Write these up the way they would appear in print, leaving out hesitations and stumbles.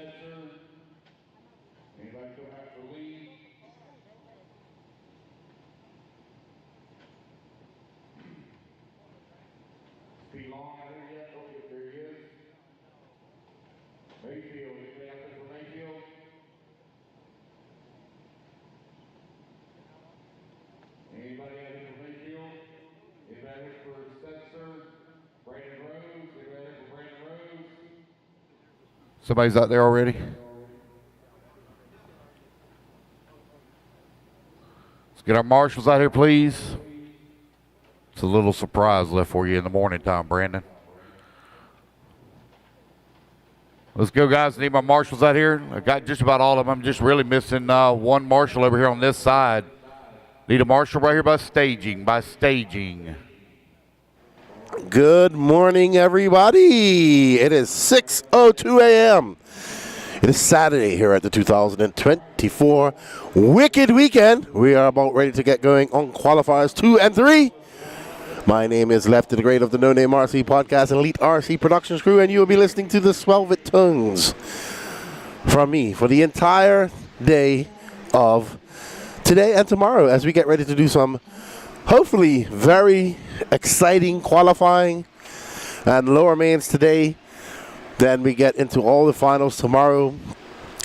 center. Anybody come back for lead? P. Long out here yet? Okay, there he is. Mayfield, anybody out there for Mayfield? Anybody out here for Mayfield? Anybody here for Spencer? Brandon Rose? Anybody here for Brandon Rose? Somebody's out there already? Let's get our marshals out here, please. It's a little surprise left for you in the morning time, Brandon. Let's go, guys. Need my marshals out here. I got just about all of them. I'm just really missing one marshal over here on this side. Need a marshal right here by staging. Good morning, everybody. It is 6:02 a.m. It is Saturday here at the 2024 Wicked Weekend. We are about ready to get going on qualifiers 2 and 3. My name is Left to the Grade of the No Name RC Podcast and Elite RC Productions crew, and you will be listening to the Swelvet Tongues from me for the entire day of today and tomorrow as we get ready to do some hopefully very exciting qualifying and lower mains today. Then we get into all the finals tomorrow,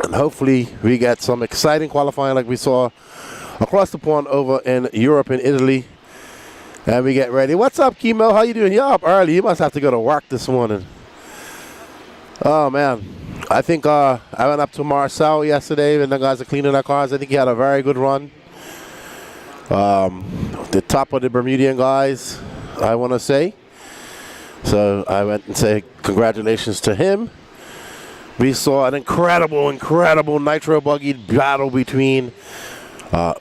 and hopefully we get some exciting qualifying like we saw across the pond over in Europe and Italy. And we get ready. What's up, Chemo? How you doing? You're up early. You must have to go to work this morning. Oh, man. I think I went up to Marcel yesterday and the guys are cleaning their cars. I think he had a very good run. The top of the Bermudian guys, I want to say. So I went and say congratulations to him. We saw an incredible Nitro Buggy battle between...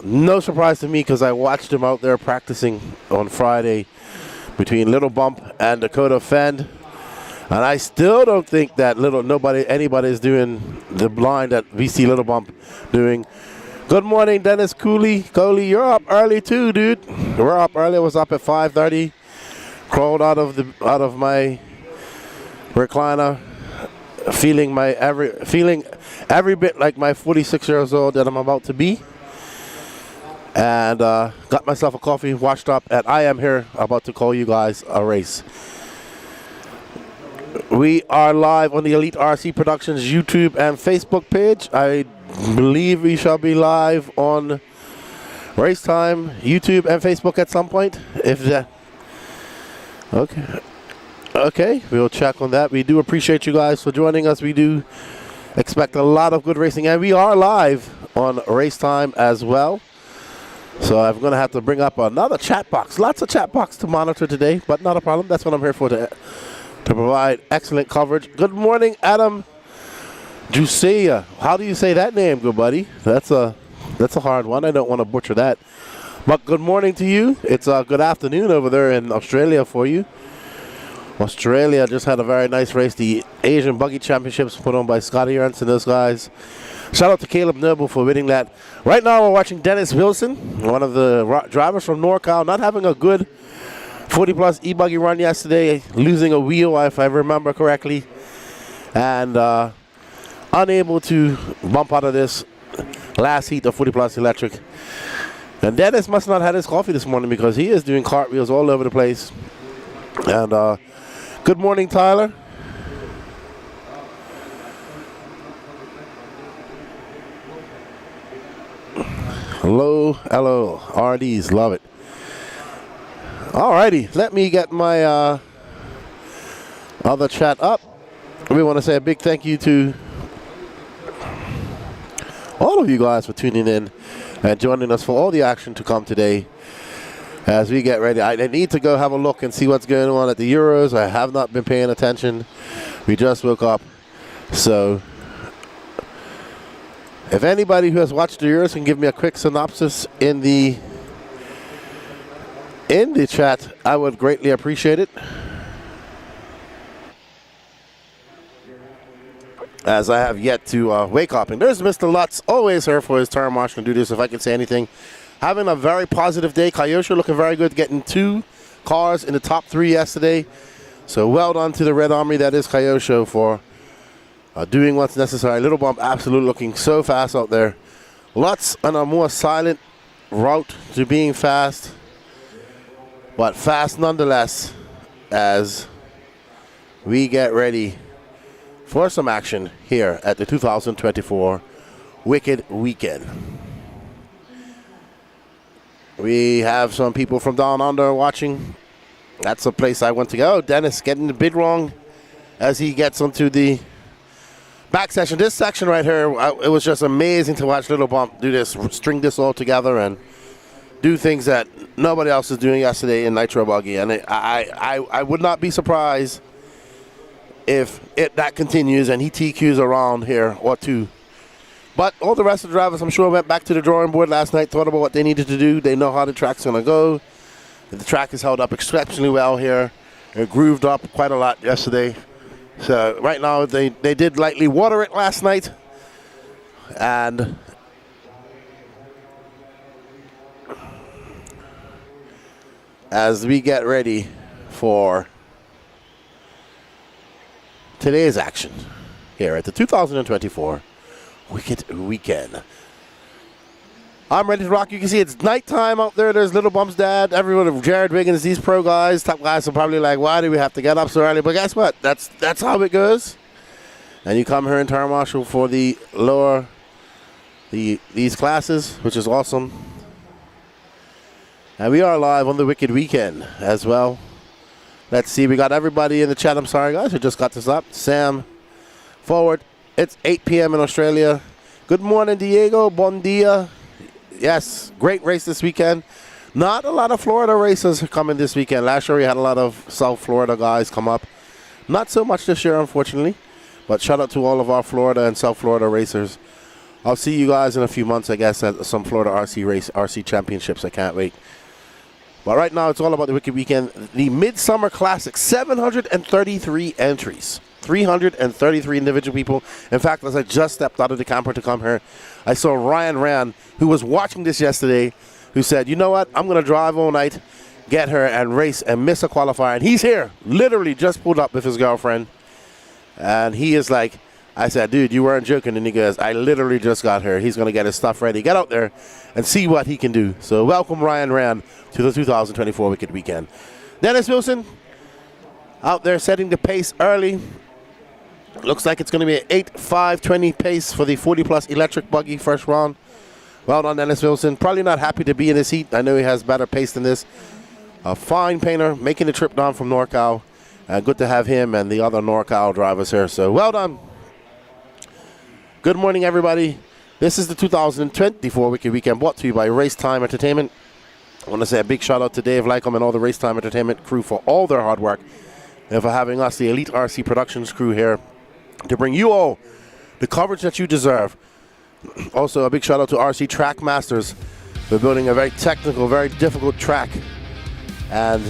no surprise to me because I watched him out there practicing on Friday between Little Bump and Dakota Fend. And I still don't think that anybody is doing the blind that we see Little Bump doing. Good morning, Dennis Coley, you're up early too, dude. We're up early. I was up at 5:30. Crawled out of my recliner, feeling every bit like my 46 years old that I'm about to be. And got myself a coffee, washed up, and I am here about to call you guys a race. We are live on the Elite RC Productions YouTube and Facebook page. I believe we shall be live on Racetime, YouTube, and Facebook at some point. Okay, we'll check on that. We do appreciate you guys for joining us. We do expect a lot of good racing, and we are live on Racetime as well. So I'm going to have to bring up another chat box. Lots of chat box to monitor today, but not a problem. That's what I'm here for, to provide excellent coverage. Good morning, Adam Juseya. How do you say that name, good buddy? That's a hard one. I don't want to butcher that. But good morning to you. It's a good afternoon over there in Australia for you. Australia just had a very nice race. The Asian Buggy Championships put on by Scotty Ernst and those guys. Shout out to Caleb Noble for winning that. Right now we're watching Dennis Wilson, one of the drivers from NorCal, not having a good 40-plus E-Buggy run yesterday, losing a wheel, if I remember correctly, and unable to bump out of this last heat of 40-plus electric. And Dennis must not have had his coffee this morning because he is doing cartwheels all over the place. And good morning, Tyler. Hello, RDs, love it. Alrighty, let me get my other chat up. We want to say a big thank you to all of you guys for tuning in and joining us for all the action to come today as we get ready. I need to go have a look and see what's going on at the Euros. I have not been paying attention. We just woke up, so if anybody who has watched the Euros can give me a quick synopsis in the chat, I would greatly appreciate it. As I have yet to wake up. And there's Mr. Lutz, always here for his turn marshal and duties, if I can say anything. Having a very positive day. Kyosha looking very good, getting 2 cars in the top 3 yesterday. So well done to the Red Army that is Kyosha for doing what's necessary. Little Bump absolutely looking so fast out there. Lots on a more silent route to being fast, but fast nonetheless as we get ready for some action here at the 2024 Wicked Weekend. We have some people from down under watching. That's a place I want to go. Dennis getting the bid wrong as he gets onto the back section. This section right here, it was just amazing to watch Little Bump do this, string this all together and do things that nobody else is doing yesterday in Nitro Buggy. And I would not be surprised if that continues and he TQs around here or two. But all the rest of the drivers, I'm sure, went back to the drawing board last night, thought about what they needed to do. They know how the track's going to go. The track is held up exceptionally well here. It grooved up quite a lot yesterday. So right now they did lightly water it last night. And as we get ready for today's action here at the 2024 Wicked Weekend. I'm ready to rock. You can see it's nighttime out there. There's Little Bump's dad, everyone, Jared Wiggins, these pro guys, top guys are probably like, why do we have to get up so early? But guess what? That's how it goes. And you come here in Turn Marshall for the lower, these classes, which is awesome. And we are live on the Wicked Weekend as well. Let's see, we got everybody in the chat. I'm sorry, guys, who just got this up. Sam, forward. It's 8 p.m. in Australia. Good morning, Diego. Bon dia. Yes, great race this weekend. Not a lot of Florida racers coming this weekend. Last year we had a lot of South Florida guys come up. Not so much this year, unfortunately. But shout out to all of our Florida and South Florida racers. I'll see you guys in a few months, I guess, at some Florida RC championships. I can't wait. But right now, it's all about the Wicked Weekend. The Midsummer Classic, 733 entries. 333 individual people. In fact, as I just stepped out of the camper to come here, I saw Ryan Rand, who was watching this yesterday, who said, you know what, I'm going to drive all night, get her and race and miss a qualifier. And he's here, literally just pulled up with his girlfriend. And he is like, I said, dude, you weren't joking. And he goes, I literally just got here. He's going to get his stuff ready. Get out there and see what he can do. So welcome Ryan Rand to the 2024 Wicked Weekend. Dennis Wilson out there setting the pace early. Looks like it's going to be an 8.520 pace for the 40-plus Electric Buggy first round. Well done, Dennis Wilson. Probably not happy to be in this heat. I know he has better pace than this. A fine painter, making the trip down from NorCal. Good to have him and the other NorCal drivers here. So well done. Good morning, everybody. This is the 2024 Wicked Weekend brought to you by Racetime Entertainment. I want to say a big shout out to Dave Lycom and all the Racetime Entertainment crew for all their hard work and for having us, the Elite RC Productions crew here, to bring you all the coverage that you deserve. Also, a big shout out to RC Track Masters for building a very technical, very difficult track and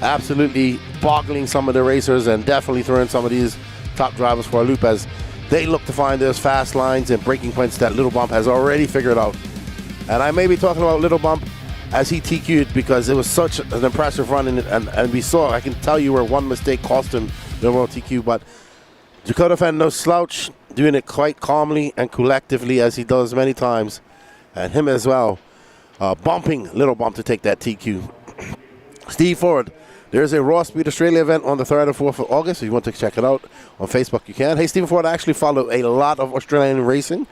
absolutely boggling some of the racers and definitely throwing some of these top drivers for a loop as they look to find those fast lines and braking points that Little Bump has already figured out. And I may be talking about Little Bump as he TQ'd because it was such an impressive run and we saw, I can tell you where one mistake cost him the World TQ, but Dakota Fenn, no slouch, doing it quite calmly and collectively as he does many times. And him as well, bumping Little Bump to take that TQ. Steve Ford, there's a Raw Speed Australia event on the 3rd and 4th of August. If you want to check it out on Facebook, you can. Hey, Stephen Ford, I actually follow a lot of Australian racing.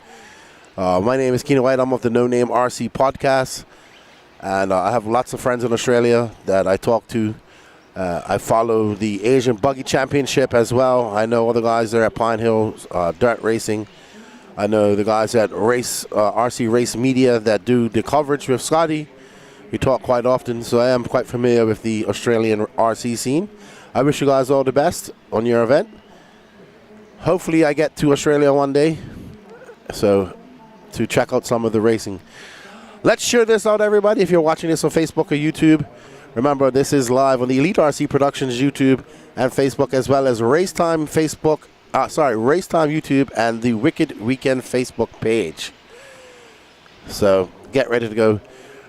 My name is Keenan White. I'm of the No Name RC podcast. And I have lots of friends in Australia that I talk to. I follow the Asian Buggy Championship as well. I know other guys there at Pine Hill Dirt Racing. I know the guys at RC Race Media that do the coverage with Scotty. We talk quite often, so I am quite familiar with the Australian RC scene. I wish you guys all the best on your event. Hopefully I get to Australia one day, so to check out some of the racing. Let's share this out, everybody. If you're watching this on Facebook or YouTube, remember, this is live on the Elite RC Productions YouTube and Facebook, as well as Racetime Racetime YouTube and the Wicked Weekend Facebook page. So get ready to go.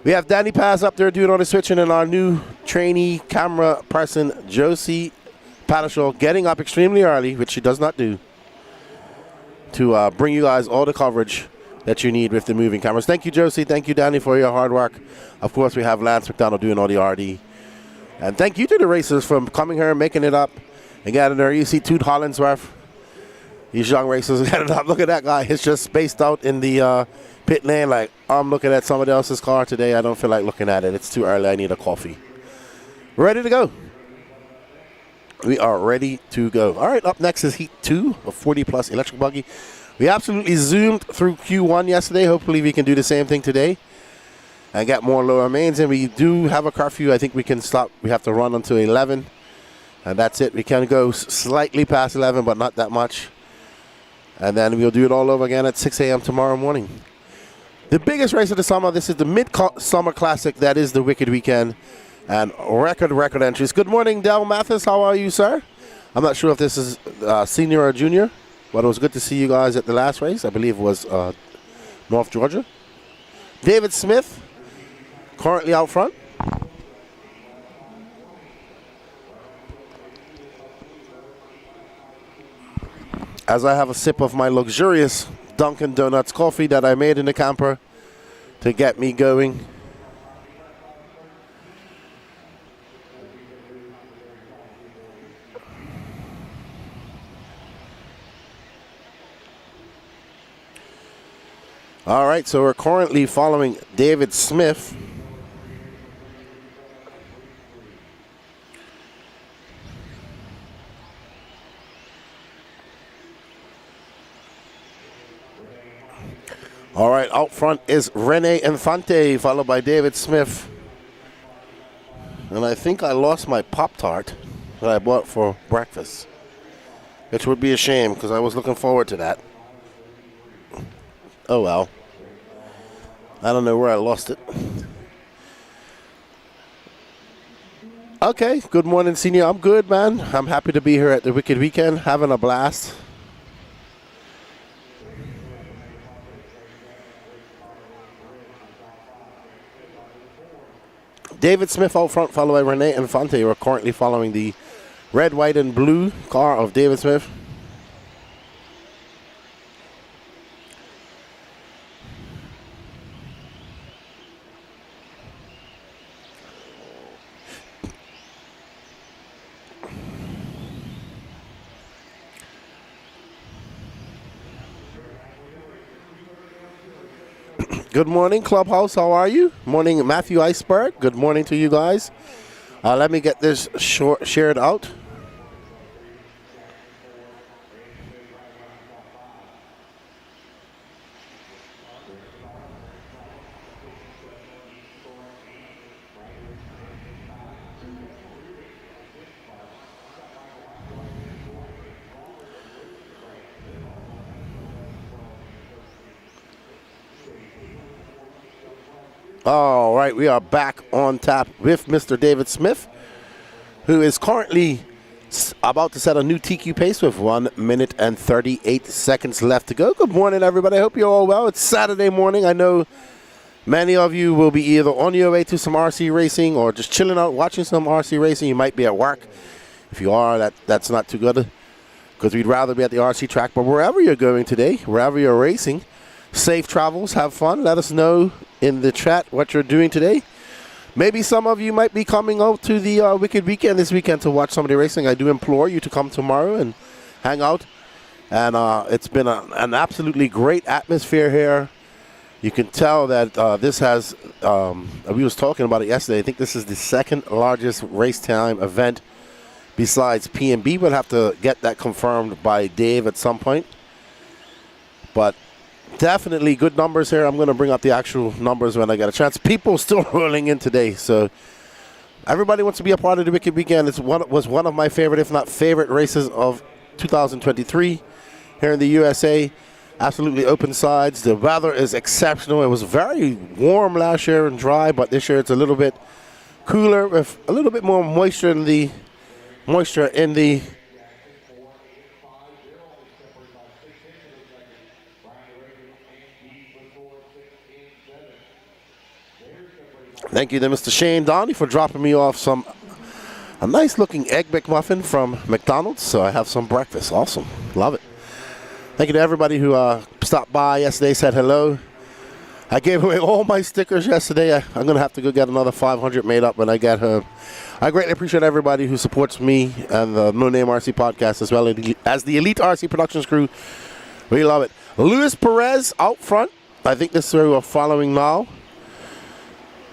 We have Danny Paz up there doing all the switching, and our new trainee camera person, Josie Pattershaw, getting up extremely early, which she does not do. to bring you guys all the coverage that you need with the moving cameras. Thank you, Josie. Thank you, Danny, for your hard work. Of course, we have Lance McDonald doing all the RD. And thank you to the racers for coming here and making it up and getting there. You see Toot Hollinsworth. These young racers getting it up. Look at that guy. He's just spaced out in the pit lane like, I'm looking at somebody else's car today. I don't feel like looking at it. It's too early. I need a coffee. Ready to go. We are ready to go. All right, up next is Heat 2 of 40-plus Electric Buggy. We absolutely zoomed through Q1 yesterday. Hopefully we can do the same thing today and get more lower mains. And we do have a curfew. I think we can stop. We have to run until 11. And that's it. We can go slightly past 11, but not that much. And then we'll do it all over again at 6 a.m. tomorrow morning. The biggest race of the summer, this is the Mid-Summer Classic. That is the Wicked Weekend. And record entries. Good morning, Del Mathis. How are you, sir? I'm not sure if this is senior or junior, but it was good to see you guys at the last race. I believe it was North Georgia. David Smith, currently out front. As I have a sip of my luxurious Dunkin' Donuts coffee that I made in the camper to get me going. All right, so we're currently following David Smith. All right, out front is Rene Infante, followed by David Smith. And I think I lost my Pop-Tart that I bought for breakfast, which would be a shame because I was looking forward to that. Oh, well. I don't know where I lost it. Okay, good morning, Senior. I'm good, man. I'm happy to be here at the Wicked Weekend, having a blast. David Smith out front, followed by Rene Infante. We're currently following the red, white, and blue car of David Smith. Good morning, Clubhouse. How are you? Morning, Matthew Iceberg. Good morning to you guys. Let me get this shared out. All right, we are back on tap with Mr. David Smith, who is currently about to set a new TQ pace with 1 minute and 38 seconds left to go. Good morning, everybody. I hope you're all well. It's Saturday morning. I know many of you will be either on your way to some RC racing or just chilling out watching some RC racing. You might be at work. If you are, that's not too good because we'd rather be at the RC track. But wherever you're going today, wherever you're racing, safe travels, have fun. Let us know in the chat what you're doing today. Maybe some of you might be coming out to the Wicked Weekend this weekend to watch some of the racing. I do implore you to come tomorrow and hang out. And it's been an absolutely great atmosphere here. You can tell that this has, we was talking about it yesterday, I think this is the second largest Racetime event besides P&B. We'll have to get that confirmed by Dave at some point. But definitely good numbers here. I'm going to bring up the actual numbers when I get a chance. People still rolling in today, so everybody wants to be a part of the Wicked Weekend. It was one of my favorite, if not favorite, races of 2023 here in the USA. Absolutely open sides. The weather is exceptional. It was very warm last year and dry, but this year it's a little bit cooler with a little bit more moisture in the Thank you to Mr. Shane Donnie for dropping me off a nice looking Egg McMuffin from McDonald's. So I have some breakfast. Awesome. Love it. Thank you to everybody who stopped by yesterday, said hello. I gave away all my stickers yesterday. I'm going to have to go get another 500 made up when I get home. I greatly appreciate everybody who supports me and the No Name RC podcast as well as the Elite RC Productions crew. We love it. Luis Perez out front. I think this is who we're following now.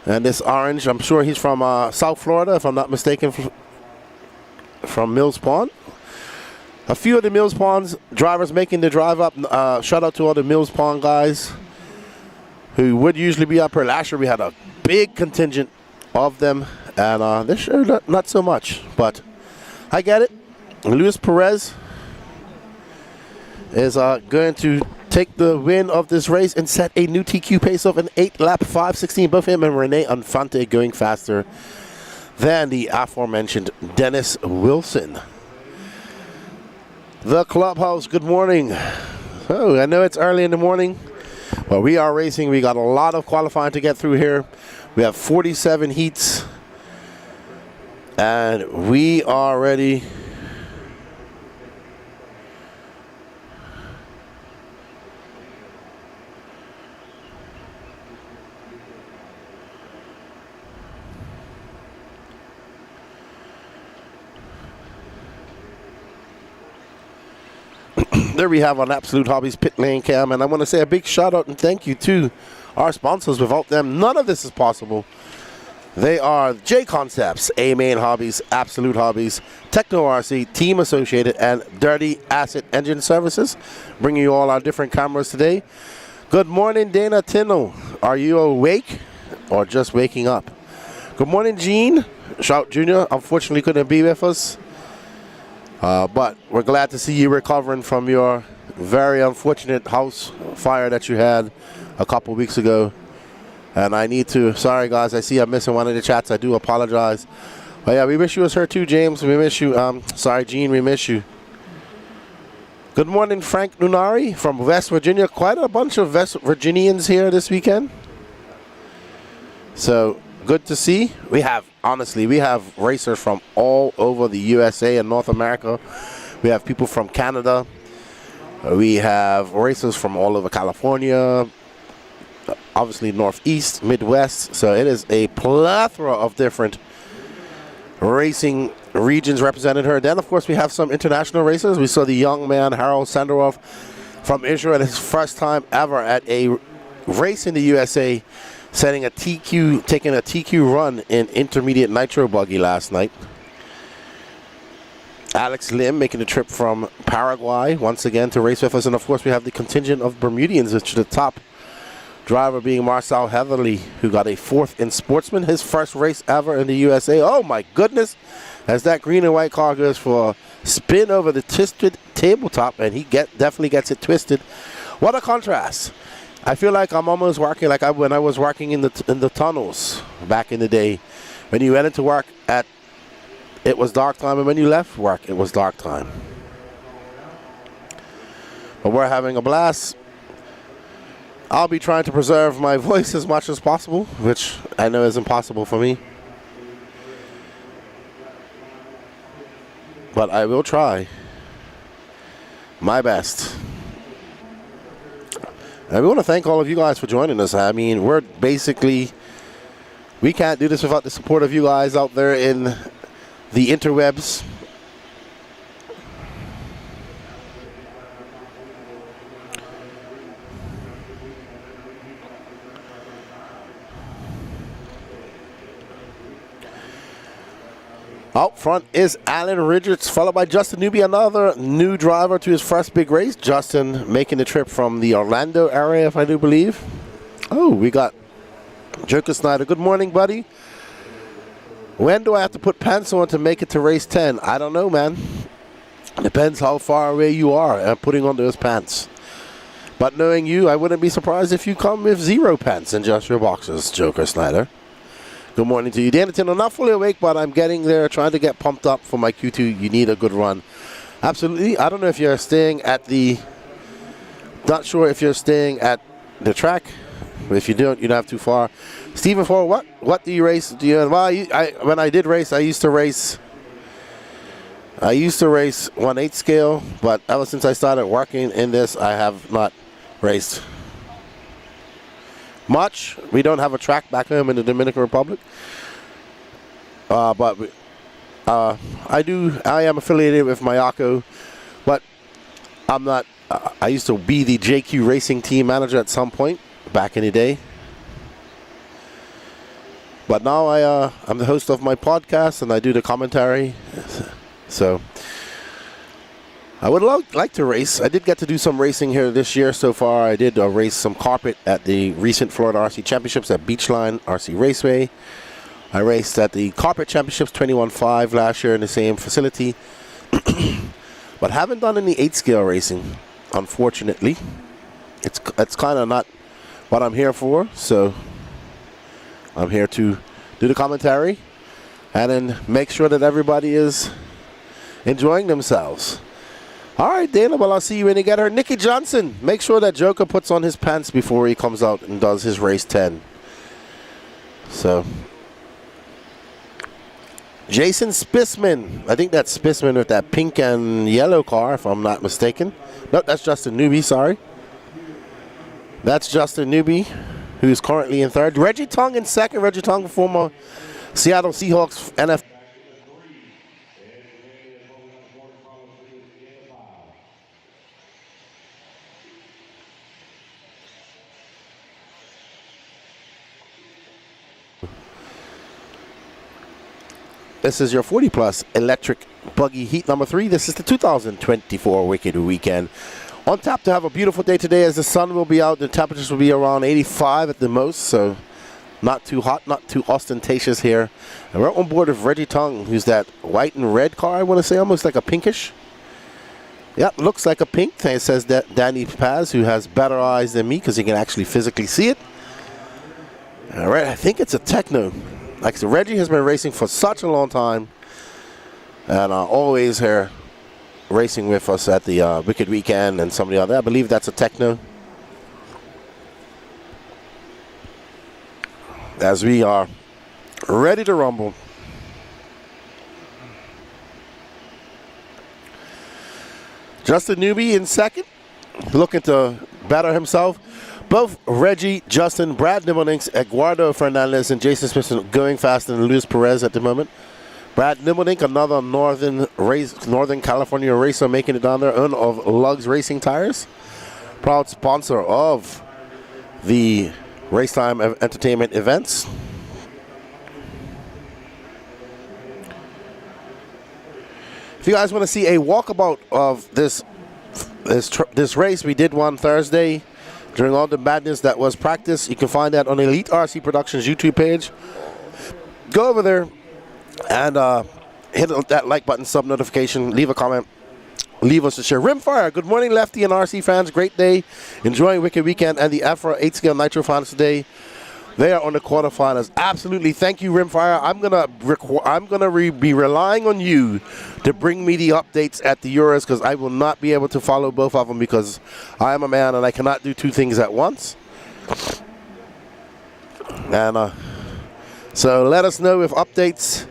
And this orange, I'm sure he's from South Florida, if I'm not mistaken, from Mills Pond. A few of the Mills Pond drivers making the drive up. Shout out to all the Mills Pond guys who would usually be up here. Last year we had a big contingent of them, and this year not so much, but I get it. Luis Perez is going to take the win of this race and set a new TQ pace of an 8-lap 5:16. Both him and Rene Infante going faster than the aforementioned Dennis Wilson. The clubhouse, good morning. Oh, I know it's early in the morning, but we are racing. We got a lot of qualifying to get through here. We have 47 heats, and we are ready. There we have on Absolute Hobbies pit lane cam, and I want to say a big shout out and thank you to our sponsors. Without them, none of this is possible. They are J Concepts, A Main Hobbies, Absolute Hobbies, Techno RC, Team Associated, and Dirty Acid Engine Services, bringing you all our different cameras today. Good morning, Dana Tino. Are you awake or just waking up? Good morning, Gene. Shout Jr. Unfortunately couldn't be with us. But we're glad to see you recovering from your very unfortunate house fire that you had a couple weeks ago. And I need to, sorry guys, I see I'm missing one of the chats. I do apologize. But yeah, we wish you was here too, James. We miss you. Sorry, Gene, we miss you. Good morning, Frank Nunari from West Virginia. Quite a bunch of West Virginians here this weekend. So good to see. We have, honestly, we have racers from all over the USA and North America. We have people from Canada. We have racers from all over California, obviously Northeast, Midwest. So it is a plethora of different racing regions represented here. Then, of course, we have some international racers. We saw the young man, Harold Sandarov from Israel, his first time ever at a race in the USA, taking a TQ run in intermediate Nitro Buggy last night. Alex Lim making the trip from Paraguay once again to race with us. And of course we have the contingent of Bermudians, which the top driver being Marcel Heatherly, who got a 4th in Sportsman, his first race ever in the USA. Oh my goodness, as that green and white car goes for a spin over the twisted tabletop, and he definitely gets it twisted. What a contrast. I feel like I'm almost working like when I was working in the tunnels back in the day. When you went into work it was dark time, and when you left work, it was dark time. But we're having a blast. I'll be trying to preserve my voice as much as possible, which I know is impossible for me. But I will try my best. And we want to thank all of you guys for joining us. I mean, we can't do this without the support of you guys out there in the interwebs. Out front is Alan Richards, followed by Justin Newby, another new driver to his first big race. Justin making the trip from the Orlando area, if I do believe. Oh, we got Joker Snyder. Good morning, buddy. When do I have to put pants on to make it to race 10? I don't know, man. Depends how far away you are putting on those pants. But knowing you, I wouldn't be surprised if you come with 0 pants and just your boxers, Joker Snyder. Good morning to you, Danaton. I'm not fully awake, but I'm getting there, trying to get pumped up for my Q2. You need a good run. Absolutely. I don't know if you're staying at not sure if you're staying at the track. But if you don't have too far. Stephen Ford, what do you race? When I did race, I used to race I used to race 1/8 scale, but ever since I started working in this, I have not raced much. We don't have a track back home in the Dominican Republic, but I am affiliated with Mayako, but I'm not. I used to be the JQ Racing team manager at some point back in the day, but now I'm the host of my podcast and I do the commentary. So I would like to race. I did get to do some racing here this year so far. I did race some carpet at the recent Florida RC Championships at Beachline RC Raceway. I raced at the Carpet Championships 21.5 last year in the same facility. But haven't done any 8 scale racing, unfortunately. It's kind of not what I'm here for, so I'm here to do the commentary and then make sure that everybody is enjoying themselves. All right, Dana, well, I'll see you when you get her. Nicky Johnson, make sure that Joker puts on his pants before he comes out and does his race 10. So, Jason Spisman, I think that's Spisman with that pink and yellow car, if I'm not mistaken. No, that's Justin Newby, sorry. That's Justin Newby, who's currently in third. Reggie Tong in second. Reggie Tong, former Seattle Seahawks NFL. This is your 40 plus electric buggy heat number 3. This is the 2024 Wicked Weekend. On tap to have a beautiful day today as the sun will be out. The temperatures will be around 85 at the most, so not too hot, not too ostentatious here. And we're on board with Reggie Tong, who's that white and red car, I want to say, almost like a pinkish. Yep, looks like a pink. It says that Danny Paz, who has better eyes than me because he can actually physically see it. All right, I think it's a Techno. Like I said, Reggie has been racing for such a long time and always here racing with us at the Wicked Weekend and some of the other. I believe that's a Techno. As we are ready to rumble. Justin Newby in second, looking to better himself. Both Reggie, Justin, Brad Nimmelink, Eduardo Fernandez, and Jason Smith going faster than Luis Perez at the moment. Brad Nimmelink, another Northern California racer making it down there, owner of Lugs Racing Tires. Proud sponsor of the Racetime Entertainment events. If you guys want to see a walkabout of this race, we did one Thursday. During all the madness that was practice, you can find that on Elite RC Productions YouTube page. Go over there and hit that like button, sub notification, leave a comment, leave us a share. Rimfire, good morning, Lefty and RC fans. Great day, enjoying Wicked Weekend and the Afro 8 scale Nitro fans today. They are on the quarterfinals. Absolutely, thank you, Rimfire. I'm gonna be relying on you to bring me the updates at the Euros because I will not be able to follow both of them because I am a man and I cannot do 2 things at once. And so let us know with updates.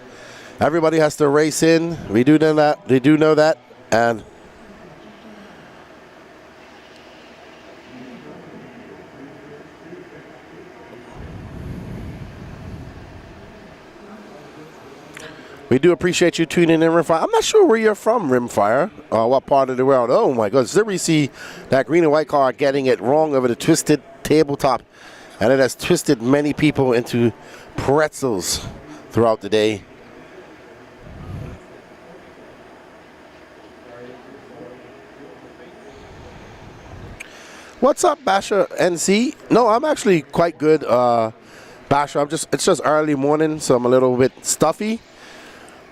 Everybody has to race in. We do know that. They do know that, and we do appreciate you tuning in, Rimfire. I'm not sure where you're from, Rimfire, what part of the world. Oh, my goodness. There we see that green and white car getting it wrong over the twisted tabletop. And it has twisted many people into pretzels throughout the day. What's up, Basher NC? No, I'm actually quite good, Basher. It's just early morning, so I'm a little bit stuffy.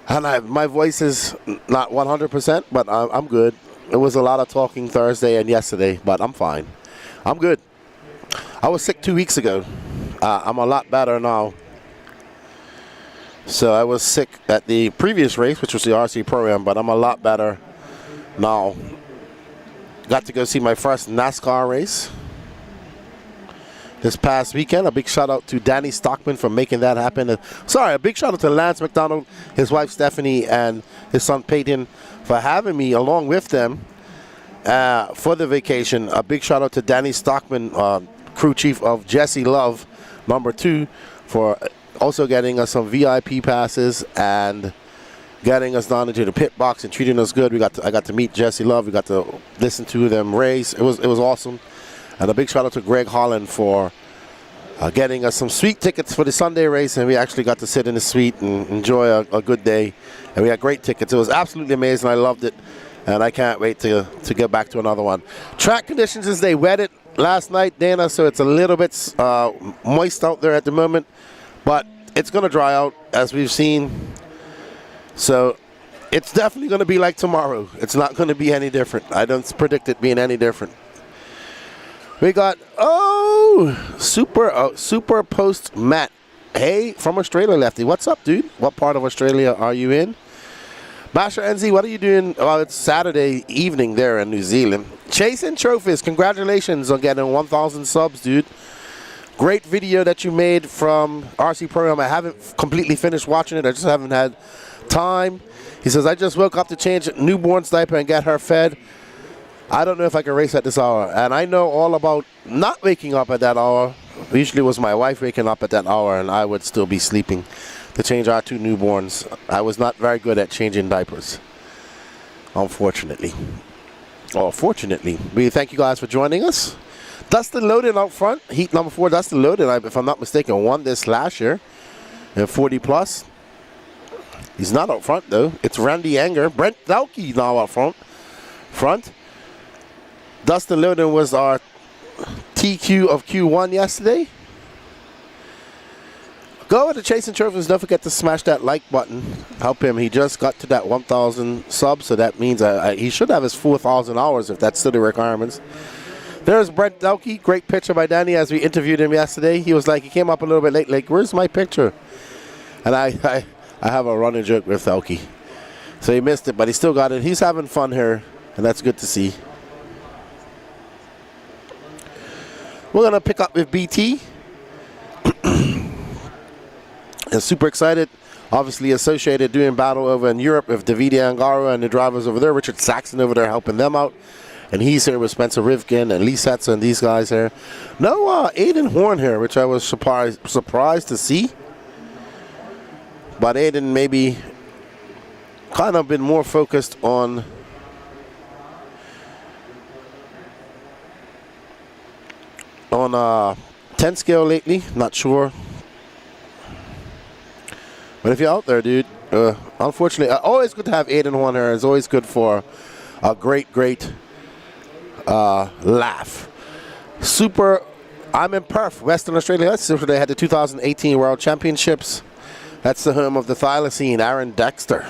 And my voice is not 100%, but I'm good. It was a lot of talking Thursday and yesterday, but I'm fine. I'm good. I was sick 2 weeks ago. I'm a lot better now. So I was sick at the previous race, which was the RC program, but I'm a lot better now. Got to go see my first NASCAR race. this past weekend. A big shout out to Danny Stockman for making that happen. A big shout out to Lance McDonald, his wife Stephanie, and his son Peyton for having me along with them for the vacation. A big shout out to Danny Stockman, crew chief of Jesse Love, #2, for also getting us some VIP passes and getting us down into the pit box and treating us good. I got to meet Jesse Love. We got to listen to them race. It was awesome. And a big shout out to Greg Holland for getting us some sweet tickets for the Sunday race, and we actually got to sit in the suite and enjoy a good day. And we had great tickets. It was absolutely amazing. I loved it, and I can't wait to get back to another one. Track conditions is they wet it last night, Dana, so it's a little bit moist out there at the moment, but it's going to dry out as we've seen. So it's definitely going to be like tomorrow. It's not going to be any different. I don't predict it being any different. We got, Super Post Matt. Hey, from Australia, Lefty. What's up, dude? What part of Australia are you in? Basher NZ, what are you doing? Well, it's Saturday evening there in New Zealand. Chasing trophies. Congratulations on getting 1,000 subs, dude. Great video that you made from RC Program. I haven't completely finished watching it. I just haven't had time. He says, I just woke up to change newborn's diaper and get her fed. I don't know if I can race at this hour. And I know all about not waking up at that hour. Usually it was my wife waking up at that hour, and I would still be sleeping to change our 2 newborns. I was not very good at changing diapers, unfortunately. Or fortunately. We thank you guys for joining us. Dustin Loden out front, heat number 4. Dustin Loden, if I'm not mistaken, won this last year in 40 plus. He's not out front though. It's Randy Anger. Brent Dalkey now out front. Dustin Loden was our TQ of Q1 yesterday. Go over to Chasing Trophies. Don't forget to smash that like button. Help him. He just got to that 1,000 subs, so that means he should have his 4,000 hours if that's still the requirements. There's Brent Dalkey. Great picture by Danny as we interviewed him yesterday. He was like, he came up a little bit late, like, where's my picture? And I have a running joke with Dalkey. So he missed it, but he still got it. He's having fun here, and that's good to see. We're going to pick up with BT. And super excited. Obviously associated doing battle over in Europe with Davide Angaro and the drivers over there. Richard Saxon over there helping them out. And he's here with Spencer Rivkin and Lee Setzer and these guys here. No Aiden Horn here, which I was surprised to see. But Aiden maybe kind of been more focused on on 10 scale lately. Not sure. But if you're out there, dude, unfortunately, always good to have Aiden Horn here. It's always good for a great laugh. I'm in Perth, Western Australia. That's where they had the 2018 World Championships. That's the home of the thylacine, Aaron Dexter.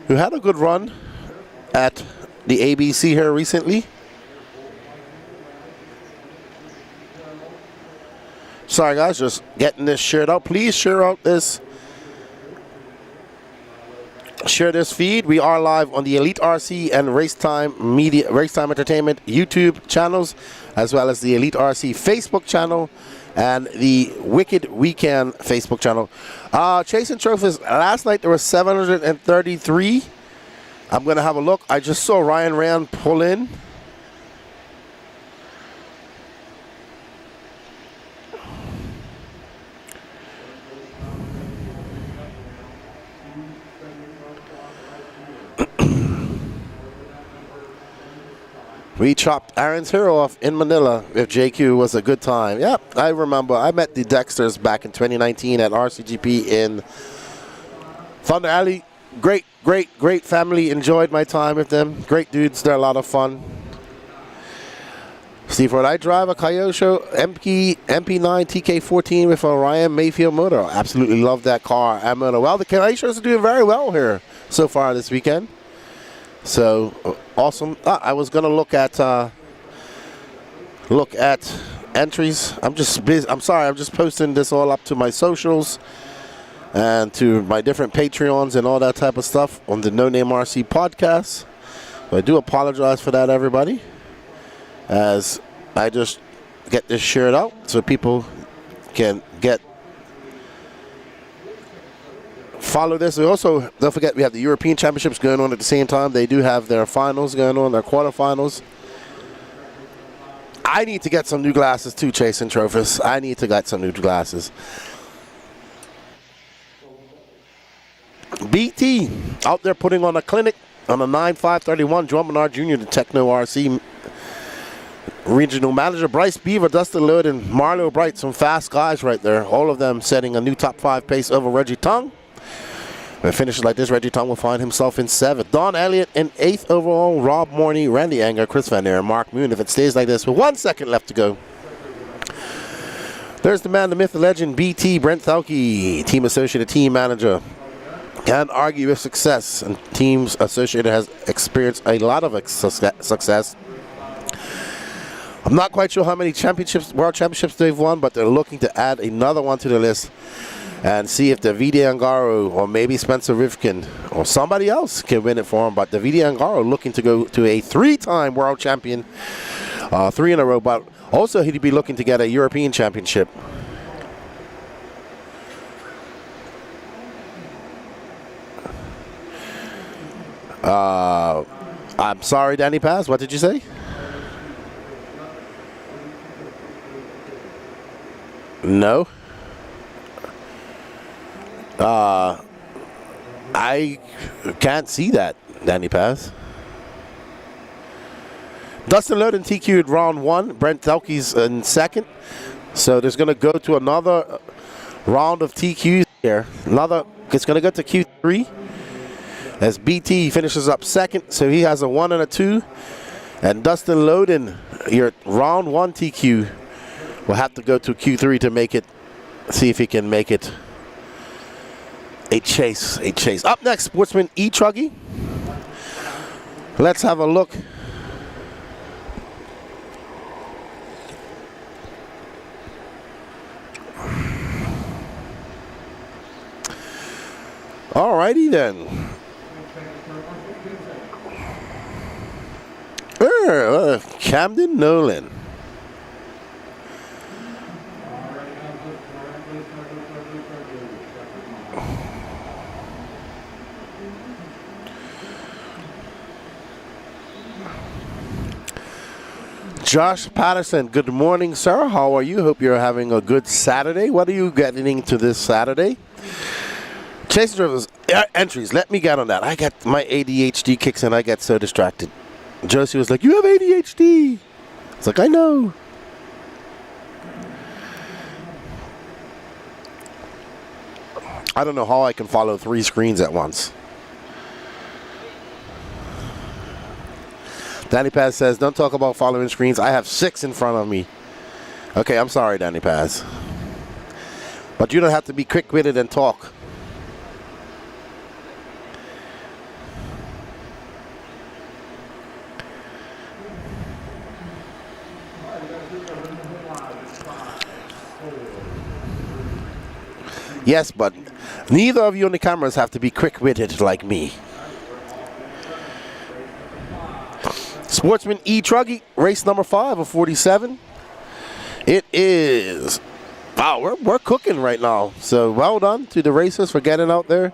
Who had a good run at the ABC here recently. Sorry guys, just getting this shared out. Please share out this. Share this feed. We are live on the Elite RC and Racetime Entertainment YouTube channels, as well as the Elite RC Facebook channel and the Wicked Weekend Facebook channel. Chasing trophies. Last night there were 733. I'm going to have a look. I just saw Ryan Rand pull in. We chopped Aaron's hero off in Manila with JQ. Was a good time. Yep, I remember. I met the Dexters back in 2019 at RCGP in Thunder Alley. Great family. Enjoyed my time with them. Great dudes. They're a lot of fun. Steve, would I drive a Kyosho MP9 TK14 with a Ryan Mayfield motor? Absolutely love that car and motor. Well, the Kyoshos are doing very well here so far this weekend. So awesome. I was gonna look at entries. I'm just busy. I'm sorry. I'm just posting this all up to my socials and to my different Patreons and all that type of stuff on the No Name RC podcast. So I do apologize for that, everybody, as I just get this shared out so people can follow this. We also, don't forget, we have the European Championships going on at the same time. They do have their finals going on, their quarterfinals. I need to get some new glasses too, chasing trophies. I need to get some new glasses. BT out there putting on a clinic on a 9-5-31. Drummond Jr., the Techno RC regional manager. Bryce Beaver, Dustin Lloyd, and Marlo Bright, some fast guys right there. All of them setting a new top 5 pace over Reggie Tung. If it finishes like this, Reggie Tung will find himself in 7th. Don Elliott in 8th overall. Rob Morney, Randy Anger, Chris Van Der, and Mark Moon. If it stays like this with 1 second left to go. There's the man, the myth, the legend, BT, Brent Thalke, team associated, team manager. Can't argue with success, and teams associated has experienced a lot of success. I'm not quite sure how many world championships they've won, but they're looking to add another one to the list and see if Davide Angaro or maybe Spencer Rivkin or somebody else can win it for him. But Davide Angaro looking to go to a 3-time world champion, 3 in a row, but also he'd be looking to get a European championship. I'm sorry, Danny Paz, what did you say? No. I can't see that, Danny Paz. Dustin Lloyd and TQ at round 1. Brent Thalke's in 2nd. So there's going to go to another round of TQs here. It's going to go to Q3. As BT finishes up 2nd. So he has a 1 and a 2. And Dustin Loden, your round 1 TQ, will have to go to Q3 to make it, see if he can make it a chase. Up next, Sportsman E Truggy. Let's have a look. Alrighty then. Camden Nolan. Josh Patterson, good morning, sir. How are you? Hope you're having a good Saturday. What are you getting to this Saturday? Chasing drivers, entries. Let me get on that. I got my ADHD kicks in. I get so distracted. Josie was like, "You have ADHD." It's like, I know. I don't know how I can follow 3 screens at once. Danny Paz says, don't talk about following screens. I have 6 in front of me. Okay, I'm sorry, Danny Paz. But you don't have to be quick-witted and talk. Yes, but neither of you on the cameras have to be quick-witted like me. Sportsman E Truggy, race number 5 of 47. It is, wow, we're cooking right now. So well done to the racers for getting out there.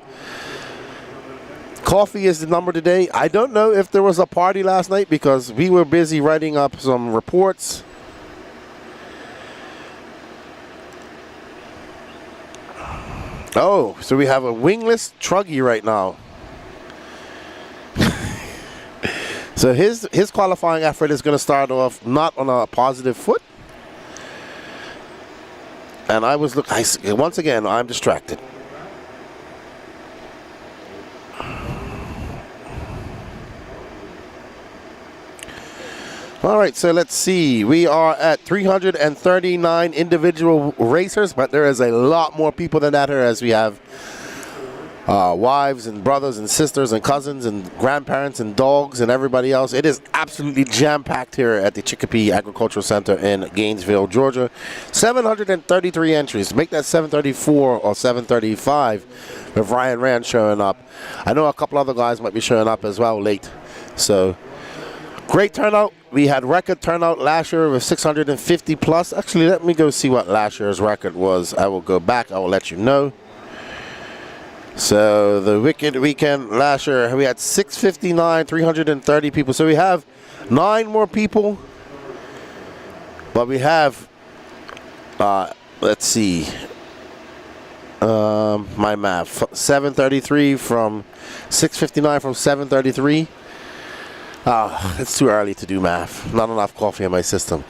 Coffee is the number today. I don't know if there was a party last night because we were busy writing up some reports. Oh, so we have a wingless Truggy right now. So his qualifying effort is going to start off not on a positive foot. And once again, I'm distracted. All right, so let's see. We are at 339 individual racers, but there is a lot more people than that here, as we have wives and brothers and sisters and cousins and grandparents and dogs and everybody else. It is absolutely jam-packed here at the Chicopee Agricultural Center in Gainesville, Georgia. 733 entries. Make that 734 or 735 with Ryan Rand showing up. I know a couple other guys might be showing up as well late. So Great turnout. We had record turnout last year with 650 plus. Actually, let me go see what last year's record was. I will go back. I will let you know. So the Wicked Weekend last year, we had 659, 330 people. So we have 9 more people. But we have, let's see, my math, 733 from 659 from 733. It's too early to do math. Not enough coffee in my system.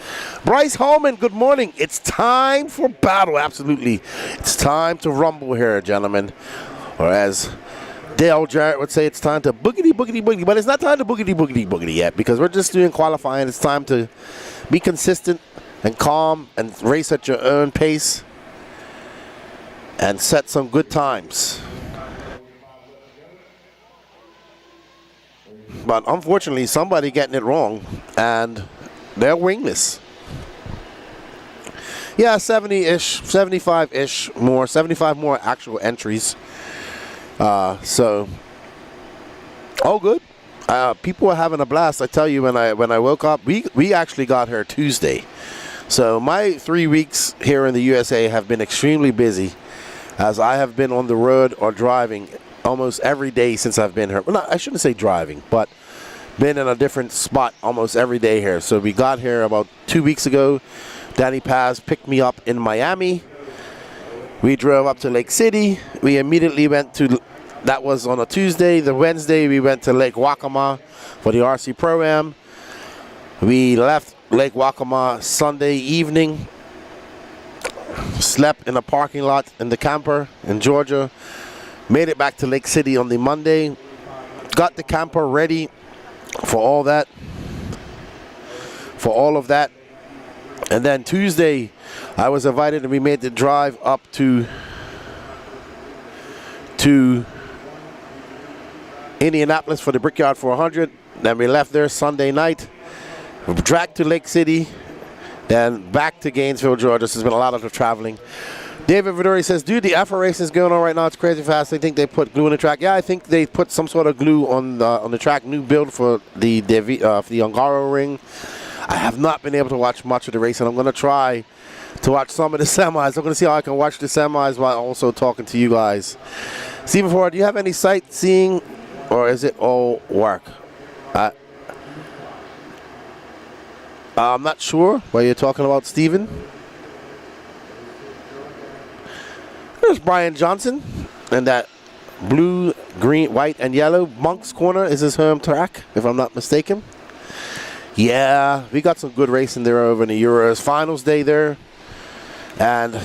Bryce Holman, good morning. It's time for battle, absolutely. It's time to rumble here, gentlemen. Or as Dale Jarrett would say, it's time to boogity, boogity, boogity. But it's not time to boogity, boogity, boogity yet, because we're just doing qualifying. It's time to be consistent and calm and race at your own pace and set some good times. But unfortunately, somebody getting it wrong, and they're wingless. Yeah, 70-ish, 75-ish more, 75 more actual entries. So, all good. People are having a blast. I tell you, when I woke up, we actually got here Tuesday. So my 3 weeks here in the USA have been extremely busy, as I have been on the road or driving almost every day since I've been here. Well, I shouldn't say driving, but been in a different spot almost every day here. So we got here about 2 weeks ago. Danny Paz picked me up in Miami. We drove up to Lake City. We immediately went to, that was on a Tuesday. The Wednesday we went to Lake Waccamaw for the RC Pro-Am. We left Lake Waccamaw Sunday evening. Slept in a parking lot in the camper in Georgia. Made it back to Lake City on the Monday. Got the camper ready for all that. For all of that. And then Tuesday, I was invited and we made the drive up to Indianapolis for the Brickyard 400. Then we left there Sunday night. Dragged to Lake City. Then back to Gainesville, Georgia. This has been a lot of traveling. David Vidori says, dude, the FR race is going on right now. It's crazy fast. They think they put glue on the track. Yeah, I think they put some sort of glue on the track. New build for the Ungaro ring. I have not been able to watch much of the race, and I'm going to try to watch some of the semis. I'm going to see how I can watch the semis while also talking to you guys. Stephen Ford, do you have any sightseeing, or is it all work? I'm not sure what you're talking about, Stephen. There's Brian Johnson, and that blue, green, white, and yellow. Monk's Corner is his home track, if I'm not mistaken. Yeah, we got some good racing there over in the Euros. Finals day there. And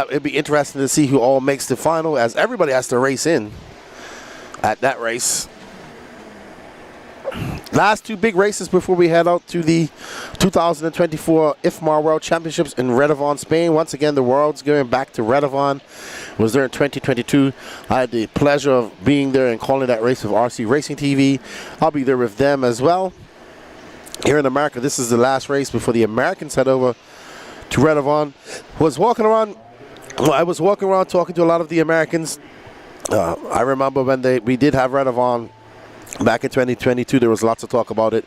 it'd be interesting to see who all makes the final, as everybody has to race in at that race. Last 2 big races before we head out to the 2024 IFMAR World Championships in Redovon, Spain. Once again, the world's going back to Redovon. Was there in 2022. I had the pleasure of being there and calling that race with RC Racing TV. I'll be there with them as well. Here in America, this is the last race before the Americans head over to Redovon. I was walking around talking to a lot of the Americans. I remember when we did have Redovon back in 2022, there was lots of talk about it,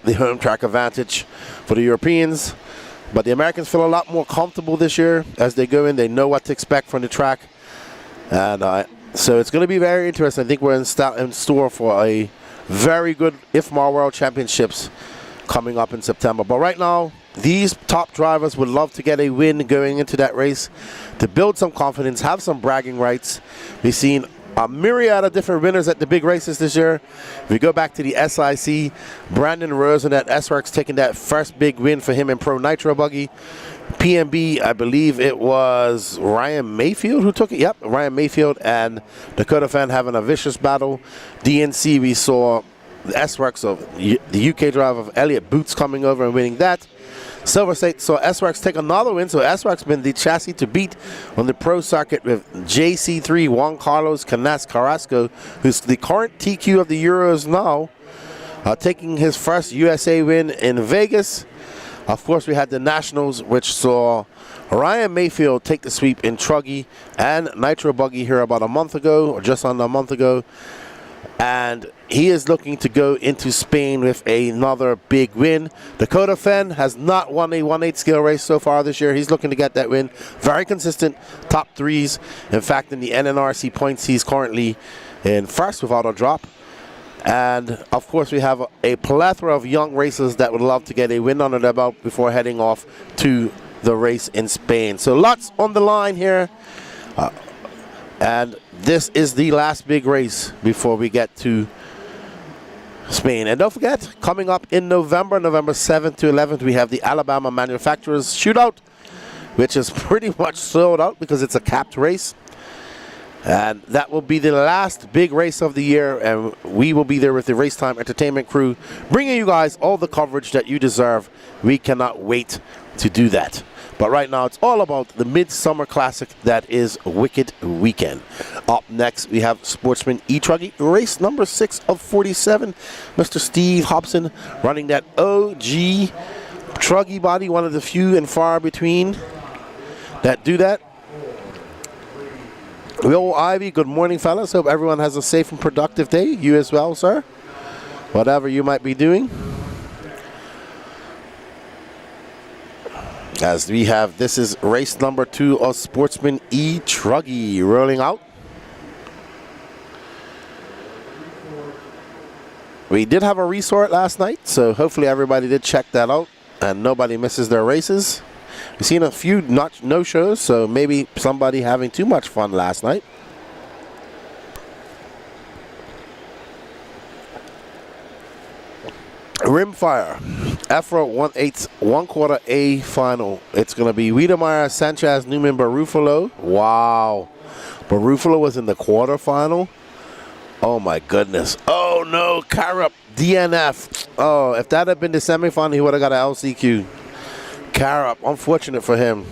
the home track advantage for the Europeans. But the Americans feel a lot more comfortable this year as they go in. They know what to expect from the track. And so it's going to be very interesting. I think we're in store for a very good IFMAR World Championships coming up in September. But right now, these top drivers would love to get a win going into that race to build some confidence, have some bragging rights. We've seen a myriad of different winners at the big races this year. If we go back to the SIC, Brandon Rosen at S-Works taking that first big win for him in Pro Nitro Buggy. PMB, I believe it was Ryan Mayfield who took it. Yep, Ryan Mayfield and Dakota Fan having a vicious battle. DNC, we saw the S-Works of the UK driver of Elliot Boots coming over and winning that. Silver State saw S-Works take another win, so S-Works been the chassis to beat on the pro circuit with JC3 Juan Carlos Canas Carrasco, who's the current TQ of the Euros now, taking his first USA win in Vegas. Of course, we had the Nationals, which saw Ryan Mayfield take the sweep in Truggy and Nitro Buggy here about a month ago, or just under a month ago. and he is looking to go into Spain with another big win. Dakota Fenn has not won a 1/8 scale race so far this year. He's looking to get that win. Very consistent, top threes. In fact, in the NNRC points, he's currently in first without a drop. And of course, we have a plethora of young racers that would love to get a win under their belt before heading off to the race in Spain. So lots on the line here. And this is the last big race before we get to Spain. And don't forget, coming up in November 7th to 11th, we have the Alabama Manufacturers Shootout, which is pretty much sold out because it's a capped race. And that will be the last big race of the year, and we will be there with the Racetime Entertainment crew, bringing you guys all the coverage that you deserve. We cannot wait to do that. But right now, it's all about the Midsummer Classic that is Wicked Weekend. Up next, we have Sportsman E Truggy, race number 6 of 47. Mr. Steve Hobson running that OG Truggy body, one of the few and far between that do that. Will Ivy, good morning, fellas. Hope everyone has a safe and productive day. You as well, sir. Whatever you might be doing. As we have, this is race number 2 of Sportsman E Truggy rolling out. We did have a resort last night, so hopefully everybody did check that out and nobody misses their races. We've seen a few no-shows, so maybe somebody having too much fun last night. Rimfire, Afro 1/8 1/4 A final. It's going to be Wiedemeyer, Sanchez, Newman, Barufalo. Wow. Barufalo was in the quarterfinal. Oh my goodness. Oh no, Carup, DNF. Oh, if that had been the semifinal, he would have got an LCQ. Carup, unfortunate for him.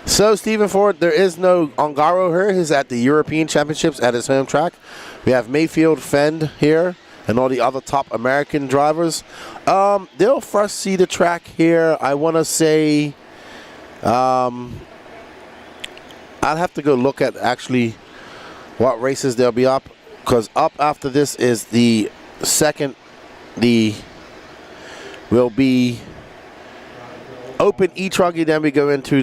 So, Stephen Ford, there is no Ongaro here. He's at the European Championships at his home track. We have Mayfield, Fend here, and all the other top American drivers. They'll first see the track here. I want to say, I'd have to go look at actually what races they'll be up, because up after this is the second, will be Open E Truggy, then we go into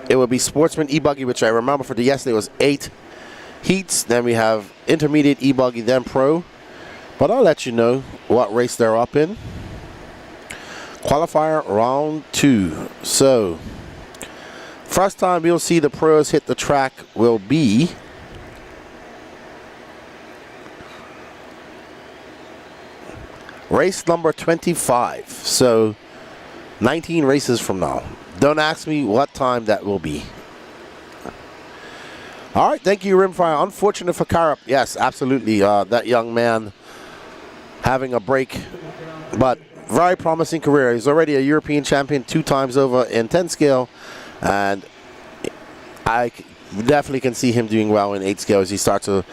it will be Sportsman E Buggy, which I remember for the yesterday was 8 heats. Then we have Intermediate E Buggy, then Pro. But I'll let you know what race they're up in. Qualifier round 2. So, first time you'll see the pros hit the track will be race number 25. So, 19 races from now. Don't ask me what time that will be. All right, thank you, Rimfire. Unfortunate for Carup. Yes, absolutely. That young man having a break, but very promising career. He's already a European champion 2 times over in 10 scale, and I definitely can see him doing well in 8 scale as he starts to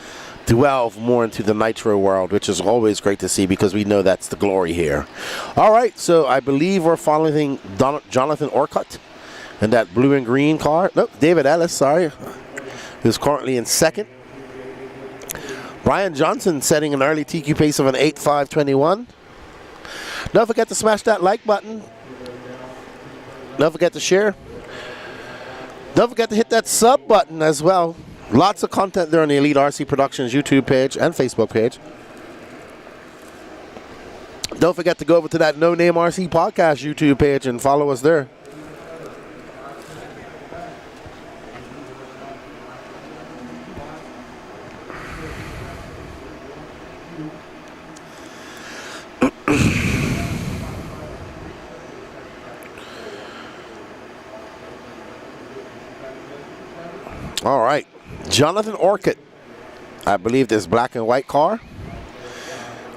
delve more into the Nitro world, which is always great to see because we know that's the glory here. All right, so I believe we're following Jonathan Orcutt in that blue and green car. Nope, David Ellis, sorry, who's currently in second. Brian Johnson setting an early TQ pace of an 8.521. Don't forget to smash that like button. Don't forget to share. Don't forget to hit that sub button as well. Lots of content there on the Elite RC Productions YouTube page and Facebook page. Don't forget to go over to that No Name RC Podcast YouTube page and follow us there. All right. Jonathan Orcutt, I believe this black and white car,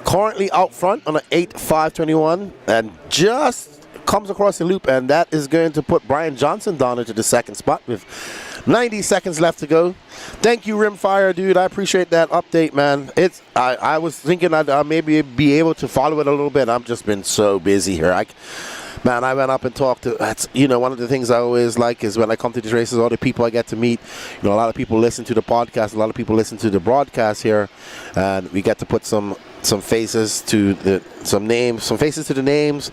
currently out front on an 8.521 and just comes across the loop, and that is going to put Brian Johnson down into the second spot with 90 seconds left to go. Thank you, Rimfire, dude. I appreciate that update, man. I was thinking I'd maybe be able to follow it a little bit. I've just been so busy here. Man, I went up and talked to, that's, you know, one of the things I always like is when I come to these races, all the people I get to meet. You know, a lot of people listen to the podcast, a lot of people listen to the broadcast here, and we get to put some faces to some faces to the names,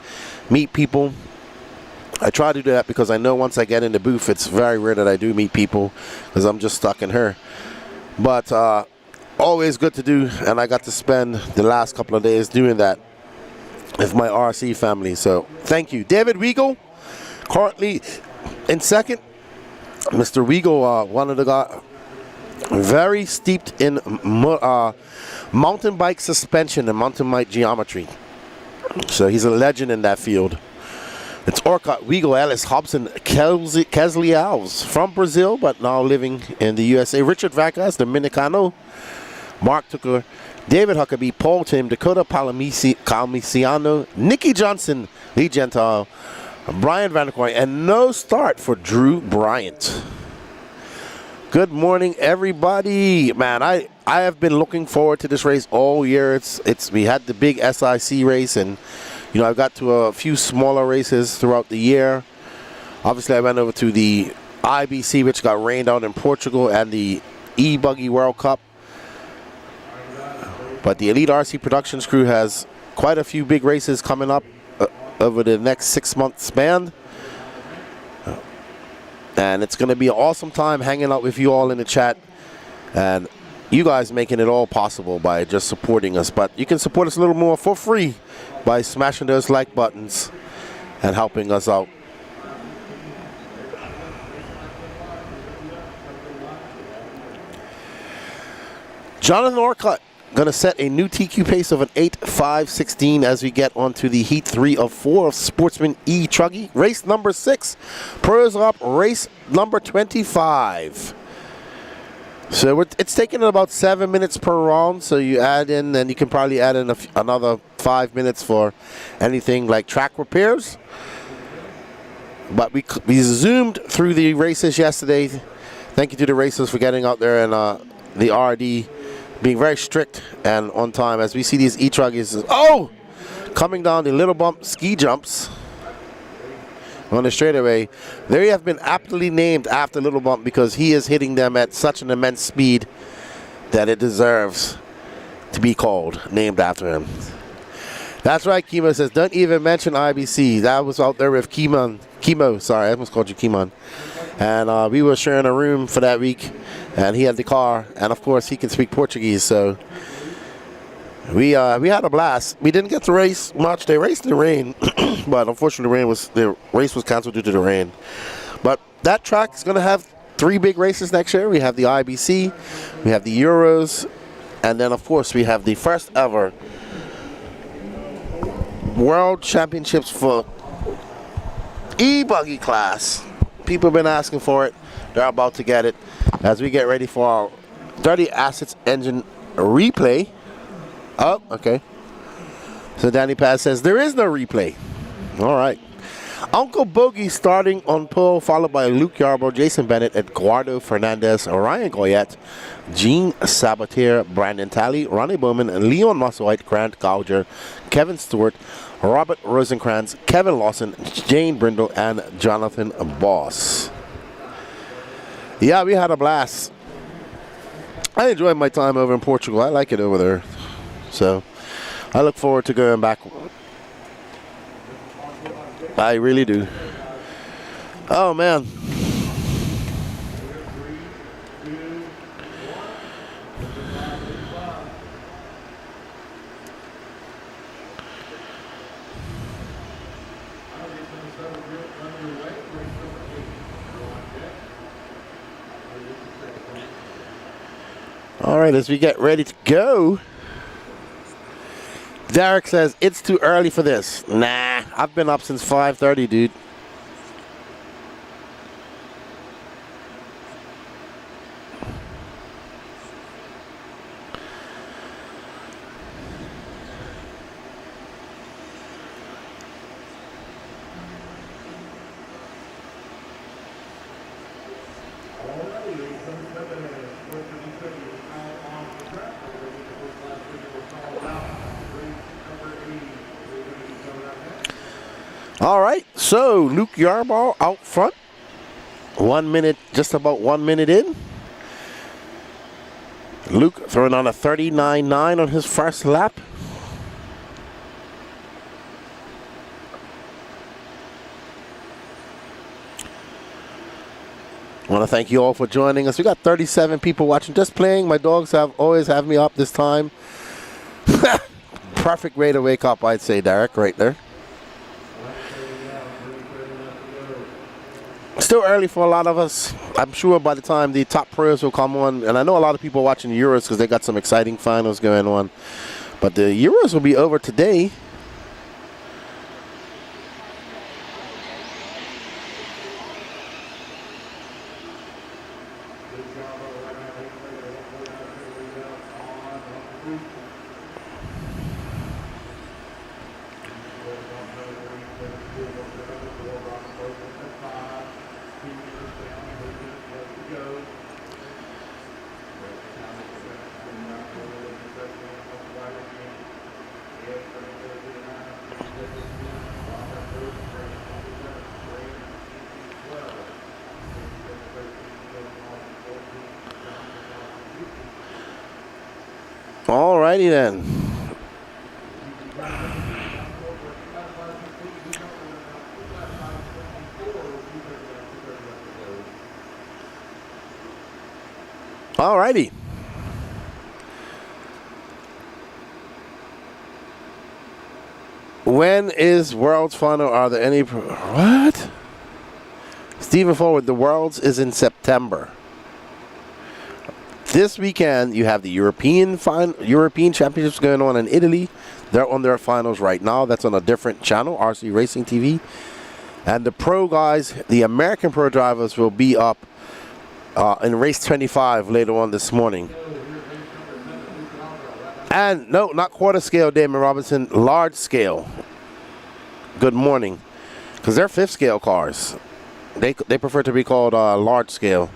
meet people. I try to do that because I know once I get in the booth, it's very rare that I do meet people because I'm just stuck in her. But always good to do, and I got to spend the last couple of days doing that with my RC family. So thank you. David Weagle, currently in second. Mr. Weagle, one of the guys, very steeped in mountain bike suspension and mountain bike geometry. So he's a legend in that field. It's Orcutt, Weagle, Ellis, Hobson, Kesley Alves from Brazil, but now living in the USA. Richard Vacas, Dominicano. Mark Tucker, David Huckabee, Paul Tim, Dakota Palmiciano, Nikki Johnson, Lee Gentile, Brian Vanderkoy, and no start for Drew Bryant. Good morning, everybody. Man, I have been looking forward to this race all year. We had the big SIC race, and you know, I've got to a few smaller races throughout the year. Obviously, I went over to the IBC, which got rained out in Portugal, and the E Buggy World Cup. But the Elite RC Productions crew has quite a few big races coming up over the next 6-month span. And it's going to be an awesome time hanging out with you all in the chat. And you guys making it all possible by just supporting us. But you can support us a little more for free by smashing those like buttons and helping us out. Jonathan Orcutt going to set a new TQ pace of an 8.5.16 as we get onto the Heat 3 of 4 of Sportsman E Truggy. Race number 6. Pros up, race number 25. So it's taking about 7 minutes per round, so you add in, and you can probably add in another 5 minutes for anything like track repairs. But we zoomed through the races yesterday. Thank you to the racers for getting out there, and the RD being very strict and on time as we see these E Truggies coming down the little bump ski jumps on the straightaway. They have been aptly named after Little Bump because he is hitting them at such an immense speed that it deserves to be named after him. That's right, Kimo says, don't even mention IBC. That was out there with Kimo, sorry, I almost called you Kimon. And we were sharing a room for that week, and he had the car, and of course he can speak Portuguese, so we had a blast. We didn't get to race much. They raced in the rain, but unfortunately the race was canceled due to the rain. But that track is going to have 3 big races next year. We have the IBC, we have the Euros, and then of course we have the first ever World Championships for E Buggy class. People have been asking for it. They're about to get it as we get ready for our Dirty Assets engine replay. Oh, okay. So Danny Paz says there is no replay. All right. Uncle Bogey starting on pole, followed by Luke Yarbrough, Jason Bennett, Eduardo Fernandez, Ryan Goyette, Gene Saboteur, Brandon Talley, Ronnie Bowman, Leon Musselwhite, Grant Gouger, Kevin Stewart, Robert Rosenkrantz, Kevin Lawson, Jane Brindle, and Jonathan Boss. Yeah, we had a blast. I enjoyed my time over in Portugal. I like it over there. So I look forward to going back. I really do. Oh, man. All right, as we get ready to go, Derek says, it's too early for this. Nah, I've been up since 5:30, dude. All right, so Luke Yarborough out front. 1 minute, just about 1 minute in. Luke throwing on a 39.9 on his first lap. I want to thank you all for joining us. We got 37 people watching, just playing. My dogs always have me up this time. Perfect way to wake up, I'd say, Derek, right there. Still early for a lot of us. I'm sure by the time the top pros will come on, and I know a lot of people watching the Euros because they got some exciting finals going on. But the Euros will be over today. Alrighty then. Alrighty. When is Worlds final? Are there any? What? Stephen Forward, the Worlds is in September. This weekend, you have the European Championships going on in Italy. They're on their finals right now. That's on a different channel, RC Racing TV. And the pro guys, the American pro drivers, will be up in race 25 later on this morning. And no, not quarter scale, Damon Robinson, large scale. Good morning. Because they're fifth scale cars. They prefer to be called large scale.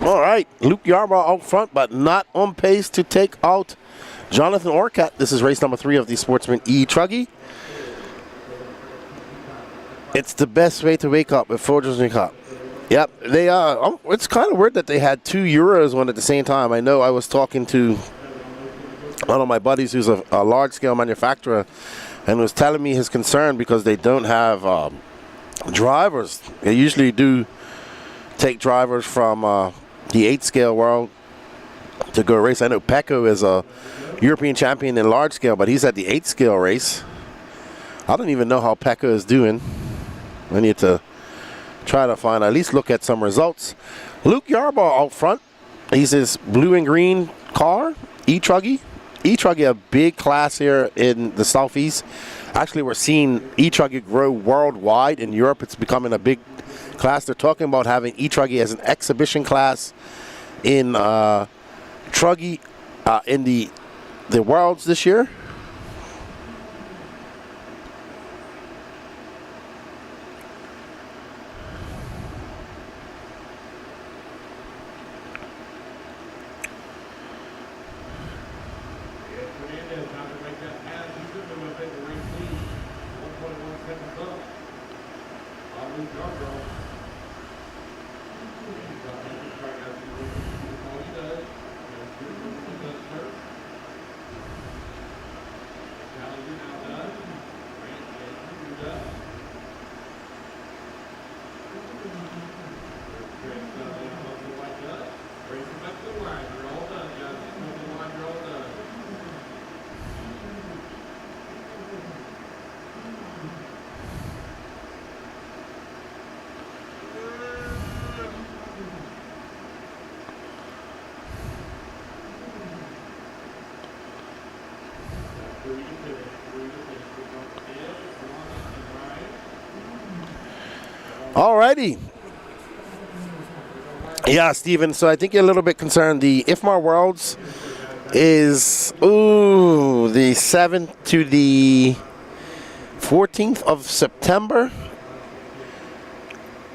All right, Luke Yarborough out front, but not on pace to take out Jonathan Orcutt. This is race number 3 of the Sportsman E Truggy. It's the best way to wake up before just wake up. Yep, they it's kind of weird that they had 2 Euros on at the same time. I know I was talking to one of my buddies who's a large-scale manufacturer and was telling me his concern because they don't have drivers. They usually do take drivers from the 8-scale world to go race. I know Pecco is a European champion in large scale, but he's at the 8-scale race. I don't even know how Pecco is doing. I need to try to find, at least look at some results. Luke Yarborough out front. He's his blue and green car, E Truggy. E Truggy, a big class here in the Southeast. Actually, we're seeing E Truggy grow worldwide. In Europe, it's becoming a big class. They're talking about having E Truggy as an exhibition class in Truggy in the Worlds this year. Alrighty. Yeah, Steven, so I think you're a little bit concerned. The IFMAR Worlds is, the 7th to the 14th of September.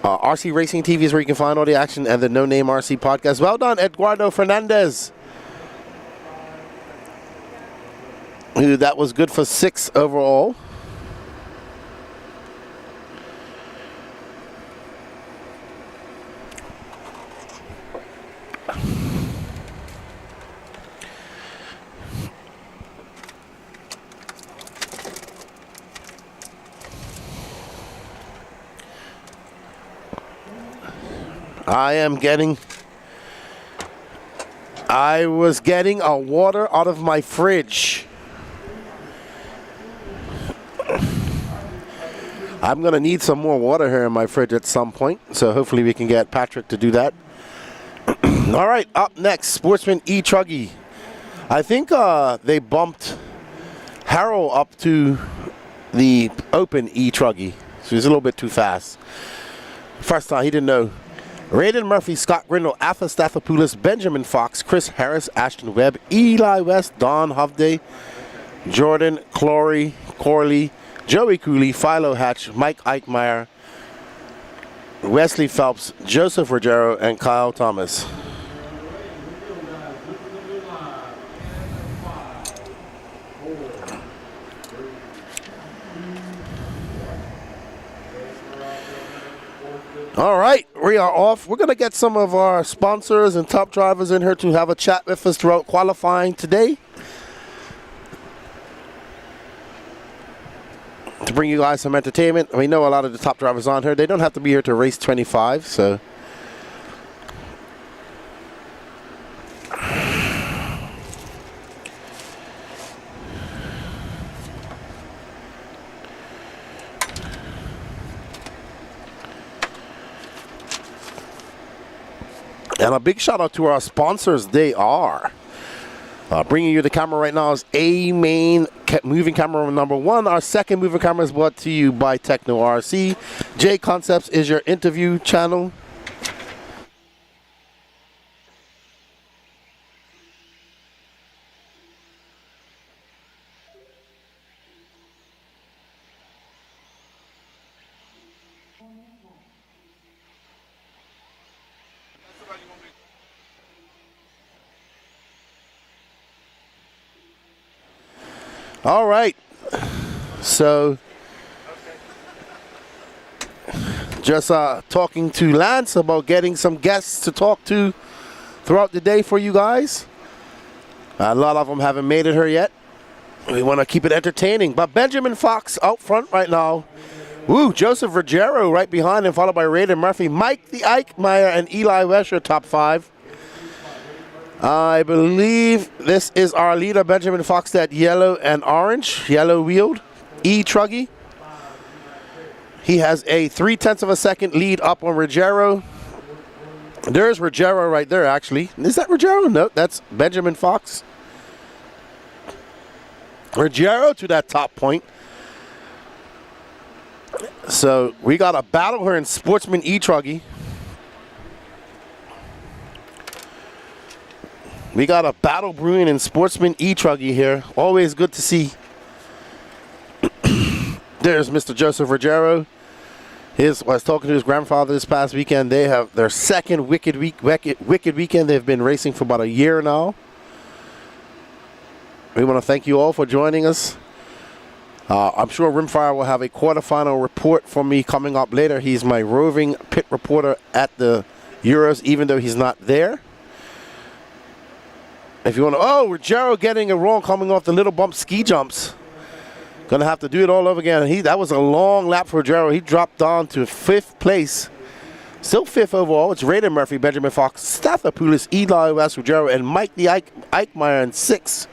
RC Racing TV is where you can find all the action, and the No Name RC podcast. Well done, Eduardo Fernandez. That was good for 6 overall. I was getting a water out of my fridge. I'm going to need some more water here in my fridge at some point, so hopefully we can get Patrick to do that. All right, up next, Sportsman E Truggy. I think they bumped Harold up to the open E Truggy, so he's a little bit too fast. First time, he didn't know. Raiden Murphy, Scott Grindle, Alpha Stathopoulos, Benjamin Fox, Chris Harris, Ashton Webb, Eli West, Don Hovde, Jordan, Corley, Joey Cooley, Philo Hatch, Mike Eichmeyer, Wesley Phelps, Joseph Ruggiero, and Kyle Thomas. All right, we are off. We're going to get some of our sponsors and top drivers in here to have a chat with us throughout qualifying today, to bring you guys some entertainment. We know a lot of the top drivers on here. They don't have to be here to race 25, so. And a big shout out to our sponsors. They are bringing you the camera right now is A-Main moving camera number 1. Our second moving camera is brought to you by Techno RC. J Concepts is your interview channel. All right, so just talking to Lance about getting some guests to talk to throughout the day for you guys. A lot of them haven't made it here yet. We want to keep it entertaining, but Benjamin Fox out front right now. Woo, Joseph Ruggiero right behind him, followed by Raiden Murphy, Mike the Eichmeyer, and Eli Wesher, top 5. I believe this is our leader, Benjamin Fox, that yellow and orange, yellow wheeled, E Truggy. He has a 0.3 of a second lead up on Ruggiero. There's Ruggiero right there, actually. Is that Ruggiero? No, that's Benjamin Fox. Ruggiero to that top point. So we got a battle here in Sportsman E Truggy. We got a battle brewing in Sportsman E Truggy here. Always good to see. There's Mr. Joseph Ruggiero. I was talking to his grandfather this past weekend. They have their second Wicked Weekend. They've been racing for about a year now. We want to thank you all for joining us. I'm sure Rimfire will have a quarterfinal report for me coming up later. He's my roving pit reporter at the Euros, even though he's not there. If you want to, Ruggiero getting it wrong coming off the little bump ski jumps. Gonna have to do it all over again. That was a long lap for Ruggiero. He dropped down to 5th place. Still 5th overall. It's Raiden Murphy, Benjamin Fox, Stathopoulos, Eli West, Ruggiero, and Mike the Eichmeyer in 6th.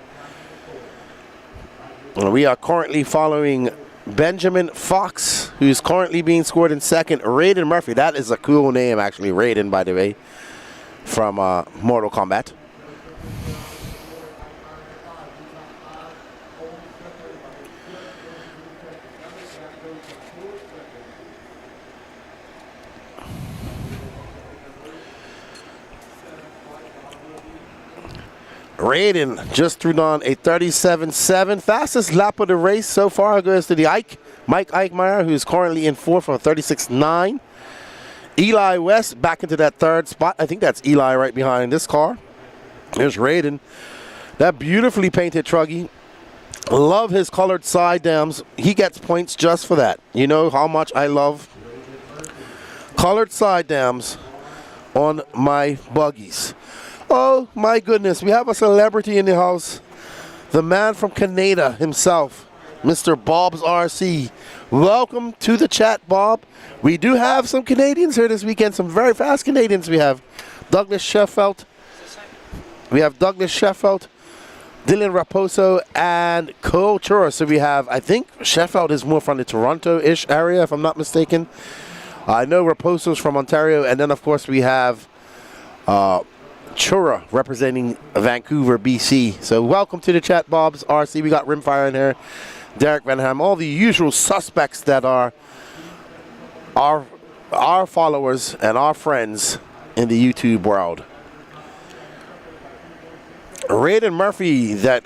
We are currently following Benjamin Fox, who's currently being scored in 2nd. Raiden Murphy. That is a cool name, actually. Raiden, by the way, from Mortal Kombat. Raiden just threw down a 37.7. Fastest lap of the race so far goes to the Mike Eichmeyer, who is currently in fourth for 36.9. Eli West back into that third spot. I think that's Eli right behind this car. There's Raiden. That beautifully painted Truggy. Love his colored side dams. He gets points just for that. You know how much I love colored side dams on my buggies. Oh my goodness, we have a celebrity in the house. The man from Canada himself, Mr. Bob's RC. Welcome to the chat, Bob. We do have some Canadians here this weekend, some very fast Canadians. We have Douglas Sheffield. Dylan Raposo, and Cole Chura. So we have, I think Sheffield is more from the Toronto-ish area, if I'm not mistaken. I know Raposo's from Ontario, and then of course we have Chura representing Vancouver, BC. So welcome to the chat, Bob's RC. We got Rimfire in here, Derek Van Ham, all the usual suspects that are our followers and our friends in the YouTube world. Raiden Murphy, that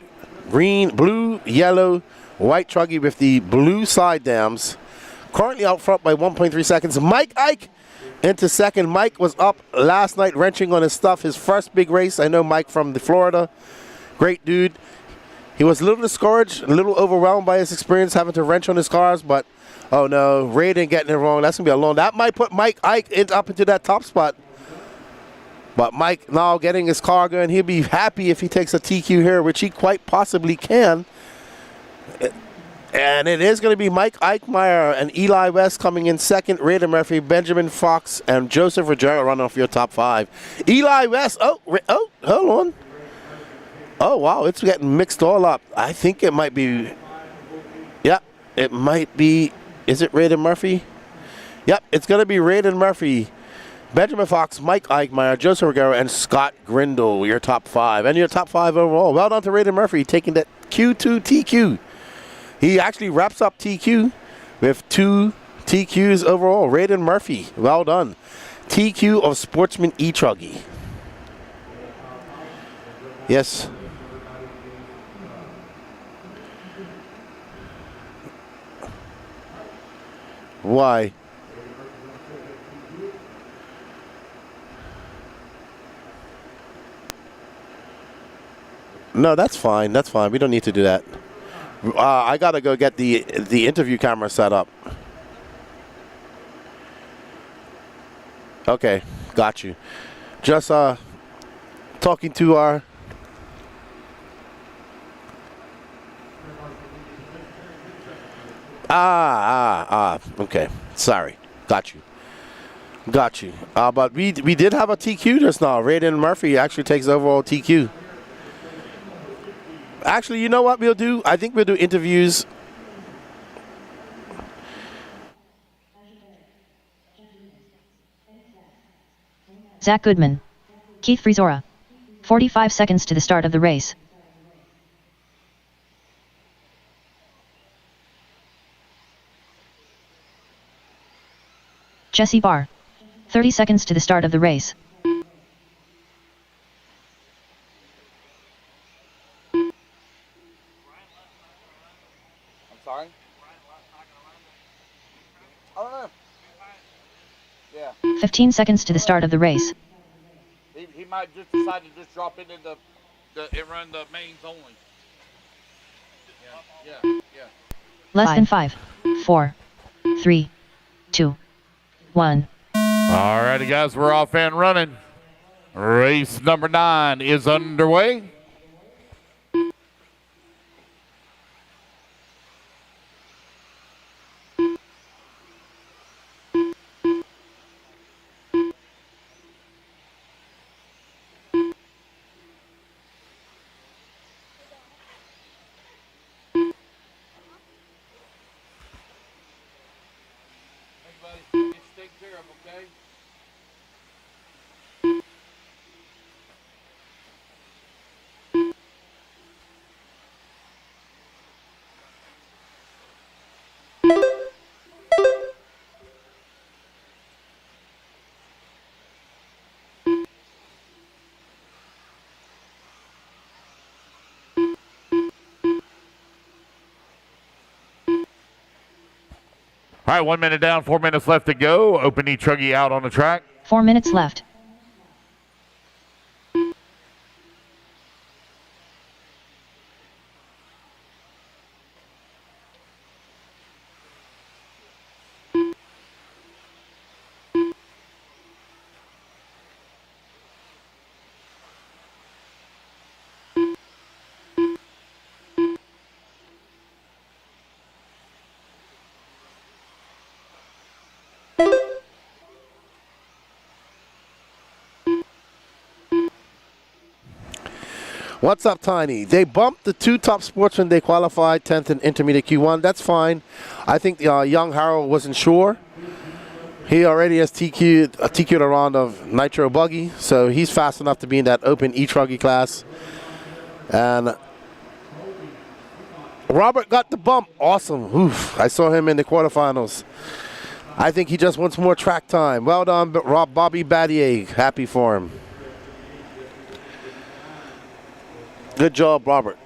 green, blue, yellow, white Truggy with the blue side dams. Currently out front by 1.3 seconds. Mike Ike into second. Mike was up last night wrenching on his stuff. His first big race. I know Mike from Florida. Great dude. He was a little discouraged, a little overwhelmed by his experience having to wrench on his cars, but oh no, Raiden getting it wrong. That's going to be a long. That might put Mike Ike up into that top spot. But Mike now getting his car going, he'll be happy if he takes a TQ here, which he quite possibly can. And it is going to be Mike Eichmeyer and Eli West coming in second. Raiden Murphy, Benjamin Fox, and Joseph Rogero running off your top five. Eli West, oh, hold on. Oh, wow, it's getting mixed all up. I think it might be, yeah, it might be, is it Raiden Murphy? Yep, it's going to be Raiden Murphy. Benjamin Fox, Mike Eichmeyer, Joseph Rogero, and Scott Grindle, your top five. And your top five overall. Well done to Raiden Murphy taking that Q2 TQ. He actually wraps up TQ with 2 TQs overall. Raiden Murphy, well done. TQ of Sportsman E Truggy. Yes. Why? No, that's fine. That's fine. We don't need to do that. I gotta go get the interview camera set up. Okay, got you. Just talking to our okay. Sorry. Got you. But we did have a TQ just now. Raiden Murphy actually takes overall TQ. Actually, you know what we'll do? I think we'll do interviews. Zach Goodman. Keith Frizora. 45 seconds to the start of the race. Jesse Barr. 30 seconds to the start of the race. Sorry? I don't know. Yeah. 15 seconds to the start of the race. He might just decide to just drop it in and run the mains only. Yeah. Less than 5, 4, 3, 2, 1. Alrighty guys, we're off and running. Race number 9 is underway. Take care of, okay? All right, 1 minute down, 4 minutes left to go. Open E Truggy out on the track. 4 minutes left. What's up, Tiny? They bumped the 2 top sportsmen. They qualified 10th in Intermediate Q1. That's fine. I think young Harold wasn't sure. He already has TQ'd a round of Nitro Buggy, so he's fast enough to be in that open E Truggy class. And Robert got the bump. Awesome. Oof. I saw him in the quarterfinals. I think he just wants more track time. Well done, Bobby Battier. Happy for him. Good job, Robert.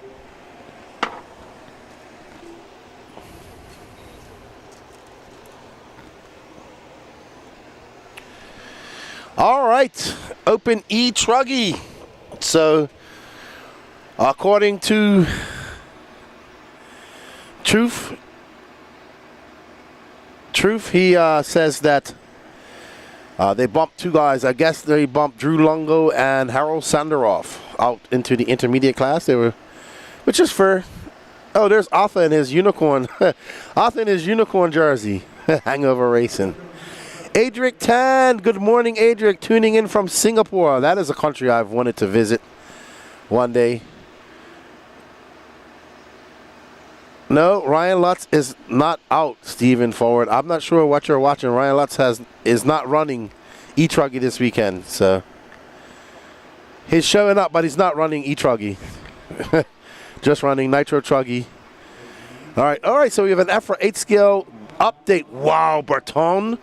All right, open E Truggy. So, according to Truth, he says that they bumped 2 guys. I guess they bumped Drew Lungo and Harold Sanderoff out into the intermediate class. They were, which is fair. Oh, there's Arthur in his unicorn. Arthur in his unicorn jersey. Hangover racing. Adric Tan. Good morning, Adric. Tuning in from Singapore. That is a country I've wanted to visit one day. No, Ryan Lutz is not out, Stephen Forward. I'm not sure what you're watching. Ryan Lutz is not running E Truggy this weekend, so he's showing up, but he's not running E Truggy. Just running Nitro Truggy. All right. So we have an F8 scale update. Wow, Berton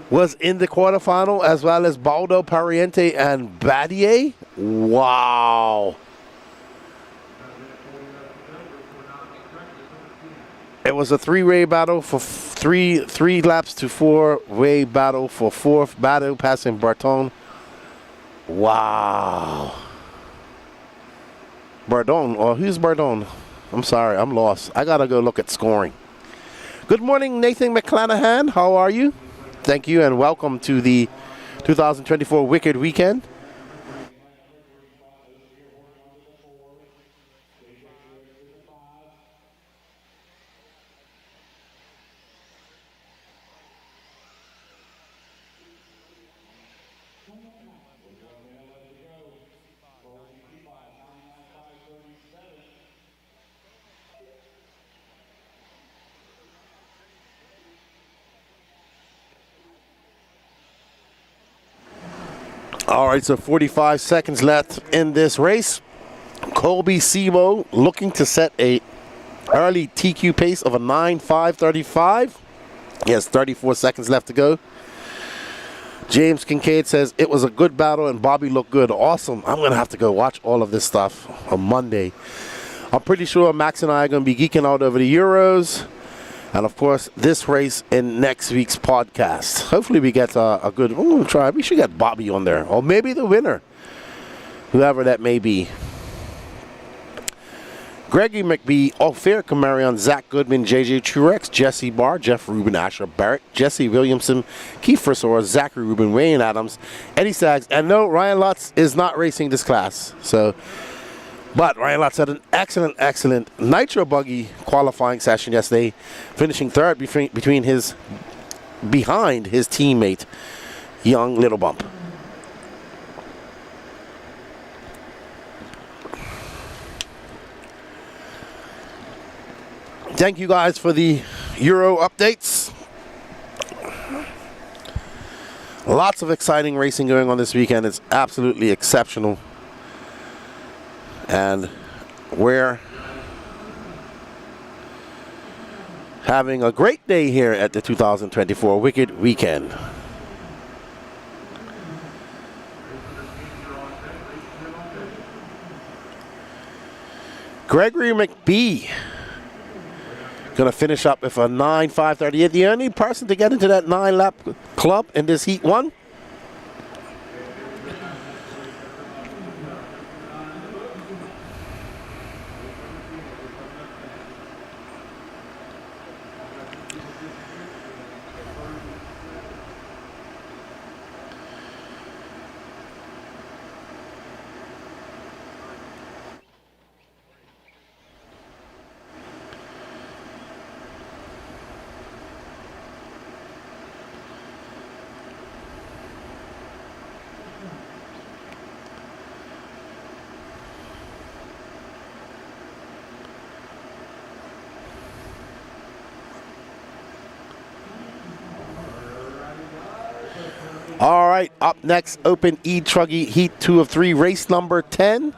was in the quarterfinal, as well as Baldo, Pariente, and Battier. Wow. It was a 3-way battle for three laps to 4-way battle for 4th battle, passing Berton. Wow. Bardon, or who's Bardon? I'm sorry, I'm lost. I gotta go look at scoring. Good morning, Nathan McClanahan. How are you? Thank you, and welcome to the 2024 Wicked Weekend. All right, so 45 seconds left in this race. Colby Simo looking to set a early TQ pace of a 9:5:35. He has 34 seconds left to go. James Kincaid says it was a good battle and Bobby looked good. Awesome. I'm going to have to go watch all of this stuff on Monday. I'm pretty sure Max and I are going to be geeking out over the Euros. And, of course, this race in next week's podcast. Hopefully we get a good try. We should get Bobby on there. Or maybe the winner. Whoever that may be. Gregory McBee, Ophir Kamarion, Zach Goodman, JJ Truex, Jesse Barr, Jeff Rubin, Asher Barrett, Jesse Williamson, Keith Frisor, Zachary Rubin, Wayne Adams, Eddie Saggs. And no, Ryan Lutz is not racing this class. But Ryan Lutz had an excellent Nitro Buggy qualifying session yesterday, finishing 3rd behind his teammate, Young Little Bump. Thank you guys for the Euro updates. Lots of exciting racing going on this weekend. It's absolutely exceptional. And we're having a great day here at the 2024 Wicked Weekend. Gregory McBee. Going to finish up with a 9.538. The only person to get into that 9-lap club in this Heat 1. All right, up next, Open E Truggy Heat 2 of 3, race number 10.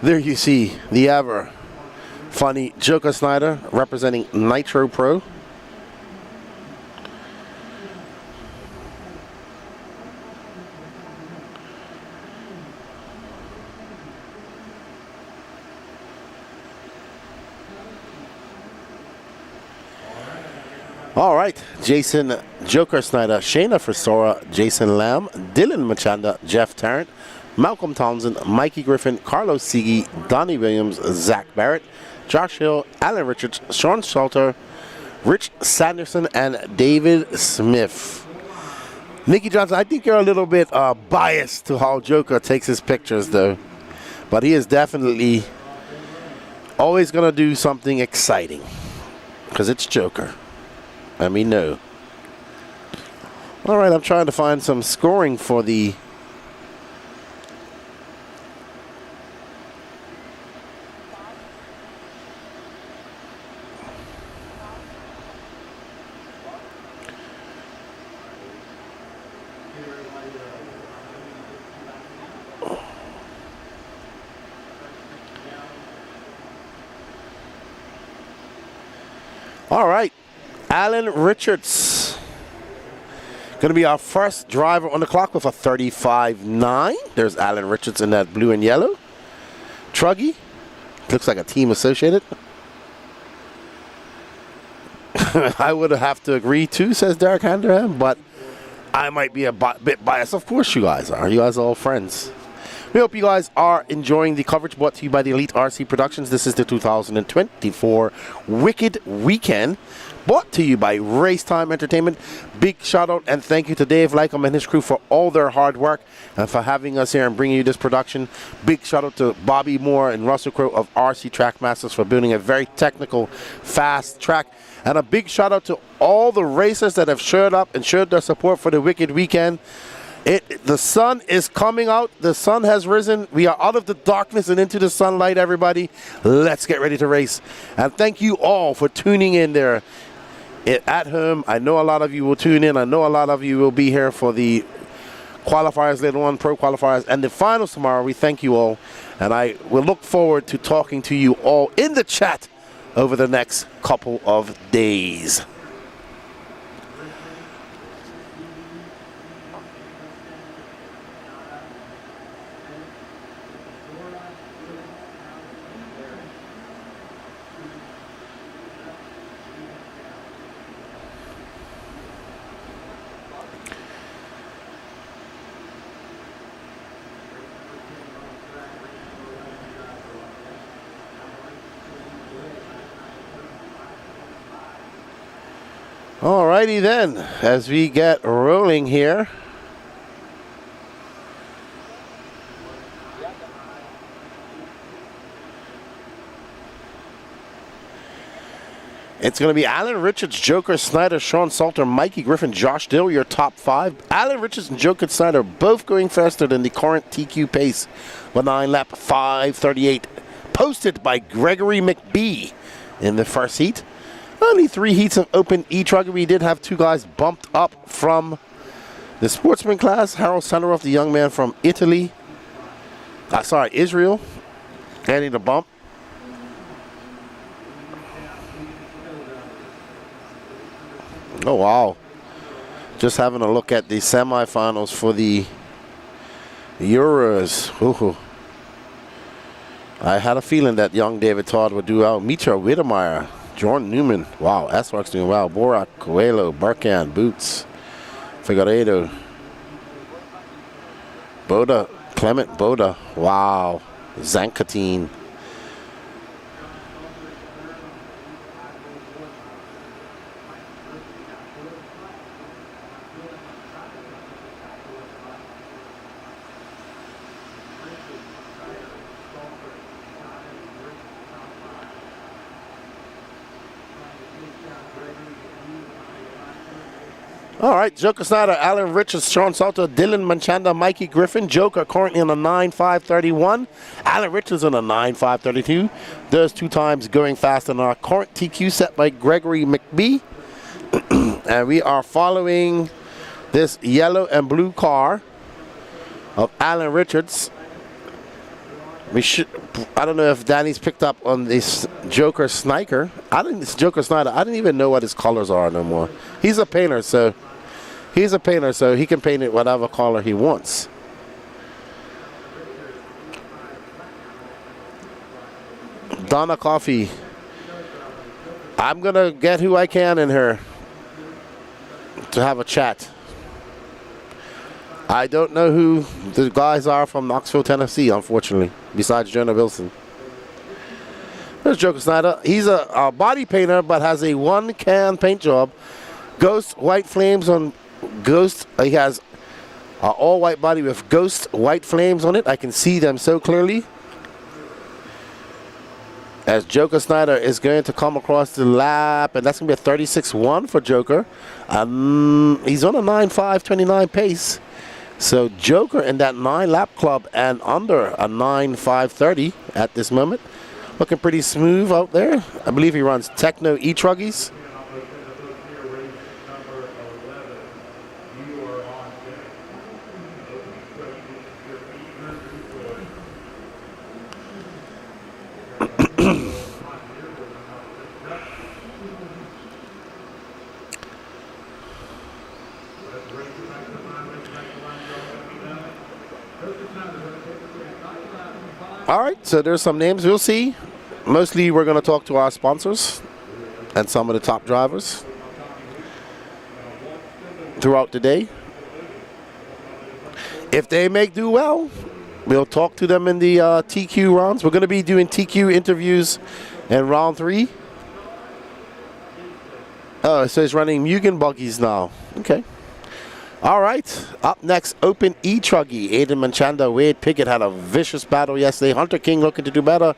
There you see the ever funny Joker Snyder representing Nitro Pro. All right, Jason Joker Snyder, Shayna Frisora, Jason Lamb, Dylan Machanda, Jeff Tarrant, Malcolm Townsend, Mikey Griffin, Carlos Sigi, Donnie Williams, Zach Barrett, Josh Hill, Alan Richards, Sean Salter, Rich Sanderson, and David Smith. Nikki Johnson, I think you're a little bit biased to how Joker takes his pictures, though. But he is definitely always going to do something exciting, because it's Joker. Let me know. All right, I'm trying to find some scoring for the All right. Alan Richards going to be our first driver on the clock with a 35.9. There's Alan Richards in that blue and yellow. Truggy, looks like a team associated. I would have to agree too, says Derek Handerham, but I might be a bit biased. Of course you guys are. You guys are all friends. We hope you guys are enjoying the coverage brought to you by the Elite RC Productions. This is the 2024 Wicked Weekend, brought to you by Racetime Entertainment. Big shout out and thank you to Dave Lycom and his crew for all their hard work and for having us here and bringing you this production. Big shout out to Bobby Moore and Russell Crowe of RC Track Masters for building a very technical, fast track. And a big shout out to all the racers that have showed up and showed their support for the Wicked Weekend. The sun is coming out. The sun has risen. We are out of the darkness and into the sunlight, everybody. Let's get ready to race. And thank you all for tuning in there at home. I know a lot of you will tune in. I know a lot of you will be here for the qualifiers later on, pro qualifiers, and the finals tomorrow. We thank you all. And I will look forward to talking to you all in the chat over the next couple of days. Alrighty then, as we get rolling here. It's going to be Alan Richards, Joker Snyder, Sean Salter, Mikey Griffin, Josh Dill, your top 5. Alan Richards and Joker Snyder both going faster than the current TQ pace. The 9-lap 5:38, posted by Gregory McBee in the first heat. Only 3 heats of Open E Truggy. We did have 2 guys bumped up from the Sportsman class. Harold Sandaroff, the young man from Italy. Israel. Getting the bump. Oh, wow. Just having a look at the semifinals for the Euros. Ooh. I had a feeling that young David Todd would do out. Mitra Widemeyer Jordan Newman. Wow, S-Works doing well. Borak, Coelho, Burkan, Boots, Figueiredo, Boda, Clement Boda. Wow. Zankatine. All right, Joker Snyder, Alan Richards, Sean Salter, Dylan Manchanda, Mikey Griffin. Joker currently on a 9.531. Alan Richards on a 9.532. Those 2 times going fast in our current TQ set by Gregory McBee. And we are following this yellow and blue car of Alan Richards. I don't know if Danny's picked up on this Joker Sniker. This Joker Snyder, I didn't even know what his colors are no more. He's a painter, so he can paint it whatever color he wants. Donna Coffee. I'm gonna get who I can in here to have a chat. I don't know who the guys are from Knoxville, Tennessee, unfortunately, besides Jonah Wilson. There's Joker Snyder. He's a body painter, but has a 1-can paint job. Ghost white flames on Ghost. He has an all-white body with Ghost white flames on it. I can see them so clearly. As Joker Snyder is going to come across the lap, and that's going to be a 36.1 for Joker. He's on a 9.529 pace. So Joker in that 9-lap club and under a 9.530 at this moment. Looking pretty smooth out there. I believe he runs Techno E Truggies. All right, so there's some names we'll see. Mostly we're going to talk to our sponsors and some of the top drivers throughout the day. If they do well, we'll talk to them in the TQ rounds. We're going to be doing TQ interviews in round 3. Oh, so he's running Mugen buggies now. Okay. All right, up next, Open E Truggy. Aiden Manchanda, Wade Pickett had a vicious battle yesterday. Hunter King looking to do better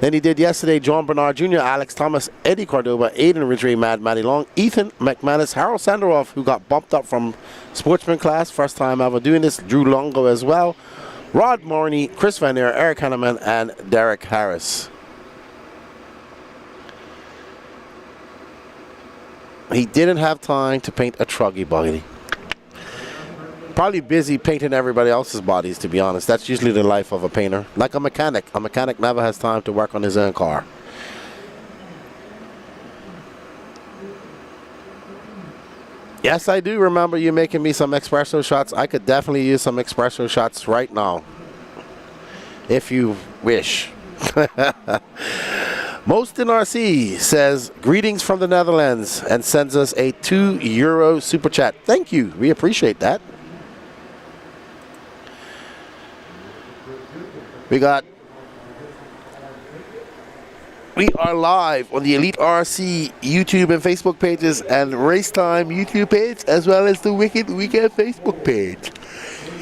than he did yesterday. John Bernard Jr., Alex Thomas, Eddie Cordoba, Aiden Ridgway, Matty Long, Ethan McManus, Harold Sandaroff, who got bumped up from Sportsman class. First time ever doing this. Drew Longo as well. Rod Morney, Chris Van Der, Eric Hanneman, and Derek Harris. He didn't have time to paint a Truggy buggy. Probably busy painting everybody else's bodies, to be honest. That's usually the life of a painter. Like a mechanic. A mechanic never has time to work on his own car. Yes, I do remember you making me some espresso shots. I could definitely use some espresso shots right now, if you wish. Most in RC says, greetings from the Netherlands, and sends us a €2 super chat. Thank you. We appreciate that. We are live on the Elite RC YouTube and Facebook pages and Racetime YouTube page, as well as the Wicked Weekend Facebook page.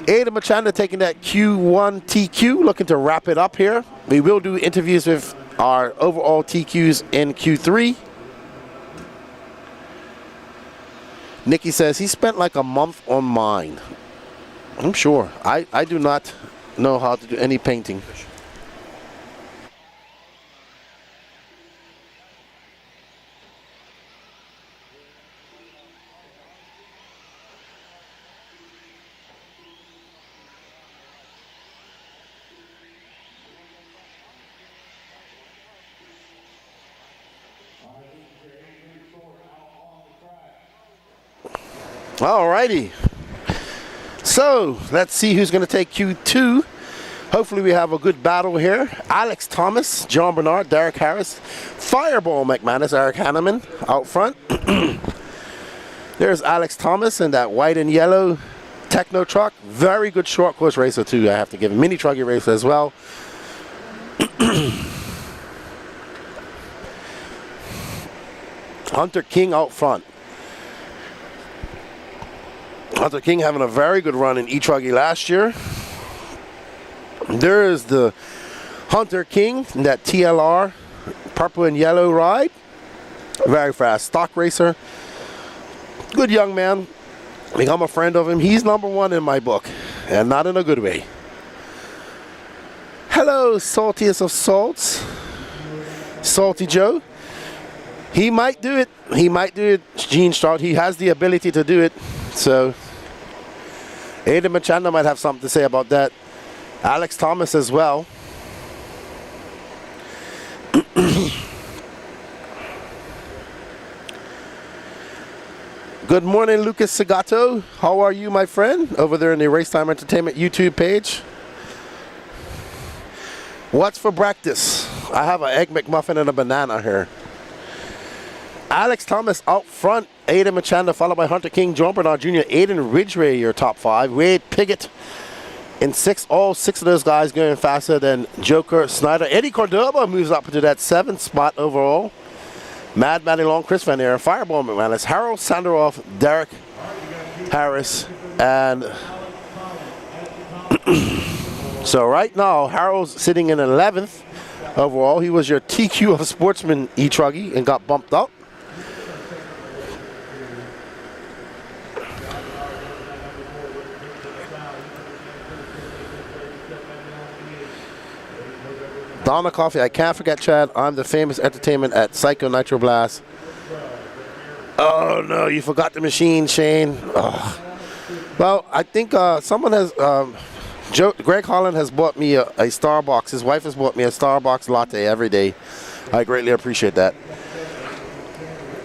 Ada Machanda taking that Q1 TQ, looking to wrap it up here. We will do interviews with our overall TQs in Q3. Nikki says he spent like a month on mine. I'm sure. I do not know how to do any painting. Alrighty. So let's see who's going to take Q2. Hopefully we have a good battle here. Alex Thomas, John Bernard, Derek Harris, Fireball McManus, Eric Hanneman out front. There's Alex Thomas in that white and yellow Techno truck. Very good short course racer too, I have to give him. Mini Truggy racer as well. Hunter King out front. Hunter King having a very good run in E Truggy last year. There is the Hunter King in that TLR purple and yellow ride. Very fast stock racer. Good young man. I'm a friend of him. He's #1 in my book, and not in a good way. Hello, saltiest of salts. Salty Joe. He might do it. He might do it, Gene Stroud. He has the ability to do it. So, Aiden Machanda might have something to say about that. Alex Thomas as well. Good morning, Lucas Segato. How are you, my friend? Over there in the Racetime Entertainment YouTube page. What's for breakfast? I have an Egg McMuffin and a banana here. Alex Thomas out front. Aiden Machanda followed by Hunter King, John Bernard Jr., Aiden Ridgway, your top 5. Wade Piggott in 6. All 6 of those guys going faster than Joker Snyder. Eddie Cordoba moves up to that 7th spot overall. Mad Matty Long, Chris Van Air, Fireball McManus, Harold Sanderoff, Derek Harris, and so right now Harold's sitting in 11th overall. He was your TQ of Sportsman E Truggy and got bumped up. Donna Coffee, I can't forget Chad. I'm the famous entertainment at Psycho Nitro Blast. Oh no, you forgot the machine, Shane. Oh. Well, I think someone has, Greg Holland has bought me a Starbucks. His wife has bought me a Starbucks latte every day. I greatly appreciate that.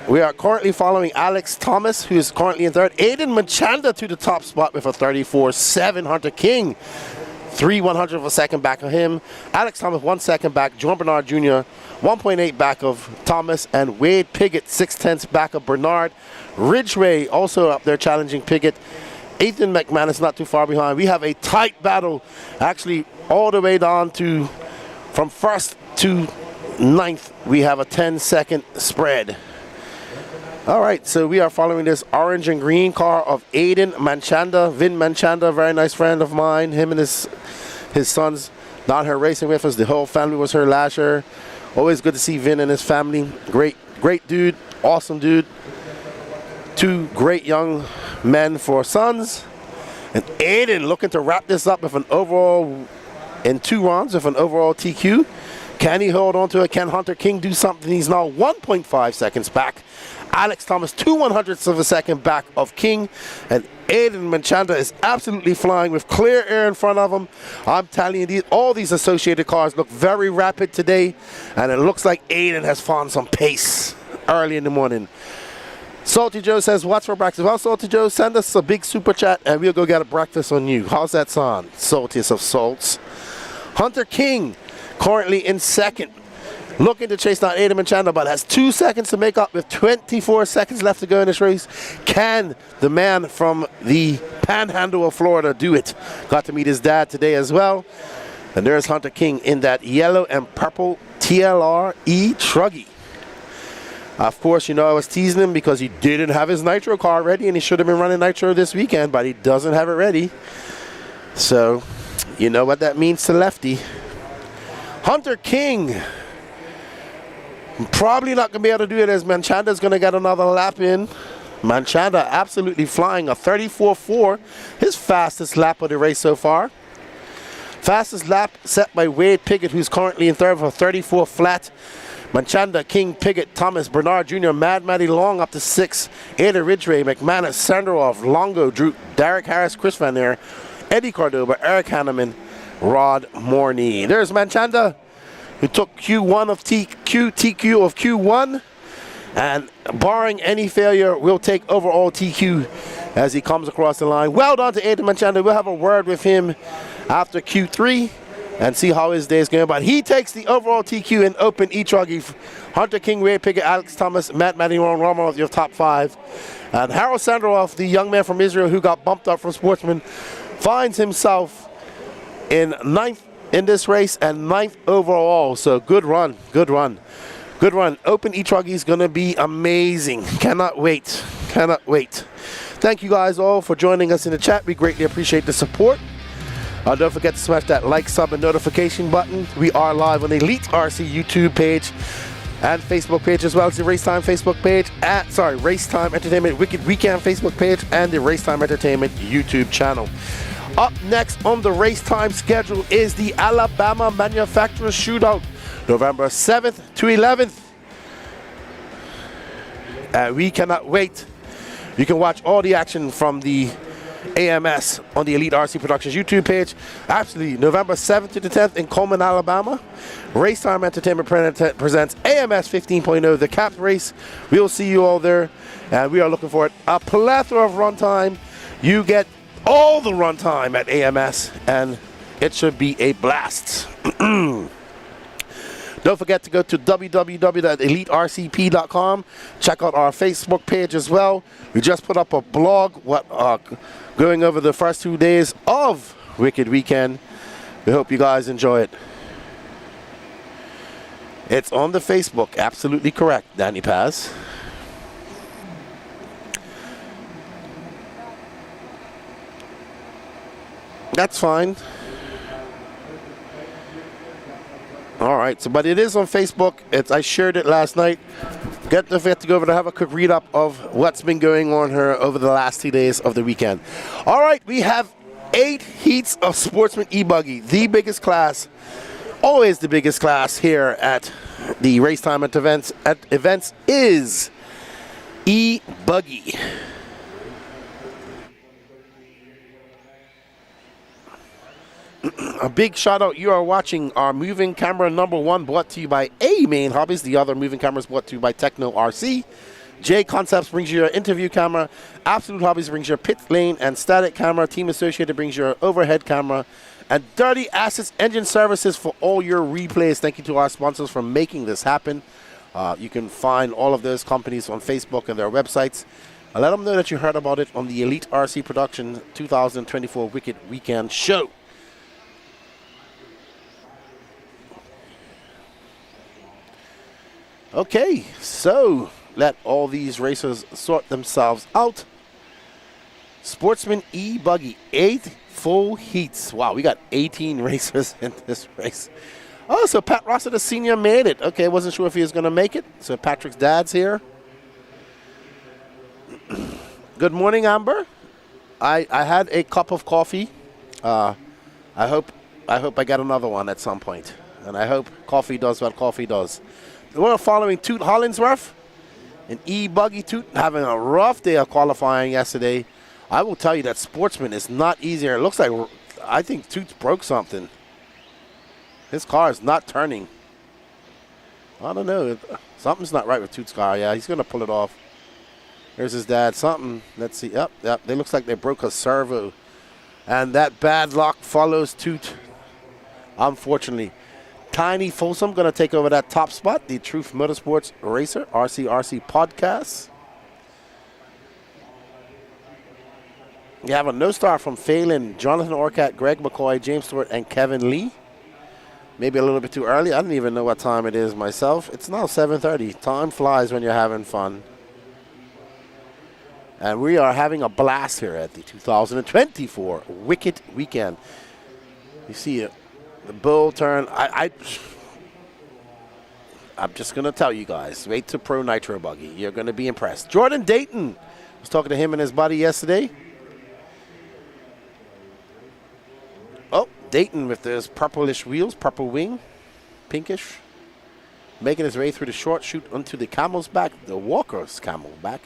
We are currently following Alex Thomas, who is currently in 3rd. Aiden Machanda to the top spot with a 34.7. Hunter King, 3/100 of a second back of him. Alex Thomas 1 second back. John Bernard Jr. 1.8 back of Thomas, and Wade Piggott 6/10 back of Bernard. Ridgway also up there challenging Piggott. Ethan McManus not too far behind. We have a tight battle, actually all the way down to from 1st to 9th. We have a 10-second spread. All right, so we are following this orange and green car of Aiden Manchanda, Vin Manchanda, very nice friend of mine. Him and his sons down here racing with us. The whole family was here last year. Always good to see Vin and his family. Great dude, awesome dude. 2 great young men for sons. And Aiden looking to wrap this up with an overall, in 2 rounds with an overall TQ. Can he hold on to it? Can Hunter King do something? He's now 1.5 seconds back. Alex Thomas 2/100ths of a second back of King, and Aiden Manchanda is absolutely flying with clear air in front of him. I'm telling you, all these associated cars look very rapid today, and it looks like Aiden has found some pace early in the morning. Salty Joe says, what's for breakfast? Well, Salty Joe, send us a big super chat and we'll go get a breakfast on you. How's that sound? Saltiest of salts. Hunter King currently in 2nd. Looking to chase down Aiden Manchanda, but has 2 seconds to make up with 24 seconds left to go in this race. Can the man from the Panhandle of Florida do it? Got to meet his dad today as well. And there's Hunter King in that yellow and purple TLR E Truggy. Of course, you know I was teasing him because he didn't have his Nitro car ready, and he should have been running Nitro this weekend, but he doesn't have it ready. So, you know what that means to Lefty. Hunter King. Probably not going to be able to do it as Manchanda's going to get another lap in. Manchanda absolutely flying a 34.4, his fastest lap of the race so far. Fastest lap set by Wade Piggott, who's currently in 3rd for 34 flat. Manchanda, King, Piggott, Thomas, Bernard Jr., Mad Matty Long up to 6. Ada Ridgway, McManus, Sanderoff, Longo, Drew, Derek Harris, Chris Van Air, Eddie Cordoba, Eric Hanneman, Rod Morney. There's Manchanda, who took Q1 of TQ of Q1, and barring any failure, will take overall TQ as he comes across the line. Well done to Aiden Manchanda. We'll have a word with him after Q3. and see how his day is going. But he takes the overall TQ in Open E Truggy. Hunter King, Ray Pickett, Alex Thomas, Matt Mattington, Romo, your top 5. And Harold Sandroff, the young man from Israel who got bumped up from Sportsman, finds himself in 9th in this race and 9th overall. So good run, good run, good run. Open E Truggy is going to be amazing. Cannot wait, cannot wait. Thank you guys all for joining us in the chat. We greatly appreciate the support. Don't forget to smash that like, sub, and notification button. We are live on the Elite RC YouTube page and Facebook page, as well as the Racetime Facebook page, Racetime Entertainment Wicked Weekend Facebook page, and the Racetime Entertainment YouTube channel. Up next on the Racetime schedule is the Alabama Manufacturers Shootout, November 7th to 11th. And we cannot wait. You can watch all the action from the AMS on the Elite RC Productions YouTube page. Absolutely, November 7th to the 10th in Coleman, Alabama. Racetime Entertainment presents AMS 15.0, the Caps race. We'll see you all there, and we are looking for a plethora of runtime. You get all the runtime at AMS, and it should be a blast. Don't forget to go to www.elitercp.com. Check out our Facebook page as well. We just put up a blog going over the first 2 days of Wicked Weekend. We hope you guys enjoy it. It's on the Facebook. Absolutely correct, Danny Paz. That's fine. All right, so but it is on Facebook. I shared it last night. Don't forget to go over to have a quick read up of what's been going on here over the last 2 days of the weekend. All right, we have 8 heats of Sportsman E Buggy, the biggest class, always the biggest class here at the Racetime events is E Buggy. A big shout out. You are watching our moving camera #1, brought to you by A-Main Hobbies. The other moving cameras brought to you by Techno RC. J Concepts brings you your interview camera. Absolute Hobbies brings your pit lane and static camera. Team Associated brings your overhead camera. And Dirty Assets Engine Services for all your replays. Thank you to our sponsors for making this happen. You can find all of those companies on Facebook and their websites. Let them know that you heard about it on the Elite RC Production 2024 Wicked Weekend Show. Okay, so let all these racers sort themselves out. Sportsman E Buggy, 8 full heats. Wow, we got 18 racers in this race. Oh, so Pat Rosser, the senior, made it. Okay, wasn't sure if he was going to make it. So Patrick's dad's here. Good morning, Amber. I had a cup of coffee. I hope I get another one at some point. And I hope coffee does what coffee does. We're following Toot Hollingsworth and E Buggy Toot having a rough day of qualifying yesterday. I will tell you that Sportsman is not easier. It looks like, I think Toot broke something. His car is not turning. I don't know. Something's not right with Toot's car. Yeah, he's going to pull it off. There's his dad. Something. Let's see. Yep. They looks like they broke a servo. And that bad luck follows Toot, unfortunately. Tiny Folsom going to take over that top spot. The Truth Motorsports Racer, RCRC podcast. You have a no-star from Phelan, Jonathan Orcat, Greg McCoy, James Stewart, and Kevin Lee. Maybe a little bit too early. I don't even know what time it is myself. It's now 7:30. Time flies when you're having fun. And we are having a blast here at the 2024 Wicked Weekend. You see it. The bull turn. I'm just going to tell you guys, wait to Pro Nitro Buggy. You're going to be impressed. Jordan Dayton. I was talking to him and his buddy yesterday. Oh, Dayton with those purplish wheels, purple wing, pinkish. Making his way through the short chute onto the camel's back, the Walker's camel back.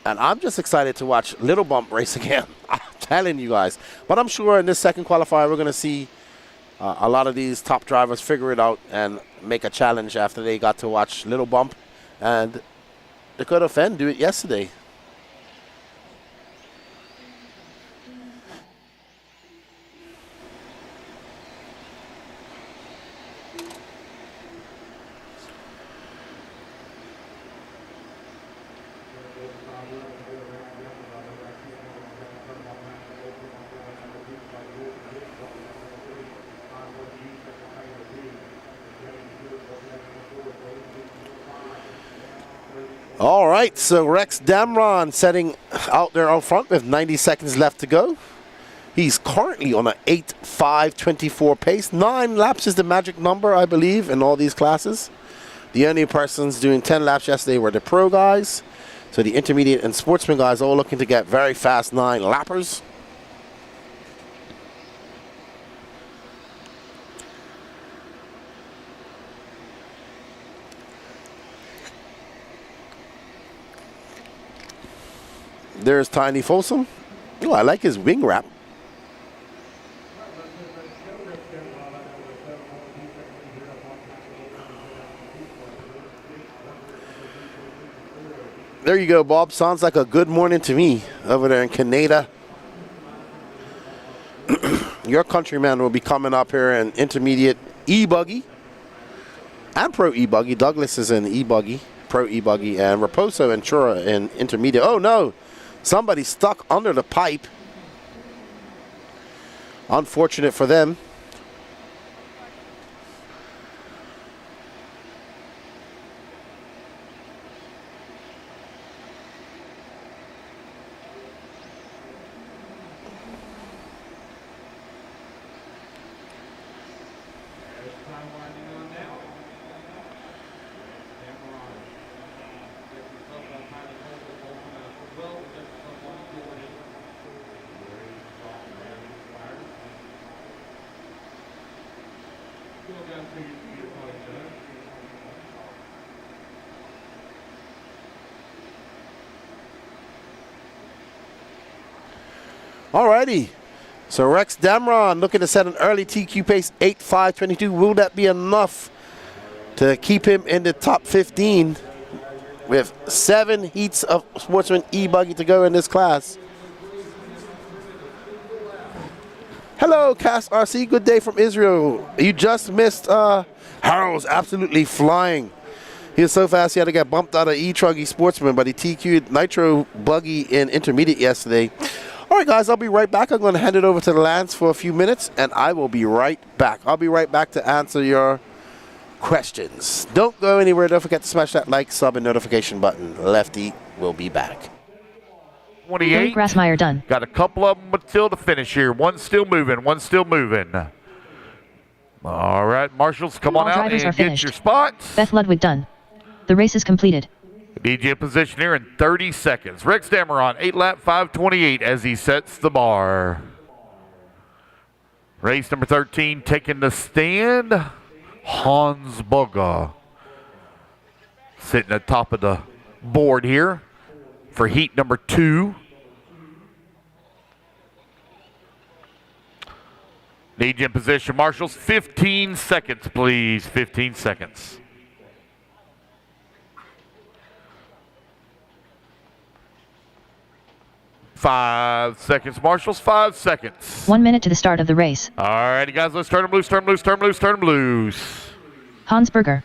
And I'm just excited to watch Little Bump race again. I'm telling you guys. But I'm sure in this second qualifier, we're going to see a lot of these top drivers figure it out and make a challenge after they got to watch Little Bump and Dakota Fenn do it yesterday. All right, so Rex Damron setting out there out front with 90 seconds left to go. He's currently on an 8.524 pace. 9 laps is the magic number, I believe, in all these classes. The only persons doing 10 laps yesterday were the pro guys. So the intermediate and sportsman guys all looking to get very fast 9 lappers. There's Tiny Folsom. Oh, I like his wing wrap. There you go, Bob. Sounds like a good morning to me over there in Canada. Your countryman will be coming up here in intermediate E Buggy and Pro E Buggy. Douglas is in E Buggy, Pro E Buggy, and Raposo and Chura in intermediate. Oh no, somebody stuck under the pipe. Unfortunate for them. Alrighty, so Rex Damron looking to set an early TQ pace 8.522. Will that be enough to keep him in the top 15 with 7 heats of Sportsman E Buggy to go in this class? Hello, Cass RC. Good day from Israel. You just missed Harold's absolutely flying. He was so fast he had to get bumped out of E Truggy Sportsman, but he TQ'd Nitro Buggy in intermediate yesterday. All right, guys, I'll be right back. I'm going to hand it over to Lance for a few minutes, and I will be right back. I'll be right back to answer your questions. Don't go anywhere. Don't forget to smash that like, sub, and notification button. Lefty will be back. 28. Grassmeyer done. Got a couple of them still to finish here. One's still moving. One's still moving. All right, marshals, come on out and get your spots. Beth Ludwig done. The race is completed. DJ position here in 30 seconds. Rex Dameron, 8-lap 5:28 as he sets the bar. Race number 13 taking the stand. Hans Boga sitting at the top of the board here for heat number 2. Need you in position, marshals. 15 seconds, please. 15 seconds. Five seconds, marshals. 5 seconds. 1 minute to the start of the race. All righty, guys. Let's turn them loose, turn them loose, turn them loose, turn them loose. Hans Berger.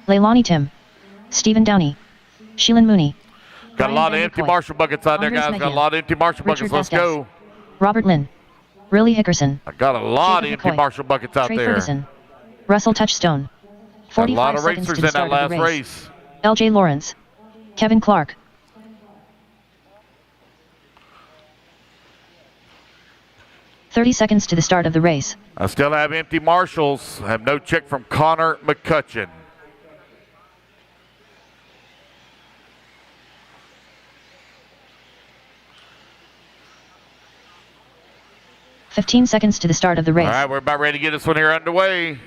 Leilani Tim. Stephen Downey. Sheelan Mooney. Got a lot of empty marshal buckets out there, guys. Got a lot of empty marshal buckets. Let's go. Robert Lynn. Riley Hickerson. I got a lot of empty marshal buckets out Trey there. Ferguson. Russell Touchstone. A lot of 45 seconds racers to the in that start last of the race. LJ Lawrence. Kevin Clark. 30 seconds to the start of the race. I still have empty marshals. I have no check from Connor McCutcheon. "15 seconds to the start of the race. All right, we're about ready to get this one here underway.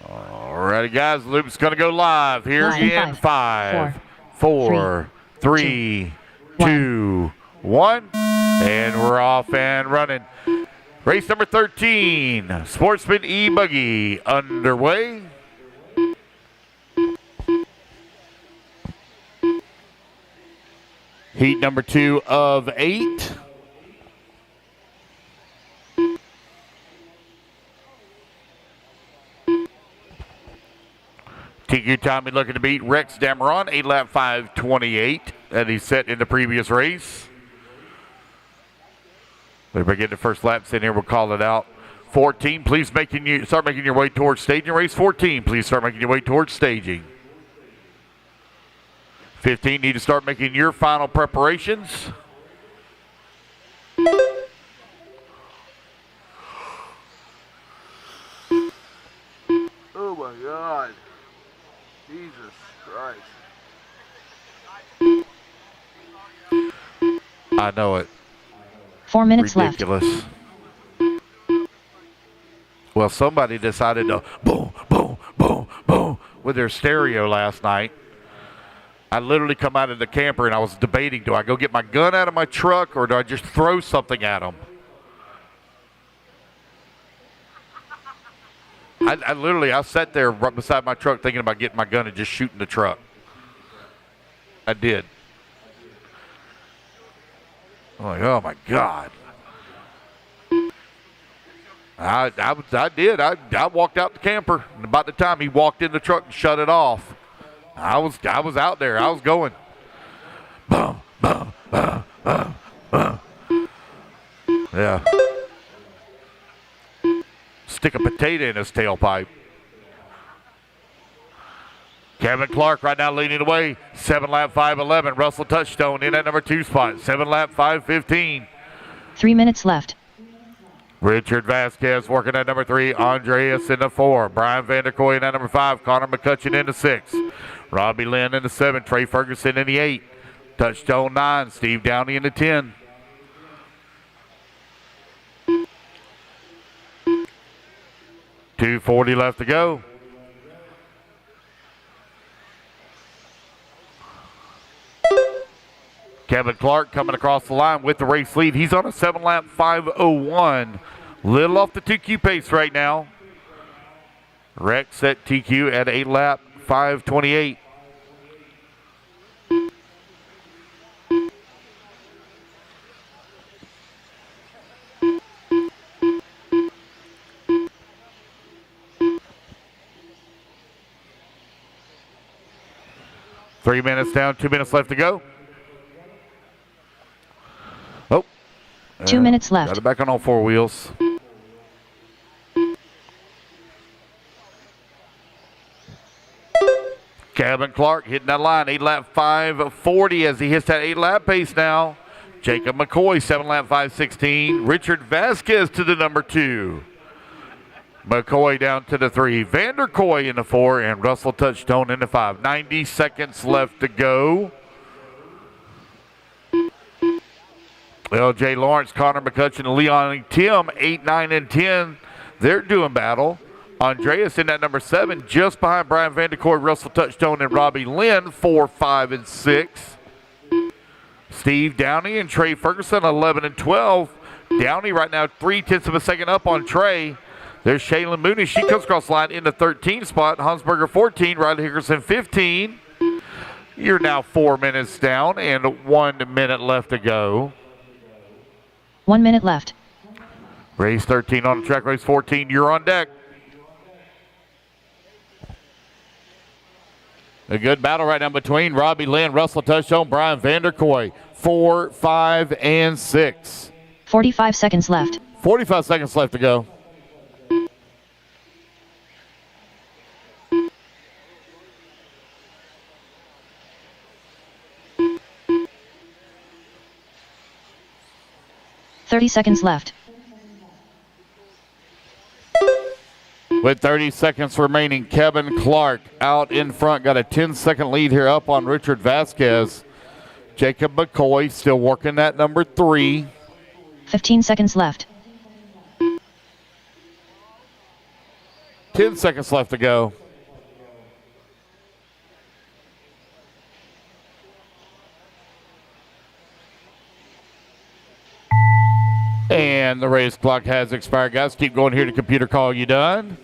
All righty, guys. The loop's going to go live here again. 5, 4, 3, 2, 1. And we're off and running. Race number 13, Sportsman E Buggy underway. Heat number 2 of 8. TQ Tommy looking to beat Rex Dameron, 8 lap 5:28 that he set in the previous race. If we get the first laps in here, we'll call it out. 14, please start making your way towards staging. Race 14, please start making your way towards staging. 15, need to start making your final preparations. Oh my God. Jesus Christ. I know it. 4 minutes left. Ridiculous. Well, somebody decided to boom, boom, boom, boom with their stereo last night. I literally come out of the camper and I was debating, do I go get my gun out of my truck or do I just throw something at them? I sat there right beside my truck thinking about getting my gun and just shooting the truck. I did. I'm like, oh my God. I did. I walked out the camper, and about the time he walked in the truck and shut it off, I was out there. I was going. Boom, boom, boom, boom, boom. Yeah. Stick a potato in his tailpipe. Kevin Clark right now leading the way. 7 lap 5:11. Russell Touchstone in at number 2 spot. 7 lap 5:15. 3 minutes left. Richard Vasquez working at number 3. Andreas in the 4. Brian Vanderkoy in at number 5. Connor McCutcheon in the 6. Robbie Lynn in the 7. Trey Ferguson in the 8. Touchstone 9. Steve Downey in the 10. .240 left to go. Kevin Clark coming across the line with the race lead. He's on a 7 lap 5:01. Little off the TQ pace right now. Rex at TQ at 8 lap 5:28. Three minutes down, 2 minutes left to go. Oh. 2 minutes left. Got it back on all 4 wheels. Kevin Clark hitting that line, 8 lap 5:40 as he hits that 8 lap pace now. Jacob McCoy, 7 lap 5:16. Richard Vasquez to the number 2. McCoy down to the 3. Vanderkoy in the 4 and Russell Touchstone in the 5. 90 seconds left to go. LJ Lawrence, Connor McCutcheon, and Leon Tim, 8, 9, and 10. They're doing battle. Andreas in that number 7, just behind Brian Vanderkoy, Russell Touchstone, and Robbie Lynn, 4, 5, and 6. Steve Downey and Trey Ferguson, 11 and 12. Downey right now 0.3 of a second up on Trey. There's Shaylin Mooney. She comes across the line in the 13 spot. Hansberger 14, Riley Hickerson 15. You're now 4 minutes down and 1 minute left to go. 1 minute left. Race 13 on the track. Race 14, you're on deck. A good battle right now between Robbie Lynn, Russell Touchstone, Brian Vanderkoy. 4, 5, and 6. 45 seconds left. 45 seconds left to go. .30 seconds left. With 30 seconds remaining, Kevin Clark out in front. Got a 10-second lead here up on Richard Vasquez. Jacob McCoy still working that number 3. 15 seconds left. 10 seconds left to go. And the race clock has expired, guys. Keep going here to computer call you done.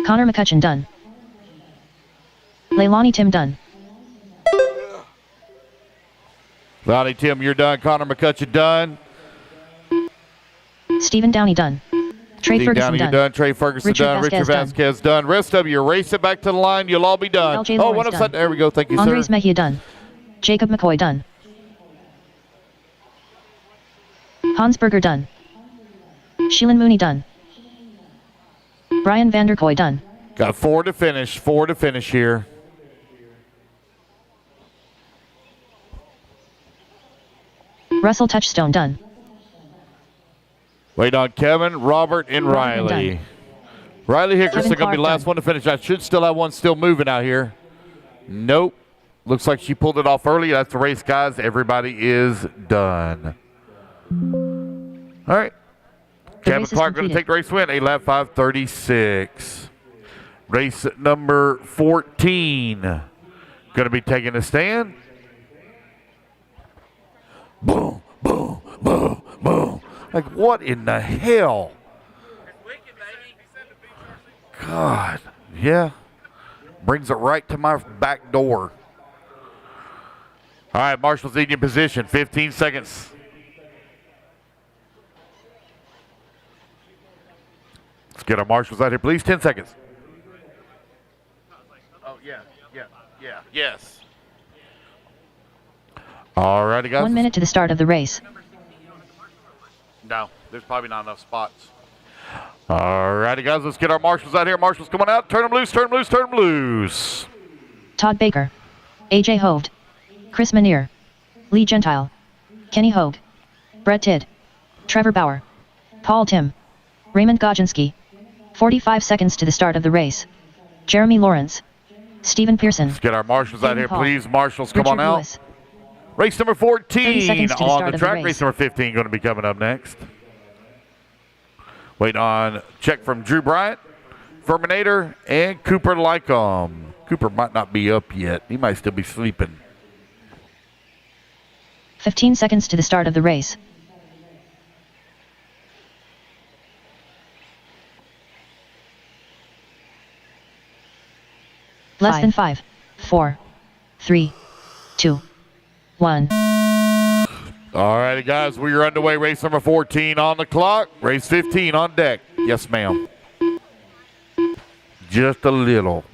Connor McCutcheon done. Leilani Tim done. Leilani Tim, you're done. Connor McCutcheon done. Stephen Downey done. Trey Steve Ferguson Downey, done. done. Trey Ferguson Richard done. Richard Vasquez done. Rest of you, race it back to the line. You'll all be done. LJ Oh, Lawrence one upside. done. There we go. Thank you, Andres sir. Mejia done. Jacob McCoy done. Hansberger done. Sheelan Mooney done. Brian Vanderkoy done. Got 4 to finish. 4 to finish here. Russell Touchstone done. Wait on Kevin, Robert, and Robert Riley. done. Riley Hickerson Kevin going to be Clark the last done. one to finish. I should still have one still moving out here. Nope. Looks like she pulled it off early. That's the race, guys. Everybody is done. All right. Kevin race is Clark going to completed. take the race win. 8 lap 5:36. Race number 14. Going to be taking a stand. Boom, boom, boom, boom. Like, what in the hell? God, yeah. Brings it right to my back door. All right, Marshall's leading in position. 15 seconds. Let's get our marshals out here, please. 10 seconds. Oh, yeah, yes. All righty, guys. 1 minute to the start of the race. No, there's probably not enough spots. All righty, guys. Let's get our marshals out here. Marshals, come on out. Turn them loose, turn them loose, turn them loose. Todd Baker. AJ Hoved. Chris Manier. Lee Gentile. Kenny Hogue. Brett Tidd. Trevor Bauer. Paul Tim. Raymond Godzinski. 45 seconds to the start of the race. Jeremy Lawrence. Stephen Pearson. Let's get our marshals out Hayden here, Paul. please. Marshals, come Richard on out. Lewis. Race number 30 14 seconds to the on start the of the track. race. Race number 15 going to be coming up next. Waiting on check from Drew Bryant, Ferminator, and Cooper Lycom. Cooper might not be up yet. He might still be sleeping. 15 seconds to the start of the race. Less than 5, 4, 3, 2, 1. All righty, guys. We are underway. Race number 14 on the clock. Race 15 on deck. Yes, ma'am. Just a little.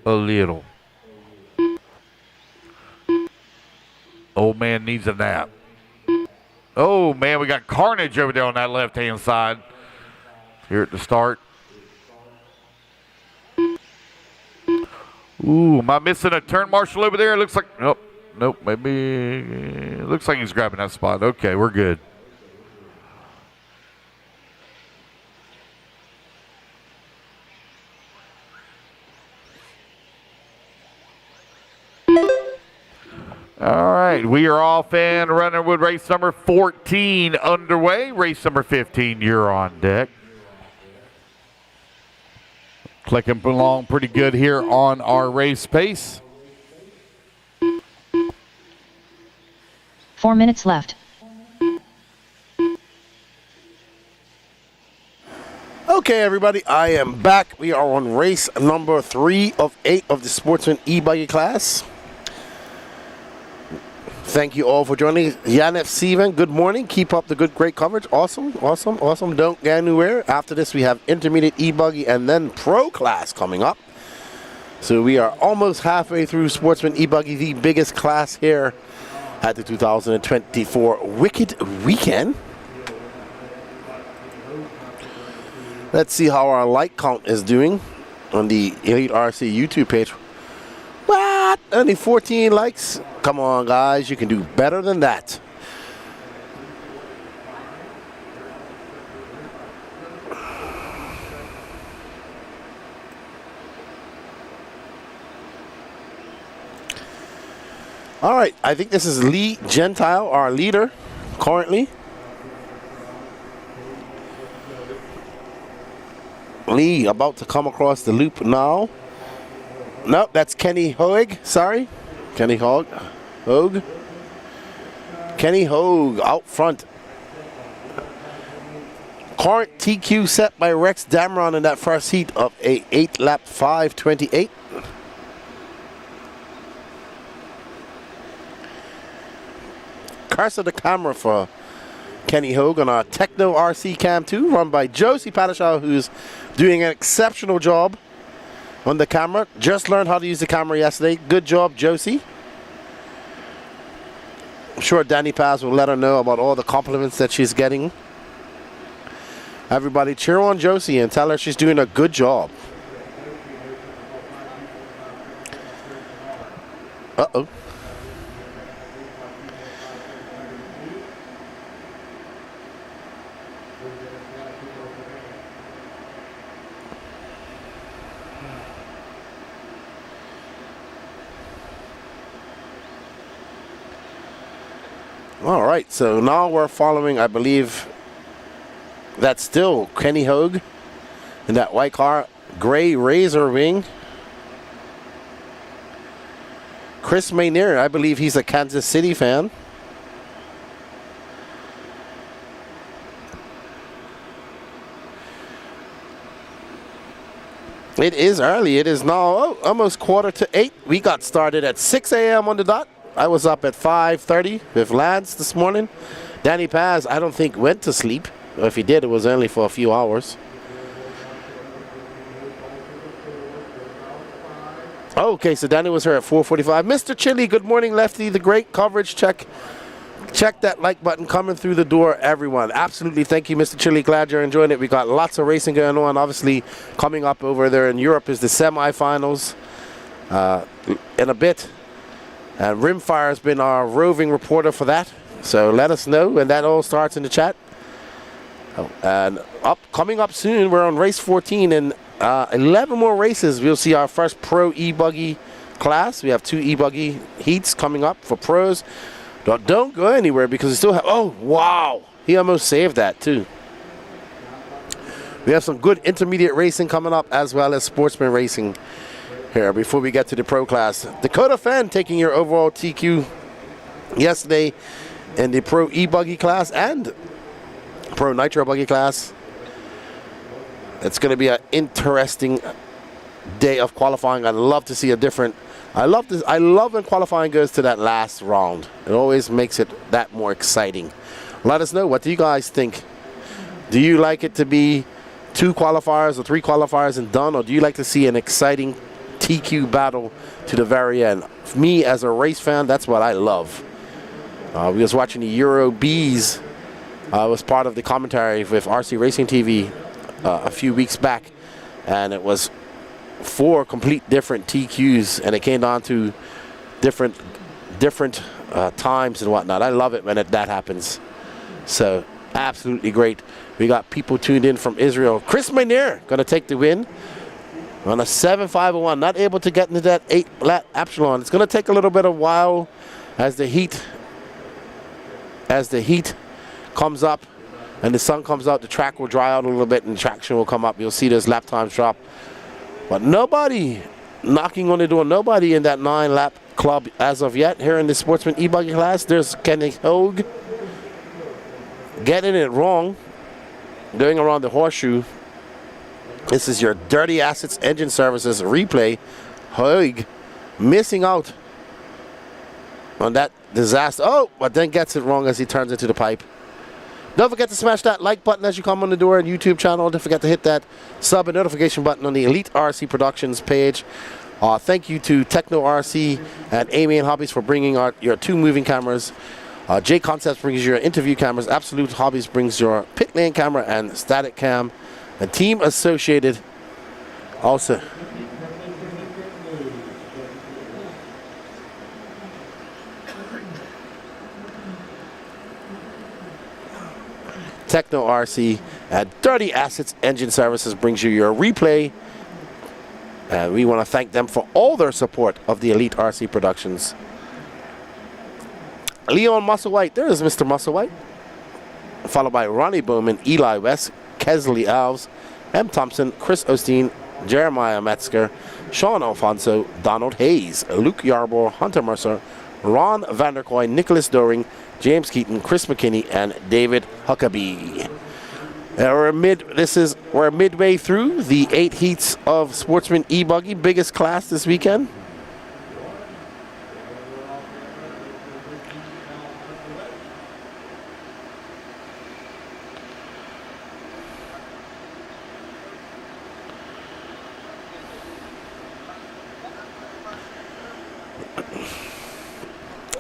A little. Old man needs a nap. Oh, man, we got carnage over there on that left-hand side. Here at the start. Ooh, am I missing a turn marshal over there? It looks like, nope, maybe, it looks like he's grabbing that spot. Okay, we're good. All right, we are off and running with race number 14 underway. Race number 15, you're on deck. Clicking along pretty good here on our race pace. 4 minutes left. Okay, everybody, I am back. We are on race number 3 of 8 of the Sportsman E Buggy class. Thank you all for joining. Yanef Steven, good morning. Keep up the great coverage. Awesome. Don't go anywhere. After this, we have Intermediate E Buggy and then Pro class coming up. So we are almost halfway through Sportsman E Buggy, the biggest class here at the 2024 Wicked Weekend. Let's see how our like count is doing on the Elite RC YouTube page. What? Only 14 likes? Come on, guys. You can do better than that. All right. I think this is Lee Gentile, our leader, currently. Lee about to come across the loop now. No, that's Kenny Hogue. Sorry. Kenny Hogue. Kenny Hogue out front. Current TQ set by Rex Damron in that first heat of a 8 lap 5:28. Curse of the camera for Kenny Hogue on our Techno RC Cam 2, run by Josie Padishaw, who's doing an exceptional job on the camera. Just learned how to use the camera yesterday. Good job, Josie. I'm sure Danny Paz will let her know about all the compliments that she's getting. Everybody cheer on Josie and tell her she's doing a good job. Uh-oh. All right, so now we're following, I believe, that's still Kenny Hogue in that white car, gray Razor wing. Chris Maynard, I believe he's a Kansas City fan. It is early. It is now almost 7:45. We got started at 6 a.m. on the dot. I was up at 5:30 with Lance this morning. Danny Paz, I don't think, went to sleep. If he did, it was only for a few hours. Okay, so Danny was here at 4:45. Mr. Chili, good morning, Lefty. The great coverage. Check that like button coming through the door, everyone. Absolutely, thank you, Mr. Chili. Glad you're enjoying it. We got lots of racing going on. Obviously, coming up over there in Europe is the semifinals in a bit. And Rimfire has been our roving reporter for that. So let us know when that all starts in the chat. And coming up soon, we're on race 14 and 11 more races. We'll see our first pro E-Buggy class. We have 2 E-Buggy heats coming up for pros. Don't go anywhere because we still have, oh, wow. He almost saved that too. We have some good intermediate racing coming up as well as sportsman racing here before we get to the pro class. Dakota Fenn taking your overall TQ yesterday in the pro E-Buggy class and pro Nitro Buggy class. It's going to be an interesting day of qualifying. I'd love to see a different. I love when qualifying goes to that last round. It always makes it that more exciting. Let us know, what do you guys think? Do you like it to be 2 qualifiers or 3 qualifiers and done, or do you like to see an exciting TQ battle to the very end? For me, as a race fan, that's what I love. We was watching the Euro Bs. I was part of the commentary with RC Racing TV a few weeks back, and it was 4 complete different TQs, and it came down to different times and whatnot. I love it when that happens. So absolutely great. We got people tuned in from Israel. Chris Maynard going to take the win on a 7.501. Not able to get into that 8 lap epsilon. It's going to take a little bit of while as the heat comes up and the sun comes out. The track will dry out a little bit and traction will come up. You'll see those lap times drop. But nobody knocking on the door. Nobody in that 9-lap club as of yet here in the Sportsman E Buggy class. There's Kenny Hogue getting it wrong, going around the horseshoe. This is your Dirty Assets Engine Services replay. Hogue missing out on that disaster. Oh, but then gets it wrong as he turns into the pipe. Don't forget to smash that like button as you come on the door and YouTube channel. Don't forget to hit that sub and notification button on the Elite RC Productions page. Thank you to Techno RC and Amy and Hobbies for bringing your 2 moving cameras. J Concepts brings your interview cameras. Absolute Hobbies brings your pit lane camera and static cam. And Team Associated also. Techno RC and Dirty Assets Engine Services brings you your replay. And we want to thank them for all their support of the Elite RC Productions. Leon Musselwhite, there is Mr. Musselwhite. Followed by Ronnie Bowman, Eli West, Kesley Alves, M. Thompson, Chris Osteen, Jeremiah Metzger, Sean Alfonso, Donald Hayes, Luke Yarborough, Hunter Mercer, Ron Vanderkoy, Nicholas Doring, James Keaton, Chris McKinney, and David Huckabee. We're midway through the 8 heats of Sportsman E Buggy, biggest class this weekend.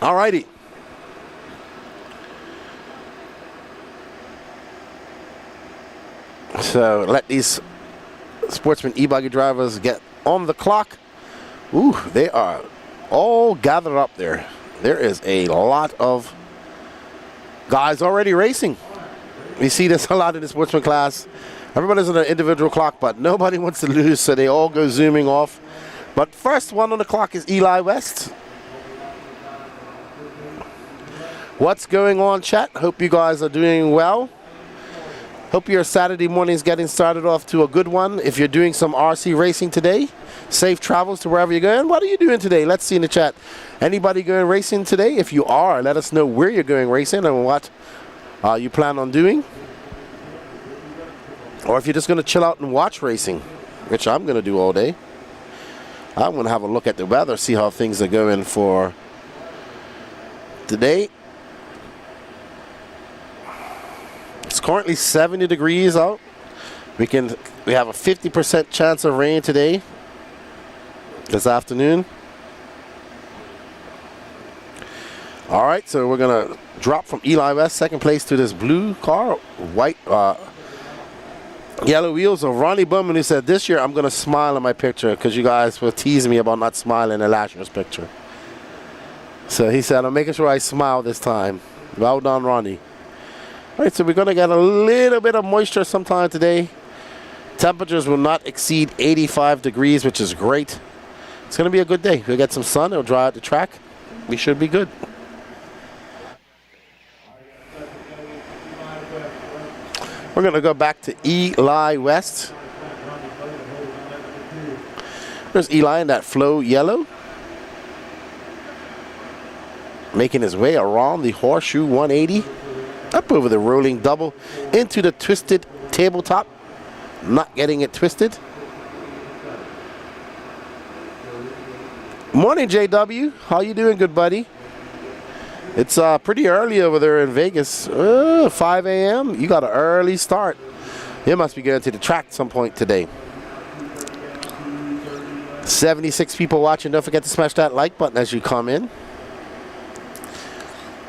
All righty. So let these Sportsman E Buggy drivers get on the clock. Ooh, they are all gathered up there. There is a lot of guys already racing. We see this a lot in the Sportsman class. Everybody's on an individual clock, but nobody wants to lose, so they all go zooming off. But first one on the clock is Eli West. What's going on, chat? Hope you guys are doing well. Hope your Saturday morning is getting started off to a good one. If you're doing some RC racing today, safe travels to wherever you're going. What are you doing today? Let's see in the chat. Anybody going racing today? If you are, let us know where you're going racing and what you plan on doing. Or if you're just going to chill out and watch racing, which I'm going to do all day. I'm going to have a look at the weather, see how things are going for today. It's currently 70 degrees out. We have a 50% chance of rain today, this afternoon. All right, so we're going to drop from Eli West, second place, to this blue car, white, yellow wheels of Ronnie Bowman, who said, this year I'm going to smile in my picture because you guys were teasing me about not smiling in last year's picture. So he said, I'm making sure I smile this time. Well done, Ronnie. All right, so we're going to get a little bit of moisture sometime today. Temperatures will not exceed 85 degrees, which is great. It's going to be a good day. We'll get some sun. It'll dry out the track. We should be good. We're going to go back to Eli West. There's Eli in that flow yellow, making his way around the horseshoe 180, up over the rolling double, into the twisted tabletop, not getting it twisted. Morning, JW. How you doing, good buddy? It's pretty early over there in Vegas. 5 a.m. You got an early start. You must be going to the track at some point today. 76 people watching. Don't forget to smash that like button as you come in.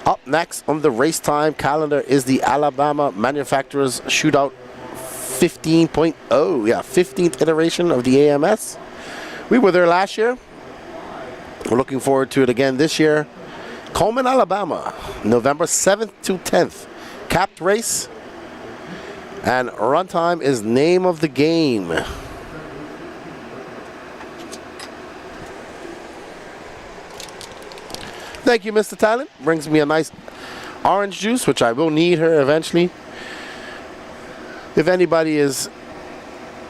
Up next on the race time calendar is the Alabama Manufacturers Shootout 15.0. Yeah, 15th iteration of the AMS. We were there last year. We're looking forward to it again this year. Coleman, Alabama, November 7th to 10th. Capped race. And runtime is name of the game. Thank you, Mr. Talent. Brings me a nice orange juice, which I will need her eventually. If anybody is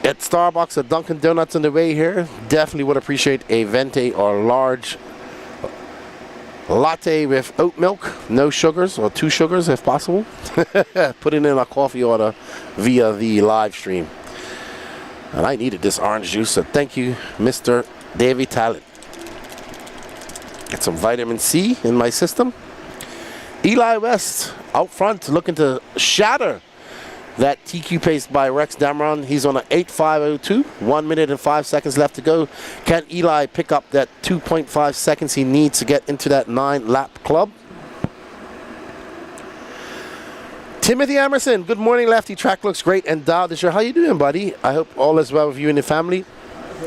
at Starbucks or Dunkin' Donuts on the way here, definitely would appreciate a venti or large latte with oat milk, no sugars, or 2 sugars if possible. Put it in a coffee order via the live stream. And I needed this orange juice, so thank you, Mr. Davey Talent. Get some vitamin C in my system. Eli West out front looking to shatter that TQ pace by Rex Dameron. He's on an 8.502. 1 minute and 5 seconds left to go. Can Eli pick up that 2.5 seconds he needs to get into that 9-lap club? Timothy Emerson, good morning, Lefty. Track looks great and dialed this year. How you doing, buddy? I hope all is well with you and your family.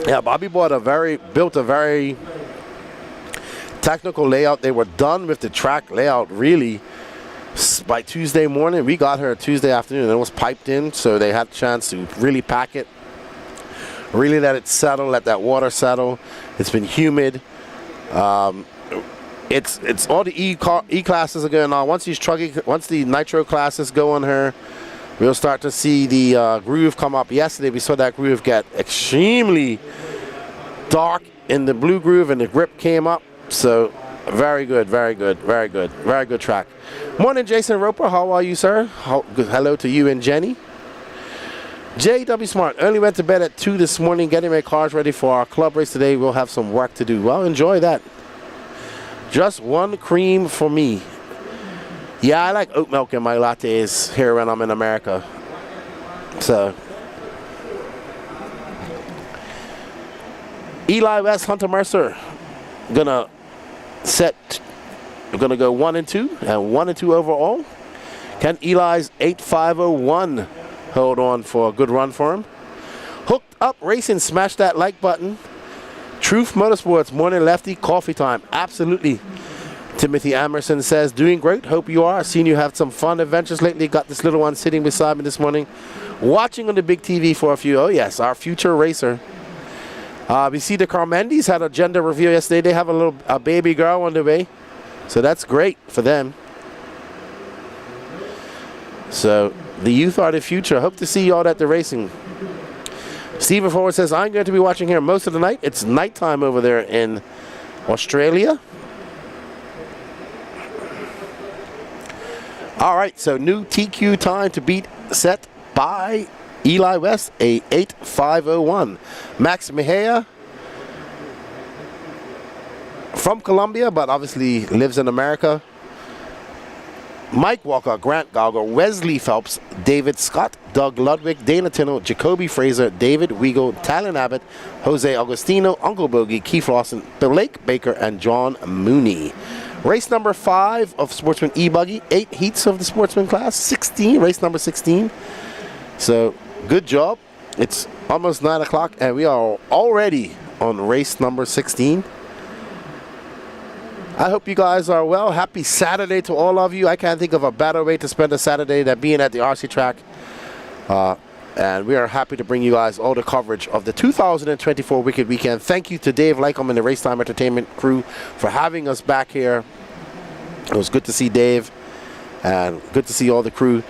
Yeah, Bobby built a very technical layout. They were done with the track layout really by Tuesday morning. We got here Tuesday afternoon and it was piped in, so they had a chance to really pack it, really let it settle, let that water settle. It's been humid. It's all the E classes are going on. Once the Nitro classes go on her, we'll start to see the groove come up. Yesterday we saw that groove get extremely dark in the blue groove and the grip came up. So very good, very good, very good, very good track. Morning, Jason Roper. How are you, sir? Hello to you and Jenny. JW Smart, only went to bed at 2 this morning, getting my cars ready for our club race today. We'll have some work to do. Well, enjoy that. Just one cream for me. Yeah, I like oat milk in my lattes here when I'm in America. So, Eli West, Hunter Mercer, gonna set We're going to go 1 and 2, and 1 and 2 overall. Can Eli's 8501 hold on for a good run for him? Hooked Up Racing, smash that like button. Truth Motorsports, morning lefty, coffee time. Absolutely. Timothy Amerson says, doing great. Hope you are. Seen you have some fun adventures lately. Got this little one sitting beside me this morning, watching on the big TV for a few. Oh, yes, our future racer. We see the Carmendis had a gender reveal yesterday. They have a baby girl on the way. So that's great for them. So the youth are the future. Hope to see you all at the racing. Stephen Forward says, I'm going to be watching here most of the night. It's nighttime over there in Australia. All right, so new TQ time to beat set by Eli West, a 8501. Max Mejia from Colombia, but obviously lives in America. Mike Walker, Grant Gauger, Wesley Phelps, David Scott, Doug Ludwig, Dana Tino, Jacoby Fraser, David Weigel, Talon Abbott, Jose Agostino, Uncle Bogey, Keith Lawson, Blake Baker, and John Mooney. Race number 5 of Sportsman E Buggy, 8 heats of the Sportsman class, 16, race number 16. So good job. It's almost 9 o'clock and we are already on race number 16. I hope you guys are well. Happy Saturday to all of you. I can't think of a better way to spend a Saturday than being at the RC track. And we are happy to bring you guys all the coverage of the 2024 Wicked Weekend. Thank you to Dave Lycom and the Racetime Entertainment crew for having us back here. It was good to see Dave and good to see all the crew.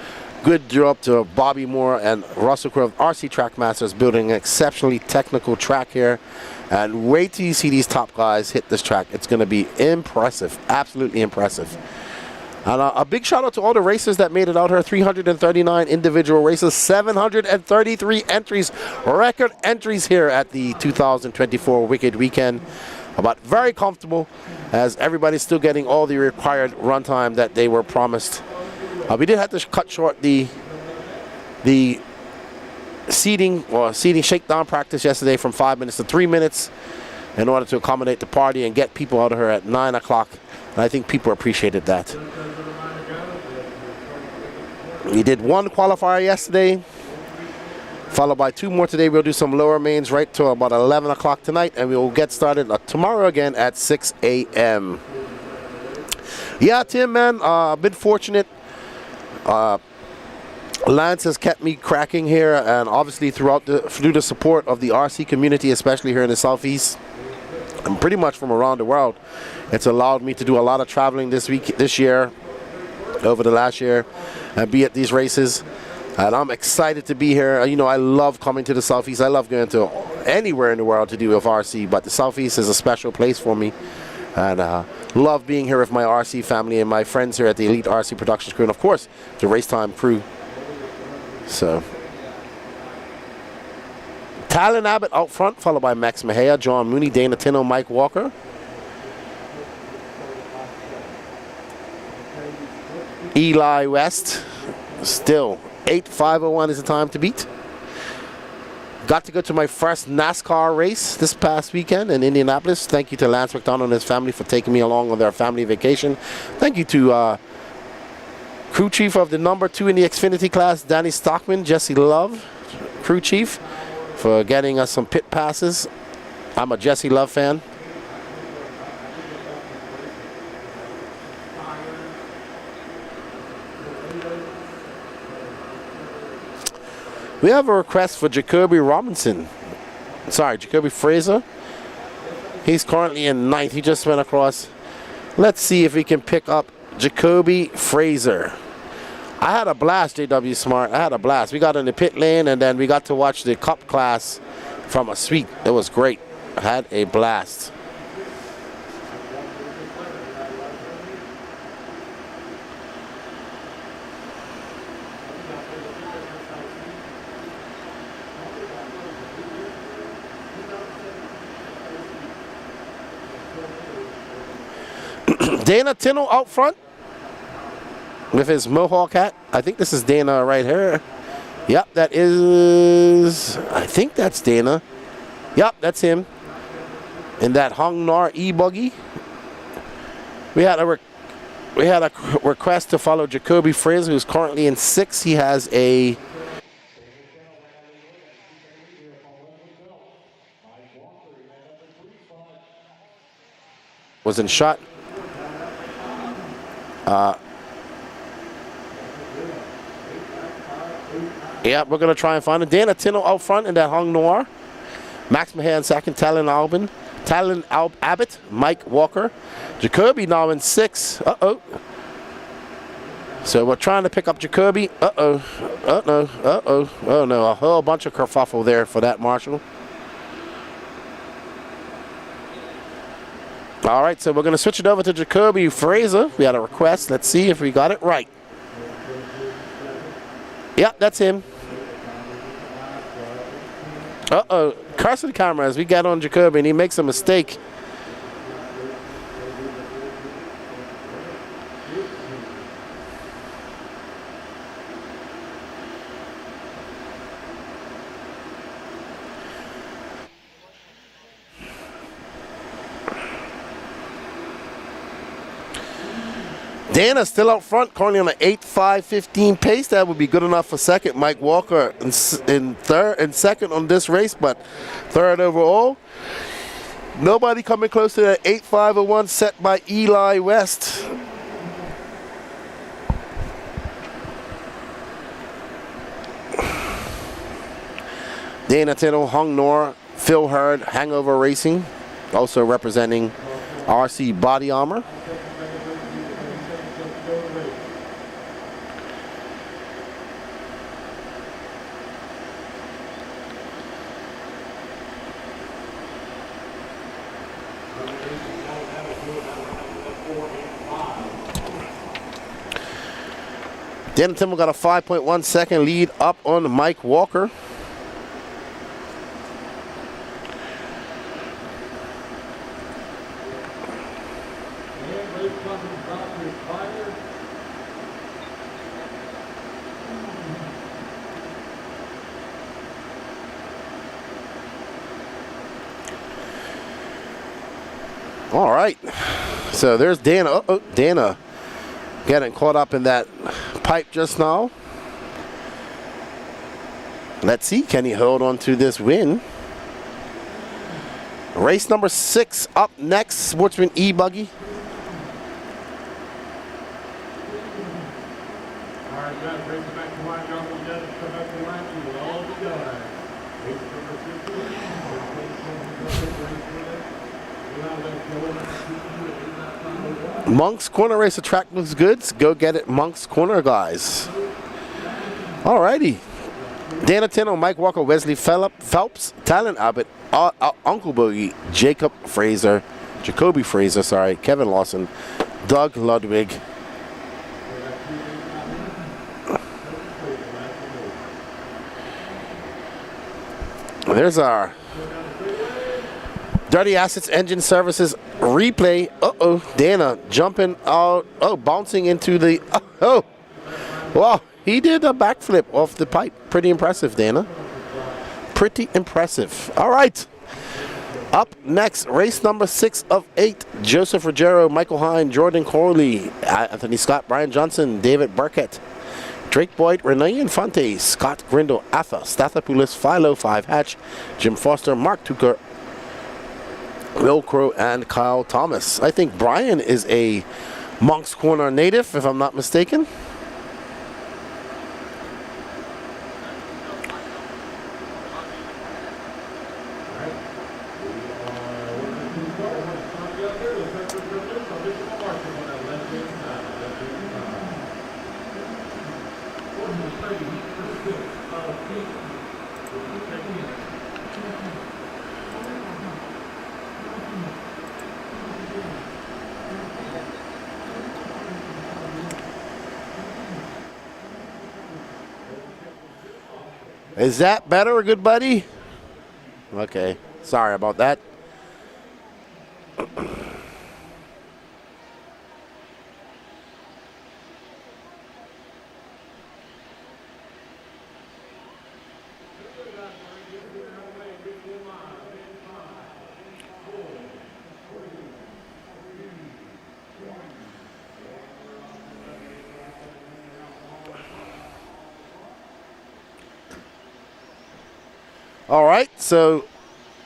Good job to Bobby Moore and Russell Crowe of RC Track Masters building an exceptionally technical track here. And wait till you see these top guys hit this track. It's going to be impressive, absolutely impressive. And a big shout out to all the racers that made it out here. 339 individual races, 733 entries, record entries here at the 2024 Wicked Weekend. But very comfortable as everybody's still getting all the required runtime that they were promised. We did have to cut short the seating shakedown practice yesterday from 5 minutes to 3 minutes in order to accommodate the party and get people out of here at 9 o'clock. And I think people appreciated that. We did 1 qualifier yesterday, followed by 2 more today. We'll do some lower mains right to about 11 o'clock tonight, and we will get started tomorrow again at 6 a.m. Yeah, Tim, man, I've been fortunate. Lance has kept me cracking here, and obviously through the support of the RC community, especially here in the Southeast, and pretty much from around the world. It's allowed me to do a lot of traveling this year, over the last year, and be at these races. And I'm excited to be here. You know, I love coming to the Southeast. I love going to anywhere in the world to do with RC, but the Southeast is a special place for me. And love being here with my RC family and my friends here at the Elite RC Productions crew, and of course, the Racetime crew. So, Talon Abbott out front, followed by Max Mejia, John Mooney, Dana Tino, Mike Walker. Eli West, still 8501 is the time to beat. Got to go to my first NASCAR race this past weekend in Indianapolis. Thank you to Lance McDonald and his family for taking me along on their family vacation. Thank you to crew chief of the number 2 in the Xfinity class, Danny Stockman, Jesse Love, crew chief, for getting us some pit passes. I'm a Jesse Love fan. We have a request for Jacoby Fraser. He's currently in 9th. He just went across. Let's see if we can pick up Jacoby Fraser. I had a blast, JW Smart. I had a blast. We got in the pit lane, and then we got to watch the Cup class from a suite. It was great. I had a blast. Dana Tino out front with his Mohawk hat. I think this is Dana right here. Yep, that is, I think that's Dana. Yep, that's him. In that Hong Nar E Buggy. We had we had a request to follow Jacoby Fraser, who's currently in 6th. He has a was in shot. Yeah, we're going to try and find him. Dana Tino out front in that Hung Noir. Max Mahan second. Talon Abbott. Mike Walker. Jacoby now in 6. Uh-oh. So we're trying to pick up Jacoby. Uh-oh. Uh-oh. Uh-oh. Oh, no. A whole bunch of kerfuffle there for that marshal. All right, so we're going to switch it over to Jacoby Fraser. We had a request. Let's see if we got it right. Yeah, that's him. Uh-oh. Curse the camera as we get on Jacoby, and he makes a mistake. Dana still out front, currently on an 8.5.15 pace. That would be good enough for second. Mike Walker in second on this race, but third overall. Nobody coming close to that 8.5.01 set by Eli West. Dana Tittle, Hung Nor, Phil Hurd, Hangover Racing, also representing RC Body Armor. Dana Tittle got a 5.1 second lead up on Mike Walker. All right, so there's Dana. Uh-oh, Dana getting caught up in that pipe just now. Let's see, can he hold on to this win? Race number 6 up next, Sportsman E Buggy. All right, guys, race back to line. Y'all come back to line. You will all be done. Race number 15. Monk's Corner race, the track looks good. Go get it, Monk's Corner, guys. All righty. Dana Tino, Mike Walker, Wesley Phelps, Talon Abbott, Uncle Boogie, Jacob Fraser, Jacoby Fraser, sorry, Kevin Lawson, Doug Ludwig. There's our Dirty Assets Engine Services replay. Uh-oh, Dana jumping out, bouncing into the, wow, he did a backflip off the pipe. Pretty impressive, Dana. Pretty impressive. All right, up next, race number 6 of 8. Joseph Ruggiero, Michael Hine, Jordan Corley, Anthony Scott, Brian Johnson, David Burkett, Drake Boyd, Renee Infante, Scott Grindle, Atha, Stathopoulos, Philo, 5 Hatch, Jim Foster, Mark Tucker, Will Crow, and Kyle Thomas. I think Brian is a Monk's Corner native, if I'm not mistaken. Is that better, good buddy? Okay, sorry about that. All right, so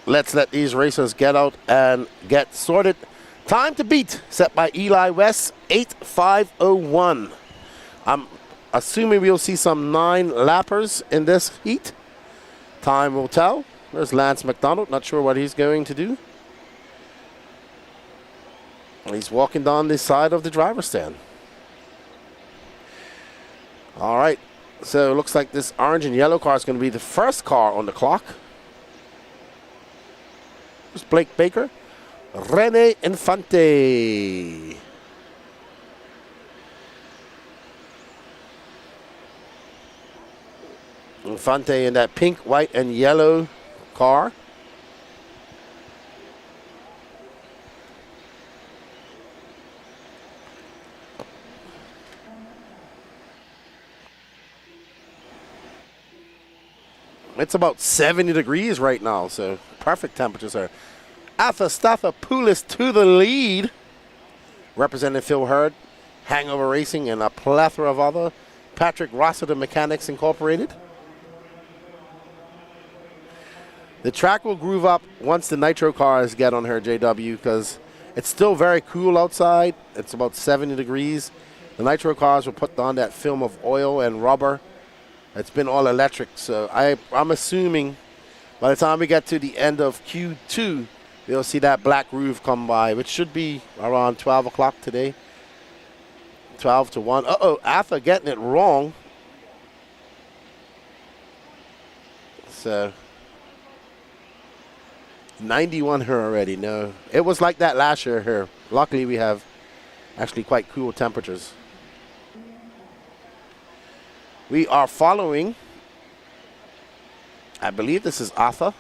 let's let these racers get out and get sorted. Time to beat set by Eli West, 8:5:01. I'm assuming we'll see some 9 lappers in this heat. Time will tell. There's Lance McDonald. Not sure what he's going to do. He's walking down the side of the driver's stand. All right. So it looks like this orange and yellow car is going to be the first car on the clock. There's Blake Baker. Rene Infante. Infante in that pink, white, and yellow car. It's about 70 degrees right now, so perfect temperatures there. Athasthathopoulos to the lead. Representing Phil Hurd, Hangover Racing, and a plethora of other. Patrick Rossiter Mechanics Incorporated. The track will groove up once the nitro cars get on her, JW, because it's still very cool outside. It's about 70 degrees. The nitro cars will put on that film of oil and rubber. It's been all electric, so I'm assuming by the time we get to the end of Q2, we'll see that black groove come by, which should be around 12 o'clock today. 12 to 1. Uh-oh, Atha getting it wrong. So 91 her already. No, it was like that last year here. Luckily, we have actually quite cool temperatures. We are following, I believe this is Atha.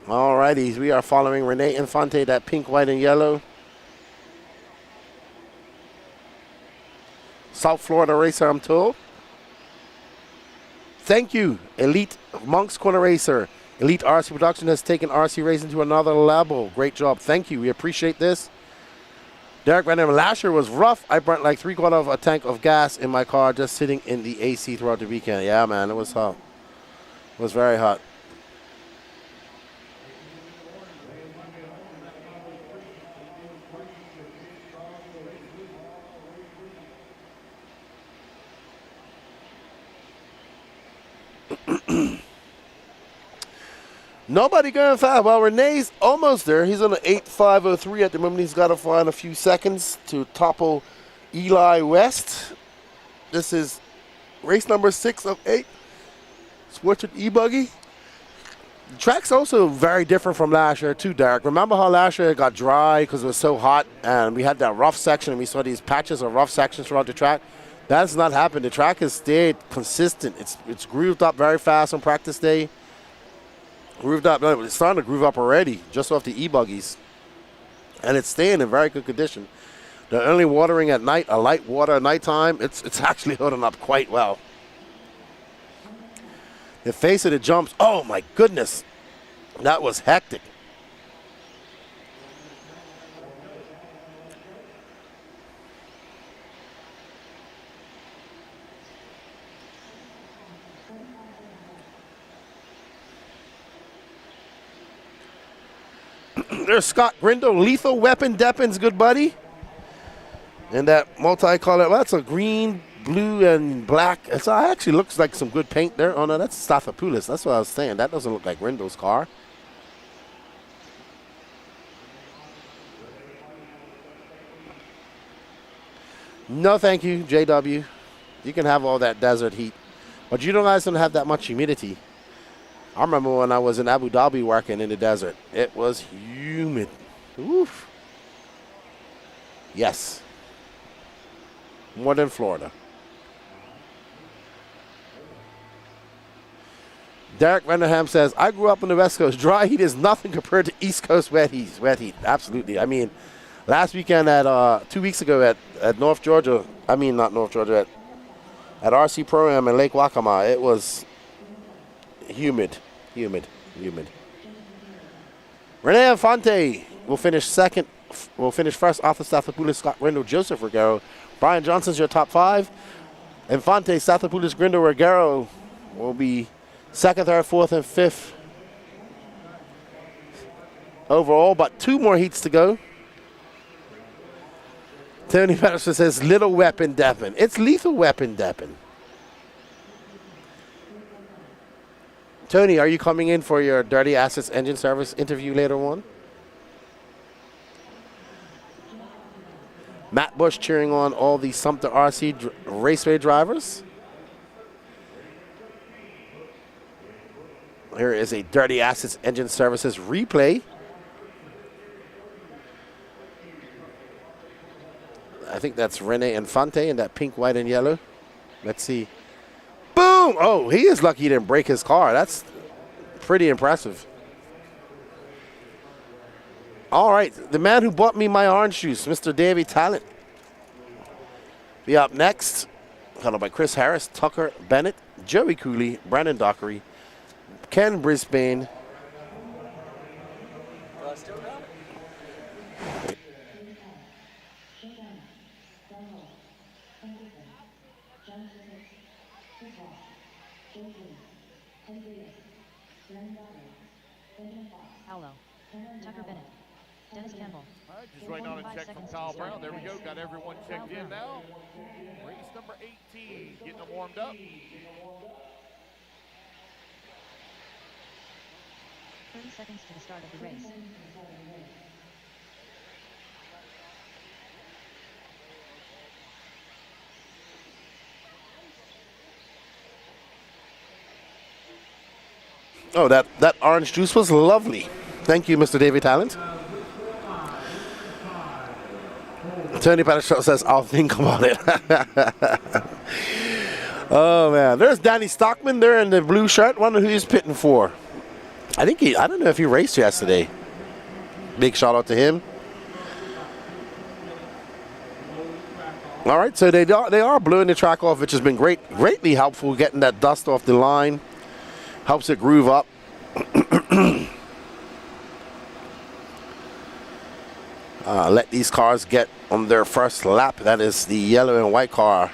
All righties, we are following Rene Infante, that pink, white, and yellow. South Florida racer, I'm told. Thank you, Elite Monk's Corner Racer. Elite RC Production has taken RC racing to another level. Great job. Thank you. We appreciate this. Derek Van last year was rough. I burnt like 3/4 of a tank of gas in my car just sitting in the AC throughout the weekend. Yeah, man, it was hot. It was very hot. Nobody going fast. Well, Renee's almost there. He's on an 8:5:03 at the moment. He's got to find a few seconds to topple Eli West. This is race number 6 of 8. Sportsman E Buggy. The track's also very different from last year too, Derek. Remember how last year it got dry because it was so hot and we had that rough section and we saw these patches of rough sections throughout the track? That's not happened. The track has stayed consistent. It's grooved up very fast on practice day. Grooved up. It's starting to groove up already, just off the E-Buggies. And it's staying in very good condition. They're only watering at night, a light water at nighttime. It's actually holding up quite well. The face of the jumps, oh my goodness. That was hectic. There's Scott Grindle, Lethal Weapon Deppins, good buddy. And that multicolor, well, that's a green, blue, and black. It actually looks like some good paint there. Oh, no, that's Stathopoulos. That's what I was saying. That doesn't look like Grindle's car. No, thank you, JW. You can have all that desert heat. But you guys don't have that much humidity. I remember when I was in Abu Dhabi working in the desert. It was humid. Oof. Yes. More than Florida. Derek Renderham says, I grew up on the West Coast. Dry heat is nothing compared to East Coast wet heat. Wet heat, absolutely. I mean, last weekend at 2 weeks ago at North Georgia, I mean not North Georgia, at RC Pro-Am in Lake Waccamaw, it was humid. Rene Infante will finish second. Will finish first. Arthur Stathopoulos, Scott Rendell, Joseph Reguero. Brian Johnson's your top 5. Infante, Stathopoulos, Grindel, Reguero will be second, third, fourth, and fifth overall. But 2 more heats to go. Tony Patterson says, little weapon Deppin. It's lethal weapon Deppin. Tony, are you coming in for your Dirty Assets engine service interview later on? Matt Bush cheering on all the Sumter RC Raceway drivers. Here is a Dirty Assets engine services replay. I think that's Rene Infante in that pink, white, and yellow. Let's see. Boom! Oh, he is lucky he didn't break his car. That's pretty impressive. All right, the man who bought me my orange juice, Mr. Davey Talent. Be up next, followed by Chris Harris, Tucker Bennett, Joey Cooley, Brandon Dockery, Ken Brisbane. Paolo, Tucker Bennett, Dennis Campbell. All right, just waiting on a check from Kyle Brown. There we go. Got everyone checked in now. Race number 18, getting them warmed up. 30 seconds to the start of the race. Oh, that orange juice was lovely. Thank you, Mr. David Talent. Tony Patterson says, I'll think about it. Oh, man. There's Danny Stockman there in the blue shirt. Wonder who he's pitting for. I don't know if he raced yesterday. Big shout out to him. All right, so they are blowing the track off, which has been greatly helpful, getting that dust off the line. Helps it groove up. Let these cars get on their first lap. That is the yellow and white car.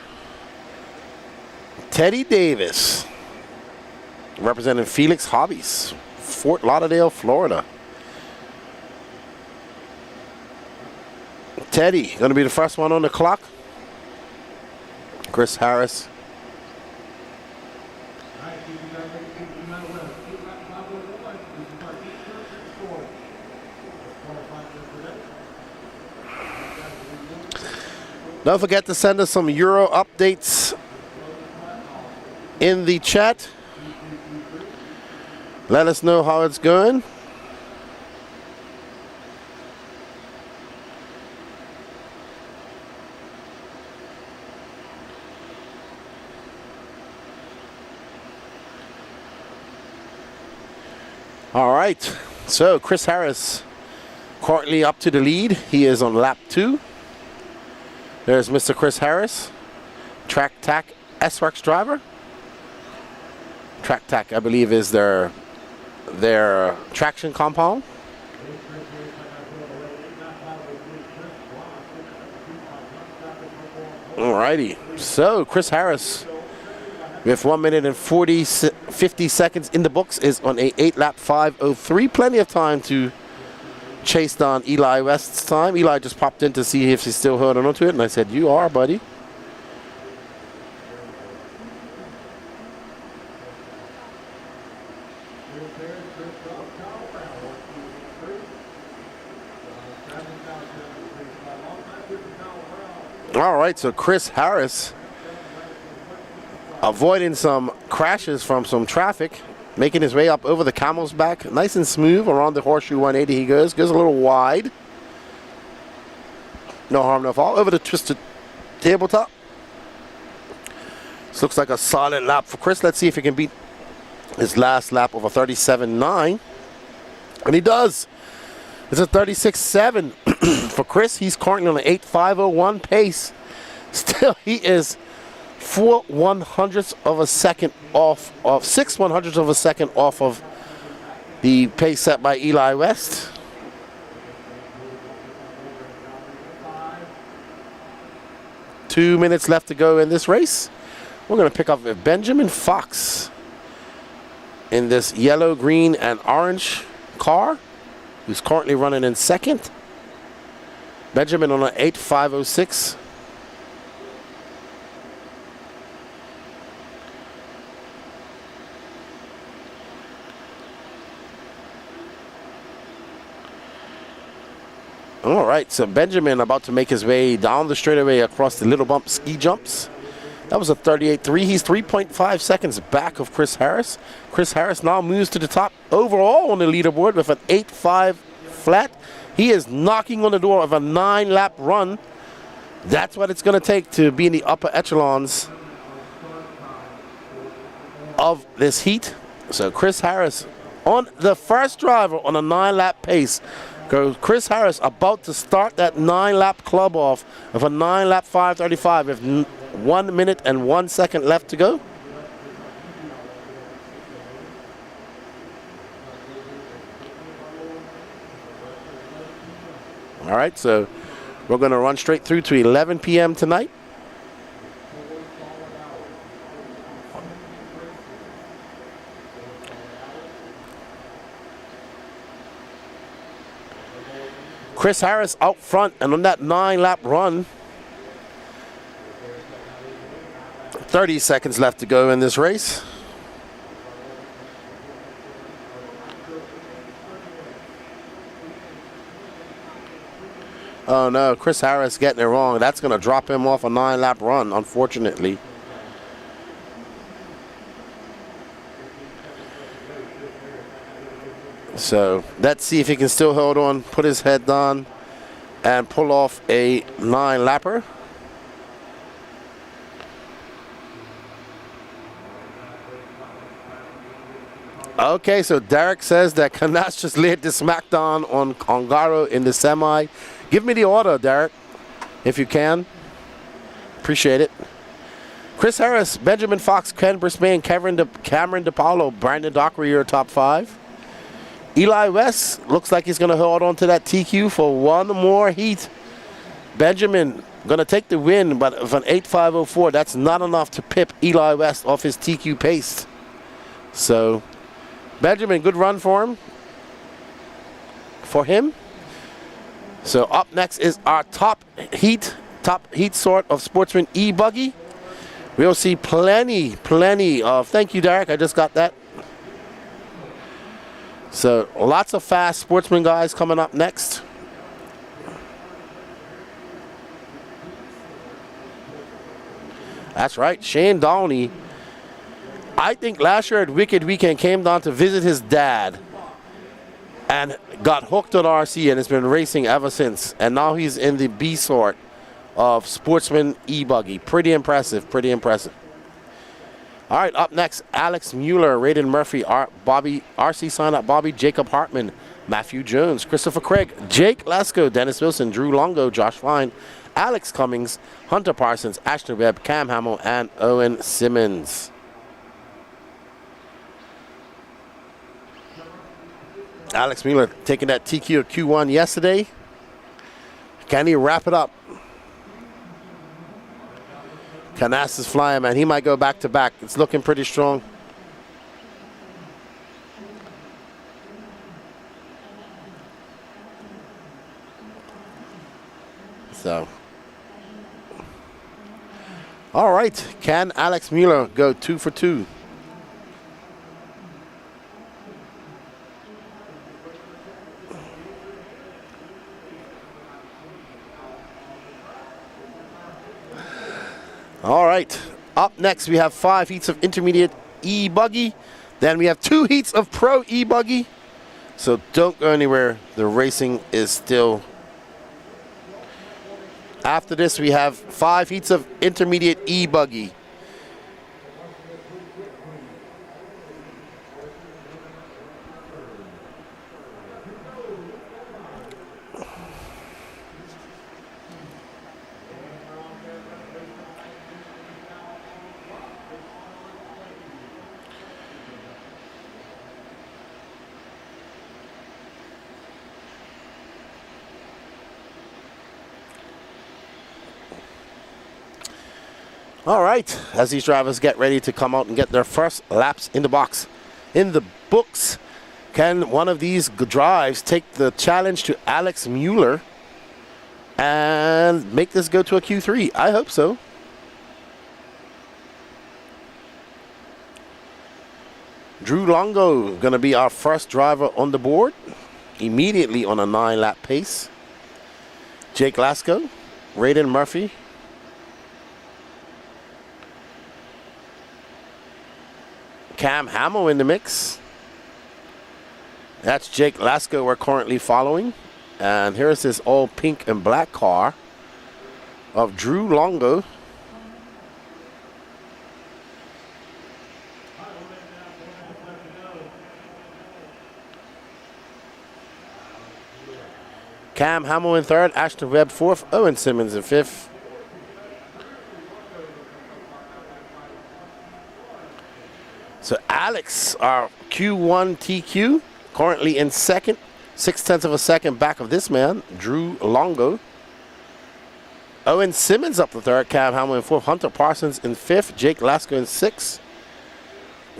Teddy Davis, representing Felix Hobbies, Fort Lauderdale, Florida. Teddy, going to be the first one on the clock. Chris Harris. Don't forget to send us some Euro updates in the chat. Let us know how it's going. All right, so Chris Harris currently up to the lead. He is on lap 2. There's Mr. Chris Harris, Track Tack S-Works driver. Track Tack, I believe, is their traction compound. Alrighty, so Chris Harris, with 1 minute and 50 seconds in the books, is on a 8-lap 5:03. Plenty of time to chase down Eli West's time. Eli just popped in to see if he's still holding on to it, and I said, you are, buddy. All right, so Chris Harris avoiding some crashes from some traffic, making his way up over the camel's back, nice and smooth around the horseshoe 180 he goes a little wide. No harm, no foul. Over the twisted tabletop. This looks like a solid lap for Chris. Let's see if he can beat his last lap of a 37.9. And he does. It's a 36.7 for Chris. He's currently on an 8.501 pace. Still, he is 4/100ths of a second off of 6/100ths of a second off of the pace set by Eli West. Two minutes left to go in this race. We're going to pick up Benjamin Fox in this yellow, green, and orange car, who's currently running in second. Benjamin on an 8.506. All right, so Benjamin about to make his way down the straightaway across the little bump ski jumps. That was a 38.3. He's 3.5 seconds back of Chris Harris. Chris Harris now moves to the top overall on the leaderboard with an 8.5 flat. He is knocking on the door of a 9-lap run. That's what it's going to take to be in the upper echelons of this heat. So Chris Harris on the first driver on a 9-lap pace. Chris Harris about to start that 9-lap club off of a 9-lap 5:35 with 1 minute and 1 second left to go. All right, so we're going to run straight through to 11 p.m. tonight. Chris Harris out front and on that 9-lap run. 30 seconds left to go in this race. Oh no, Chris Harris getting it wrong. That's going to drop him off a 9-lap run, unfortunately. So let's see if he can still hold on, put his head down, and pull off a 9-lapper. Okay, so Derek says that Canas just laid the smackdown on Ongaro in the semi. Give me the order, Derek, if you can. Appreciate it. Chris Harris, Benjamin Fox, Ken Brisbane, Cameron DePaulo, Brandon Dockery are top 5. Eli West looks like he's going to hold on to that TQ for one more heat. Benjamin going to take the win, but with an 8.504, that's not enough to pip Eli West off his TQ pace. So Benjamin, good run for him. So up next is our top heat sort of Sportsman E Buggy. We'll see plenty of, thank you Derek, I just got that. So lots of fast Sportsman guys coming up next. That's right, Shane Downey. I think last year at Wicked Weekend came down to visit his dad and got hooked on RC and has been racing ever since. And now he's in the B sort of Sportsman E Buggy. Pretty impressive, pretty impressive. All right, up next, Alex Mueller, Raiden Murphy, Bobby, RC sign-up Bobby, Jacob Hartman, Matthew Jones, Christopher Craig, Jake Lesko, Dennis Wilson, Drew Longo, Josh Fine, Alex Cummings, Hunter Parsons, Ashton Webb, Cam Hamill, and Owen Simmons. Alex Mueller taking that TQ of Q1 yesterday. Can he wrap it up? Canas is flying, man. He might go back to back. It's looking pretty strong. So, all right. Can Alex Mueller go 2 for 2? All right, up next we have 5 heats of intermediate E Buggy. Then we have 2 heats of Pro E Buggy. So don't go anywhere. The racing is still. After this we have 5 heats of intermediate E Buggy. All right, as these drivers get ready to come out and get their first laps in the box. In the books, can one of these drives take the challenge to Alex Mueller and make this go to a Q3? I hope so. Drew Longo going to be our first driver on the board, immediately on a 9-lap pace. Jake Lasko, Raiden Murphy, Cam Hamill in the mix. That's Jake Lasko we're currently following. And here's this all pink and black car of Drew Longo. Cam Hamill in third, Ashton Webb fourth, Owen Simmons in fifth. So Alex, our Q1 TQ, currently in second, 0.6 of a second back of this man, Drew Longo. Owen Simmons up the third, Cam Hamill in fourth, Hunter Parsons in fifth, Jake Lasko in sixth.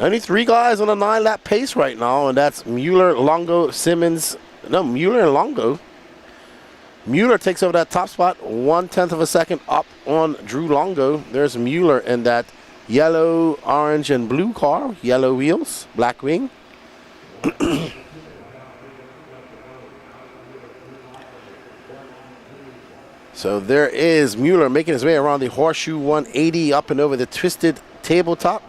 Only 3 guys on a 9-lap pace right now, and that's Mueller, Longo, Simmons. No, Mueller and Longo. Mueller takes over that top spot, 0.1 of a second up on Drew Longo. There's Mueller in that yellow, orange, and blue car. Yellow wheels, black wing. So there is Mueller making his way around the horseshoe 180 up and over the twisted tabletop.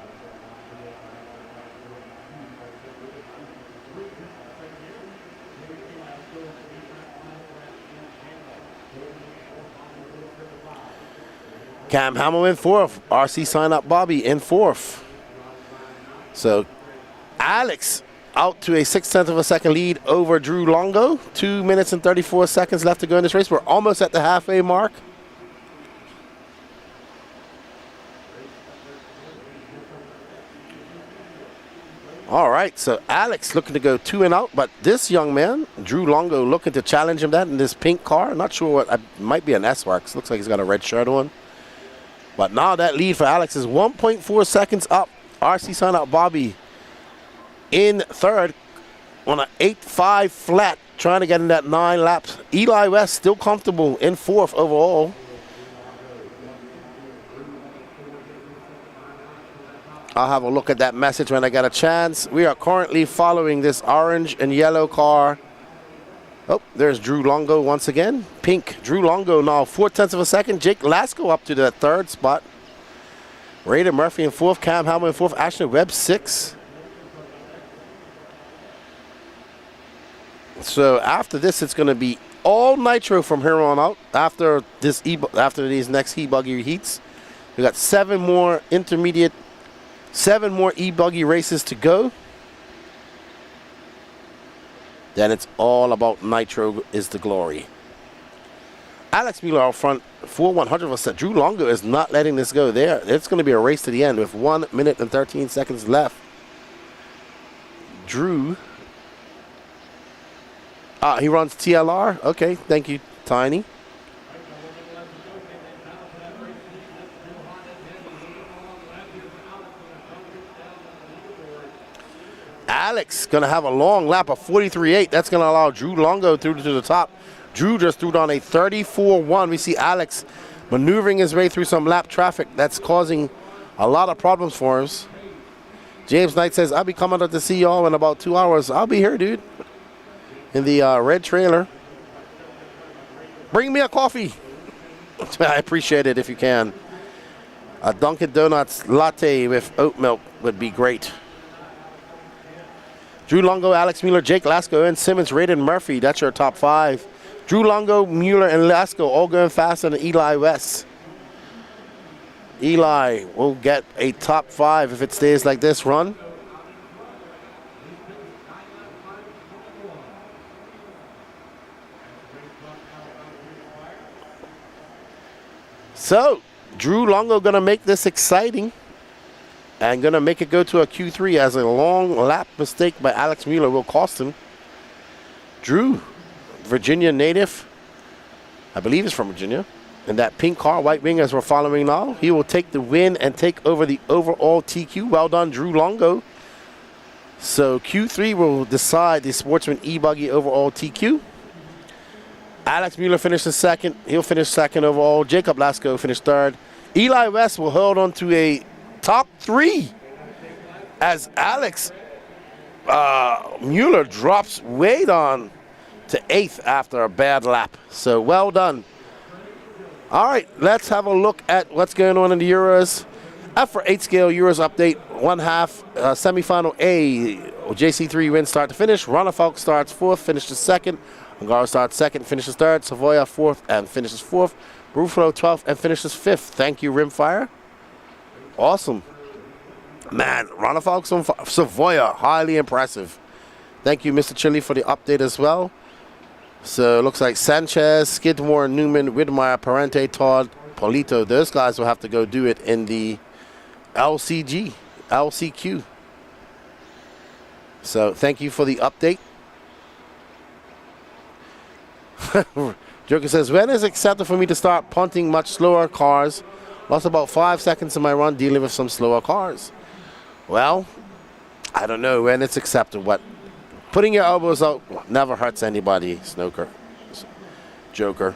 Cam Hamill in fourth. RC Sign Up Bobby in fourth. So Alex out to a 0.6 of a second lead over Drew Longo. 2 minutes and 34 seconds left to go in this race. We're almost at the halfway mark. All right, so Alex looking to go 2 and out, but this young man, Drew Longo, looking to challenge him that in this pink car. Not sure what, might be an S-Works. Looks like he's got a red shirt on. But now that lead for Alex is 1.4 seconds up. RC Sign Up Bobby in third on an 8.5 flat, trying to get in that 9 laps. Eli West still comfortable in fourth overall. I'll have a look at that message when I get a chance. We are currently following this orange and yellow car. Oh, there's Drew Longo once again. Pink, Drew Longo now 0.4 of a second. Jake Lasko up to the third spot. Raiden Murphy in fourth, Cam Hamill in fourth, Ashton Webb sixth. So after this, it's going to be all nitro from here on out. After this, after these next E Buggy heats, we got 7 more intermediate, 7 more E Buggy races to go. Then it's all about nitro is the glory. Alex Mueller out front for 100%. Drew Longo is not letting this go there. It's going to be a race to the end with 1 minute and 13 seconds left. Drew. He runs TLR. Okay, thank you, Tiny. Alex going to have a long lap of 43.8. That's going to allow Drew Longo through to the top. Drew just threw down a 34.1. We see Alex maneuvering his way through some lap traffic. That's causing a lot of problems for us. James Knight says, I'll be coming up to see y'all in about 2 hours. I'll be here, dude. In the red trailer. Bring me a coffee. I appreciate it if you can. A Dunkin' Donuts latte with oat milk would be great. Drew Longo, Alex Mueller, Jake Lasko, and Simmons, Raiden Murphy. That's your top 5. Drew Longo, Mueller, and Lasko all going faster than Eli West. Eli will get a top 5 if it stays like this run. So, Drew Longo going to make this exciting and going to make it go to a Q3 as a long lap mistake by Alex Mueller will cost him. Drew, Virginia native. I believe he's from Virginia. in that pink car, white wing, as we're following now. He will take the win and take over the overall TQ. Well done, Drew Longo. So Q3 will decide the Sportsman E Buggy overall TQ. Alex Mueller finishes second. He'll finish second overall. Jacob Lasko finished third. Eli West will hold on to a top 3 as Alex Mueller drops way down to 8th after a bad lap. So well done. All right, let's have a look at what's going on in the Euros. F4 8 scale Euros update, 1/2 semifinal A. JC3 wins start to finish. Ronafalk starts 4th, finishes 2nd. Angaro starts 2nd, finishes 3rd. Savoya 4th and finishes 4th. Ruffalo 12th and finishes 5th. Thank you, Rimfire. Awesome. Man, Ronafalk on Savoya, highly impressive. Thank you, Mr. Chili, for the update as well. So it looks like Sanchez, Skidmore, Newman, Widmeyer, Parente, Todd, Polito. Those guys will have to go do it in the LCQ. So thank you for the update. Joker says, when is it acceptable for me to start punting much slower cars? Lost about 5 seconds in my run dealing with some slower cars. Well, I don't know when it's acceptable. What? Putting your elbows out never hurts anybody, Snoker. Joker.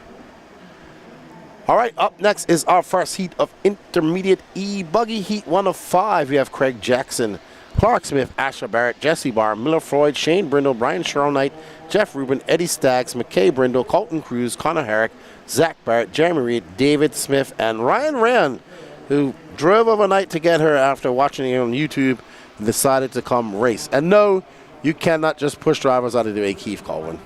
All right, up next is our first heat of intermediate E Buggy Heat 1 of 5. We have Craig Jackson, Clark Smith, Asher Barrett, Jesse Barr, Miller Freud, Shane Brindle, Brian Sherrill Knight, Jeff Rubin, Eddie Staggs, McKay Brindle, Colton Cruz, Connor Herrick, Zach Barrett, Jeremy Reed, David Smith, and Ryan Rand, who drove overnight to get her after watching it on YouTube and decided to come race. And no, you cannot just push drivers out of the way, Keith Colvin.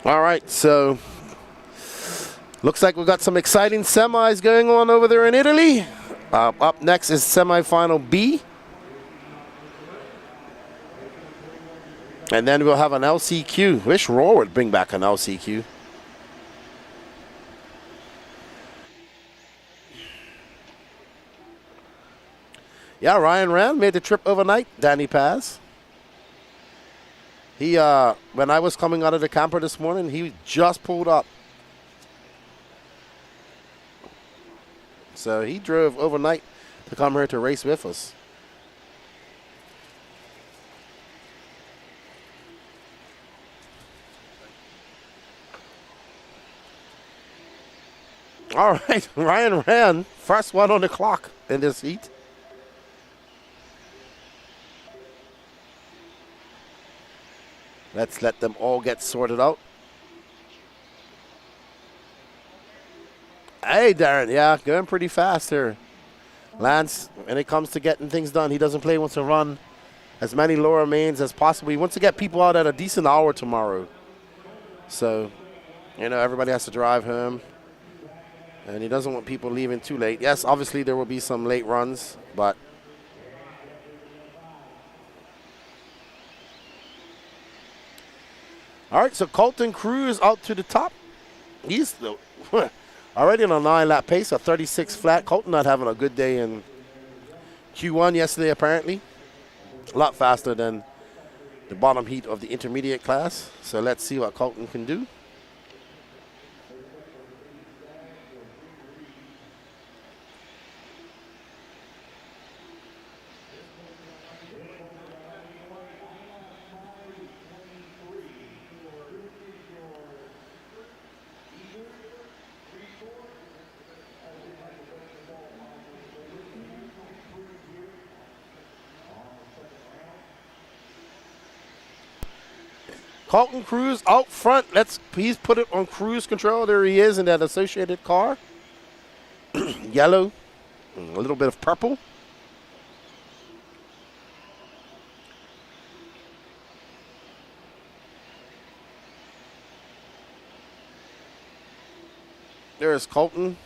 All right, so looks like we've got some exciting semis going on over there in Italy. Up next is semifinal B. And then we'll have an LCQ. Wish Roar would bring back an LCQ. Yeah, Ryan Rand made the trip overnight, Danny Paz. He, when I was coming out of the camper this morning, he just pulled up. So he drove overnight to come here to race with us. All right, Ryan Rand, first one on the clock in this heat. Let's let them all get sorted out. Hey, Darren, yeah, going pretty fast here. Lance, when it comes to getting things done, he doesn't play, he wants to run as many lower mains as possible. He wants to get people out at a decent hour tomorrow. So, you know, everybody has to drive home. And he doesn't want people leaving too late. Yes, obviously there will be some late runs, but all right, so Colton Cruz out to the top. He's already on a 9-lap pace, a 36 flat. Colton not having a good day in Q1 yesterday, apparently. A lot faster than the bottom heat of the intermediate class. So let's see what Colton can do. Colton Cruz out front. Please put it on cruise control. There he is in that associated car. Yellow, a little bit of purple. There's Colton.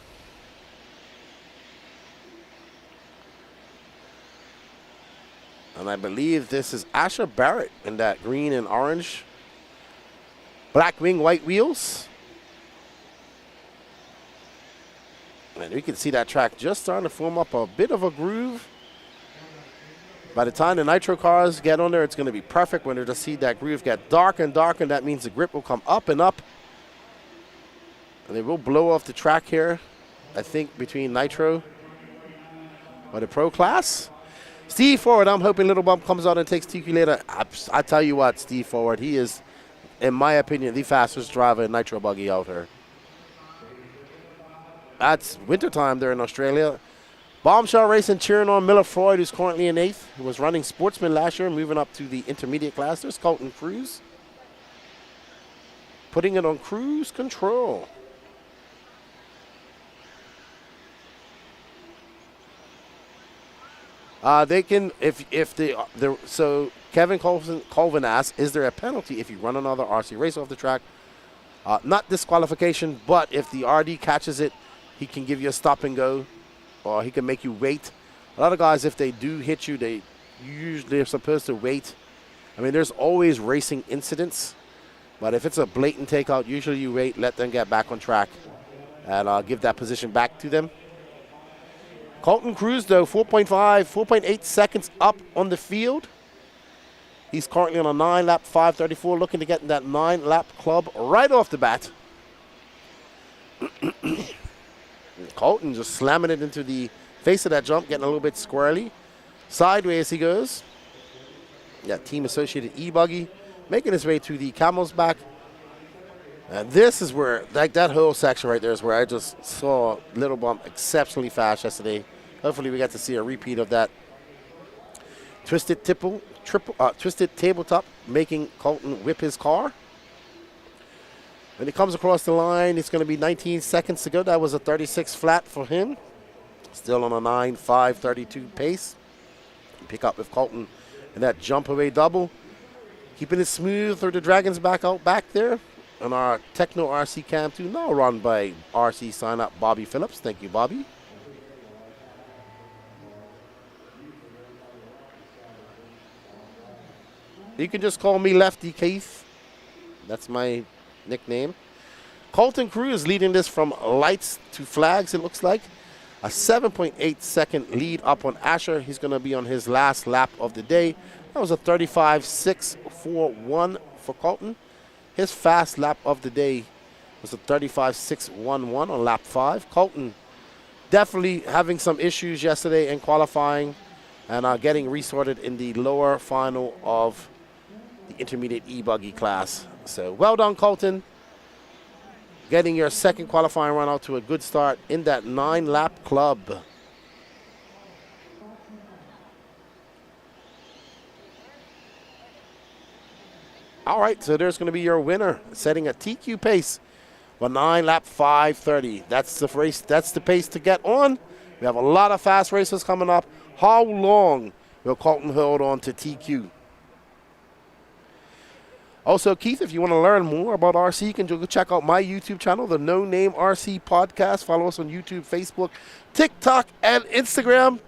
And I believe this is Asher Barrett in that green and orange. Black wing, white wheels. And we can see that track just starting to form up a bit of a groove. By the time the Nitro cars get on there, it's going to be perfect. When they just see that groove get darker and darker, that means the grip will come up and up. And they will blow off the track here, I think, between Nitro or the Pro class. Steve Forward, I'm hoping Little Bump comes out and takes TQ later. I tell you what, Steve Forward, he is, in my opinion, the fastest driver in Nitro Buggy out here. That's wintertime there in Australia. Bombshell Racing cheering on Miller Freud, who's currently in 8th. He was running Sportsman last year, moving up to the intermediate class. There's Colton Cruz, putting it on cruise control. They can, so Kevin Colvin asks, is there a penalty if you run another RC race off the track? Not disqualification, but if the RD catches it, he can give you a stop and go, or he can make you wait. A lot of guys, if they do hit you, they usually are supposed to wait. I mean, there's always racing incidents, but if it's a blatant takeout, usually you wait, let them get back on track, and give that position back to them. Colton Cruz, though, 4.8 seconds up on the field. He's currently on a 9-lap 5:34, looking to get in that 9-lap club right off the bat. Colton just slamming it into the face of that jump, getting a little bit squirrely. Sideways he goes. Yeah, team associated E Buggy making his way to the camel's back. And this is where, like that whole section right there is where I just saw Little Bump exceptionally fast yesterday. Hopefully we get to see a repeat of that. Twisted tabletop making Colton whip his car. When he comes across the line, it's going to be 19 seconds to go. That was a 36 flat for him. Still on a 9.532 pace. Pick up with Colton and that jump away double. Keeping it smooth through the Dragons back out back there. On our Techno RC Cam 2, now run by RC sign-up Bobby Phillips. Thank you, Bobby. You can just call me Lefty Keith. That's my nickname. Colton Cruz leading this from lights to flags, it looks like. A 7.8 second lead up on Asher. He's going to be on his last lap of the day. That was a 35.641 for Colton. His fast lap of the day was a 35.611 on lap 5. Colton definitely having some issues yesterday in qualifying and getting resorted in the lower final of the intermediate E-Buggy class. So well done, Colton. Getting your second qualifying run out to a good start in that 9-lap club. All right, so there's going to be your winner, setting a TQ pace for 9-lap 5:30. That's the race. That's the pace to get on. We have a lot of fast races coming up. How long will Colton hold on to TQ? Also, Keith, if you want to learn more about RC, you can go check out my YouTube channel, the No Name RC Podcast. Follow us on YouTube, Facebook, TikTok, and Instagram.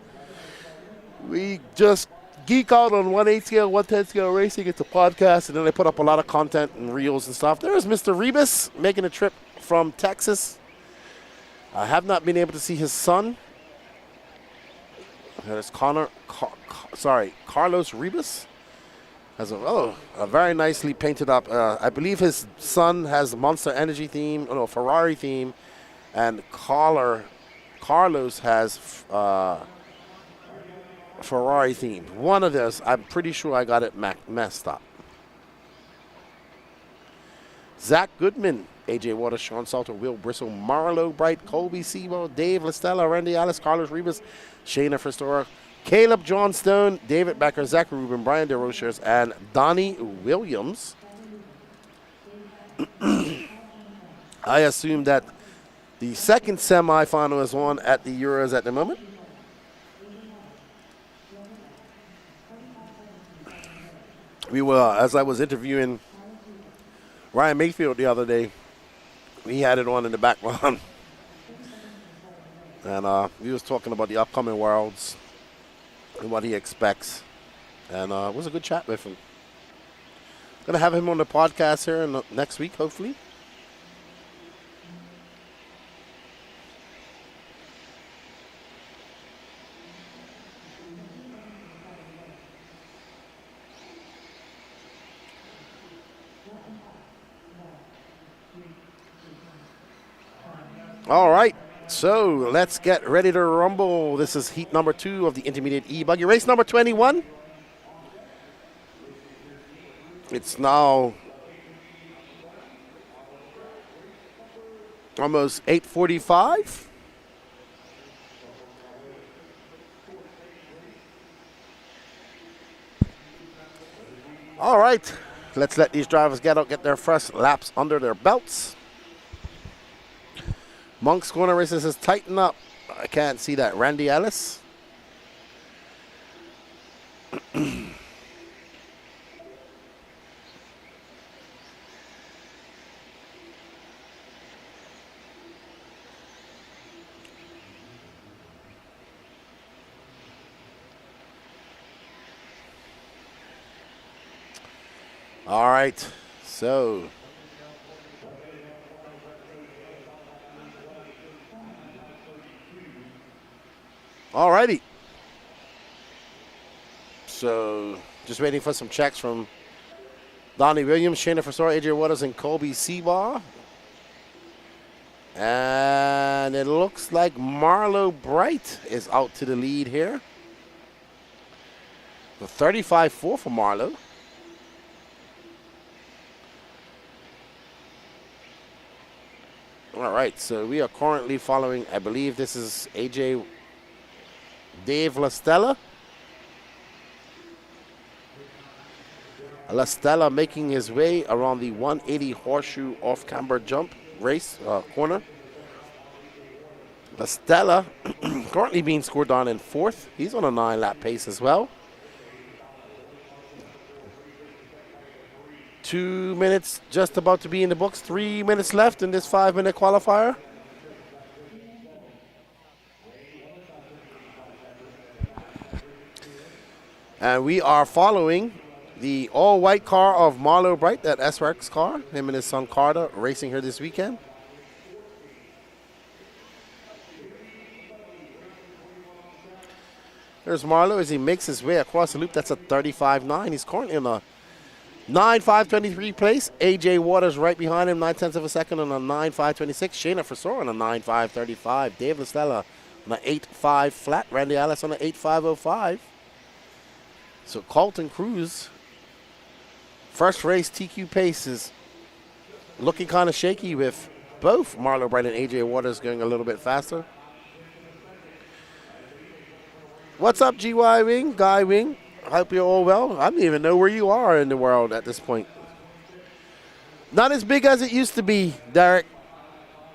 We just geek out on 1/8 scale, 1/10 scale racing. It's a podcast, and then they put up a lot of content and reels and stuff. There's Mr. Rebus making a trip from Texas. I have not been able to see his son. There's Carlos Rebus. Has a very nicely painted up. I believe his son has Monster Energy theme, Ferrari theme, and Carlos has Ferrari themed. One of those, I'm pretty sure I got it messed up. Zach Goodman, AJ Waters, Sean Salter, Will Bristle, Marlo Bright, Colby Sebo, Dave Listella, Randy Alice, Carlos Rebus, Shayna Fristora, Caleb Johnstone, David Becker, Zach Rubin, Brian DeRochers, and Donnie Williams. I assume that the second semifinal is on at the Euros at the moment. We were, as I was interviewing Ryan Mayfield the other day, he had it on in the background. And he was talking about the upcoming Worlds and what he expects. And it was a good chat with him. Going to have him on the podcast here next week, hopefully. All right, so let's get ready to rumble. This is heat number 2 of the intermediate E Buggy, race number 21. It's now almost 8:45. All right, let's let these drivers get their first laps under their belts. Monk's Corner Racing says tighten up. I can't see that. Randy Ellis. All right, so all righty. So just waiting for some checks from Donnie Williams, Shayna Fasora, AJ Waters, and Colby Seabar. And it looks like Marlo Bright is out to the lead here. The 35-4 for Marlo. All right, so we are currently following, I believe this is AJ Dave LaStella. LaStella making his way around the 180 horseshoe off-camber jump race corner. LaStella currently being scored down in 4th. He's on a 9-lap pace as well. 2 minutes just about to be in the books. 3 minutes left in this 5-minute qualifier. And we are following the all-white car of Marlo Bright, that SRX car. Him and his son Carter racing here this weekend. There's Marlo as he makes his way across the loop. That's a 35.9. He's currently in a 9.523 place. AJ Waters right behind him, 9/10 of a second on a 9.526. Shayna Fasora on a 9.535. Dave LaStella on an 8.5 flat. Randy Ellis on an 8.505. So Colton Cruz, first race TQ pace is looking kind of shaky with both Marlo Bright and AJ Waters going a little bit faster. What's up, GY Wing, Guy Wing? I hope you're all well. I don't even know where you are in the world at this point. Not as big as it used to be, Derek.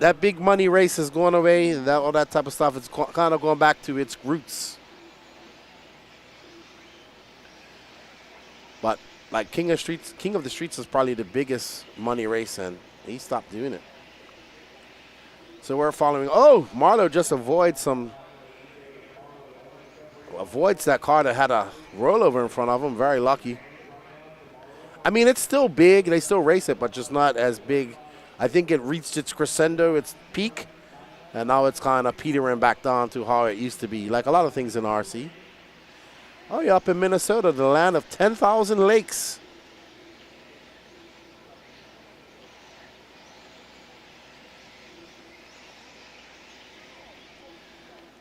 That big money race is going away. All that type of stuff. It's kind of going back to its roots. But like King of the Streets is probably the biggest money race, and he stopped doing it. So we're following. Oh, Marlo just avoids that car that had a rollover in front of him. Very lucky. I mean, it's still big. They still race it, but just not as big. I think it reached its crescendo, its peak, and now it's kind of petering back down to how it used to be, like a lot of things in RC. Oh, yeah, up in Minnesota, the land of 10,000 lakes.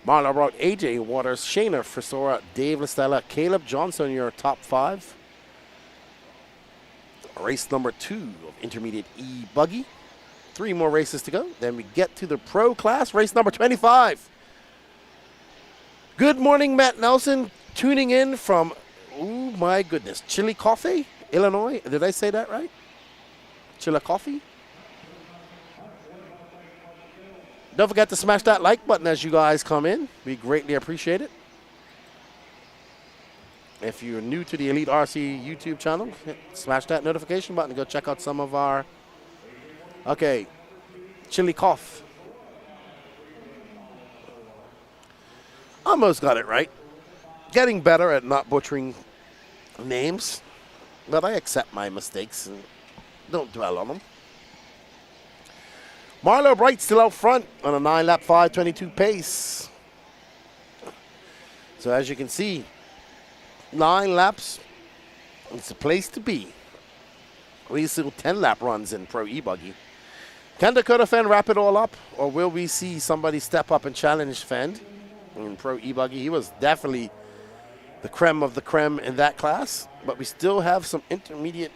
Marlo brought AJ Waters, Shayna Fasora, Dave LaStella, Caleb Johnson, your top 5. Race number 2 of intermediate E Buggy. 3 more races to go. Then we get to the pro class, race number 25. Good morning, Matt Nelson, tuning in from, oh my goodness, Chillicothe, Illinois. Did I say that right? Chillicothe? Don't forget to smash that like button as you guys come in. We greatly appreciate it. If you're new to the Elite RC YouTube channel, smash that notification button to go check out some of our, okay, Chillicothe. Almost got it right. Getting better at not butchering names, but I accept my mistakes and don't dwell on them. Marlo Bright still out front on a 9-lap 5:22 pace. So as you can see, 9 laps, it's a place to be. We used to do 10-lap runs in Pro E-Buggy. Can Dakota Fenn wrap it all up, or will we see somebody step up and challenge Fenn in Pro E-Buggy? He was definitely the creme of the creme in that class, but we still have some intermediate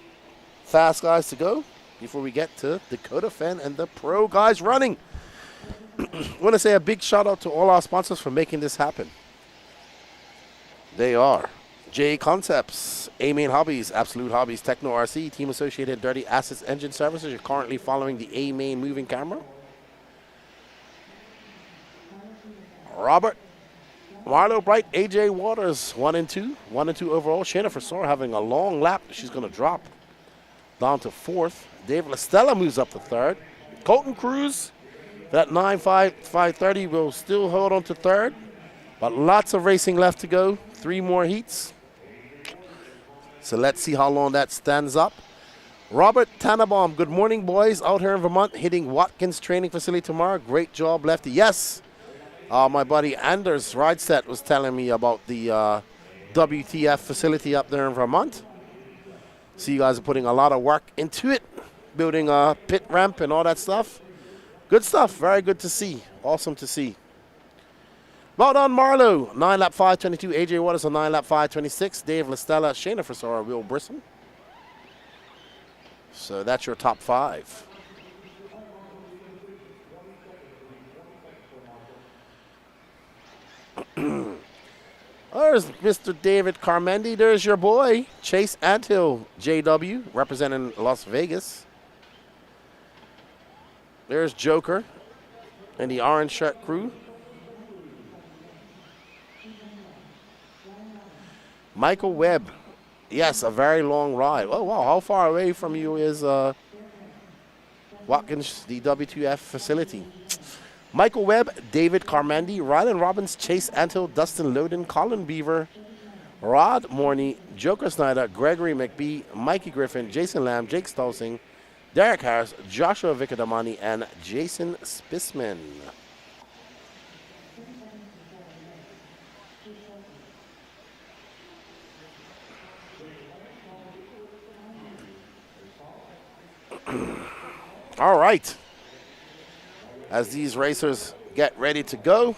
fast guys to go before we get to Dakota Fenn and the pro guys running. I want to say a big shout out to all our sponsors for making this happen. They are J Concepts, A-Main Hobbies, Absolute Hobbies, Techno RC, Team Associated Dirty Assets Engine Services. You're currently following the A-Main moving camera. Robert, Marlo Bright, AJ Waters, 1 and 2. 1 and 2 overall. Shayna Forsor having a long lap. She's going to drop down to 4th. Dave LaStella moves up to 3rd. Colton Cruz, that 9.530 will still hold on to 3rd. But lots of racing left to go. 3 more heats. So let's see how long that stands up. Robert Tannenbaum, good morning, boys. Out here in Vermont, hitting Watkins Training Facility tomorrow. Great job, Lefty. Yes. My buddy Anders Rideset was telling me about the WTF facility up there in Vermont. So you guys are putting a lot of work into it, building a pit ramp and all that stuff. Good stuff. Very good to see. Awesome to see. Well done, Marlo. 9 lap 5:22. AJ Waters on 9 lap 5:26. Dave LaStella, Shayna Forsor, Will Brisson. So that's your top 5. There's Mr. David Carmendi. There's your boy, Chase Anthill, JW, representing Las Vegas. There's Joker and the orange shirt crew. Michael Webb. Yes, a very long ride. Oh, wow. How far away from you is Watkins, the W2F facility? Michael Webb, David Carmendi, Rylan Robbins, Chase Anthill, Dustin Loden, Colin Beaver, Rod Morney, Joker Snyder, Gregory McBee, Mikey Griffin, Jason Lamb, Jake Stolzing, Derek Harris, Joshua Vicadamani, and Jason Spisman. All right. As these racers get ready to go.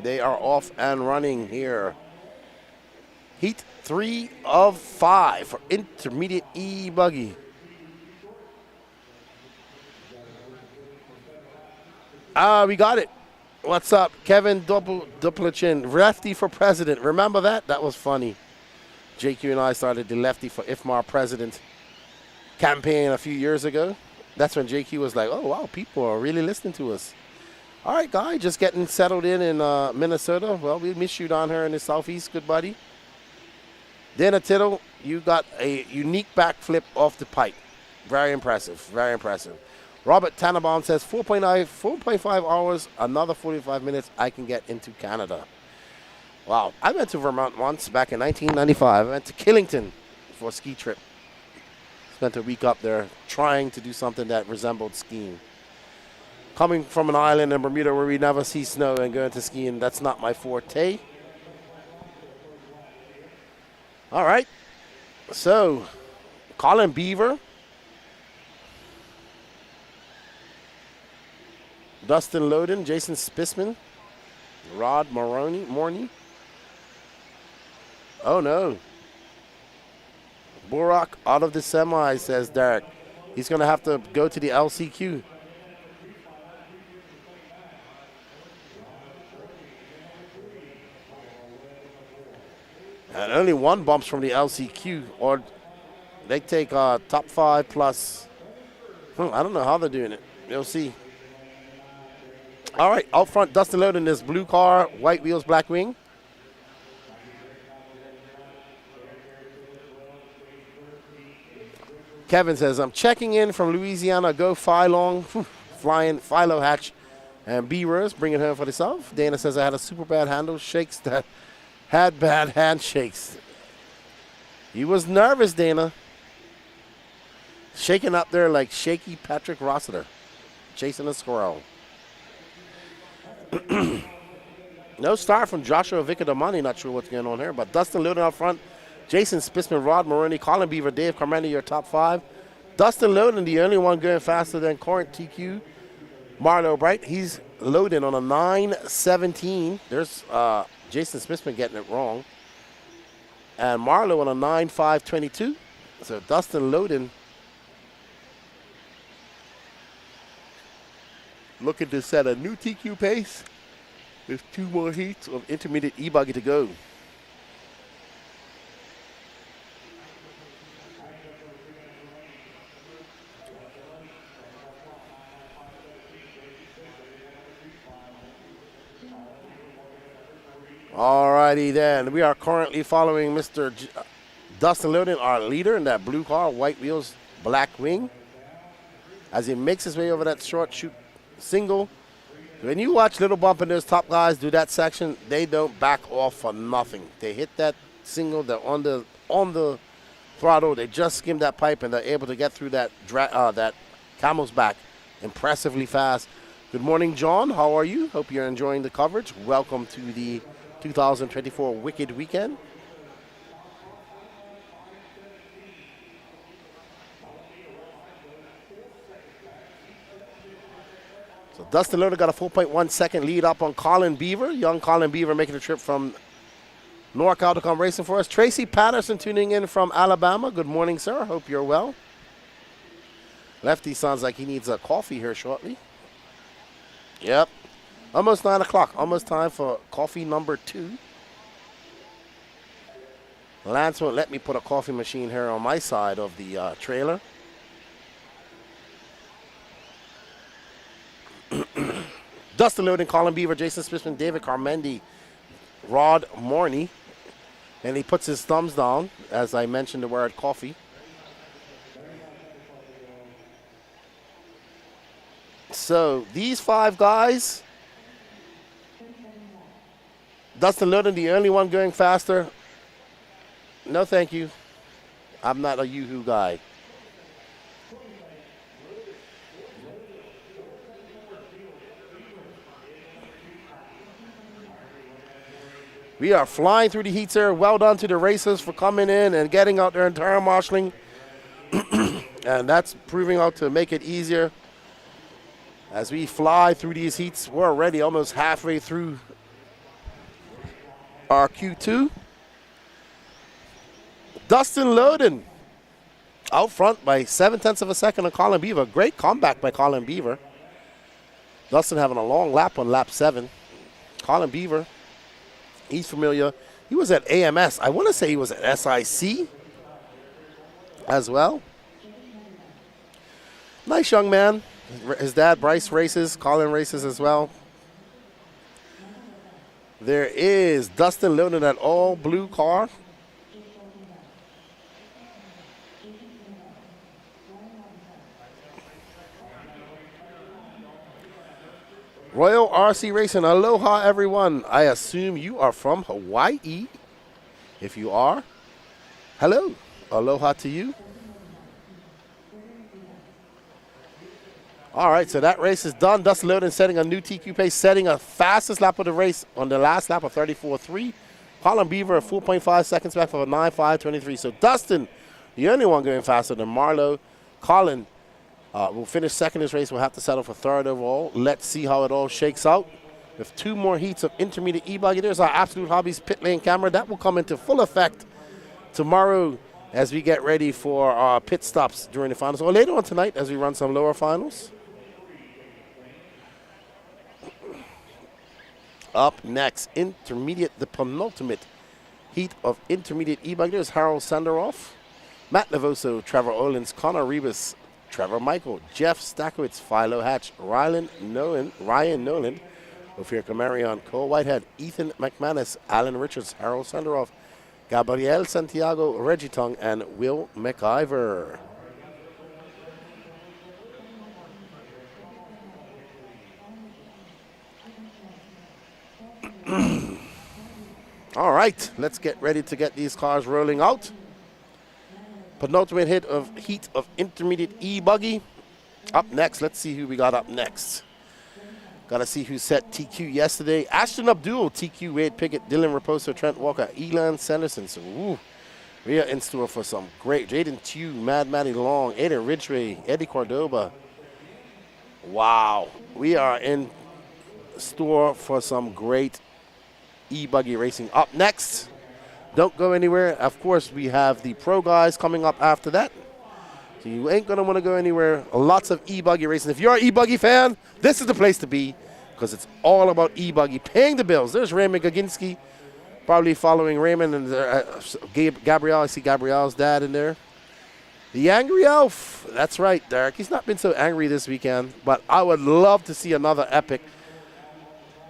They are off and running here. Heat 3 of 5 for Intermediate E Buggy. We got it. What's up? Kevin Duplichin, Lefty for President. Remember that? That was funny. JQ and I started the Lefty for IFMAR President campaign a few years ago. That's when JQ was like, oh, wow, people are really listening to us. All right, Guy, just getting settled in Minnesota. Well, we miss you down here in the Southeast, good buddy. Dana Tittle, you got a unique backflip off the pipe. Very impressive, very impressive. Robert Tannenbaum says 4.5 hours, another 45 minutes, I can get into Canada. Wow, I went to Vermont once back in 1995. I went to Killington for a ski trip. Spent a week up there trying to do something that resembled skiing. Coming from an island in Bermuda where we never see snow and going to skiing, that's not my forte. All right, so Colin Beaver, Dustin Loden, Jason Spisman, Rod Morney. Oh no. Burak out of the semi, says Derek. He's going to have to go to the LCQ. And only one bumps from the LCQ, or they take top 5 plus. I don't know how they're doing it. We'll see. All right, out front, Dustin Loden, this blue car, white wheels, black wing. Kevin says, I'm checking in from Louisiana. Go Phylong, flying Philo Hatch and B-Rose, bring it home for yourself. Dana says, I had a super bad handle, shakes that had bad handshakes. He was nervous, Dana. Shaking up there like shaky Patrick Rossiter, chasing a squirrel. No start from Joshua Vicadamani. Not sure what's going on here. But Dustin Loden up front. Jason Spitzman, Rod Maroney, Colin Beaver, Dave Carmandi, your top 5. Dustin Loden, the only one going faster than Current TQ. Marlo Bright, he's loading on a 9:17. There's Jason Spitzman getting it wrong. And Marlo on a 9:5:22. So Dustin Loden looking to set a new TQ pace with 2 more heats of intermediate E-Buggy to go. Alrighty then, we are currently following Mr. Dustin Loden, our leader in that blue car, white wheels, black wing, as he makes his way over that short shoot single. When you watch Little Bump and those top guys do that section, they don't back off for nothing. They hit that single, they're on the throttle, they just skim that pipe, and they're able to get through that that camel's back impressively fast. Good morning, John. How are you? Hope you're enjoying the coverage. Welcome to the 2024 Wicked Weekend. So Dustin Loden got a 4.1 second lead up on Colin Beaver. Young Colin Beaver making a trip from NorCal to come racing for us. Tracy Patterson tuning in from Alabama. Good morning, sir. Hope you're well. Lefty sounds like he needs a coffee here shortly. Yep. Almost 9 o'clock. Almost time for coffee number 2. Lance won't let me put a coffee machine here on my side of the trailer. Dustin Loden, Colin Beaver, Jason Spitzman, David Carmendi, Rod Morney. And he puts his thumbs down as I mentioned the word coffee. So these 5 guys, Dustin Loden, the only one going faster. No, thank you. I'm not a Yoo-hoo guy. We are flying through the heats here. Well done to the racers for coming in and getting out there and tire marshaling. And that's proving out to make it easier. As we fly through these heats, we're already almost halfway through our Q2. Dustin Loden out front by 0.7 of a second on Colin Beaver. Great comeback by Colin Beaver. Dustin having a long lap on lap 7. Colin Beaver, he's familiar. He was at AMS. I want to say he was at SIC as well. Nice young man. His dad, Bryce, races. Colin races as well. There is Dustin Loden in that all blue car. Royal RC Racing, aloha everyone. I assume you are from Hawaii. If you are, hello, aloha to you. All right, so that race is done. Dustin Loden setting a new TQ pace, setting a fastest lap of the race on the last lap of 34.3. Colin Beaver, 4.5 seconds back for a 9.5.23. So Dustin, the only one going faster than Marlo. Colin will finish second in this race. We'll have to settle for third overall. Let's see how it all shakes out. With 2 more heats of intermediate E-Buggy, there's our Absolute Hobbies pit lane camera. That will come into full effect tomorrow as we get ready for our pit stops during the finals, or later on tonight as we run some lower finals. Up next, intermediate, the penultimate heat of intermediate E-Buggy. There's Harold Sanderoff, Matt Levoso, Trevor Olins, Connor Rebus, Trevor Michael, Jeff Stackowitz, Philo Hatch, Ryan Nolan, Ophir Camarion, Cole Whitehead, Ethan McManus, Alan Richards, Harold Sanderoff, Gabriel Santiago, Reggie Tongue, and Will McIver. All right, let's get ready to get these cars rolling out. Penultimate heat of intermediate E-Buggy. Up next, let's see who we got up next. Got to see who set TQ yesterday. Ashton Abdul, TQ, Wade Pickett, Dylan Raposo, Trent Walker, Elan Sanderson. So, ooh, we are in store for some great. Jaden Tew, Mad Matty Long, Aiden Ridgway, Eddie Cordoba. Wow. We are in store for some great E-Buggy racing. Up next, don't go anywhere. Of course, we have the pro guys coming up after that. So you ain't going to want to go anywhere. Lots of E-Buggy racing. If you're an E-Buggy fan, this is the place to be because it's all about E-Buggy paying the bills. There's Raymond Gaginski, probably following Raymond and Gabrielle. I see Gabrielle's dad in there. The Angry Elf. That's right, Derek. He's not been so angry this weekend, but I would love to see another epic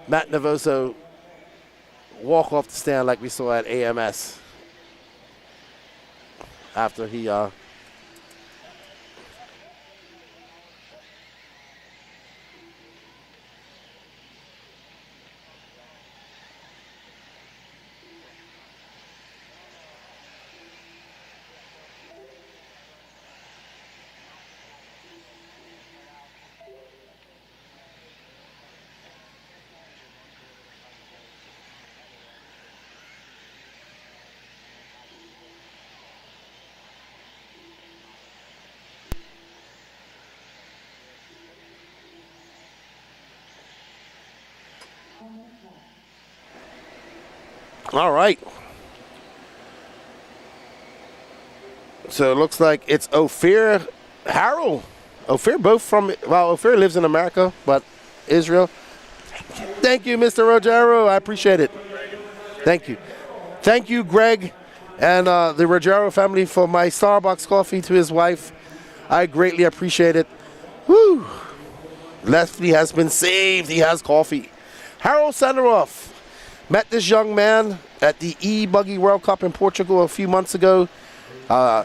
Matt Navoso walk off the stand like we saw at AMS after he all right. So it looks like it's Ophir, Harold. Ophir both from, well, Ophir lives in America, but Israel. Thank you, Mr. Rogero. I appreciate it. Thank you. Thank you, Greg, and the Rogero family for my Starbucks coffee to his wife. I greatly appreciate it. Woo! Leslie has been saved. He has coffee. Harold Sanderoff. Met this young man at the E Buggy World Cup in Portugal a few months ago. I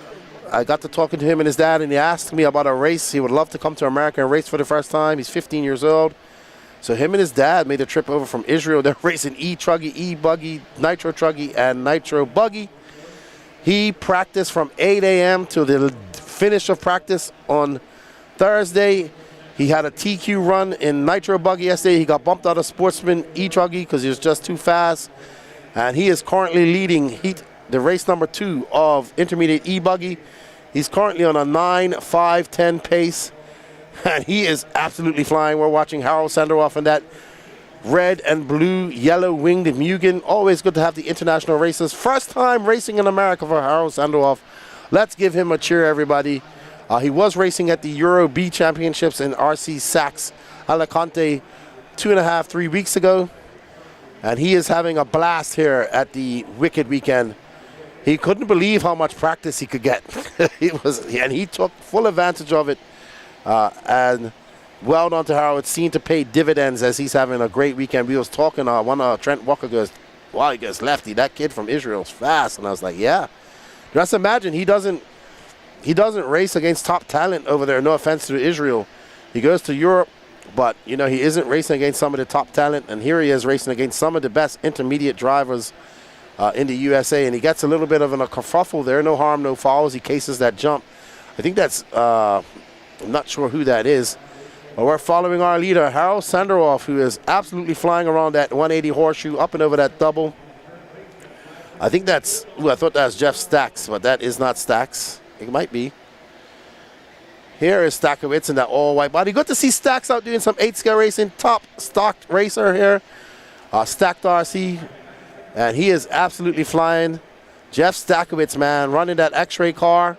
got to talking to him and his dad, and he asked me about a race. He would love to come to America and race for the first time. He's 15 years old. So him and his dad made a trip over from Israel. They're racing E Truggy, E Buggy, Nitro Truggy, and Nitro Buggy. He practiced from 8 a.m. to the finish of practice on Thursday. He had a TQ run in Nitro Buggy yesterday. He got bumped out of Sportsman E Truggy because he was just too fast. And he is currently leading the race number 2 of Intermediate E Buggy. He's currently on a 9.510 pace. And he is absolutely flying. We're watching Harold Sanderoff in that red and blue, yellow winged Mugen. Always good to have the international racers. First time racing in America for Harold Sanderoff. Let's give him a cheer, everybody. He was racing at the Euro B Championships in RC Sachs, Alicante, 3 weeks ago. And he is having a blast here at the Wicked Weekend. He couldn't believe how much practice he could get. And he took full advantage of it. And well done to Harold. It seemed to pay dividends as he's having a great weekend. We was talking, Trent Walker goes, wow, he goes lefty. That kid from Israel's fast. And I was like, yeah. Just imagine he doesn't race against top talent over there. No offense to Israel. He goes to Europe, but, you know, he isn't racing against some of the top talent. And here he is racing against some of the best intermediate drivers in the USA. And he gets a little bit of a kerfuffle there. No harm, no foul as he cases that jump. I think that's, I'm not sure who that is. But we're following our leader, Harold Sanderoff, who is absolutely flying around that 180 horseshoe, up and over that double. I think that's, I thought that was Jeff Stacks, but that is not Stacks. It might be. Here is Stakowitz in that all-white body. Good to see Stacks out doing some 8-scale racing. Top stocked racer here. Stacked RC. And he is absolutely flying. Jeff Stakowitz, man, running that X-ray car.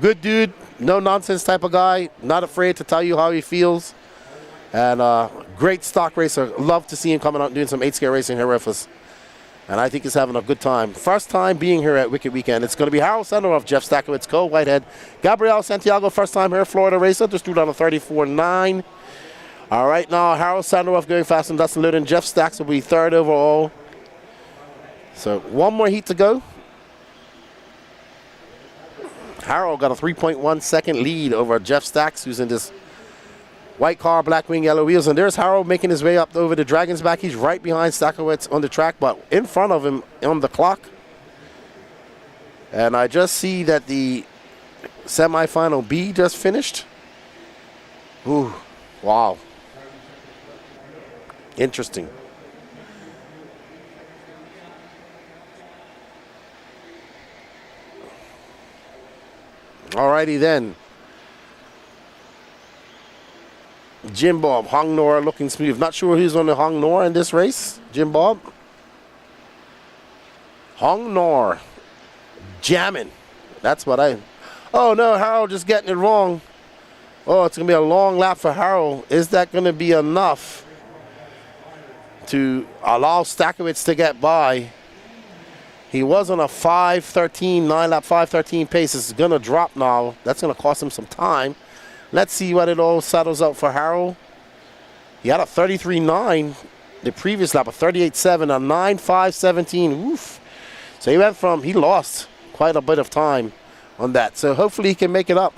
Good dude. No-nonsense type of guy. Not afraid to tell you how he feels. And great stock racer. Love to see him coming out and doing some 8-scale racing here with us. And I think he's having a good time. First time being here at Wicked Weekend. It's going to be Harold Sanderoff, Jeff Stakowitz, Cole Whitehead, Gabriel Santiago, first time here, Florida racer, just threw down a 34.9. All right, now Harold Sanderoff going fast and Dustin Luton. Jeff Stacks will be 3rd overall. So one more heat to go. Harold got a 3.1 second lead over Jeff Stacks, who's in this white car, black wing, yellow wheels. And there's Harold making his way up over the Dragon's Back. He's right behind Stakowitz on the track, but in front of him on the clock. And I just see that the semifinal B just finished. Ooh, wow. Interesting. Alrighty then. Jim Bob, Hong Nor looking smooth. Not sure who's on the Hong Nor in this race. Jim Bob. Hong Nor. Jamming. That's what I... Oh no, Harold just getting it wrong. Oh, it's going to be a long lap for Harold. Is that going to be enough to allow Stakowicz to get by? He was on a 5:13, 9-lap 5:13 pace. It's going to drop now. That's going to cost him some time. Let's see what it all settles out for Harold. He had a 33.9 the previous lap, a 38.7, a 9.5.17. Oof. So he lost quite a bit of time on that. So hopefully he can make it up.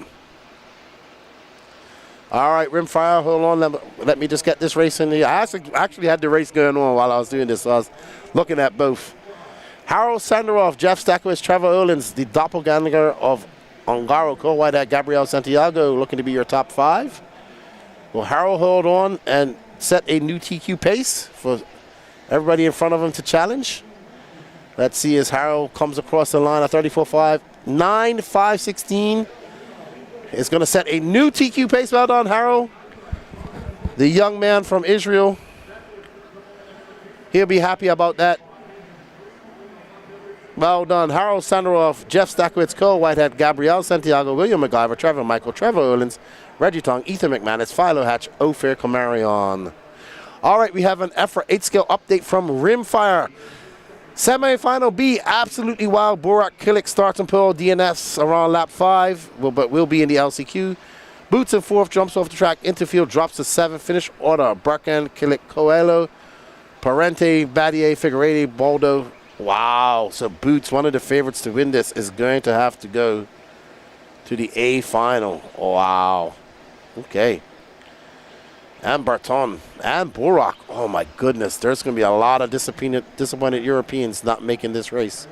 All right, Rimfire, hold on. Let me just get this race in here. I actually had the race going on while I was doing this, so I was looking at both. Harold Sandaroff, Jeff Stakowicz, Trevor Erlins, the doppelganger of Ongaro co-white Gabriel Santiago, looking to be your top 5. Will Harold hold on and set a new TQ pace for everybody in front of him to challenge? Let's see as Harold comes across the line, a 34.5, 9.5.16. Is going to set a new TQ pace. Well done, Harold. The young man from Israel. He'll be happy about that. Well done, Harold Sandaroff, Jeff Stakowicz, Cole Whitehead, Gabrielle Santiago, William McGyver, Trevor Michael, Trevor Erlins, Reggie Tong, Ethan McManus, Philo Hatch, Ophir Kamarion. All right, we have an F for 8 scale update from Rimfire. Semi-final B, absolutely wild. Borak Killick starts and pull DNS around lap 5, but will be in the LCQ. Boots in 4th, jumps off the track. Interfield drops to 7th. Finish order, Bracken, Killick, Coelho, Parente, Badier, Figueredo, Baldo. Wow, so Boots, one of the favorites to win this, is going to have to go to the A final. Wow. Okay. And Barton and Borak. Oh my goodness, there's going to be a lot of disappointed Europeans not making this race.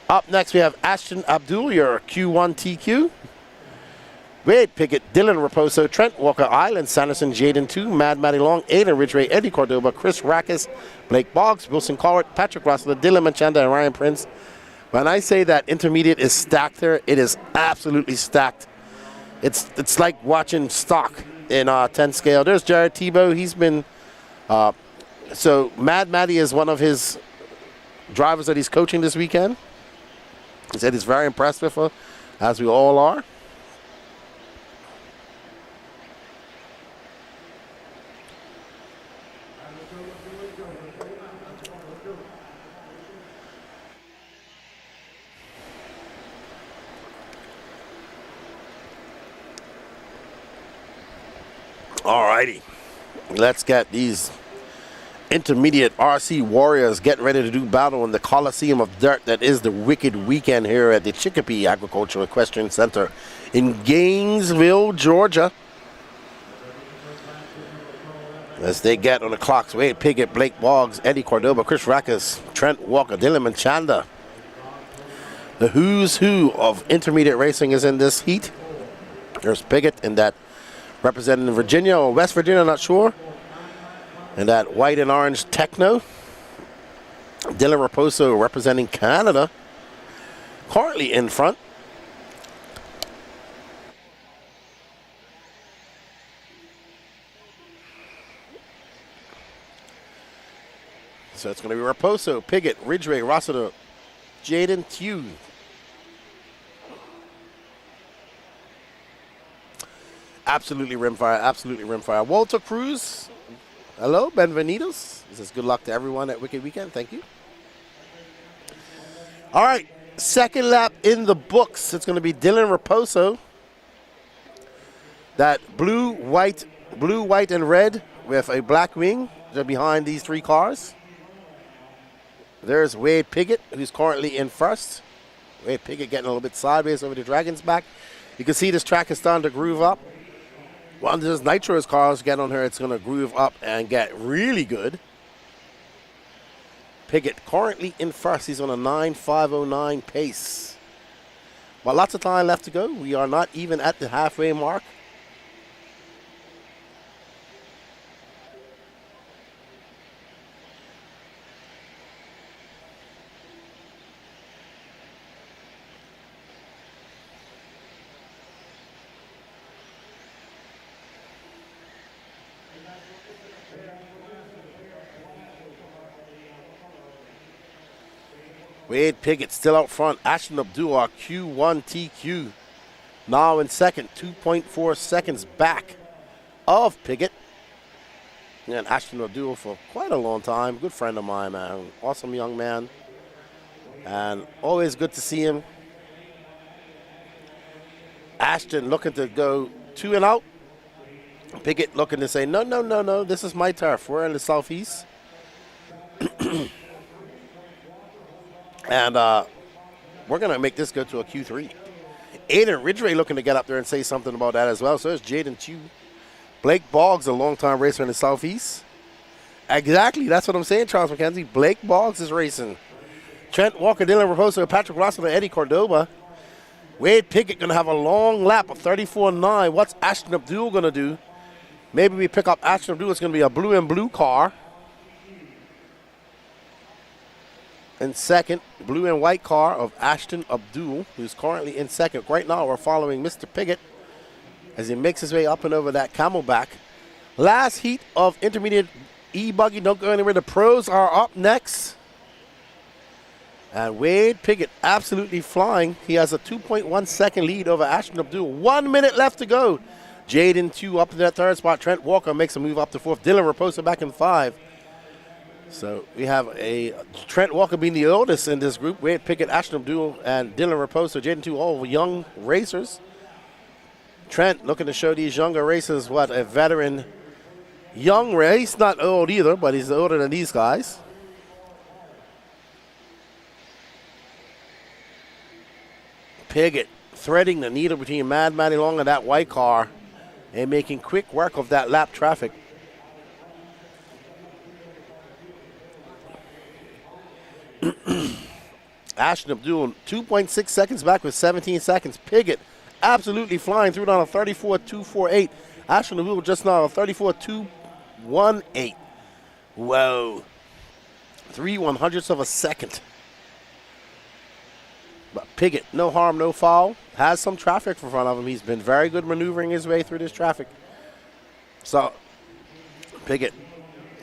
Up next, we have Ashton Abdul, your Q1 TQ. Wade Pickett, Dylan Raposo, Trent Walker, Island Sanderson, Jaden 2, Mad Matty Long, Aiden Ridgway, Eddie Cordoba, Chris Rackus, Blake Boggs, Wilson Collard, Patrick Rossler, Dylan Manchanda, and Ryan Prince. When I say that intermediate is stacked here, it is absolutely stacked. It's like watching stock in 10 scale. There's Jared Tebow. He's been, so Mad Matty is one of his drivers that he's coaching this weekend. He said he's very impressed with her, as we all are. All righty, let's get these intermediate RC warriors getting ready to do battle in the Coliseum of Dirt that is the Wicked Weekend here at the Chicopee Agricultural Equestrian Center in Gainesville, Georgia. As they get on the clocks, Wade Pickett, Blake Boggs, Eddie Cordoba, Chris Rackus, Trent Walker, Dylan Manchanda. The who's who of intermediate racing is in this heat. There's Pickett in that representing Virginia or West Virginia, not sure. And that white and orange Techno. Dylan Raposo representing Canada. Currently in front. So it's going to be Raposo, Piggott, Ridgway, Rossiter, Jaden Tew. Absolutely rimfire, absolutely rimfire. Walter Cruz. Hello, Benvenidos. This is good luck to everyone at Wicked Weekend. Thank you. All right, second lap in the books. It's going to be Dylan Raposo. That blue, white, and red with a black wing. behind these 3 cars. There's Wade Piggott, who's currently in first. Wade Piggott getting a little bit sideways over the Dragon's back. You can see this track is starting to groove up. Once this Nitro's cars get on here, it's going to groove up and get really good. Piggott currently in first. He's on a 9.509 pace. But lots of time left to go. We are not even at the halfway mark. Wade Piggott still out front. Ashton Abdul, our Q1 TQ, now in second, 2.4 seconds back of Piggott. And Ashton Abdul for quite a long time. Good friend of mine, man. Awesome young man. And always good to see him. Ashton looking to go 2 and out. Piggott looking to say, no, no, no, no, this is my turf. We're in the southeast. And we're going to make this go to a Q3. Aiden Ridgway looking to get up there and say something about that as well. So there's Jaden Chu. Blake Boggs, a longtime racer in the southeast. Exactly, that's what I'm saying, Charles McKenzie. Blake Boggs is racing. Trent Walker, Dylan Raposo, Patrick Russell, and Eddie Cordoba. Wade Piggott going to have a long lap of 34.9. What's Ashton Abdul going to do? Maybe we pick up Ashton Abdul. It's going to be a blue and blue car. In second, blue and white car of Ashton Abdul, who's currently in second. Right now, we're following Mr. Piggott as he makes his way up and over that camelback. Last heat of intermediate E Buggy. Don't go anywhere. The pros are up next. And Wade Piggott absolutely flying. He has a 2.1 second lead over Ashton Abdul. 1 minute left to go. Jaden Chu up in that third spot. Trent Walker makes a move up to fourth. Dylan Raposa back in 5. So we have a Trent Walker being the oldest in this group. Wade Piggott, Ashton Abdul, and Dylan Raposa, Jaden Chu, all young racers. Trent looking to show these younger racers what a veteran young race. He's not old either, but he's older than these guys. Piggott threading the needle between Mad Matty Long and that white car and making quick work of that lap traffic. Ashton Abdul 2.6 seconds back with 17 seconds. Piggott absolutely flying through it on a 34.248. Ashton Abdul just now a 34.218. Whoa. 3/100ths of a second. But Piggott, no harm, no foul, has some traffic in front of him. He's been very good maneuvering his way through this traffic. So Piggott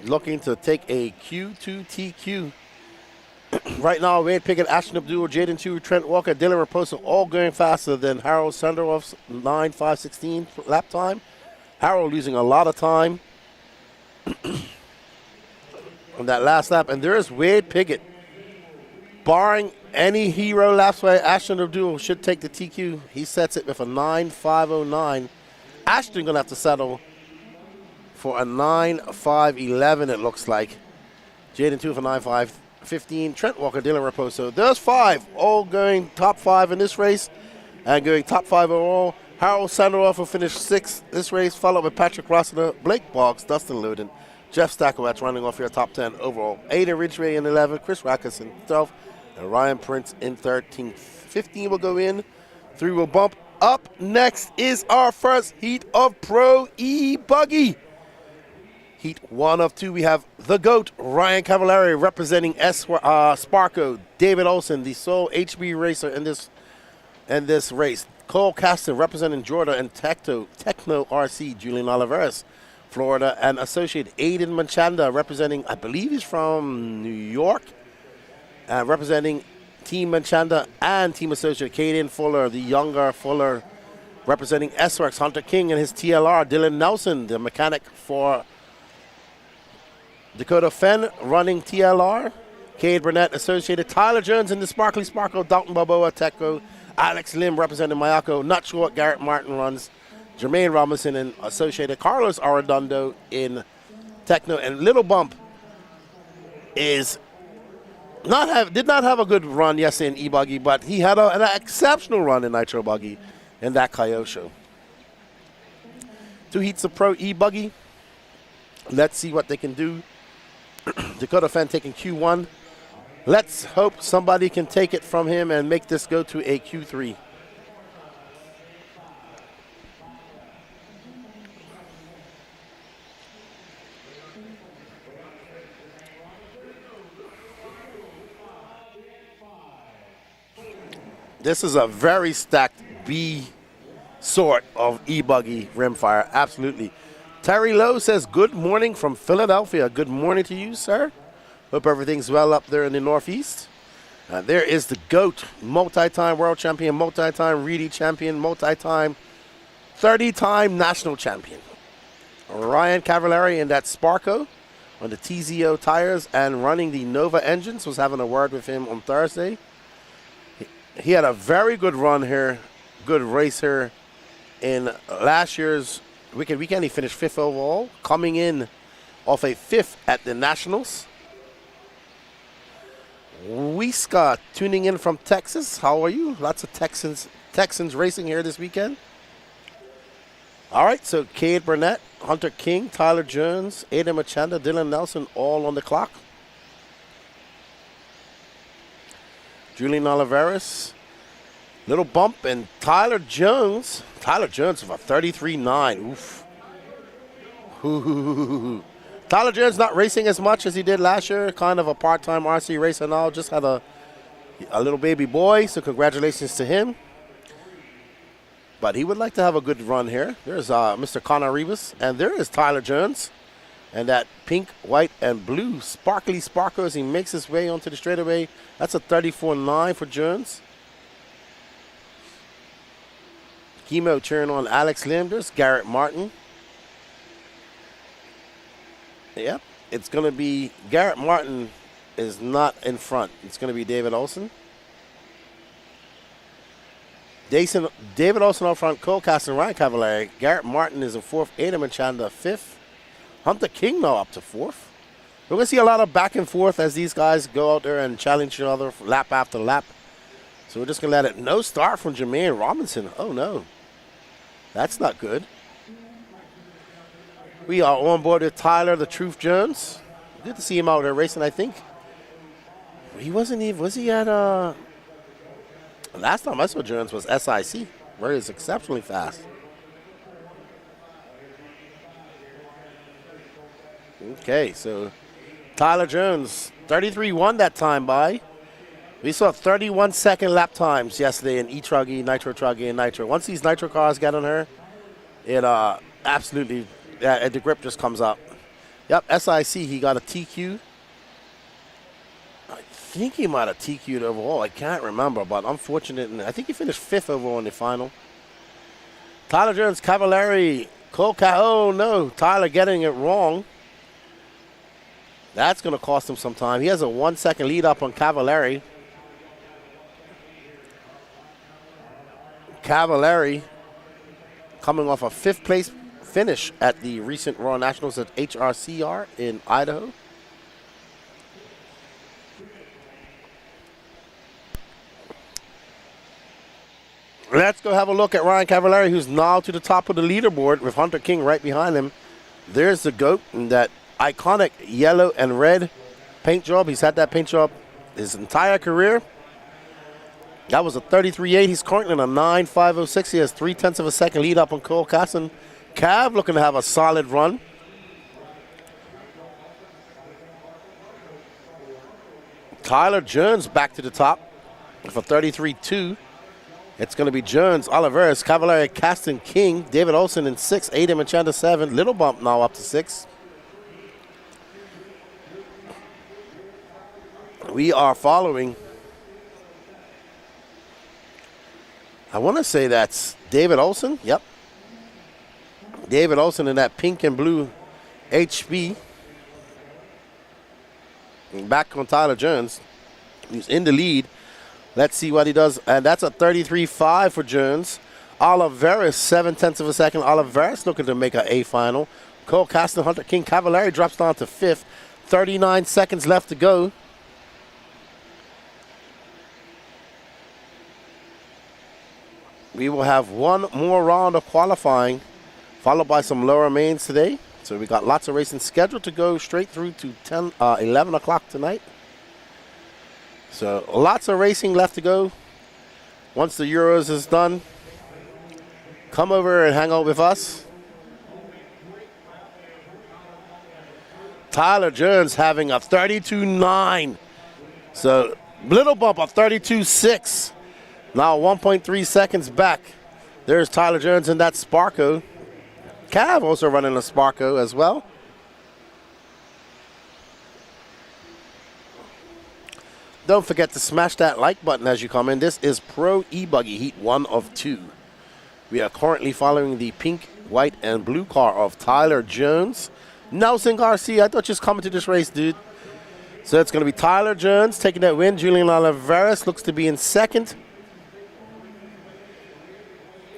looking to take a Q2 TQ. Right now, Wade Piggott, Ashton Abdul, Jaden Chu, Trent Walker, Dylan Raposa, all going faster than Harold Sandorov's 9.516 lap time. Harold losing a lot of time on that last lap. And there's Wade Piggott. Barring any hero laps by Ashton Abdul should take the TQ. He sets it with a 9.509. Ashton going to have to settle for a 9.511, it looks like. Jaden Chu for 9.515. Trent Walker, Dylan Raposo. There's 5, all going top 5 in this race and going top 5 overall. Harold Sandoff will finish 6th this race, followed by Patrick Rossiter, Blake Boggs, Dustin Loden, Jeff Stackowitz running off here top 10 overall. Aiden Ridgway in 11th, Chris Rackus in 12th, and Ryan Prince in 13th. 15 will go in, 3 will bump. Up next is our first heat of Pro E Buggy. Heat 1 of 2, we have the GOAT, Ryan Cavallari, representing Sparko, David Olson, the sole HB racer in this race. Cole Caston, representing Georgia, and Techno RC, Julian Oliveras, Florida, and associate Aiden Manchanda, representing, I believe he's from New York, representing Team Manchanda and Team Associate Caden Fuller, the younger Fuller, representing S-Works, Hunter King and his TLR, Dylan Nelson, the mechanic for Dakota Fenn, running TLR, Cade Burnett, associated, Tyler Jones in the Sparkly Sparkle, Dalton Balboa, Teco, Alex Lim representing Mayako, not sure what Garrett Martin runs, Jermaine Robinson and associated, Carlos Arredondo in Techno, and Little Bump did not have a good run yesterday in E Buggy, but he had an exceptional run in Nitro Buggy in that Coyote show. 2 heats of Pro E Buggy. Let's see what they can do. Dakota Fan taking Q1. Let's hope somebody can take it from him and make this go to a Q3. This is a very stacked B sort of E-Buggy rimfire, absolutely. Terry Lowe says, good morning from Philadelphia. Good morning to you, sir. Hope everything's well up there in the Northeast. There is the GOAT, multi-time world champion, multi-time Reedy champion, multi-time 30-time national champion. Ryan Cavallari in that Sparco on the TZO tires and running the Nova engines. Was having a word with him on Thursday. He had a very good run here, good race here in last year's weekend. He finished 5th overall, coming in off a 5th at the Nationals. Wiska tuning in from Texas. How are you? Lots of Texans racing here this weekend. All right, so Cade Burnett, Hunter King, Tyler Jones, Adam Achanda, Dylan Nelson, all on the clock. Julian Oliveris, Little Bump, and Tyler Jones. Tyler Jones with a 33.9. Oof. Ooh. Tyler Jones not racing as much as he did last year. Kind of a part-time RC racer now. Just had a little baby boy, so congratulations to him. But he would like to have a good run here. There's Mr. Connor Rivas, and there is Tyler Jones. And that pink, white, and blue sparkly sparkle as he makes his way onto the straightaway. That's a 34.9 for Jones. Chemo cheering on Alex Linders, Garrett Martin. Yep, it's going to be Garrett Martin is not in front. It's going to be David Olson. David Olson up front, Cole Caston, Ryan Cavallari. Garrett Martin is in 4th, Adam Achanda 5th. Hunter King now up to 4th. We're going to see a lot of back and forth as these guys go out there and challenge each other lap after lap. So we're just going to let it. No start from Jermaine Robinson. Oh, no. That's not good. We are on board with Tyler the Truth Jones. Good to see him out there racing, I think. He wasn't even, was he at, last time I saw Jones was SIC, where he's exceptionally fast. Okay, so Tyler Jones, 33.1 that time by. We saw 31-second lap times yesterday in E Truggy, Nitro Truggy, and Nitro. Once these Nitro cars get on her, it absolutely, the grip just comes up. Yep, SIC, he got a TQ. I think he might have TQ'd overall. I can't remember, but unfortunate. I think he finished 5th overall in the final. Tyler Jones, Cavallari, oh no, Tyler getting it wrong. That's going to cost him some time. He has a 1-second lead up on Cavallari. Cavallari coming off a 5th place finish at the recent Raw Nationals at HRCR in Idaho. Let's go have a look at Ryan Cavallari, who's now to the top of the leaderboard with Hunter King right behind him. There's the GOAT in that iconic yellow and red paint job. He's had that paint job his entire career. That was a 33.8. He's currently in a 9.506. He has 0.3 of a second lead up on Cole Casson. Cav looking to have a solid run. Tyler Jones back to the top for 33.2. It's going to be Jones, Oliveris, Cavallari, Caston, King, David Olson in 6th, Adam Achanda 7th. Little Bump now up to 6th. We are following. I want to say that's David Olson. Yep. David Olson in that pink and blue HB. And back on Tyler Jones. He's in the lead. Let's see what he does. And that's a 33.5 for Jones. Oliveris, 0.7 of a second. Oliveris looking to make an A final. Cole Caston, Hunter King Cavallari drops down to 5th. 39 seconds left to go. We will have one more round of qualifying, followed by some lower mains today. So we got lots of racing scheduled to go straight through to 11 o'clock tonight. So lots of racing left to go. Once the Euros is done, come over and hang out with us. Tyler Jones having a 32.9. So little bump of 32.6. Now 1.3 seconds back. There's Tyler Jones in that Sparko. Cav also running a Sparko as well. Don't forget to smash that like button as you come in. This is Pro E Buggy Heat 1 of 2. We are currently following the pink, white, and blue car of Tyler Jones. Nelson Garcia, I thought you was coming to this race, dude. So it's going to be Tyler Jones taking that win. Julian Oliveras looks to be in second.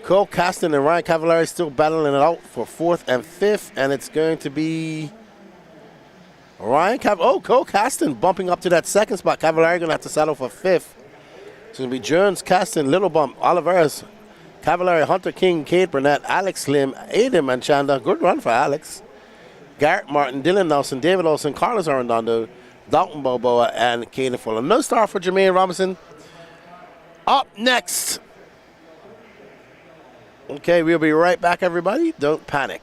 Cole Caston and Ryan Cavallari still battling it out for 4th and 5th. And it's going to be Cole Caston bumping up to that 2nd spot. Cavallari going to have to settle for 5th. It's going to be Jones, Caston, Little Bump, Oliveras, Cavallari, Hunter King, Kate Burnett, Alex Slim, Aiden Manchanda. Good run for Alex. Garrett Martin, Dylan Nelson, David Olson, Carlos Arredondo, Dalton Balboa, and Caden Fuller. No star for Jermaine Robinson. Up next. Okay, we'll be right back, everybody. Don't panic.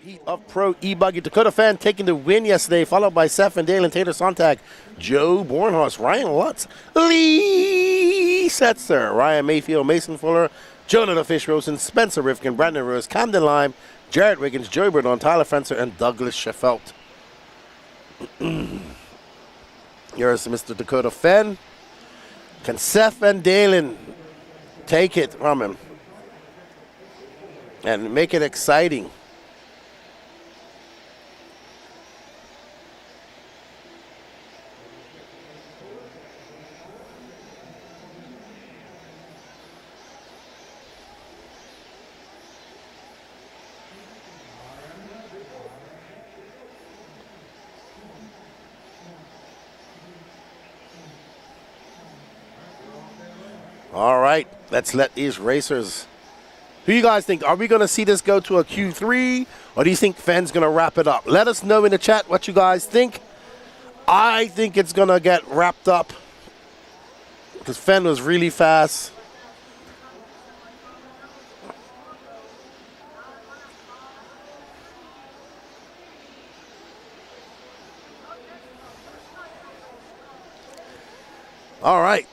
Heat of Pro E-Buggy. Dakota Fan taking the win yesterday, followed by Seth and Dale and Taylor Sontag, Joe Bornhorst, Ryan Lutz, Lee Setzer, Ryan Mayfield, Mason Fuller, Jonathan Fish Rosen, Spencer Rifkin, Brandon Rose, Camden Lime, Jared Wiggins, Joey Burdon, Tyler Fencer, and Douglas Shefelt. Here's Mr. Dakota Fenn. Can Seth Van Dalen take it from him and make it exciting? All right, let's let these racers. Who you guys think? Are we going to see this go to a Q3, or do you think Fenn's going to wrap it up? Let us know in the chat what you guys think. I think it's going to get wrapped up because Fenn was really fast. All right.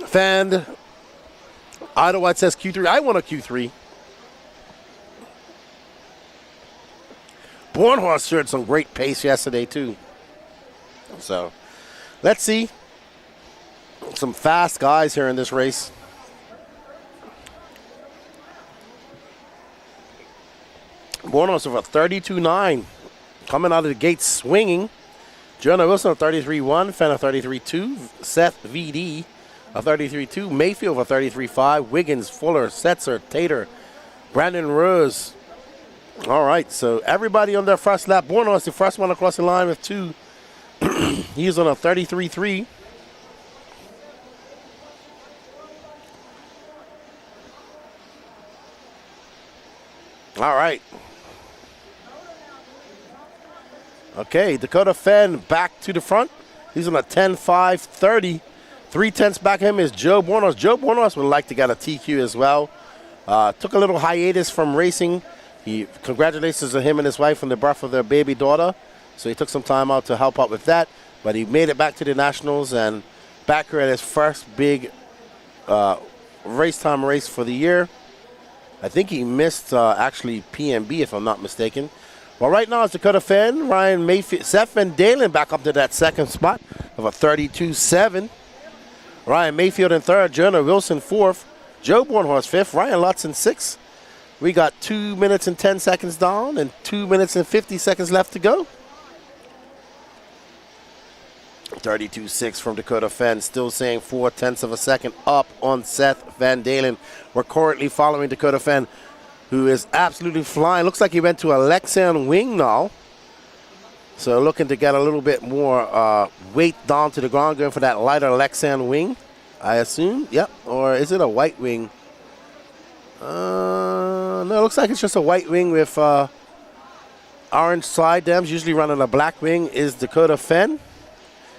Fan, Idlewild says Q3. I want a Q3. Bornhorst showed some great pace yesterday, too. So, let's see. Some fast guys here in this race. Bornhorst with a 32.9. Coming out of the gate swinging. Jonah Wilson a 33.1. Fenn a 33.2. Seth VD a 33.2, Mayfield a 33.5, Wiggins, Fuller, Setzer, Tater, Brandon Rose. All right, so everybody on their first lap. Bornhorst, the first one across the line with 2. He's on a 33.3. All right. Okay, Dakota Fenn back to the front. He's on a 10.5.30. 3/10 back him is Joe Bornhorst. Joe Bornhorst would like to get a TQ as well. Took a little hiatus from racing. Congratulations to him and his wife on the birth of their baby daughter. So he took some time out to help out with that. But he made it back to the Nationals and back here at his first big Racetime race for the year. I think he missed actually PMB if I'm not mistaken. Well, right now it's Dakota Fenn, Ryan Mayfield, Seth Van Dalen back up to that 2nd spot of a 32.7. Ryan Mayfield in 3rd, Jonah Wilson 4th, Joe Bornhorst 5th, Ryan Lutz in 6th. We got 2 minutes and 10 seconds down and 2 minutes and 50 seconds left to go. 32.6 from Dakota Fenn, still saying 0.4 of a second up on Seth Van Dalen. We're currently following Dakota Fenn, who is absolutely flying. Looks like he went to a Lexan wing now. So looking to get a little bit more weight down to the ground, going for that lighter Lexan wing, I assume. Yep, or is it a white wing? No, it looks like it's just a white wing with orange side dams. Usually running a black wing is Dakota Fenn.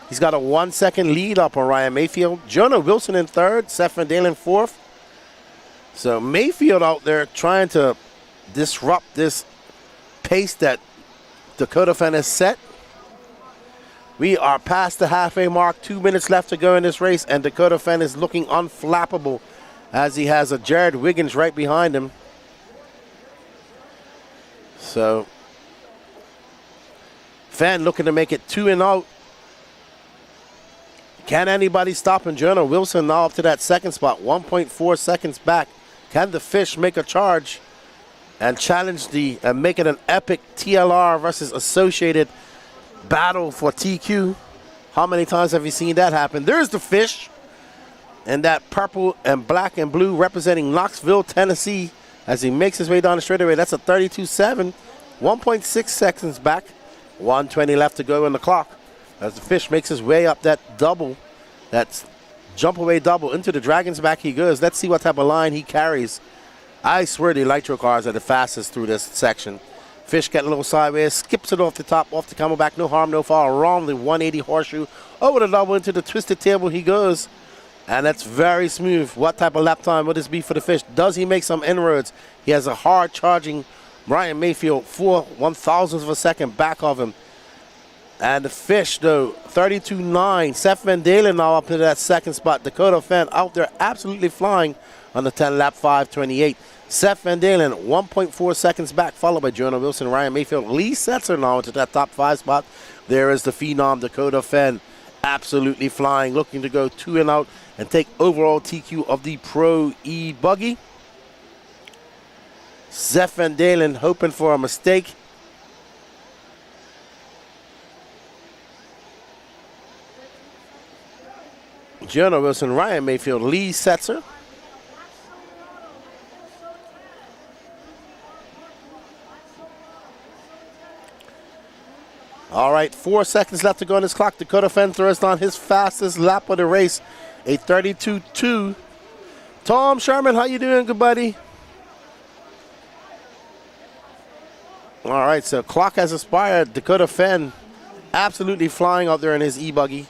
He's got a 1 second lead up on Ryan Mayfield. Jonah Wilson in third, Seth Van Dalen fourth. So Mayfield out there trying to disrupt this pace that Dakota Fenn has set. We are past the halfway mark, 2 minutes left to go in this race, and Dakota Fenn is looking unflappable as he has a Jared Wiggins right behind him. So Fenn looking to make it 2 and out. Can anybody stop him? Jonah Wilson now up to that second spot, 1.4 seconds back. Can the Fish make a charge and challenge and make it an epic TLR versus Associated battle for TQ? How many times have you seen that happen? There's the Fish, and that purple and black and blue representing Knoxville, Tennessee, as he makes his way down the straightaway. That's a 32.7, 1.6 seconds back, 1:20 left to go on the clock. As the Fish makes his way up that double, that jump away double into the Dragon's back he goes. Let's see what type of line he carries. I swear the Electro cars are the fastest through this section. Fish getting a little sideways, skips it off the top, off the camelback, no harm, no foul. Around the 180 horseshoe, over the double into the twisted table he goes. And that's very smooth. What type of lap time would this be for the Fish? Does he make some inroads? He has a hard charging Ryan Mayfield, 4/1000th of a second back of him. And the Fish, though, 32.9. Seth Van Dalen now up to that second spot. Dakota Fenn out there absolutely flying on the 10 lap, 5:28. Seth Van Dalen, 1.4 seconds back, followed by Jonah Wilson, Ryan Mayfield. Lee Setzer now into that top 5 spot. There is the phenom, Dakota Fenn, absolutely flying, looking to go 2 and out and take overall TQ of the Pro E Buggy. Seth Van Dalen hoping for a mistake. Jonah Wilson, Ryan Mayfield, Lee Setzer. All right, 4 seconds left to go on this clock. Dakota Fenn throws down his fastest lap of the race, a 32.2. Tom Sherman, how you doing, good buddy? All right, so clock has expired. Dakota Fenn absolutely flying out there in his E-Buggy.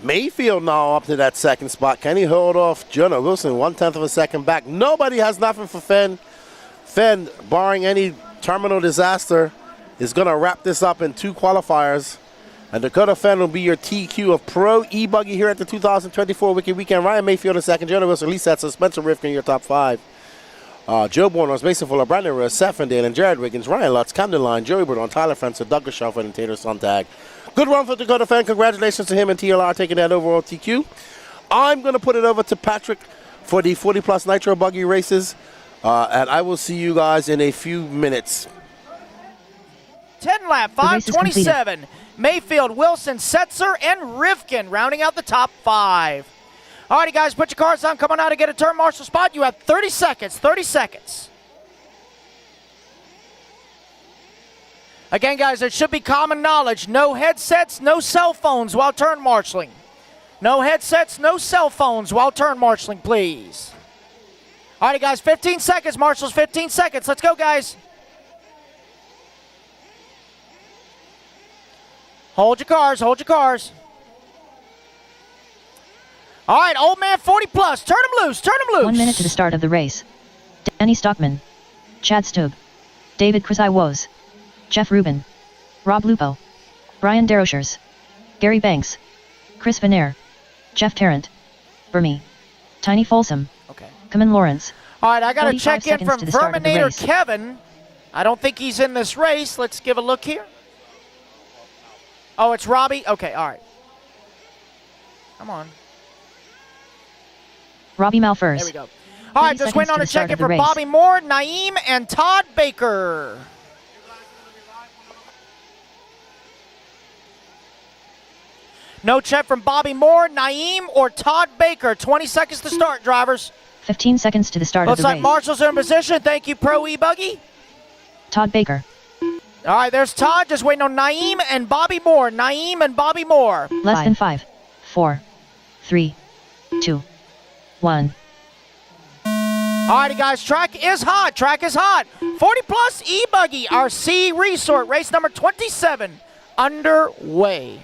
Mayfield now up to that second spot. Can he hold off Jonah Wilson 1/10 of a second back? Nobody has nothing for Fenn. Fenn, barring any terminal disaster, is going to wrap this up in 2 qualifiers. And Dakota Fenn will be your TQ of Pro E-Buggy here at the 2024 Wiki Weekend. Ryan Mayfield in second, Jonah Wilson, Lee Setzer, Spencer Rifkin, your top 5. Joe Bourne, Mason Fuller, Brandon Rose, Seth Van Dalen, Jared Wiggins, Ryan Lutz, Camden Line, Joey Bourdon, Tyler Francis, Douglas Shufford, and Taylor Sontag. Good run for Dakota Fenn. Congratulations to him and TLR taking that overall TQ. I'm going to put it over to Patrick for the 40-plus Nitro Buggy races, and I will see you guys in a few minutes. 10 lap, 5:27. Mayfield, Wilson, Setzer, and Rifkin rounding out the top 5. Alrighty, guys, put your cards on. Come on out and get a turn marshal spot. You have 30 seconds. 30 seconds. Again, guys, it should be common knowledge. No headsets, no cell phones while turn marshaling. No headsets, no cell phones while turn marshaling, please. Alrighty, guys, 15 seconds, marshals, 15 seconds. Let's go, guys. Hold your cars, hold your cars. All right, old man 40 plus, turn him loose, turn him loose. 1 minute to the start of the race. Danny Stockman, Chad Stube, David Chrysiwos, Jeff Rubin, Rob Lupo, Brian Derochers, Gary Banks, Chris Venair, Jeff Tarrant, Burmy, Tiny Folsom, Kamen Lawrence. All right, I got to 45 check in seconds from to the start of the Verminator race. Kevin. I don't think he's in this race. Let's give a look here. Oh, it's Robbie? Okay, all right. Come on. Robbie Malfers. There we go. All right, 30 just waiting on a seconds to the start check-in of the for race. Bobby Moore, Naeem, and Todd Baker. No check from Bobby Moore, Naeem, or Todd Baker. 20 seconds to start, drivers. 15 seconds to the start Looks of the like race. Marshall's in position. Thank you, Pro E Buggy. Todd Baker. All right, there's Todd. Just waiting on Naeem and Bobby Moore. Naeem and Bobby Moore. Less than 5, 4, 3, 2, 1. Alrighty, guys, track is hot. Track is hot. 40 plus E Buggy, our C Resort, race number 27, underway.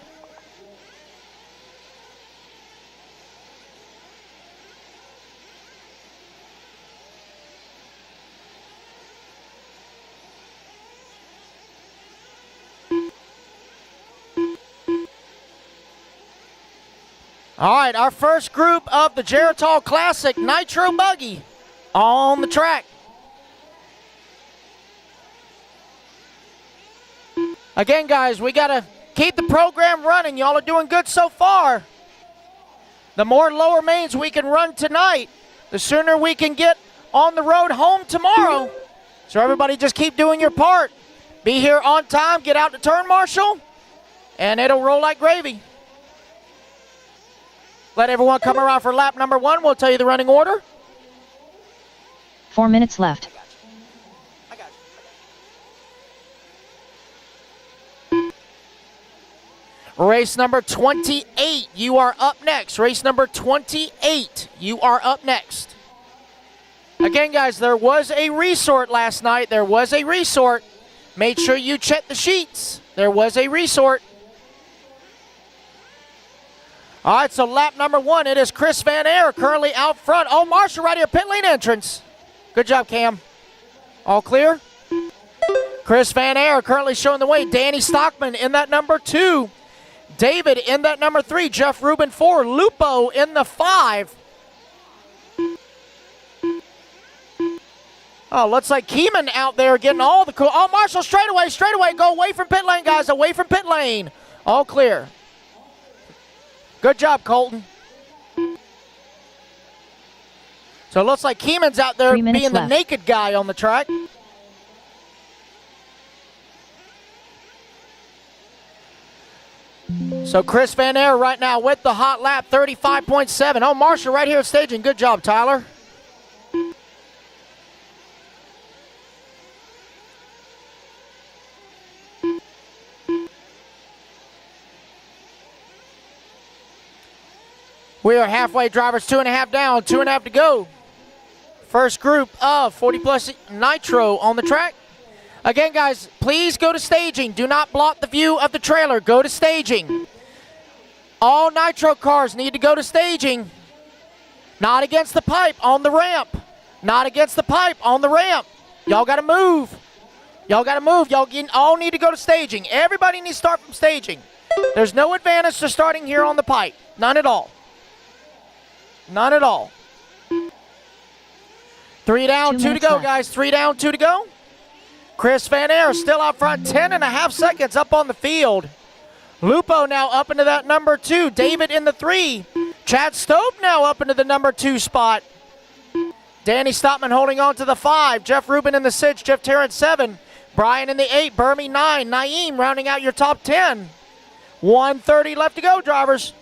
All right, our first group of the Geritol Classic Nitro Buggy on the track. Again, guys, we got to keep the program running. Y'all are doing good so far. The more lower mains we can run tonight, the sooner we can get on the road home tomorrow. So everybody just keep doing your part. Be here on time, get out to turn marshal, and it'll roll like gravy. Let everyone come around for lap number 1. We'll tell you the running order. 4 minutes left. I got you. Race number 28, you are up next. Race number 28, you are up next. Again, guys, there was a resort last night. There was a resort. Make sure you check the sheets. There was a resort. All right, so lap number 1, it is Chris Van Air currently out front. Oh, Marshall right here, pit lane entrance. Good job, Cam. All clear? Chris Van Air currently showing the way. Danny Stockman in that number 2. David in that number 3. Jeff Rubin 4. Lupo in the 5. Oh, looks like Keeman out there getting all the cool. Oh, Marshall, straight away. Go away from pit lane, guys. Away from pit lane. All clear. Good job, Colton. So it looks like Keeman's out there being the left. naked guy on the track. So Chris Van Air right now with the hot lap, 35.7. Oh, Marshall right here at staging. Good job, Tyler. We are halfway, drivers, 2.5 down, 2.5 to go. First group of 40 plus Nitro on the track. Again, guys, please go to staging. Do not block the view of the trailer. Go to staging. All Nitro cars need to go to staging. Not against the pipe, on the ramp. Not against the pipe, on the ramp. Y'all got to move. Y'all all need to go to staging. Everybody needs to start from staging. There's no advantage to starting here on the pipe. None at all. None at all. 3 down, 2 to go, guys. 3 down, 2 to go. Chris Van Air still out front, 10.5 seconds up on the field. Lupo now up into that number 2. David in the 3. Chad Stope now up into the number 2 spot. Danny Stockman holding on to the 5. Jeff Rubin in the 6. Jeff Terrence 7. Brian in the 8. Burmy 9. Naeem rounding out your top 10. 1:30 left to go, drivers.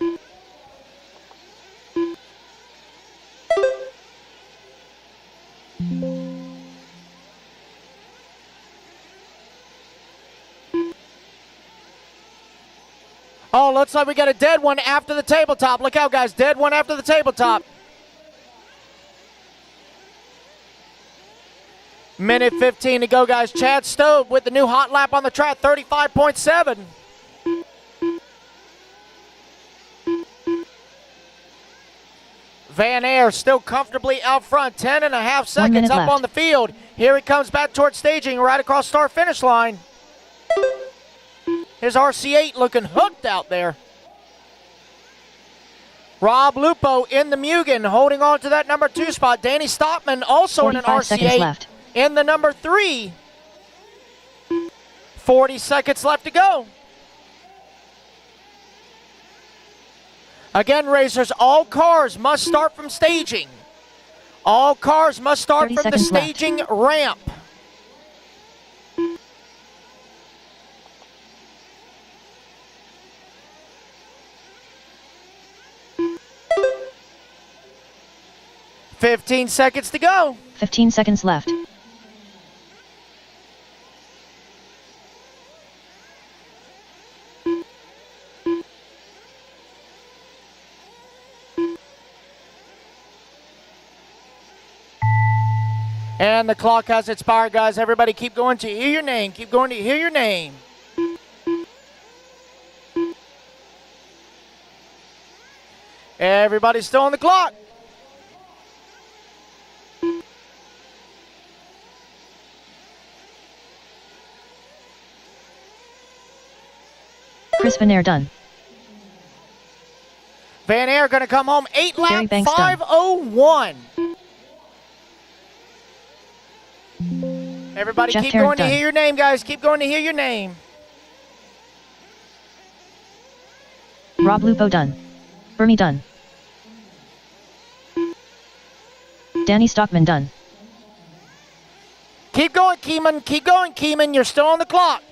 Oh, looks like we got a dead one after the tabletop. Look out, guys. Dead one after the tabletop. Minute 15 to go, guys. Chad Stowe with the new hot lap on the track, 35.7. Van Air still comfortably out front, 10.5 seconds up left. on the field. Here he comes back towards staging, right across start-finish line. Here's RC8 looking hooked out there. Rob Lupo in the Mugen, holding on to that number 2 spot. Danny Stockman also in an 45 seconds RC8 left. in the number 3. 40 seconds left to go. Again, racers, all cars must start from staging. All cars must start 30 from the seconds left. staging ramp. "15 seconds to go." 15 seconds left. And the clock has expired, guys. Everybody keep going to hear your name. Keep going to hear your name. Everybody's still on the clock. Chris Van Air done. Van Air going to come home 8 lap Gary Banks done. 5:01. Everybody Jeff keep Tarrant going to done. hear your name, guys. Keep going to hear your name. Rob Lupo done. Bernie done. Danny Stockman done. Keep going, Keeman. Keep going, Keeman. You're still on the clock.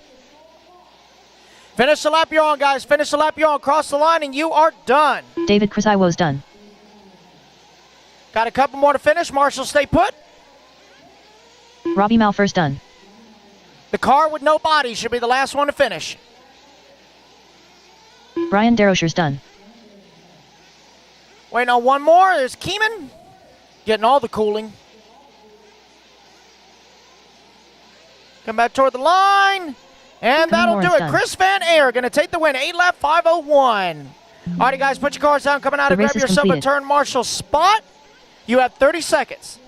Finish the lap you're on, guys. Finish the lap you're on. Cross the line, and you are done. David Chrysiwo's done. Got a couple more to finish. Marshall, stay put. Robbie Malfers done. The car with no body should be the last one to finish. Brian Derosher's done. Waiting on one more. There's Keeman. Getting all the cooling. Come back toward the line. And that'll do it. done. Chris Van Air going to take the win. 8 lap 5:01. All righty, guys, put your cars down. Coming out The and grab race is yourself completed. a turn marshal spot. You have 30 seconds.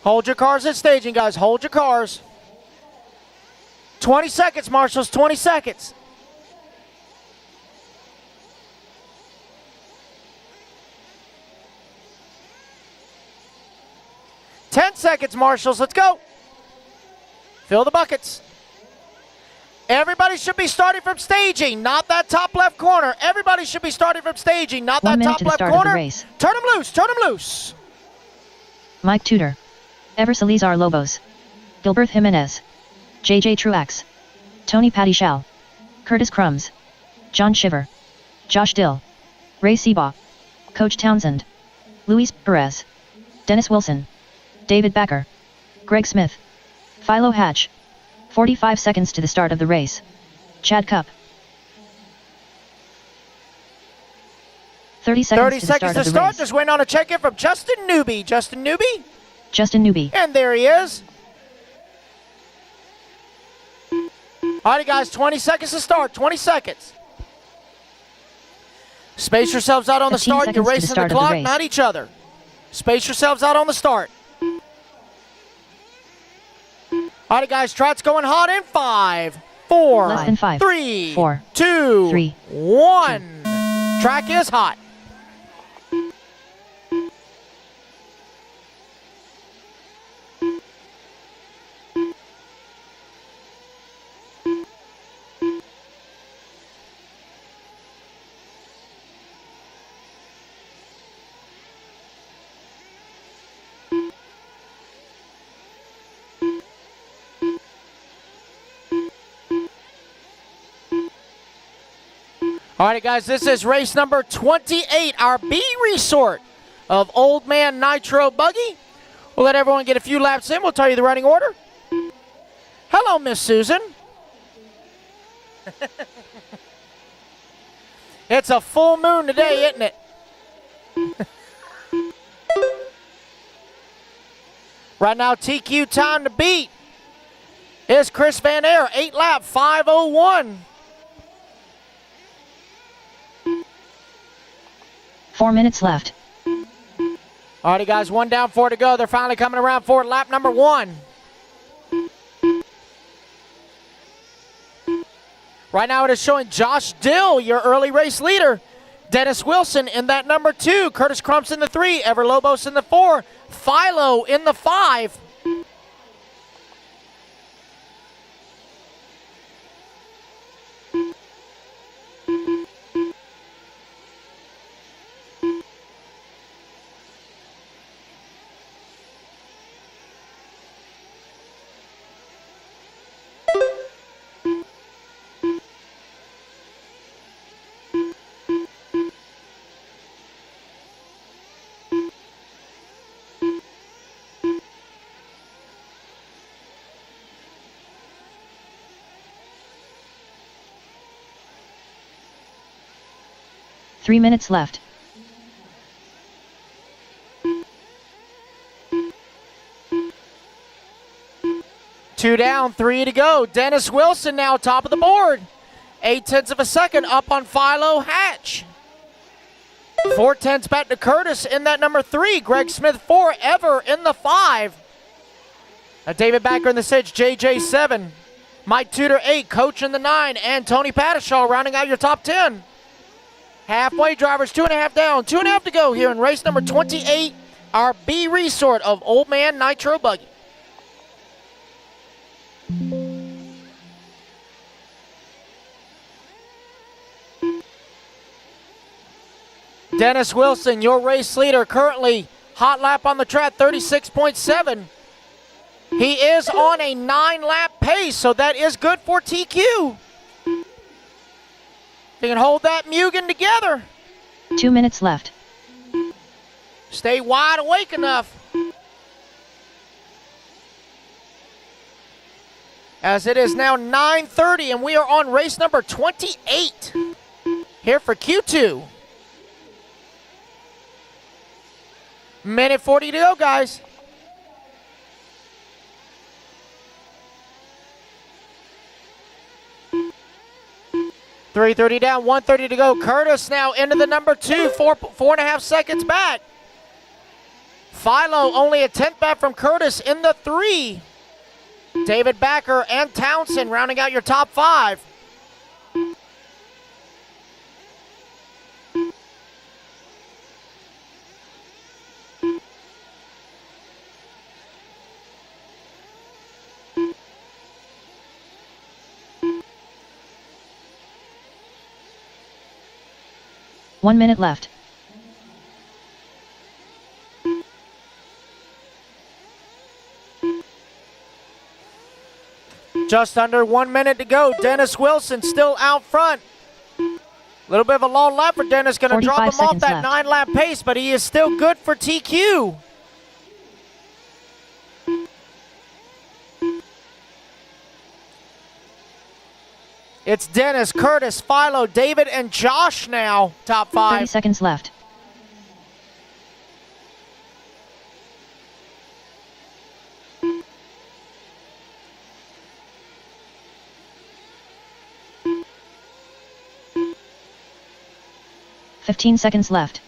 Hold your cars at staging, guys. Hold your cars. 20 seconds, marshals. 20 seconds. Ten seconds, marshals. Let's go. Fill the buckets. Everybody should be starting from staging, not that top left corner. Everybody should be starting from staging, not 1 that minute top to the left start of the corner. race. Turn them loose. Turn them loose. Mike Tudor. Ever Salazar Lobos. Gilbert Jimenez. JJ Truax. Tony Paddy-Shao. Curtis Crumbs. John Shiver. Josh Dill. Ray Seabaugh. Coach Townsend. Luis Perez. Dennis Wilson. David Backer. Greg Smith. Philo Hatch. 45 seconds to the start of the race. Chad Cup. 30 seconds 30 to the seconds start to of the start. race. Just waiting on a check-in from Justin Newby. Justin Newby. Justin Newby. And there he is. All right, guys, 20 seconds to start. 20 seconds. Space yourselves out on the 15 start. You're seconds to the racing the start of the clock, race. not each other. Space yourselves out on the start. All right, guys, trot's going hot in 5, 4, Less than 5, 3, 4, 2, 3, 1. Track is hot. All right, guys, this is race number 28, our B resort of Old Man Nitro Buggy. We'll let everyone get a few laps in. We'll tell you the running order. Hello, Miss Susan. It's a full moon today, isn't it? Right now, TQ time to beat is Chris Van Air, 8 lap 5:01. 4 minutes left. All righty, guys, 1 down, 4 to go. They're finally coming around for lap number 1. Right now it is showing Josh Dill, your early race leader. Dennis Wilson in that number 2. Curtis Crumps in the 3. Ever Lobos in the 4. Philo in the 5. 3 minutes left. Two down, 3 to go. Dennis Wilson now top of the board. 0.8 of a second up on Philo Hatch. 0.4 back to Curtis in that number 3. Greg Smith 4. Ever in the 5. David Backer in the 6. JJ 7. Mike Tudor 8. Coach in the 9. And Tony Pattishaw rounding out your top 10. Halfway drivers, 2.5 down. 2.5 to go here in race number 28. Our B resort of Old Man Nitro Buggy. Dennis Wilson, your race leader, currently hot lap on the track, 36.7. He is on a 9-lap pace, so that is good for TQ. If he can hold that Mugen together. 2 minutes left. Stay wide awake enough. As it is now 9:30 and we are on race number 28 here for Q2. Minute 40 to go, guys. .330 down, 1:30 to go. Curtis now into the number 2, 4.5 seconds back. Philo only a 10th back from Curtis in the 3. David Backer and Townsend rounding out your top 5. One minute left. Just under 1 minute to go. Dennis Wilson still out front. A little bit of a long lap for Dennis. Going to drop him off that 9-lap pace, but he is still good for TQ. It's Dennis, Curtis, Philo, David, and Josh now, top 5. 30 seconds left. $15 seconds left.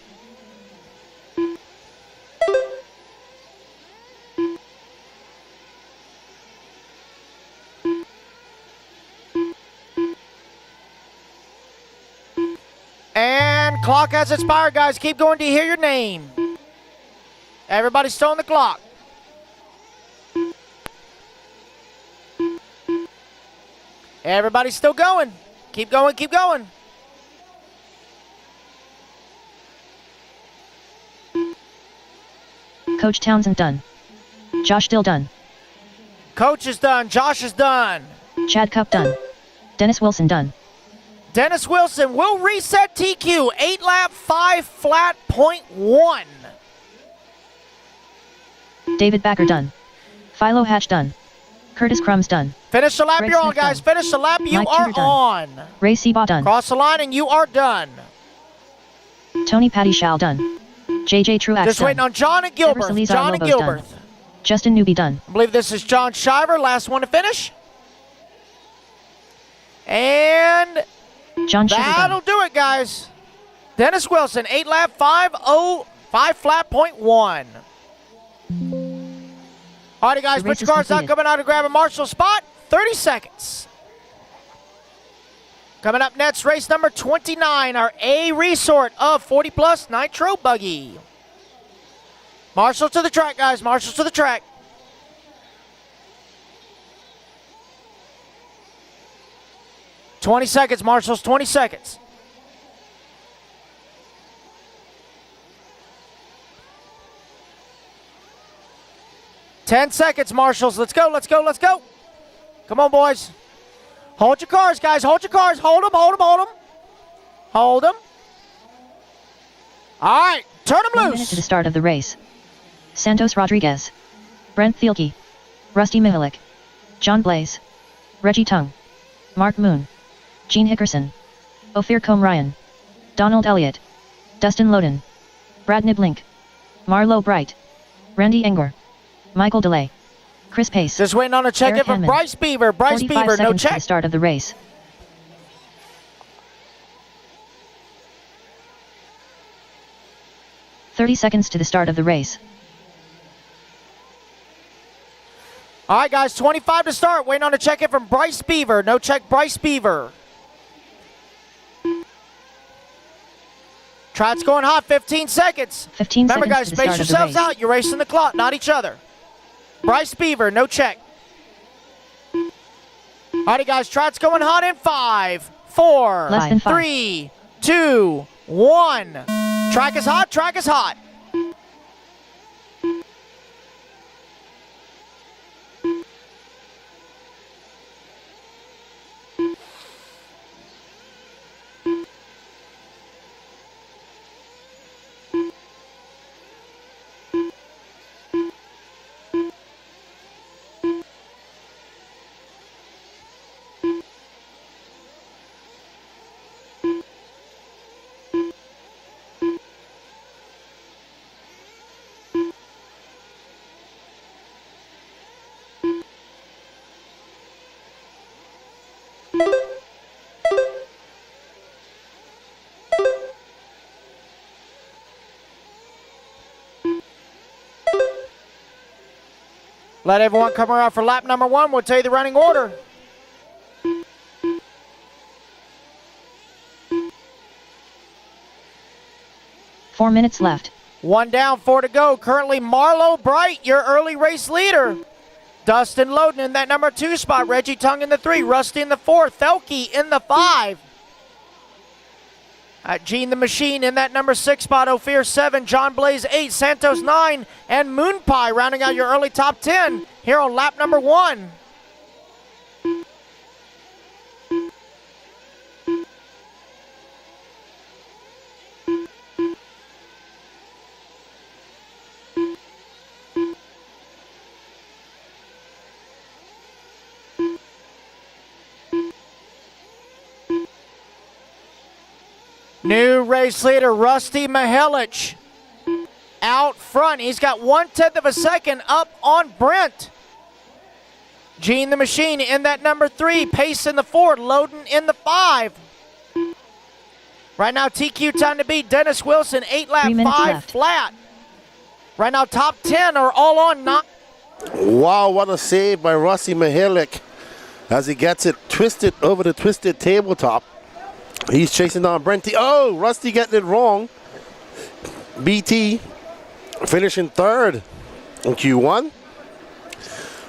And clock has expired, guys. Keep going to hear your name. Everybody's still on the clock. Everybody's still going. Keep going, keep going. Coach Townsend done. Josh Dill done. Coach is done. Josh is done. Chad Cup done. Dennis Wilson done. Dennis Wilson will reset TQ. 8-lap, 5 flat, .1. David Backer done. Philo Hatch done. Curtis Crumbs done. Finish the lap Greg you're on, Smith guys. done. Finish the lap you Mike are Tudor done. on. Ray Seabaugh done. Cross the line and you are done. Tony Pattishaw done. JJ Truax Just done. waiting on John and Gilbert. Everett John and Lobos Gilbert. done. Justin Newby done. I believe this is John Shiver, last one to finish. And John Sugar that'll done. do it, guys. Dennis Wilson, 8-lap, 5 flat, .1. Alrighty, guys, The put race your is cars out, completed. coming out to grab a marshal spot. 30 seconds. Coming up next, race number 29, our A resort of 40+ Nitro Buggy. Marshals to the track, guys. Marshals to the track. $20 seconds, Marshals, 20 seconds. $10 seconds, Marshals. Let's go, let's go, let's go. Come on, boys. Hold your cars, guys. Hold your cars. Hold them, hold them, hold them. Hold them. All right, turn 1 them minute loose. to the start of the race. Santos Rodriguez. Brent Thielke. Rusty Mihalik. John Blaze. Reggie Tung. Mark Moon. Gene Hickerson. Ophir Combe Ryan. Donald Elliott. Dustin Loden, Brad Niblink, Marlo Bright, Randy Engor, Michael DeLay, Chris Pace. Just waiting on a check Eric in from Hanman. Bryce Beaver. Bryce 45 Beaver, no seconds to the check. start of the race. "30 seconds to the start of the race. All right, guys, 25 to start. Waiting on a check in from Bryce Beaver. No check, Bryce Beaver. Trot's going hot, 15 seconds. 15 Remember, seconds guys, to the space start of the yourselves race. out. You're racing the clock, not each other. Bryce Beaver, no check. All right, guys, Trot's going hot in 5, 4, Less than 5. 3, 2, 1. Track is hot, track is hot. Let everyone come around for lap number 1. We'll tell you the running order. Four minutes left. 1 down, 4 to go. Currently, Marlo Bright, your early race leader. Dustin Loden in that number 2 spot. Reggie Tongue in the 3. Rusty in the 4. Thelke in the 5. Gene the Machine in that number 6 spot. Ophir 7. John Blaze 8. Santos 9. And Moon Pie rounding out your early top 10 here on lap number 1. New race leader, Rusty Mihelic, out front. He's got 1/10 of a second up on Brent. Gene the Machine in that number 3. Pace in the 4. Loden in the 5. Right now, TQ time to beat. Dennis Wilson, 8 lap, 3 minutes 5 left. flat. Right now, top 10 are all on 9. Wow, what a save by Rusty Mihelic as he gets it twisted over the twisted tabletop. He's chasing down Brenty. Oh, Rusty getting it wrong. BT finishing 3rd in Q1.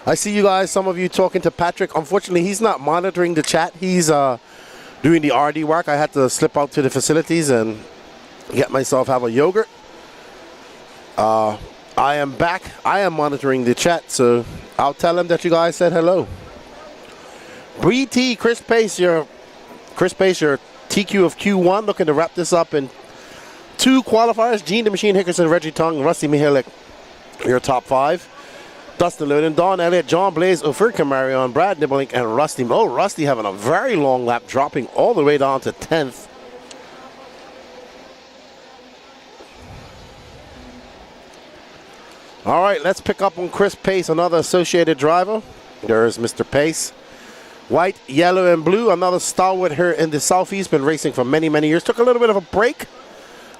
I see you guys, some of you talking to Patrick. Unfortunately, he's not monitoring the chat. He's doing the RD work. I had to slip out to the facilities and get myself have a yogurt. I am back. I am monitoring the chat, so I'll tell him that you guys said hello. BT, Chris Pace, your TQ of Q1, looking to wrap this up in 2 qualifiers. Gene the Machine Hickerson, Reggie Tongue, Rusty Mihelic, your top 5. Dustin Loden, Don Elliott, John Blaze, Ophir Camarion, Brad Niblink, and Rusty. Oh, Rusty having a very long lap, dropping all the way down to 10th. All right, let's pick up on Chris Pace, another associated driver. There's Mr. Pace. White, yellow, and blue. Another stalwart here in the Southeast. Been racing for many, many years. Took a little bit of a break.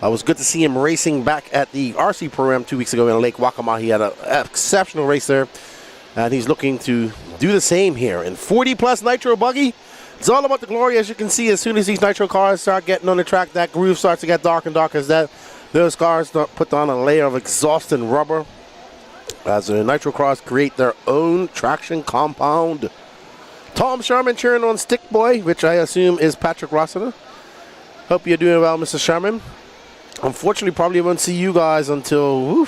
It was good to see him racing back at the RC program 2 weeks ago in Lake Waccamaw. He had an exceptional race there. And he's looking to do the same here. In 40-plus Nitro Buggy, it's all about the glory. As you can see, as soon as these Nitro cars start getting on the track, that groove starts to get dark and dark as those cars start put on a layer of exhaust and rubber. As the Nitro cars create their own traction compound. Tom Sherman cheering on Stick Boy, which I assume is Patrick Rossiter. Hope you're doing well, Mr. Sherman. Unfortunately, probably won't see you guys until,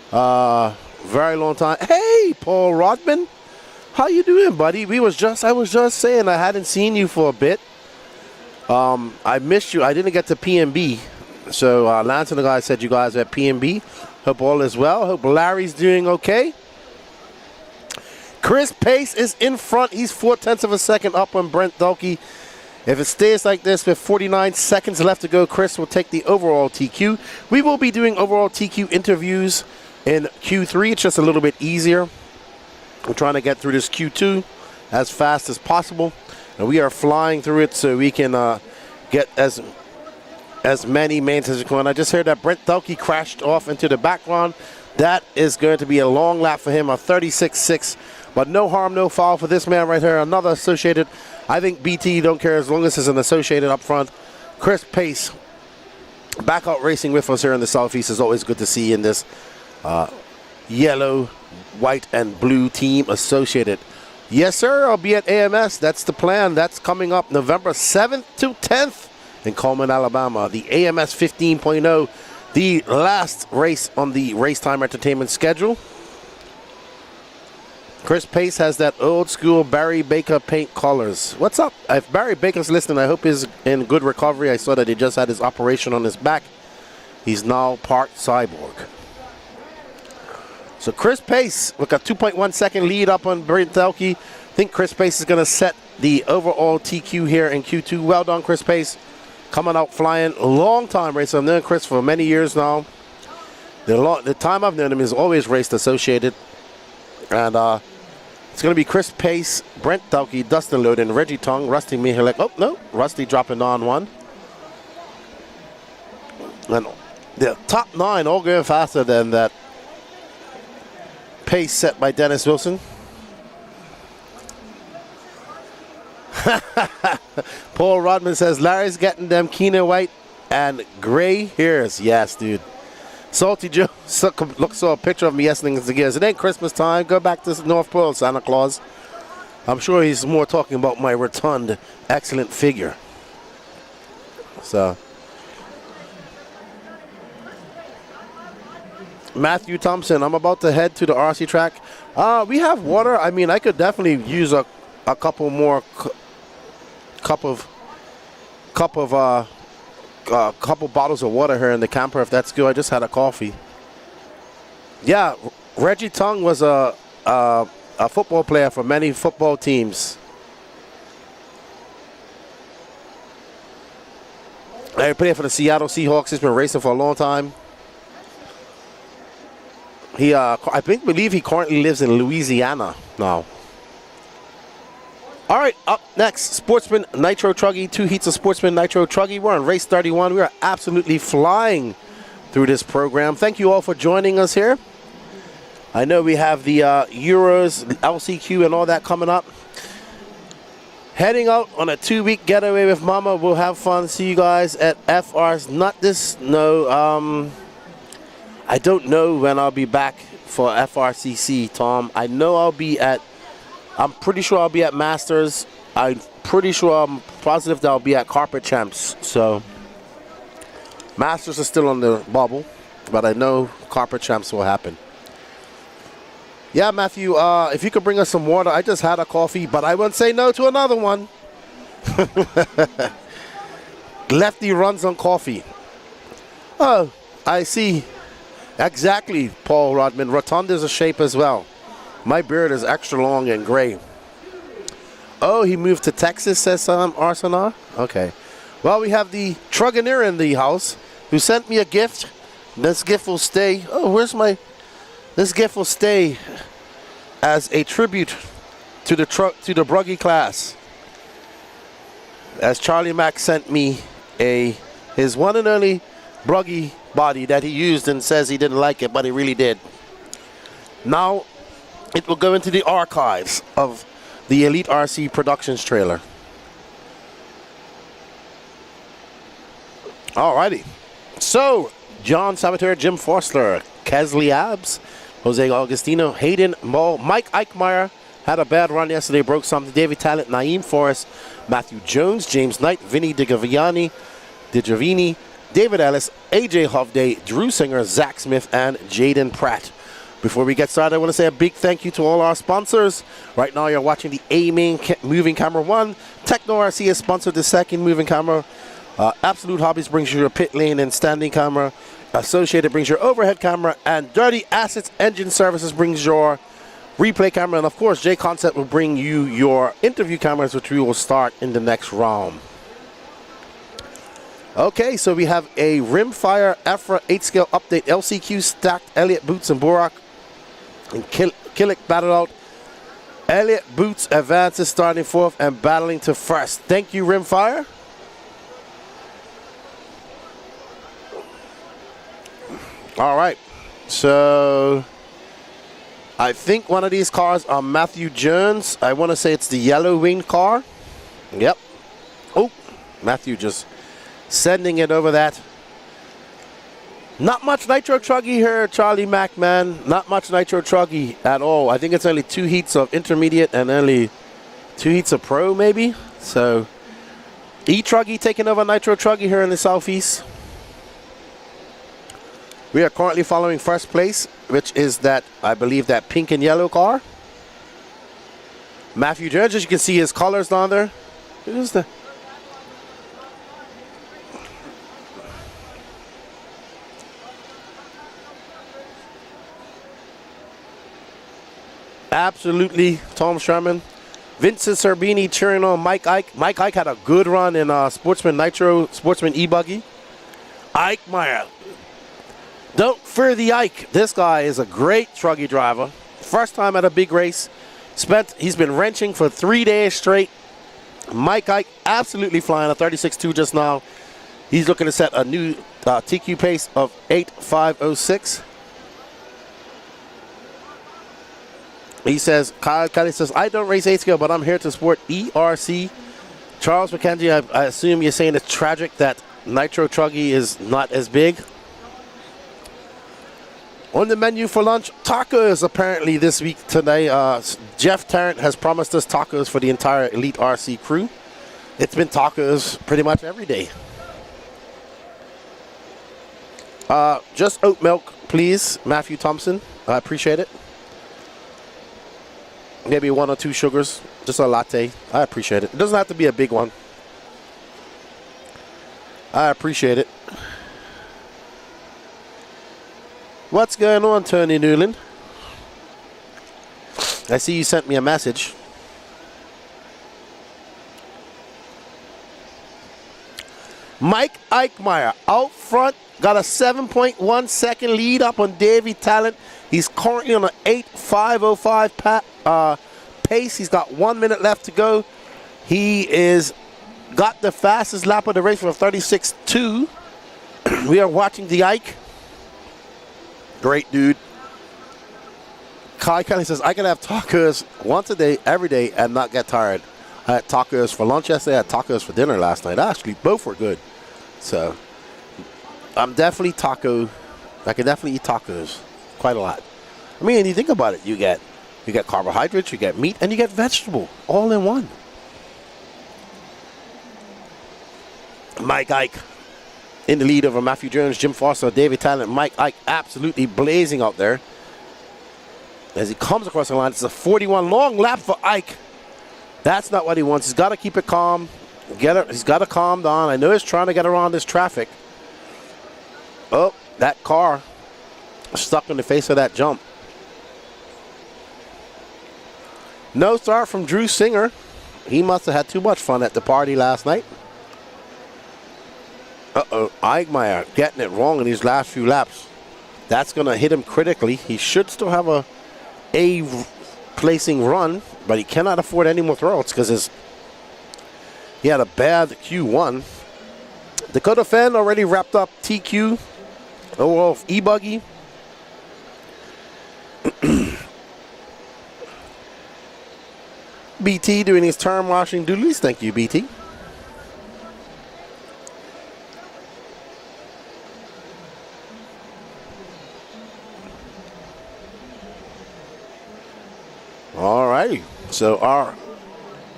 very long time. Hey, Paul Rodman. How you doing, buddy? I was just saying I hadn't seen you for a bit. I missed you. I didn't get to PMB. So Lance and the guy said you guys are at PMB. Hope all is well. Hope Larry's doing okay. Chris Pace is in front. He's 0.4 of a second up on Brent Thelke. If it stays like this with 49 seconds left to go, Chris will take the overall TQ. We will be doing overall TQ interviews in Q3. It's just a little bit easier. We're trying to get through this Q2 as fast as possible. And we are flying through it so we can get as many mains as we can. I just heard that Brent Delkey crashed off into the background. That is going to be a long lap for him, a 36.6. But no harm, no foul for this man right here. Another associated. I think BT don't care as long as it's an associated up front. Chris Pace back out racing with us here in the Southeast is always good to see in this yellow, white, and blue team associated. Yes, sir, I'll be at AMS. That's the plan. That's coming up November 7th to 10th in Coleman, Alabama. The AMS 15.0, the last race on the Racetime Entertainment schedule. Chris Pace has that old school Barry Baker paint colors. What's up? If Barry Baker's listening, I hope he's in good recovery. I saw that he just had his operation on his back. He's now part cyborg. So Chris Pace with a 2.1 second lead up on Brent Delkey. I think Chris Pace is going to set the overall TQ here in Q2. Well done, Chris Pace. Coming out flying. Long time racer. I've known Chris for many years now. The time I've known him is always raced associated. And it's going to be Chris Pace, Brent Delkey, Dustin Loden, Reggie Tongue, Rusty Mihalek. Oh, no. Rusty dropping on one. And the top 9 all going faster than that pace set by Dennis Wilson. Paul Rodman says, Larry's getting them Keener White and gray hairs. Yes, dude. Salty Joe saw a picture of me yesterday. It ain't Christmas time. Go back to North Pole, Santa Claus. I'm sure he's more talking about my rotund, excellent figure. So, Matthew Thompson, I'm about to head to the RC track. We have water. I mean, I could definitely use a couple more couple bottles of water here in the camper, if that's good. I just had a coffee. Yeah, Reggie Tongue was a football player for many football teams. He played for the Seattle Seahawks. He's been racing for a long time. He, I believe he currently lives in Louisiana now. All right, up next, Sportsman Nitro Truggy, 2 heats of Sportsman Nitro Truggy. We're on race 31. We are absolutely flying through this program. Thank you all for joining us here. I know we have the Euros, LCQ, and all that coming up. Heading out on a 2-week getaway with Mama. We'll have fun. See you guys at FR's. Not this, no. I don't know when I'll be back for FRCC, Tom. I know I'll be at, I'm pretty sure I'll be at Masters. I'm positive that I'll be at Carpet Champs. So, Masters is still on the bubble, but I know Carpet Champs will happen. Yeah, Matthew, if you could bring us some water. I just had a coffee, but I wouldn't say no to another one. Lefty runs on coffee. Oh, I see. Exactly, Paul Rodman. Rotund is a shape as well. My beard is extra long and gray. Oh, he moved to Texas, says Arsenar. Okay. Well, we have the Trugganeer in the house who sent me a gift. This gift will stay. Oh, where's my... This gift will stay as a tribute to the Buggy class. As Charlie Mack sent me his one and only Buggy body that he used and says he didn't like it, but he really did. Now it will go into the archives of the Elite RC Productions trailer. Alrighty. So, John Sabater, Jim Forstler, Kesley Abs, Jose Augustino, Hayden Moll, Mike Eichmeyer had a bad run yesterday, broke something. David Talent, Naeem Forrest, Matthew Jones, James Knight, Vinny DiGiovanni, David Ellis, AJ Hovday, Drew Singer, Zach Smith, and Jaden Pratt. Before we get started, I want to say a big thank you to all our sponsors. Right now, you're watching the A-Main Moving Camera 1. Techno RC has sponsored the second moving camera. Absolute Hobbies brings you your pit lane and standing camera. Associated brings your overhead camera. And Dirty Assets Engine Services brings your replay camera. And of course, J Concept will bring you your interview cameras, which we will start in the next round. Okay, so we have a Rimfire Afra 8-scale update. LCQ stacked Elliott Boots and Borak. And Killick battled out. Elliott Boots advances starting fourth and battling to first. Thank you, Rimfire. All right, so I think one of these cars are Matthew Jones. I want to say it's the yellow winged car. Yep. Oh, Matthew just sending it over that. Not much Nitro Truggy here, Charlie Mack, man. Not much Nitro Truggy at all. I think it's only 2 heats of intermediate and only 2 heats of pro, maybe. So, E Truggy taking over Nitro Truggy here in the southeast. We are currently following first place, which is that, I believe, that pink and yellow car. Matthew Jones, as you can see his colors down there. Who's the... Absolutely, Tom Sherman. Vincent Serbini cheering on Mike Ike. Mike Ike had a good run in Sportsman Nitro, Sportsman E Buggy. Ike Meyer. Don't fear the Ike. This guy is a great Truggy driver. First time at a big race. He's been wrenching for 3 days straight. Mike Ike absolutely flying a 36.2 just now. He's looking to set a new TQ pace of 8.506. He says, Kyle Kelly says, I don't race 8-scale, but I'm here to support ERC. Charles McKenzie, I assume you're saying it's tragic that Nitro Truggy is not as big. On the menu for lunch, tacos apparently this week today. Jeff Tarrant has promised us tacos for the entire Elite RC crew. It's been tacos pretty much every day. Just oat milk, please, Matthew Thompson. I appreciate it. Maybe 1 or 2 sugars, just a latte. I appreciate it. It doesn't have to be a big one. I appreciate it. What's going on, Tony Newland? I see you sent me a message. Mike Eichmeyer out front, got a 7.1 second lead up on Davey Talent. He's currently on an 8.505 pace. He's got 1 minute left to go. He is got the fastest lap of the race for 36.2. We are watching the Ike. Great dude. Kai Kelly says, I can have tacos once a day, every day, and not get tired. I had tacos for lunch yesterday. I had tacos for dinner last night. Actually, both were good. So, I'm definitely taco. I can definitely eat tacos quite a lot. I mean, you think about it. You get carbohydrates, you get meat, and you get vegetable all in one. Mike Ike in the lead over Matthew Jones, Jim Foster, David Talent. Mike Ike absolutely blazing out there. As he comes across the line, it's a 41 long lap for Ike. That's not what he wants. He's got to keep it calm. He's got to calm down. I know he's trying to get around this traffic. Oh, that car stuck in the face of that jump. No start from Drew Singer. He must have had too much fun at the party last night. Uh-oh, Eichmeyer getting it wrong in these last few laps. That's going to hit him critically. He should still have a placing run, but he cannot afford any more throwouts because he had a bad Q1. Dakota Fenn already wrapped up TQ. Oh, E Buggy. BT doing his term washing doodlies. Thank you, BT. All righty. So our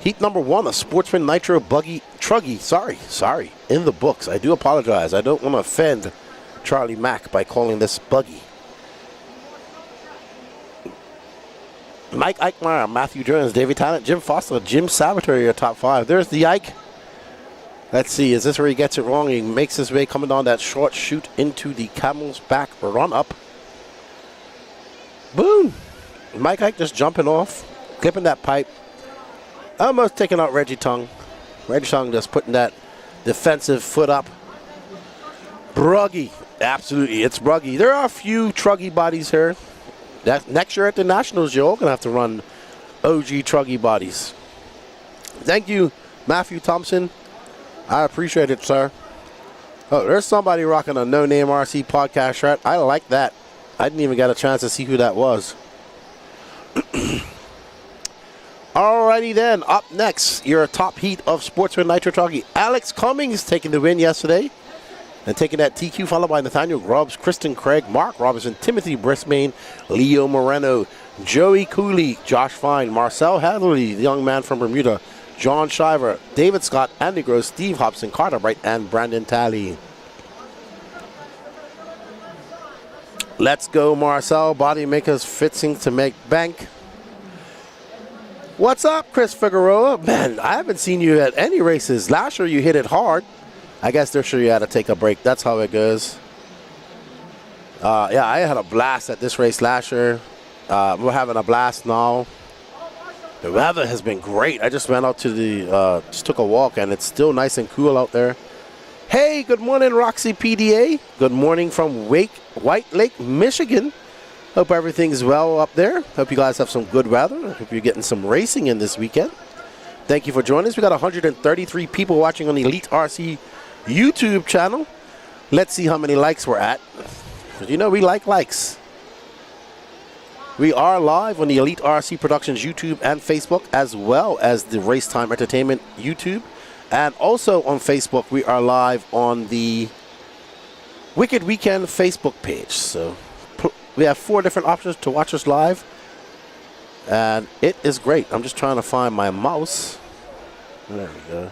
heat number 1, a Sportsman Nitro Buggy Truggy. Sorry. In the books. I do apologize. I don't want to offend Charlie Mack by calling this buggy. Mike Eichmeyer, Matthew Jones, David Talent, Jim Foster, Jim Salvatore, your top 5. There's the Ike. Let's see, is this where he gets it wrong? He makes his way coming down that short chute into the Camel's Back run up. Boom! Mike Ike just jumping off, clipping that pipe. Almost taking out Reggie Tongue. Reggie Tongue just putting that defensive foot up. Bruggy. Absolutely, it's Bruggy. There are a few Truggy bodies here. Next year at the Nationals, you're all going to have to run OG Truggy bodies. Thank you, Matthew Thompson. I appreciate it, sir. Oh, there's somebody rocking a No Name RC podcast shirt. I like that. I didn't even get a chance to see who that was. Alrighty then, up next, your top heat of Sportsman Nitro Truggy. Alex Cummings taking the win yesterday and taking that TQ, followed by Nathaniel Grubbs, Kristen Craig, Mark Robinson, Timothy Brisbane, Leo Moreno, Joey Cooley, Josh Fine, Marcel Hadley, the young man from Bermuda, John Shiver, David Scott, Andy Gross, Steve Hobson, Carter Bright, and Brandon Talley. Let's go, Marcel. Body makers fixing to make bank. What's up, Chris Figueroa? Man, I haven't seen you at any races. Last year you hit it hard. I guess they're sure you had to take a break. That's how it goes. Yeah, I had a blast at this race last year. We're having a blast now. The weather has been great. I just went out to the, just took a walk, and it's still nice and cool out there. Hey, good morning, Roxy PDA. Good morning from White Lake, Michigan. Hope everything's well up there. Hope you guys have some good weather. Hope you're getting some racing in this weekend. Thank you for joining us. We got 133 people watching on the Elite RC YouTube channel. Let's see how many likes we're at. You know we like likes. We are live on the Elite RC Productions YouTube and Facebook, as well as the Racetime Entertainment YouTube. And also on Facebook, we are live on the Wicked Weekend Facebook page. So we have 4 different options to watch us live. And it is great. I'm just trying to find my mouse. There we go.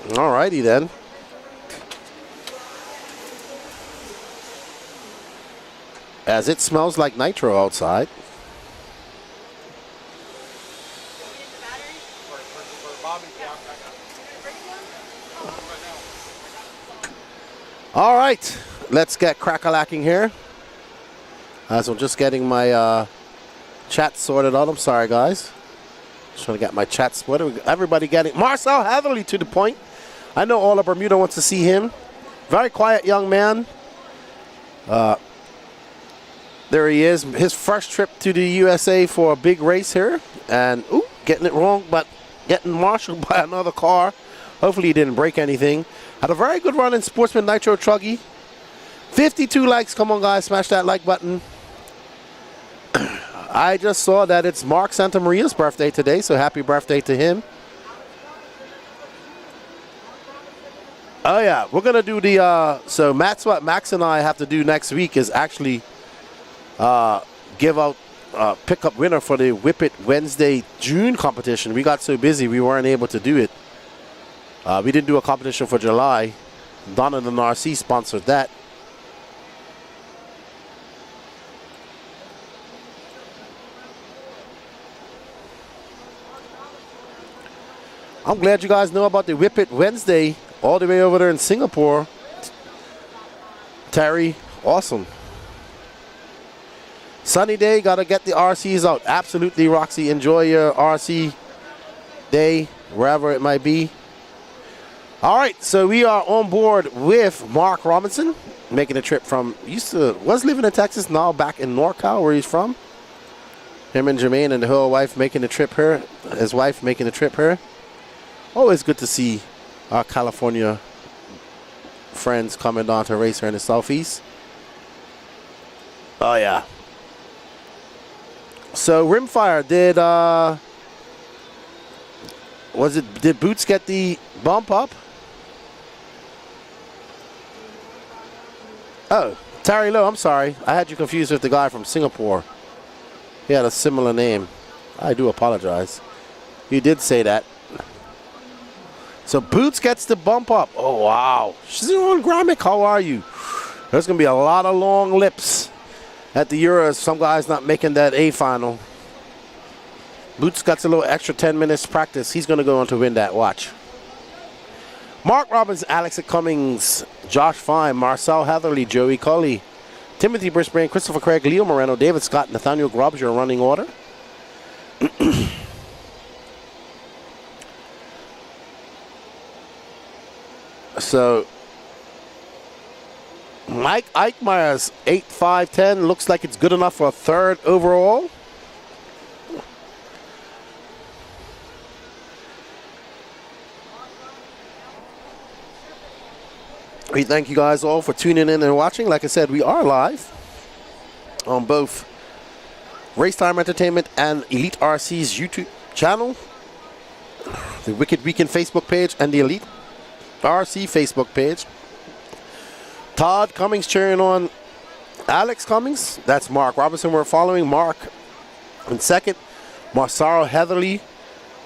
Alrighty then. As it smells like nitro outside. All right, let's get crack-a-lacking here. As I'm just getting my chat sorted out. I'm sorry, guys. Just trying to get my chat sorted. Everybody getting Marcel Hatherley to the point. I know all of Bermuda wants to see him. Very quiet young man. There he is. His first trip to the USA for a big race here. And, ooh, getting it wrong, but getting marshaled by another car. Hopefully he didn't break anything. Had a very good run in Sportsman Nitro Truggy. 52 likes. Come on, guys. Smash that like button. I just saw that it's Mark Santamaria's birthday today, so happy birthday to him. Oh, yeah. We're going to do the... so that's what Max and I have to do next week is actually give out pickup winner for the Whip It Wednesday June competition. We got so busy we weren't able to do it. We didn't do a competition for July. Donovan RC sponsored that. I'm glad you guys know about the Whip It Wednesday all the way over there in Singapore. Terry, awesome. Sunny day, gotta get the RCs out. Absolutely, Roxy. Enjoy your RC day, wherever it might be. All right, so we are on board with Mark Robinson, making a trip from, was living in Texas, now back in NorCal, where he's from. Him and Jermaine and the whole wife making the trip here. His wife making the trip here. Always good to see our California friends coming down to race here in the Southeast. Oh, yeah. So, Rimfire, did Boots get the bump up? Oh, Terry Lowe, I'm sorry. I had you confused with the guy from Singapore. He had a similar name. I do apologize. You did say that. So Boots gets the bump up. Oh, wow. Shizun Gramick, how are you? There's going to be a lot of long lips at the Euros. Some guys not making that A final. Boots got a little extra 10 minutes practice. He's going to go on to win that. Watch. Mark Robbins, Alex Cummings, Josh Fine, Marcel Hatherley, Joey Colley, Timothy Brisbane, Christopher Craig, Leo Moreno, David Scott, Nathaniel Grubbs, your running order. So, Mike Eichmeyer's 8.510 looks like it's good enough for a third overall. We thank you guys all for tuning in and watching. Like I said, we are live on both Racetime Entertainment and Elite RC's YouTube channel, the Wicked Weekend Facebook page, and the Elite RC Facebook page. Todd Cummings cheering on Alex Cummings. That's Mark Robinson we're following. Mark in second. Marcelo Heatherly,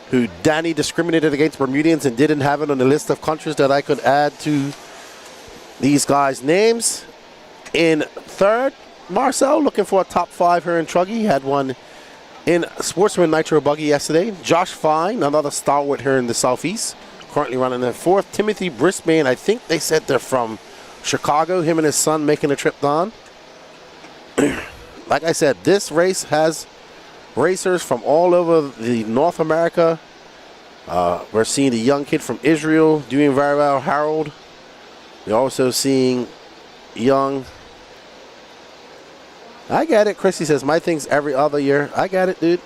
who Danny discriminated against Bermudians and didn't have it on the list of countries that I could add to these guys' names. In third, Marcel looking for a top 5 here in Truggy. He had one in Sportsman Nitro Buggy yesterday. Josh Fine, another stalwart here in the Southeast, currently running in fourth. Timothy Brisbane, I think they said they're from Chicago. Him and his son making a trip down. Like I said, this race has racers from all over the North America. We're seeing the young kid from Israel doing very well, Harold. We're also seeing young. I get it. Chrissy says, my thing's every other year. I get it, dude.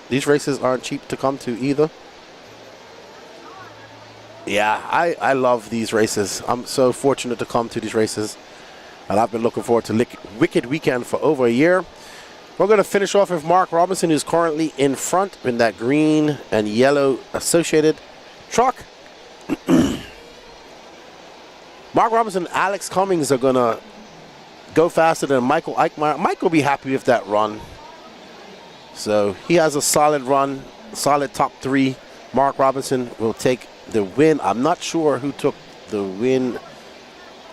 These races aren't cheap to come to either. Yeah, I love these races. I'm so fortunate to come to these races. And I've been looking forward to Wicked Weekend for over a year. We're going to finish off with Mark Robinson, who's currently in front in that green and yellow associated truck. Mark Robinson and Alex Cummings are going to go faster than Michael Eichmeyer. Mike will be happy with that run. So he has a solid run, solid top 3. Mark Robinson will take the win. I'm not sure who took the win.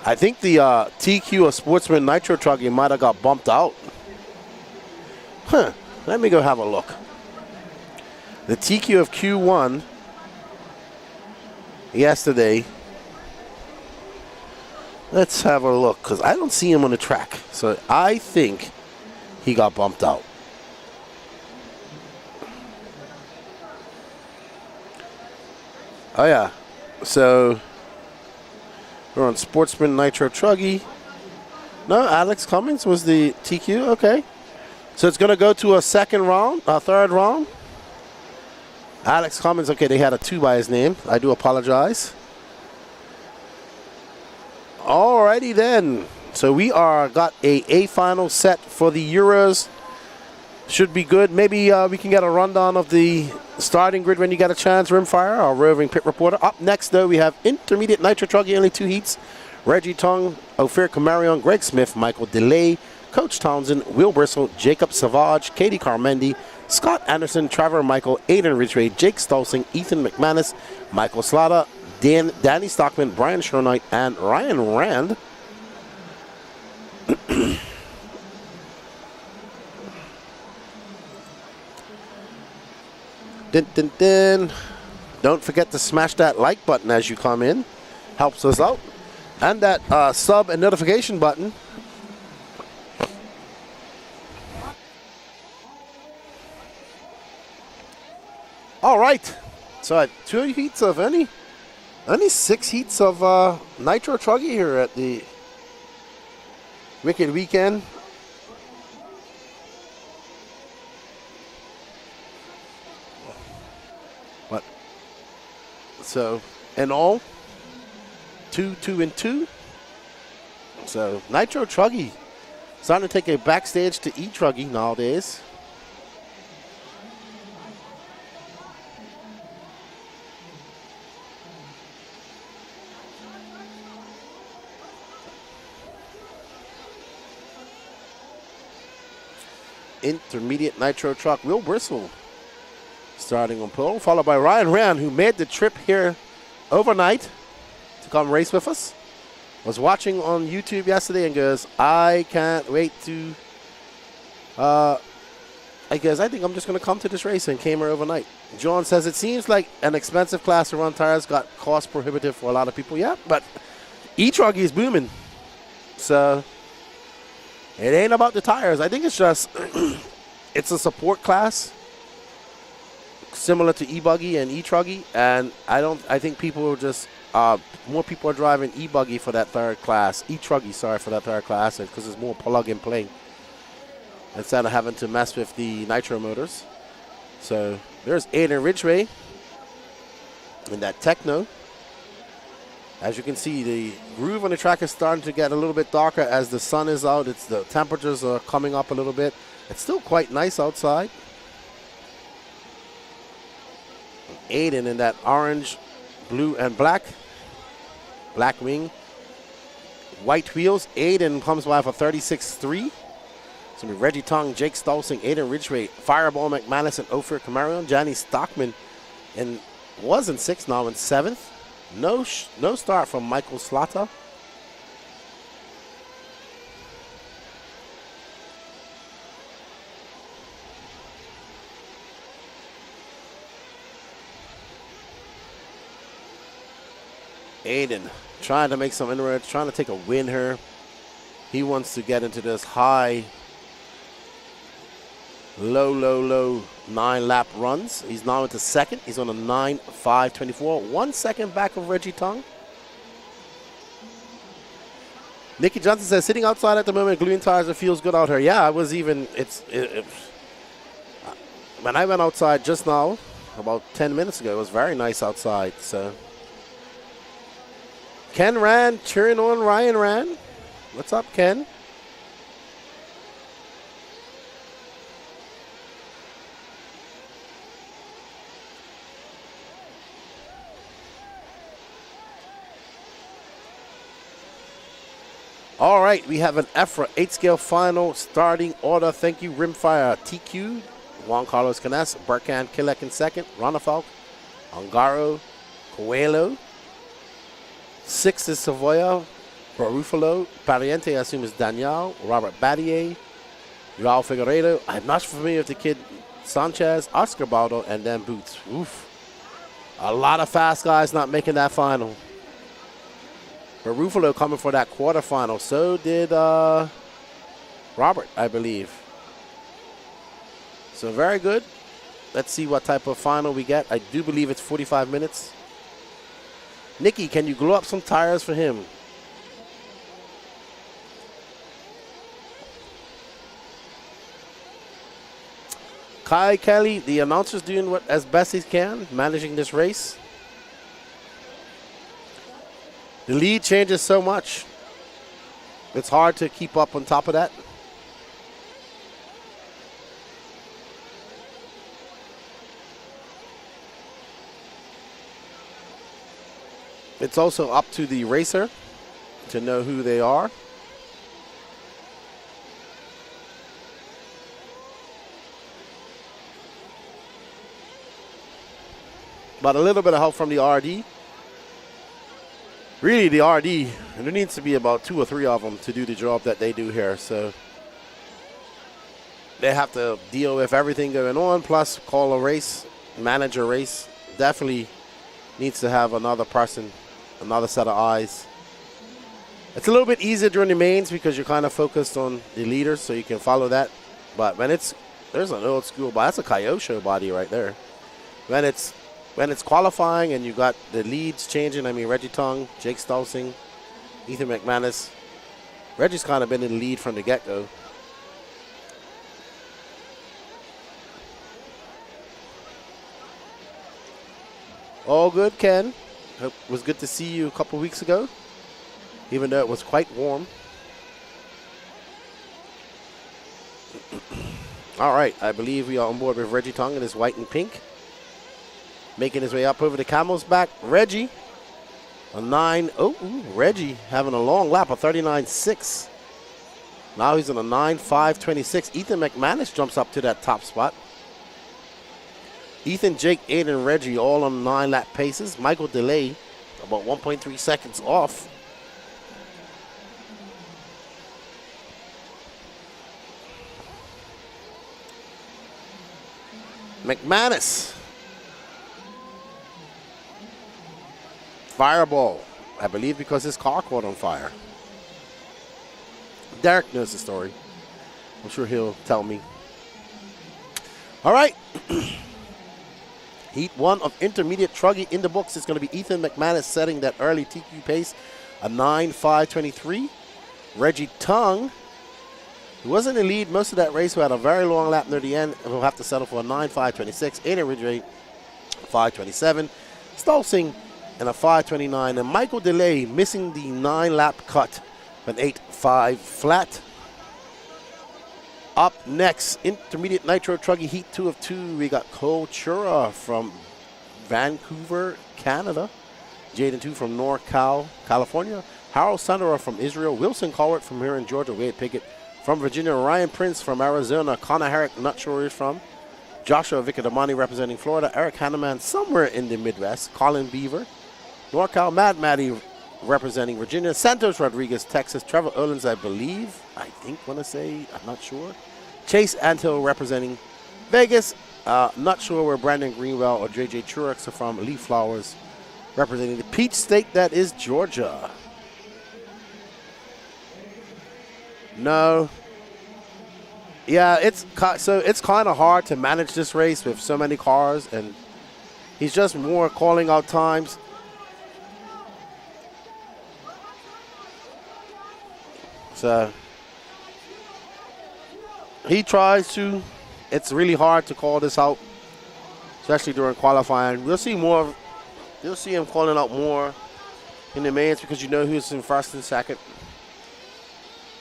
I think the TQ of Sportsman Nitro Truggy might have got bumped out. Let me go have a look. The TQ of Q1 yesterday. Let's have a look, because I don't see him on the track. So I think he got bumped out. Oh, yeah. So we're on Sportsman Nitro Truggy. No, Alex Cummings was the TQ. Okay. So it's going to go to a third round. Alex Cummings, okay, they had a 2 by his name. I do apologize. Alrighty then. So we got a final set for the Euros. Should be good. Maybe we can get a rundown of the starting grid when you get a chance, Rimfire, our roving pit reporter. Up next, though, we have Intermediate Nitro Truggy, only 2 heats. Reggie Tong, Ophir Camarion, Greg Smith, Michael DeLay, Coach Townsend, Will Bristle, Jacob Savage, Katie Carmendi, Scott Anderson, Trevor Michael, Aiden Ridgway, Jake Stolzing, Ethan McManus, Michael Slaughter, Danny Stockman, Brian Schroenight, and Ryan Rand. Don't forget to smash that like button as you come in. Helps us out. And that sub and notification button. All right. So at 2 heats of only 6 heats of Nitro Truggy here at the Wicked Weekend. What? So, in all, 2, 2, and 2. So, Nitro Truggy starting to take a backstage to E Truggy nowadays. Intermediate Nitro truck, Will Bristle starting on pole, followed by Ryan Rand, who made the trip here overnight to come race with us. Was watching on YouTube yesterday and goes, I can't wait to I guess I think I'm just going to come to this race and came here overnight. John says it seems like an expensive class to run tires, got cost prohibitive for a lot of people. Yeah, but E Truggy is booming. So it ain't about the tires. I think it's just it's a support class similar to E Buggy and E Truggy, and I think people are just more people are driving E Buggy for that third class, E Truggy, sorry, for that third class, because it's more plug and play instead of having to mess with the nitro motors. So there's Aiden Ridgway in that Techno. As you can see, the groove on the track is starting to get a little bit darker as the sun is out. The temperatures are coming up a little bit. It's still quite nice outside. Aiden in that orange, blue, and black. Black wing. White wheels. Aiden comes by for 36.3. It's going to be Reggie Tong, Jake Stolzing, Aiden Ridgway, Fireball McManus, and Ophir Camarion. Johnny Stockman was in 6th, now in 7th. No start from Michael Slaughter. Aiden trying to make some inroads, trying to take a win here. He wants to get into this high, low 9-lap runs. He's now into 2nd. He's on a 9.524, 1 second back of Reggie Tong. Nikki Johnson says, sitting outside at the moment, gluing tires, it feels good out here. Yeah, when I went outside just now, about 10 minutes ago, it was very nice outside. So Ken Rand cheering on Ryan Rand. What's up, Ken? All right, we have an EFRA 8-scale final starting order. Thank you, Rimfire TQ, Juan Carlos Canes, Burkan Kilek in 2nd, Ronafalk, Angaro, Coelho. 6th is Savoya, Barufalo, Pariente, I assume is Daniel, Robert Battier, Joao Figueiredo. I'm not familiar with the kid, Sanchez, Oscar Baldo, and then Boots. Oof. A lot of fast guys not making that final. Barufalo coming for that quarterfinal. So did Robert, I believe. So very good. Let's see what type of final we get. I do believe it's 45 minutes. Nikki, can you glue up some tires for him? Kai Kelly, the announcer's doing as best he can, managing this race. The lead changes so much. It's hard to keep up on top of that. It's also up to the racer to know who they are. But a little bit of help from the RD. Really, the RD, there needs to be about 2 or 3 of them to do the job that they do here. So they have to deal with everything going on, plus call a race, manage a race. Definitely needs to have another person, another set of eyes. It's a little bit easier during the mains because you're kind of focused on the leaders, so you can follow that. But when there's an old school, but that's a Kyosho body right there. When it's qualifying and you got the leads changing, I mean, Reggie Tong, Jake Stolzing, Ethan McManus. Reggie's kind of been in the lead from the get-go. All good, Ken. It was good to see you a couple weeks ago, even though it was quite warm. All right, I believe we are on board with Reggie Tong in his white and pink. Making his way up over the camel's back. Reggie, Reggie having a long lap, a 39.6. Now he's on a 9.526. Ethan McManus jumps up to that top spot. Ethan, Jake, Aiden, Reggie all on 9-lap paces. Michael Delay about 1.3 seconds off. McManus. Fireball. I believe because his car caught on fire. Derek knows the story. I'm sure he'll tell me. All right. Heat 1 of Intermediate Truggy in the books. It's going to be Ethan McManus setting that early TQ pace, a 9.523. Reggie Tung, who was in the lead most of that race, who had a very long lap near the end, will have to settle for a 9.526. Aiden Ridgway, 5.27. Stolzing in a 5.29. And Michael DeLay missing the 9-lap cut, an 8.5 flat. Up next, Intermediate Nitro Truggy Heat 2 of 2. We got Cole Chura from Vancouver, Canada. Jaden 2 from NorCal, California. Harold Sandoral from Israel. Wilson Colbert from here in Georgia. Wade Pickett from Virginia. Ryan Prince from Arizona. Connor Herrick, not sure where he's from. Joshua Vicadamani representing Florida. Eric Hanneman somewhere in the Midwest. Colin Beaver. NorCal, Mad Maddie representing Virginia. Santos Rodriguez, Texas. Trevor Erlins, I believe. I want to say, I'm not sure. Chase Anthill representing Vegas. Not sure where Brandon Greenwell or JJ Truex are from. Lee Flowers representing the Peach State that is Georgia. No. Yeah, it's kind of hard to manage this race with so many cars, and he's just more calling out times. So he tries to. It's really hard to call this out, especially during qualifying. We'll see more. You'll see him calling out more in the mains because you know who's in first and second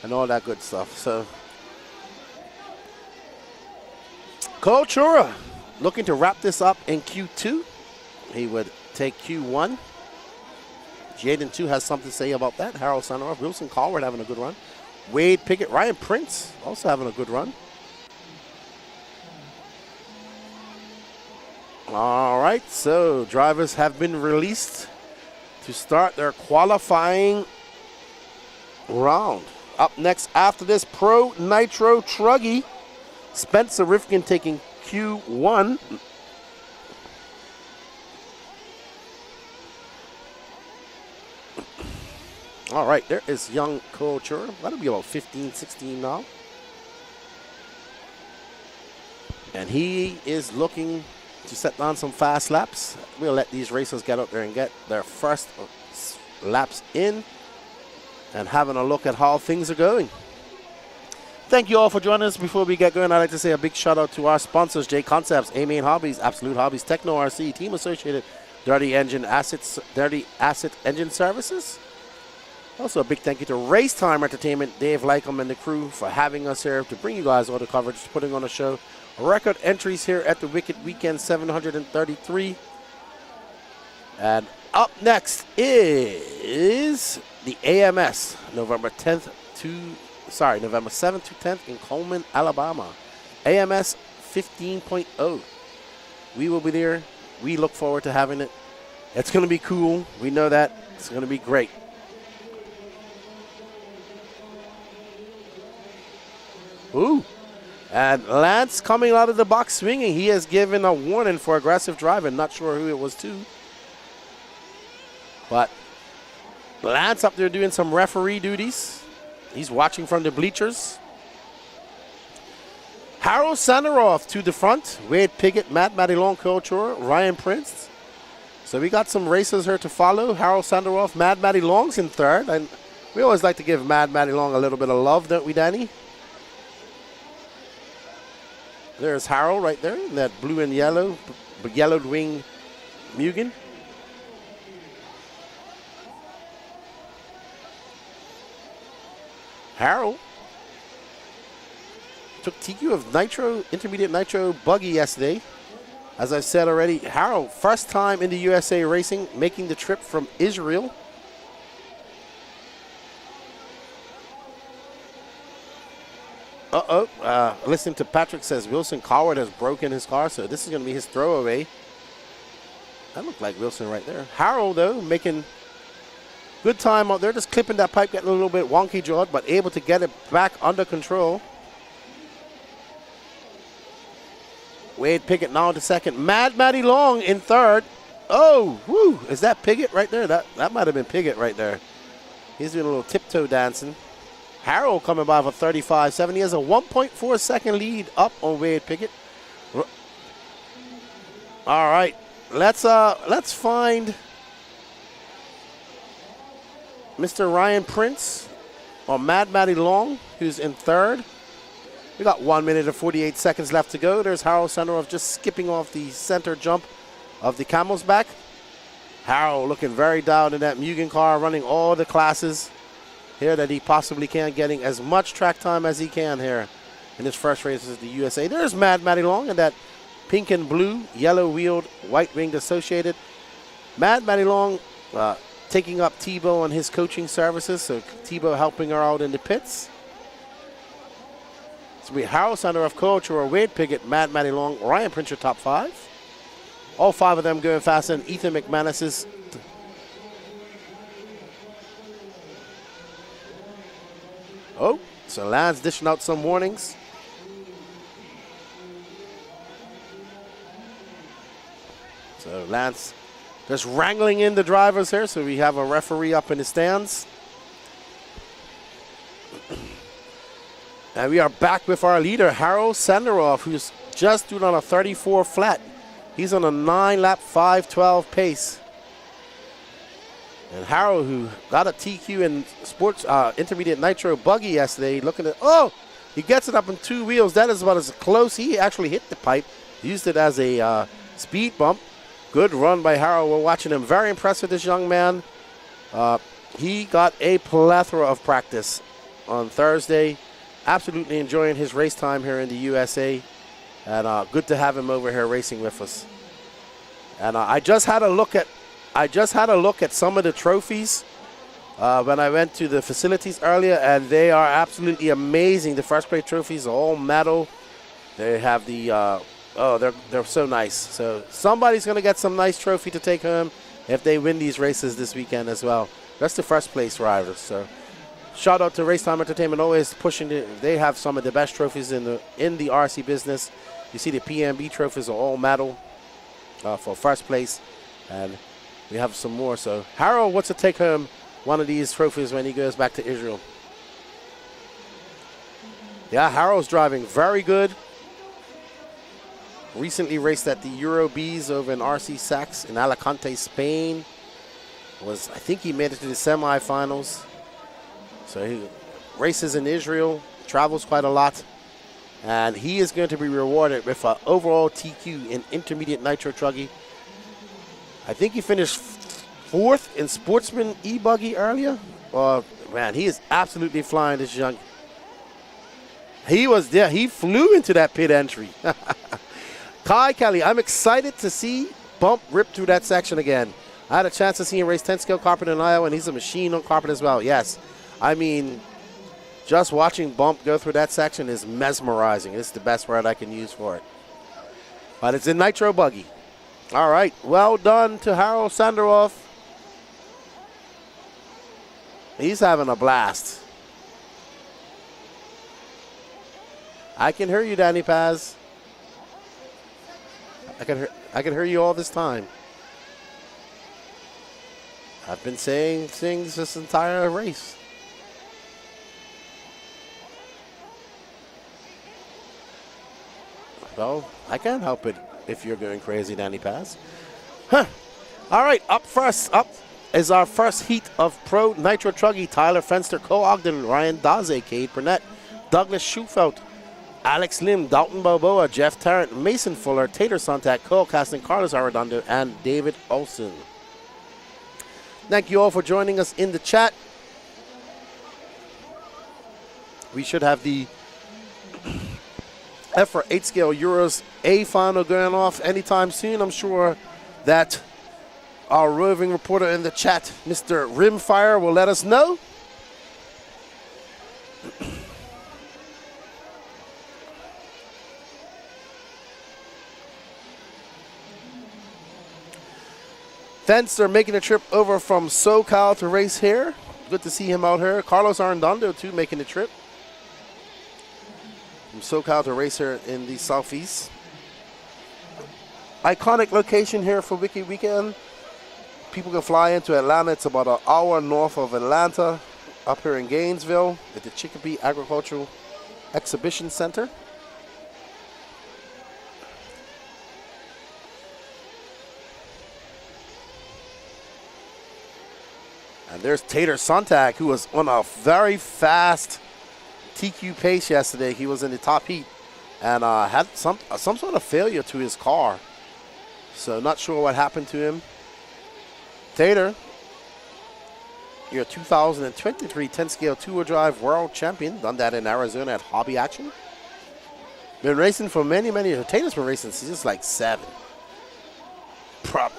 and all that good stuff. So Cole Chura looking to wrap this up in Q2. He would take Q1. Jaden 2 has something to say about that. Harold Sandoral, Wilson Colbert having a good run. Wade Pickett, Ryan Prince also having a good run. All right, so drivers have been released to start their qualifying round. Up next after this, Pro Nitro Truggy. Spencer Rifkin taking Q1. All right, there is young Cole Chura. That'll be about 15, 16 now. And he is looking to set down some fast laps. We'll let these racers get out there and get their first laps in and having a look at how things are going. Thank you all for joining us. Before we get going, I'd like to say a big shout out to our sponsors, J Concepts, A-Main Hobbies, Absolute Hobbies, Techno RC, Team Associated, Dirty Asset Engine Services. Also a big thank you to Racetime Entertainment, Dave Lycom and the crew for having us here to bring you guys all the coverage, putting on a show. Record entries here at the Wicked Weekend 733. And up next is the AMS, November 7th to 10th in Coleman, Alabama. AMS 15.0. We will be there. We look forward to having it. It's going to be cool. We know that. It's going to be great. Ooh. And Lance coming out of the box swinging. He has given a warning for aggressive driving. Not sure who it was to. But Lance up there doing some referee duties. He's watching from the bleachers. Harold Sandoral to the front. Wade Pickett, Matt Maddilon, Cole Chura, Ryan Prince. So we got some racers here to follow. Harold Sandoral, Mad Maddilon's in third. And we always like to give Mad Maddilon a little bit of love, don't we, Danny? There's Harold right there in that blue and yellow, yellowed wing Mugen. Harold took TQ of Intermediate Nitro Buggy yesterday. As I've said already, Harold, first time in the USA racing, making the trip from Israel. Listening to Patrick says Wilson Coward has broken his car, so this is going to be his throwaway. That looked like Wilson right there. Harold, though, making good time out there, just clipping that pipe, getting a little bit wonky jawed, but able to get it back under control. Wade Pickett now to second. Mad Matty Long in third. Oh, whoo. Is that Piggott right there? That might have been Piggott right there. He's doing a little tiptoe dancing. Harold coming by for 35.7. He has a 1.4 second lead up on Wade Pickett. All right. Let's find Mr. Ryan Prince or Mad Matty Long, who's in third. We got 1 minute and 48 seconds left to go. There's Harold Senderoff just skipping off the center jump of the camel's back. Harold looking very down in that Mugen car, running all the classes here that he possibly can, getting as much track time as he can here in his first race as the USA. There's Mad Matty Long in that pink and blue, yellow wheeled, white winged Associated. Mad Matty Long taking up Tebow on his coaching services, so Tebow helping her out in the pits. So we Harold Senderoff, coach, or Wade Pickett, Mad Matty Long, Ryan Prince, your top five. All five of them going faster than Ethan McManus is. Oh, so Lance dishing out some warnings. So Lance just wrangling in the drivers here. So we have a referee up in the stands. And we are back with our leader, Harold Senderoff, who's just doing on a 34 flat. He's on a 9-lap 5:12 pace. And Harold, who got a TQ in sports intermediate Nitro Buggy yesterday, looking at, oh, he gets it up in two wheels. That is about as close. He actually hit the pipe, used it as a speed bump. Good run by Harold. We're watching him. Very impressed with this young man. He got a plethora of practice on Thursday. Absolutely enjoying his race time here in the USA. And good to have him over here racing with us. And I just had a look at some of the trophies when I went to the facilities earlier, and they are absolutely amazing. The first place trophies are all metal. They have the they're so nice. So somebody's going to get some nice trophy to take home if they win these races this weekend as well. That's the first place drivers. So shout out to Racetime Entertainment, always pushing they have some of the best trophies in the RC business. You see the PMB trophies are all metal for first place, and we have some more. So Harold wants to take home one of these trophies when he goes back to Israel. Yeah, Harold's driving very good. Recently raced at the Euro Bs over in RC Sax in Alicante, Spain. I think he made it to the semifinals. So he races in Israel, travels quite a lot. And he is going to be rewarded with an overall TQ in intermediate Nitro Truggy. I think he finished fourth in Sportsman E Buggy earlier. Man, he is absolutely flying, this young. He was there. He flew into that pit entry. Kai Kelly, I'm excited to see Bump rip through that section again. I had a chance to see him race 10-scale carpet in Iowa, and he's a machine on carpet as well. Yes. I mean, just watching Bump go through that section is mesmerizing. It's the best word I can use for it. But it's in Nitro Buggy. All right. Well done to Harold Senderoff. He's having a blast. I can hear you, Danny Paz. I can hear you all this time. I've been saying things this entire race. Well, I can't help it if you're going crazy, Danny Paz. Huh. All right, up is our first heat of Pro Nitro Truggy. Tyler Fenster, Cole Ogden, Ryan Daze, Cade Burnett, Douglas Schufelt, Alex Lim, Dalton Balboa, Jeff Tarrant, Mason Fuller, Tater Sontak, Cole Caston, Carlos Arredondo, and David Olson. Thank you all for joining us in the chat. We should have the F for 8 scale Euros A final going off anytime soon. I'm sure that our roving reporter in the chat, Mr. Rimfire, will let us know. Fenster making a trip over from SoCal to race here. Good to see him out here. Carlos Arredondo, too, making the trip from SoCal to race here in the Southeast. iconic location here for Wiki Weekend. People can fly into Atlanta. It's about an hour north of Atlanta, up here in Gainesville at the Chicopee Agricultural Exhibition Center. And there's Tater Sontag, who was on a very fast TQ pace yesterday. He was in the top heat and had some sort of failure to his car. So not sure what happened to him. Tater, your 2023 10-scale two-wheel drive world champion. Done that in Arizona at Hobby Action. Been racing for many years. Tater's been racing since just like 7.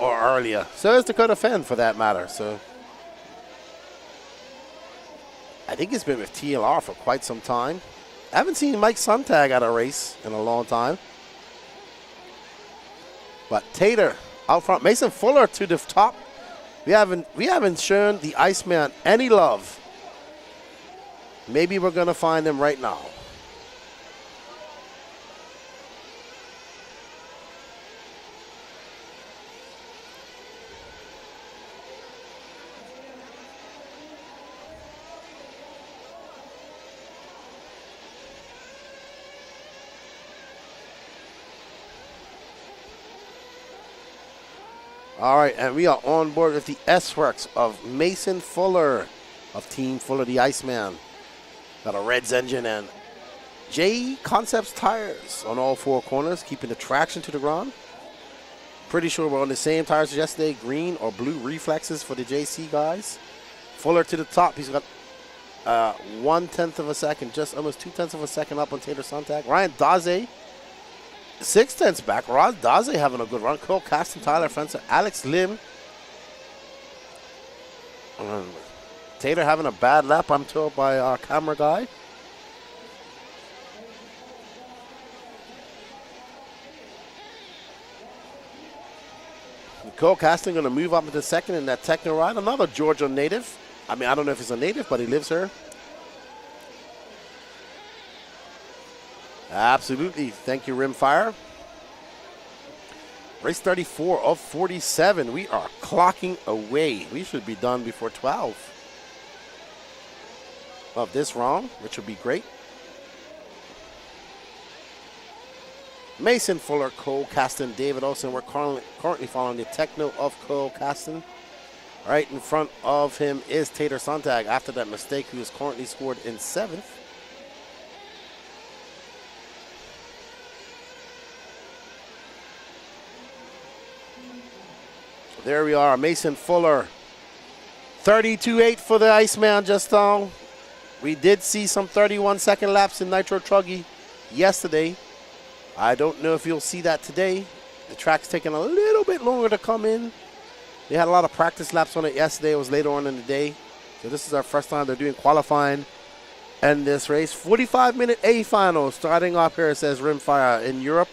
Or earlier. So is Dakota Fenn for that matter. So I think he's been with TLR for quite some time. I haven't seen Mike Sontag at a race in a long time. But Tater out front. Mason Fuller to the top. We haven't shown the Iceman any love. Maybe we're going to find him right now. All right, and we are on board with the S-Works of Mason Fuller of Team Fuller, the Iceman. Got a Reds engine and J Concepts tires on all 4 corners, keeping the traction to the ground. Pretty sure we're on the same tires as yesterday, green or blue reflexes for the JC guys. Fuller to the top. He's got 1/10 of a second, just almost 2/10 of a second up on Tater Sontag. Ryan Daze, 6/10 back. Rod Daze having a good run. Cole Caston, Tyler Fencer, Alex Lim. Tater having a bad lap, I'm told by our camera guy. Cole Caston going to move up into second in that techno ride. Another Georgia native. I mean, I don't know if he's a native, but he lives here. Absolutely. Thank you, Rimfire. Race 34 of 47. We are clocking away. We should be done before 12 of this round, which would be great. Mason Fuller, Cole Caston, David Olsen. We're currently following the techno of Cole Caston. Right in front of him is Tater Sontag after that mistake, who is currently scored in 7th. There we are, Mason Fuller. 32.8 for the Iceman just now. We did see some 31-second laps in Nitro Truggy yesterday. I don't know if you'll see that today. The track's taking a little bit longer to come in. They had a lot of practice laps on it yesterday. It was later on in the day. So this is our first time they're doing qualifying in this race. 45-minute A final starting off here, says Rimfire, in Europe.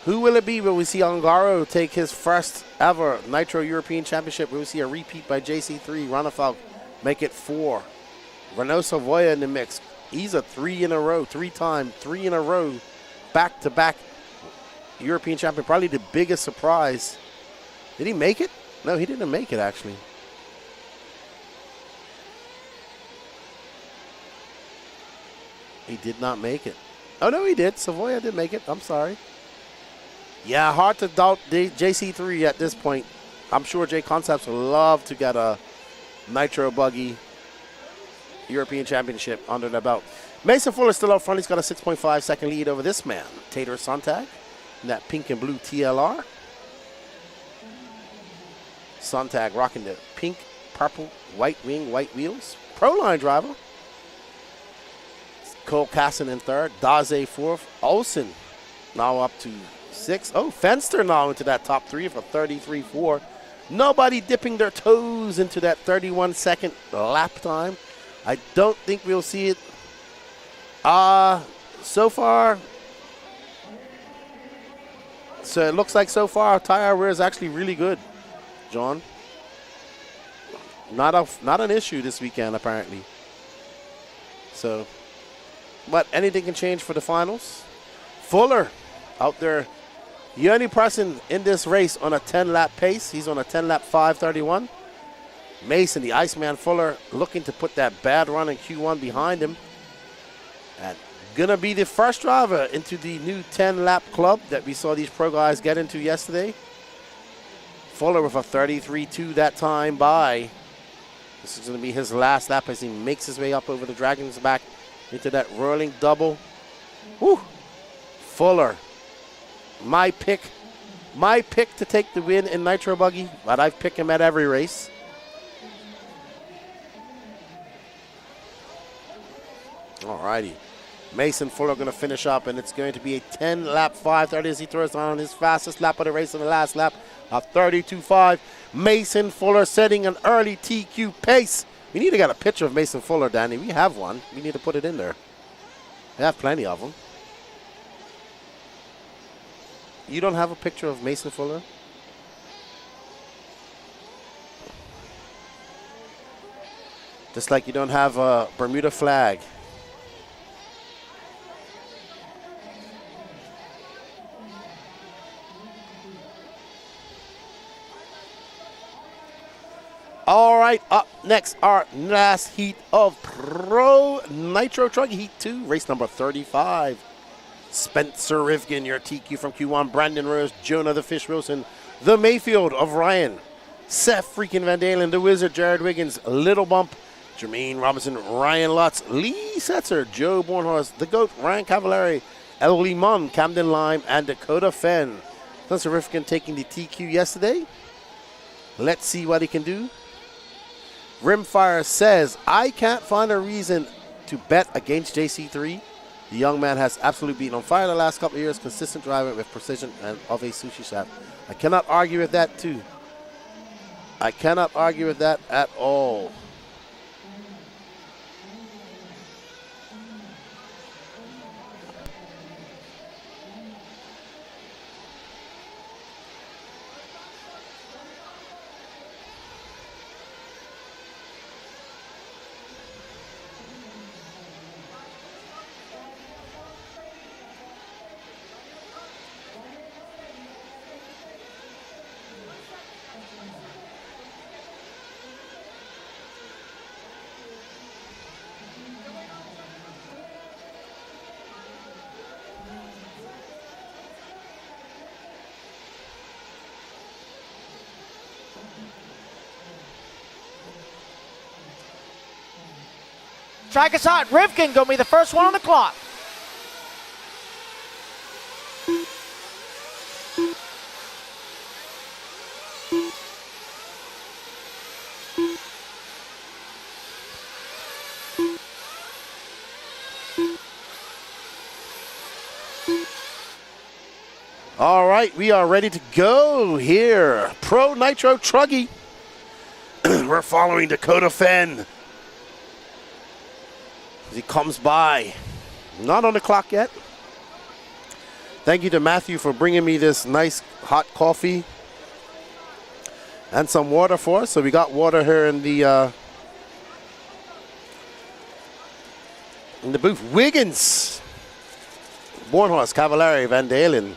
Who will it be? Will we see Ongaro take his first ever Nitro European Championship? Will we see a repeat by JC3? Ranafalk make it 4. Renault Savoya in the mix. He's a 3 in a row, 3 in a row, back-to-back European champion. Probably the biggest surprise. Did he make it? No, he didn't make it, actually. He did not make it. Oh, no, he did. Savoya did make it. I'm sorry. Yeah, hard to doubt JC3 at this point. I'm sure J Concepts would love to get a Nitro Buggy European Championship under their belt. Mason Fuller still up front. He's got a 6.5 second lead over this man, Tater Sontag, in that pink and blue TLR. Sontag rocking the pink, purple, white wing, white wheels. Pro-line driver. Cole Casson in 3rd. Daze 4th. Olsen now up to 6. Oh, Fenster now into that top 3 for 33.4. Nobody dipping their toes into that 31-second lap time. I don't think we'll see it. So far. So it looks like so far our tire wear is actually really good, John. Not an issue this weekend, apparently. So, but anything can change for the finals. Fuller out there The only person in this race on a 10-lap pace, he's on a 10-lap 5:31. Mason, the Iceman Fuller, looking to put that bad run in Q1 behind him. And gonna be the first driver into the new 10-lap club that we saw these pro guys get into yesterday. Fuller with a 33.2 that time by. This is gonna be his last lap as he makes his way up over the Dragon's back into that whirling double. Woo! Fuller. My pick to take the win in Nitro Buggy, but I've picked him at every race. Alrighty. Mason Fuller going to finish up, and it's going to be a 10-lap 5:30 as he throws on his fastest lap of the race in the last lap, a 32.5. Mason Fuller setting an early TQ pace. We need to get a picture of Mason Fuller, Danny. We have one. We need to put it in there. We have plenty of them. You don't have a picture of Mason Fuller? Just like you don't have a Bermuda flag. All right, up next, our last heat of Pro Nitro Truggy Heat 2, race number 35. Spencer Rivkin, your TQ from Q1. Brandon Rose, Jonah the Fish Wilson, the Mayfield of Ryan, Seth freaking Van Dalen, the Wizard, Jared Wiggins, Little Bump, Jermaine Robinson, Ryan Lutz, Lee Setzer, Joe Bornhorst, the GOAT, Ryan Cavallari, Ellie Munn, Camden Lime, and Dakota Fenn. Spencer Rivkin taking the TQ yesterday. Let's see what he can do. Rimfire says, I can't find a reason to bet against JC3. The young man has absolutely been on fire the last couple of years, consistent driver with precision and of a sushi chef. I cannot argue with that too. I cannot argue with that at all. Track is hot. Rivkin gonna be the first one on the clock. All right, we are ready to go here. Pro Nitro Truggy. We're following Dakota Fenn as he comes by. Not on the clock yet. Thank you to Matthew for bringing me this nice hot coffee and some water for us. So we got water here in the booth. Wiggins, Bornhorst, Cavallari, Van Dalen.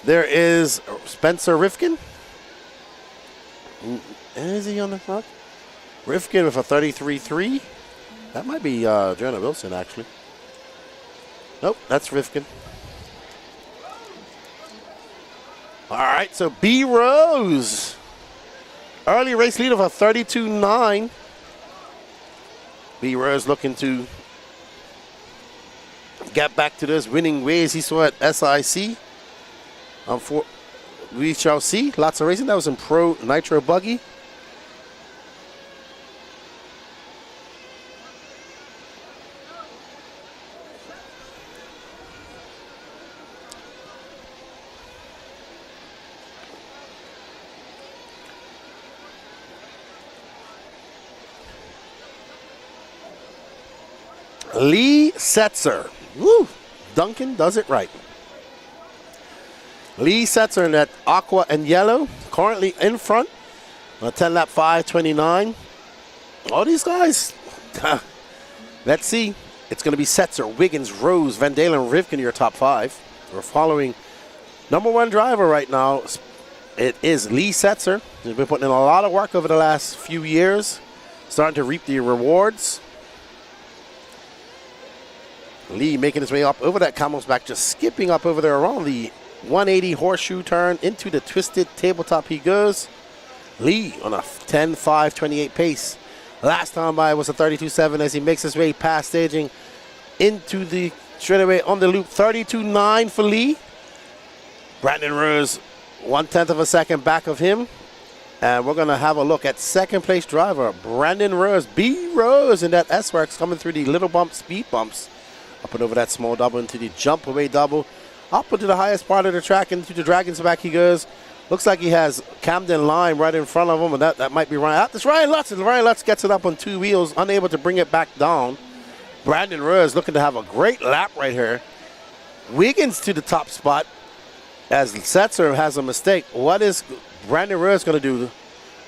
There is Spencer Rivkin. Is he on the clock? Rivkin with a 33.3. That might be Jonah Wilson, actually. Nope, that's Rivkin. All right, so B. Rose. Early race lead of a 32.9. B. Rose looking to get back to those winning ways he saw at SIC. We shall see. Lots of racing. That was in Pro Nitro Buggy. Lee Setzer. Woo! Duncan does it right. Lee Setzer in that aqua and yellow, currently in front on a 10-lap 5:29. All these guys, let's see. It's going to be Setzer, Wiggins, Rose, Van Dalen, Rivkin, your top five. We're following Number one driver right now, it is Lee Setzer. He's been putting in a lot of work over the last few years, starting to reap the rewards. Lee making his way up over that camel's back, just skipping up over there around the 180 horseshoe turn into the twisted tabletop he goes. Lee on a 10.5.28 pace. Last time by was a 32.7 as he makes his way past staging into the straightaway on the loop. 32.9 for Lee. Brandon Rose 1/10 of a second back of him. And we're going to have a look at second place driver Brandon Rose. B Rose in that S-Works coming through the little bump speed bumps. Up and over that small double into the jump away double. Up into the highest part of the track into the Dragon's back he goes. Looks like he has Camden Lime right in front of him, and that might be Ryan. That's Ryan Lutz, and Ryan Lutz gets it up on two wheels, unable to bring it back down. Brandon Rose looking to have a great lap right here. Wiggins to the top spot as Setzer has a mistake. What is Brandon Rose going to do?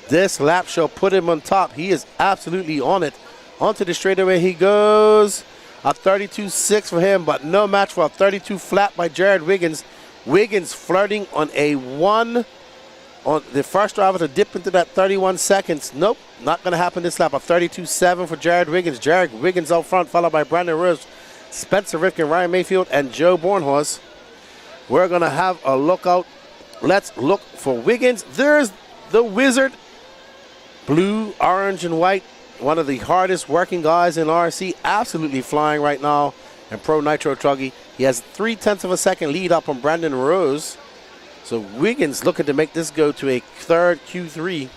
This lap shall put him on top. He is absolutely on it. Onto the straightaway he goes. A 32.6 for him, but no match for a 32 flat by Jared Wiggins. Wiggins flirting on a 1 on the first driver to dip into that 31 seconds. Nope, not going to happen this lap. A 32.7 for Jared Wiggins. Jared Wiggins out front, followed by Brandon Rose, Spencer Rifkin, Ryan Mayfield, and Joe Bornhorst. We're going to have a look out. Let's look for Wiggins. There's the Wizard. Blue, orange, and white. One of the hardest working guys in RC. Absolutely flying right now in Pro Nitro Truggy. He has 0.3 of a second lead up on Brandon Rose. So Wiggins looking to make this go to a third Q3.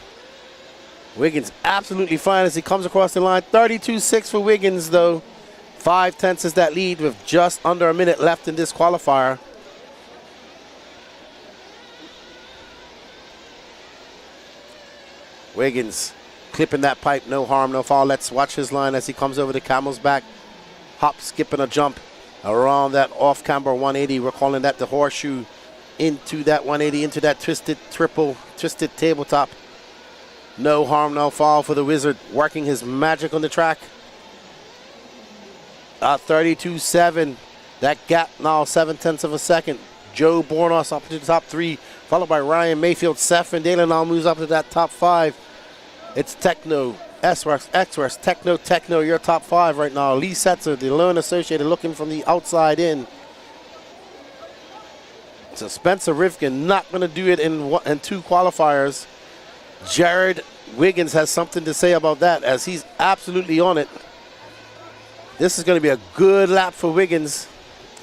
Wiggins absolutely fine as he comes across the line. 32.6 for Wiggins though. 0.5 is that lead with just under a minute left in this qualifier. Wiggins clipping that pipe, no harm, no foul. Let's watch his line as he comes over the camel's back. Hop, skip, and a jump around that off-camber 180. We're calling that the horseshoe into that 180, into that twisted tabletop. No harm, no foul for the Wizard, working his magic on the track. 32.7. That gap now 0.7 of a second. Joe Bornos up to the top 3, followed by Ryan Mayfield. Seth and Dalen now moves up to that top 5. It's Techno, S-Works, X-Works, Techno, your top 5 right now. Lee Setzer, the lone associated, looking from the outside in. So Spencer Rifkin not going to do it in 2 qualifiers. Jared Wiggins has something to say about that as he's absolutely on it. This is going to be a good lap for Wiggins.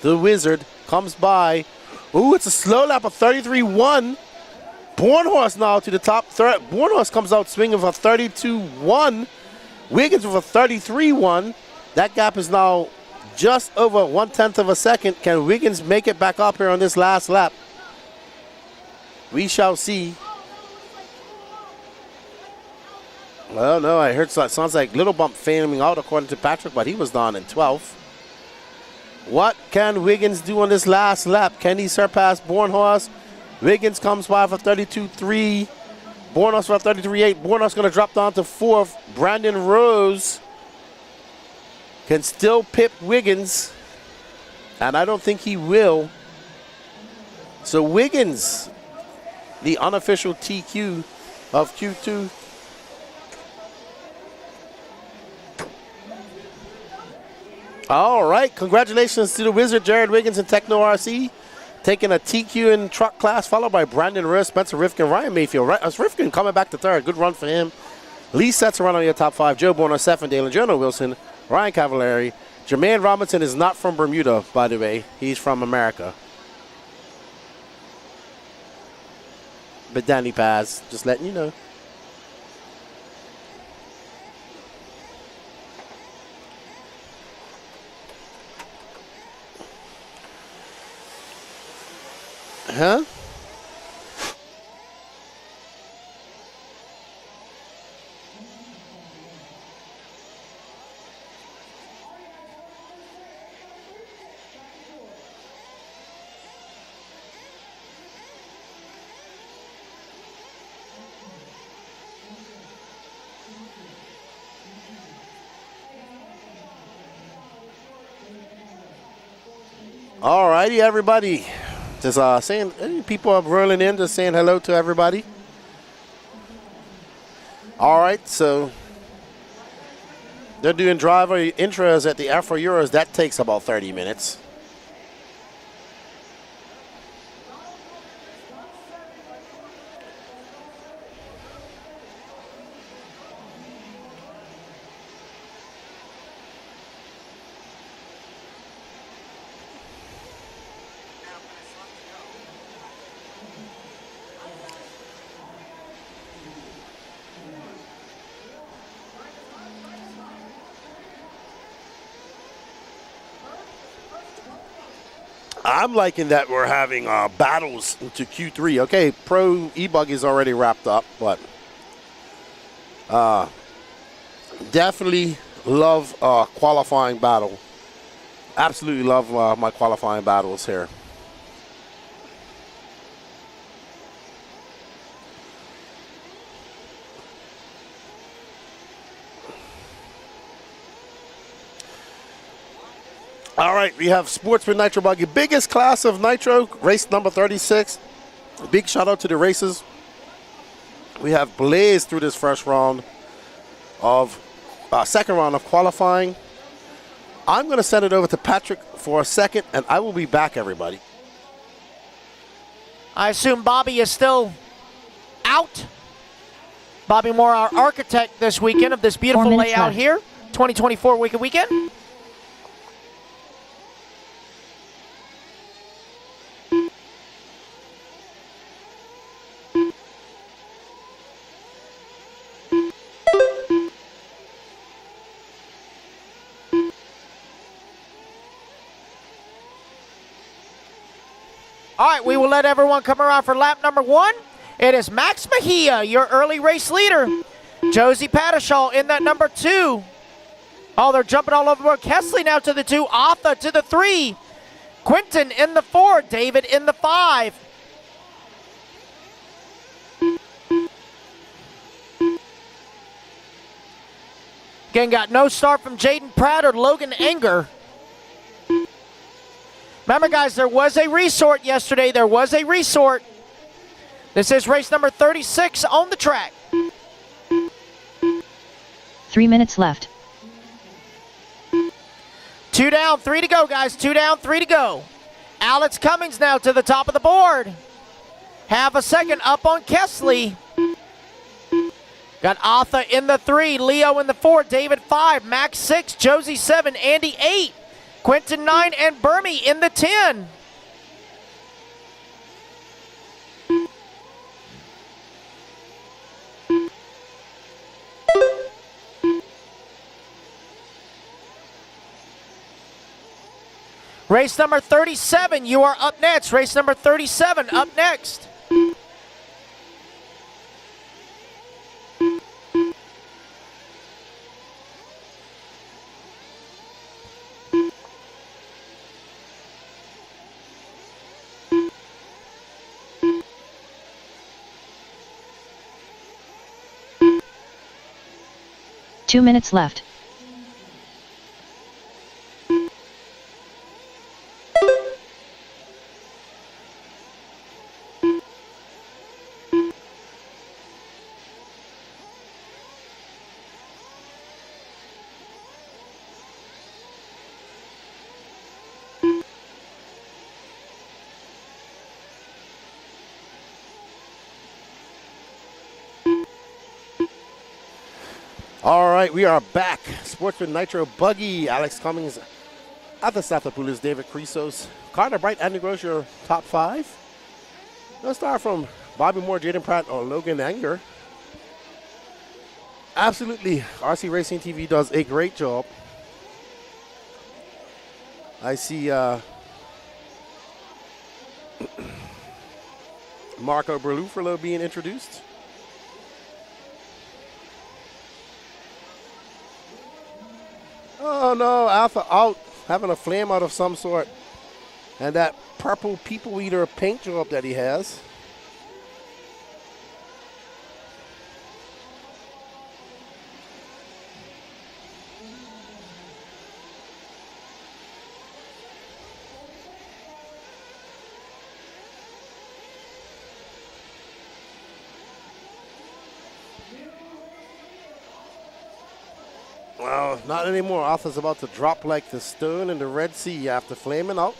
The Wizard comes by. Ooh, it's a slow lap of 33.1. Bornhorst now to the top third. Bornhorst comes out swinging for 32.1. Wiggins with a 33.1. That gap is now just over 1/10 of a second. Can Wiggins make it back up here on this last lap? We shall see. Well, no, I heard sounds like Little Bump failing out according to Patrick, but he was down in 12th. What can Wiggins do on this last lap? Can he surpass Bornhorst? Wiggins comes by for 32.3. Bornos for 33.8. Bornos going to drop down to 4th. Brandon Rose can still pip Wiggins, and I don't think he will. So Wiggins, the unofficial TQ of Q2. All right, congratulations to the Wizard, Jared Wiggins and Techno RC. Taking a TQ in truck class, followed by Brandon Rose, Spencer Rifkin, Ryan Mayfield. Rifkin coming back to 3rd. Good run for him. Lee Setzer run on your top 5. Joe Borno, Stephen Dalen, Jonah Wilson, Ryan Cavallari. Jermaine Robinson is not from Bermuda, by the way. He's from America. But Danny Paz, just letting you know. Huh? All righty, everybody. Just saying, people are rolling in, just saying hello to everybody. All right, so they're doing driver intros at the Afro Euros. That takes about 30 minutes. I'm liking that we're having battles into Q3. Okay, Pro E Buggy is already wrapped up, but definitely love qualifying battle. Absolutely love my qualifying battles here. All right, we have Sportsman Nitro Buggy, biggest class of Nitro, race number 36. Big shout out to the racers. We have blazed through this first round of, second round of qualifying. I'm going to send it over to Patrick for a second, and I will be back, everybody. I assume Bobby is still out. Bobby Moore, our architect this weekend of this beautiful layout left. here, 2024 weekend. All right, we will let everyone come around for lap number 1. It is Max Mejia, your early race leader. Josie Pattershaw in that number 2. Oh, they're jumping all over. Kesley now to the 2. Arthur to the 3. Quentin in the 4. David in the 5. Again, got no start from Jaden Pratt or Logan Enger. Remember, guys, there was a resort yesterday. There was a resort. This is race number 36 on the track. 3 minutes left. 2 down, 3 to go, guys. 2 down, 3 to go. Alex Cummings now to the top of the board. Half a second up on Kesley. Got Arthur in the 3, Leo in the 4, David 5, Max 6, Josie 7, Andy 8. Quentin 9 and Burmy in the 10. Race number 37, you are up next. Race number 37, up next. Two minutes left. All right, we are back. Sportsman Nitro Buggy, Alex Cummings at the Statopoulos, David Chrysos, Carter Bright, Andy Gross, your top 5. Let's start from Bobby Moore, Jaden Pratt, or Logan Enger. Absolutely, RC Racing TV does a great job. I see Marco Berlufalo being introduced. Oh no, Alpha out, having a flame out of some sort. And that purple people eater paint job that he has. No, not anymore. Arthur's about to drop like the stone in the Red Sea after flaming out.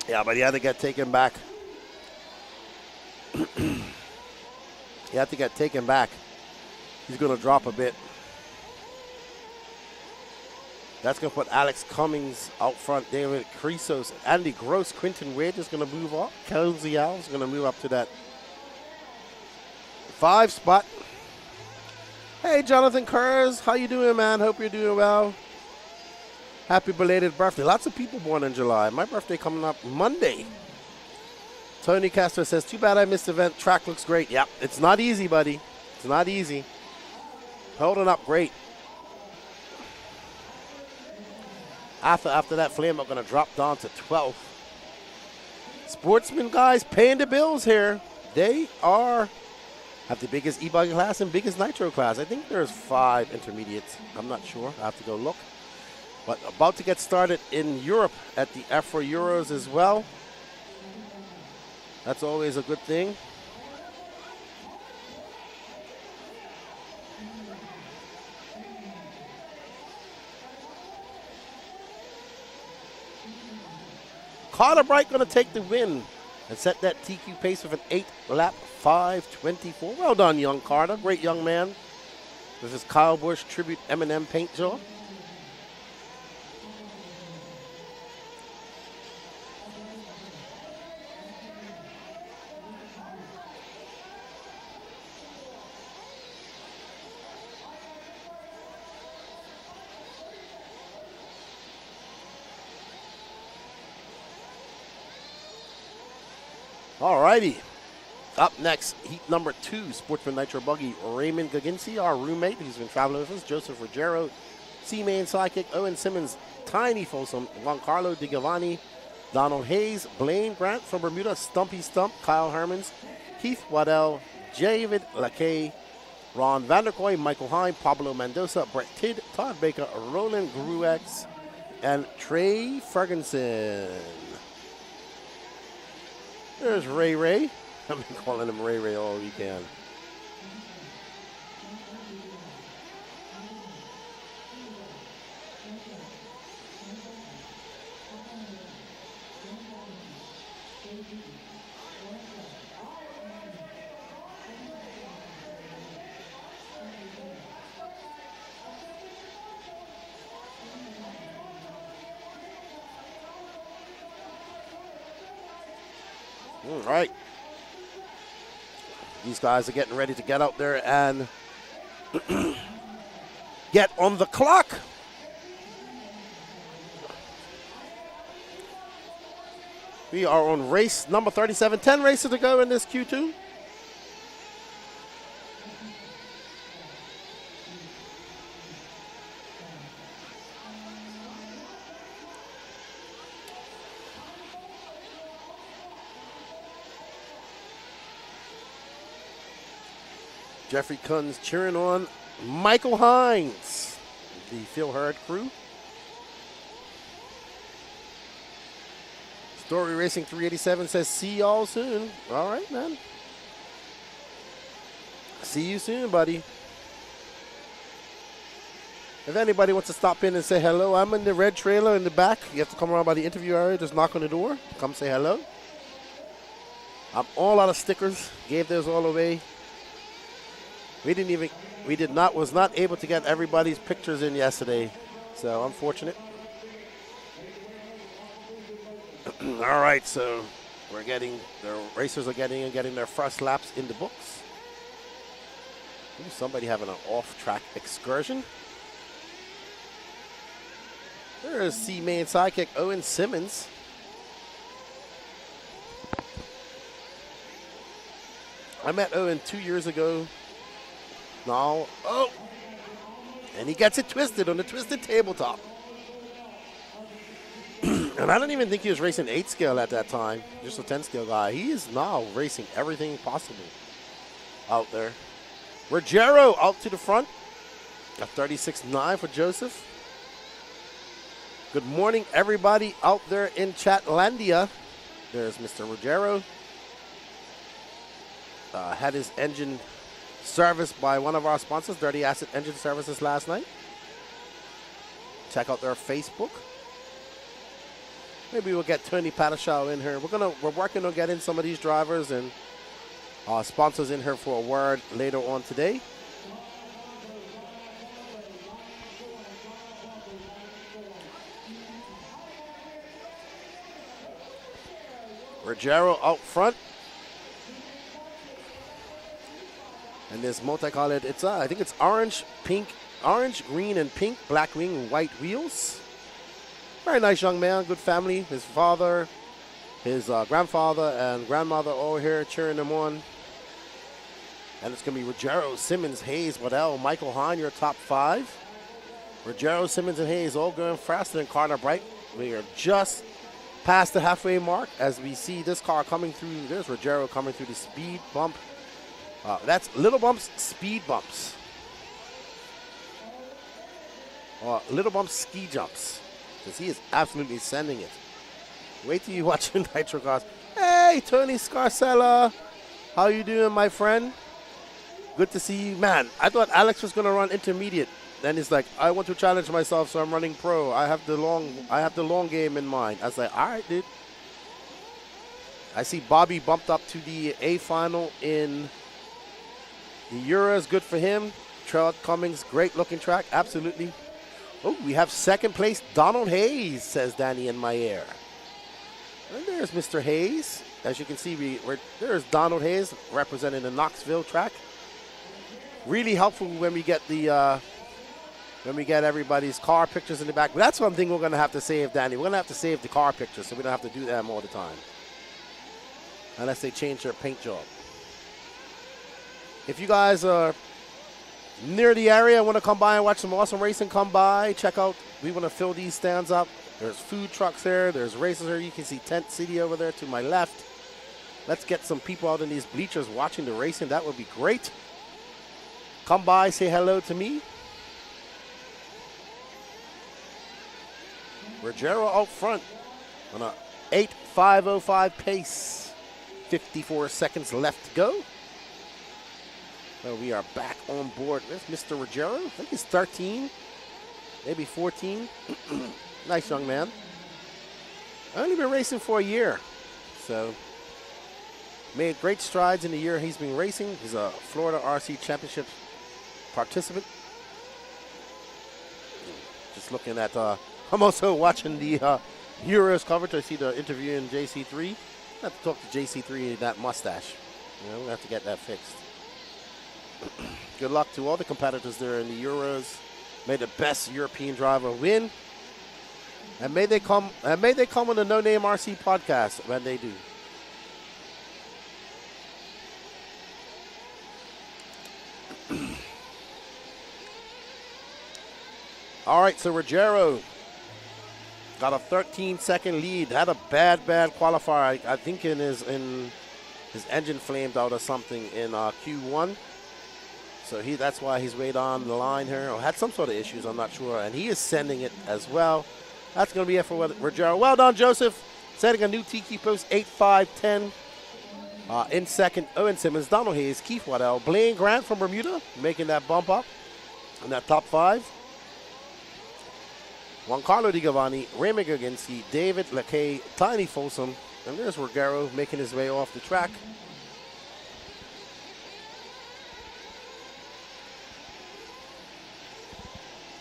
Yeah, but he had to get taken back. He had to get taken back. He's going to drop a bit. That's going to put Alex Cummings out front. David Creasos, Andy Gross, Quinton Wade is going to move up. Kelsey Al is going to move up to that 5 spot. Hey, Jonathan Kurz, how you doing, man? Hope you're doing well. Happy belated birthday. Lots of people born in July. My birthday coming up Monday. Tony Castro says, too bad I missed the event. Track looks great. Yep, it's not easy, buddy. It's not easy. Holding up great. After that flame, I'm going to drop down to 12th. Sportsman guys paying the bills here. They have the biggest E-Buggy class and biggest Nitro class. I think there's 5 intermediates. I'm not sure. I have to go look. But about to get started in Europe at the Afro Euros as well. That's always a good thing. Carter Bright going to take the win and set that TQ pace with an 8-lap 5:24. Well done, young Carter. Great young man. This is Kyle Busch tribute M&M paint job. Alrighty. Up next, heat number 2, Sportsman Nitro Buggy, Raymond Gaginsi, our roommate who's been traveling with us, Joseph Ruggiero, C-Main Sidekick, Owen Simmons, Tiny Folsom, Juan Carlo Di Giovanni, Donald Hayes, Blaine Grant from Bermuda, Stumpy Stump, Kyle Hermans, Keith Waddell, David Lakay, Ron Vanderkoy, Michael Hine, Pablo Mendoza, Brett Tidd, Todd Baker, Roland Gruex, and Trey Ferguson. There's Ray Ray. I've been calling him Ray Ray all weekend. All right. These guys are getting ready to get out there and get on the clock. We are on race number 37. 10 races to go in this Q2. Jeffrey Kunz cheering on Michael Hines, the Phil Hurd crew. Story Racing 387 says, see y'all soon. All right, man. See you soon, buddy. If anybody wants to stop in and say hello, I'm in the red trailer in the back. You have to come around by the interview area, just knock on the door. Come say hello. I'm all out of stickers. Gave those all away. Was not able to get everybody's pictures in yesterday, so unfortunate. All right, so the racers are getting their first laps in the books. Ooh, somebody having an off-track excursion. There's C-Main Sidekick Owen Simmons. I met Owen 2 years ago. No. Oh! And he gets it twisted on the twisted tabletop. And I don't even think he was racing 8 scale at that time. Just a 10 scale guy. He is now racing everything possible out there. Ruggiero out to the front. A 36.9 for Joseph. Good morning, everybody out there in Chatlandia. There's Mr. Ruggiero. Had his engine serviced by one of our sponsors, Dirty Acid Engine Services, last night. Check out their Facebook. Maybe we'll get Tony Patashow in here. We're working on getting some of these drivers and sponsors in here for a word later on today. Ruggiero out front. And this multicolored, it's I think it's orange, green, and pink, black wing, white wheels. Very nice young man, good family. His father, his grandfather, and grandmother all here cheering him on. And it's going to be Ruggiero, Simmons, Hayes, Waddell, Michael Hahn, your top 5. Ruggiero, Simmons, and Hayes all going faster than Carter Bright. We are just past the halfway mark as we see this car coming through. There's Ruggiero coming through the speed bump. That's little bumps, speed bumps. Little bumps, ski jumps. Because he is absolutely sending it. Wait till you watch the Nitro cars. Hey, Tony Scarcella. How you doing, my friend? Good to see you. Man, I thought Alex was going to run intermediate. Then he's like, I want to challenge myself, so I'm running pro. I have the long game in mind. I was like, all right, dude. I see Bobby bumped up to the A final in the Euros. Good for him. Trail Cummings, great looking track. Absolutely. Oh, we have second place, Donald Hayes, says Danny in my ear. And there's Mr. Hayes. As you can see, there's Donald Hayes representing the Knoxville track. Really helpful when we get everybody's car pictures in the back. But that's one thing we're going to have to save, Danny. We're going to have to save the car pictures so we don't have to do them all the time. Unless they change their paint job. If you guys are near the area, want to come by and watch some awesome racing, come by, check out. We want to fill these stands up. There's food trucks there. There's races there. You can see Tent City over there to my left. Let's get some people out in these bleachers watching the racing. That would be great. Come by, say hello to me. Ruggiero out front on a 8:5:05 pace. 54 seconds left to go. So we are back on board with Mr. Ruggiero. I think he's 13, maybe 14. Nice young man. Only been racing for a year, so made great strides in the year he's been racing. He's a Florida RC Championship participant. Just looking at, I'm also watching the Euros coverage. I see the interview in JC3. I have to talk to JC3 and that mustache. You know, we have to get that fixed. Good luck to all the competitors there in the Euros. May the best European driver win. And may they come on the No Name RC podcast when they do. All right, so Ruggiero got a 13-second lead. Had a bad qualifier. I think his engine flamed out or something in Q1. So that's why he's way down the line here. Or had some sort of issues, I'm not sure. And he is sending it as well. That's going to be it for Ruggiero. Well done, Joseph. Setting a new TQ post, 8:5:10. In second, Owen Simmons, Donald Hayes, Keith Waddell, Blaine Grant from Bermuda, making that bump up in that top 5. Juan Carlo Di Giovanni, Raymond Goginski, David LeCay, Tiny Folsom, and there's Ruggiero making his way off the track.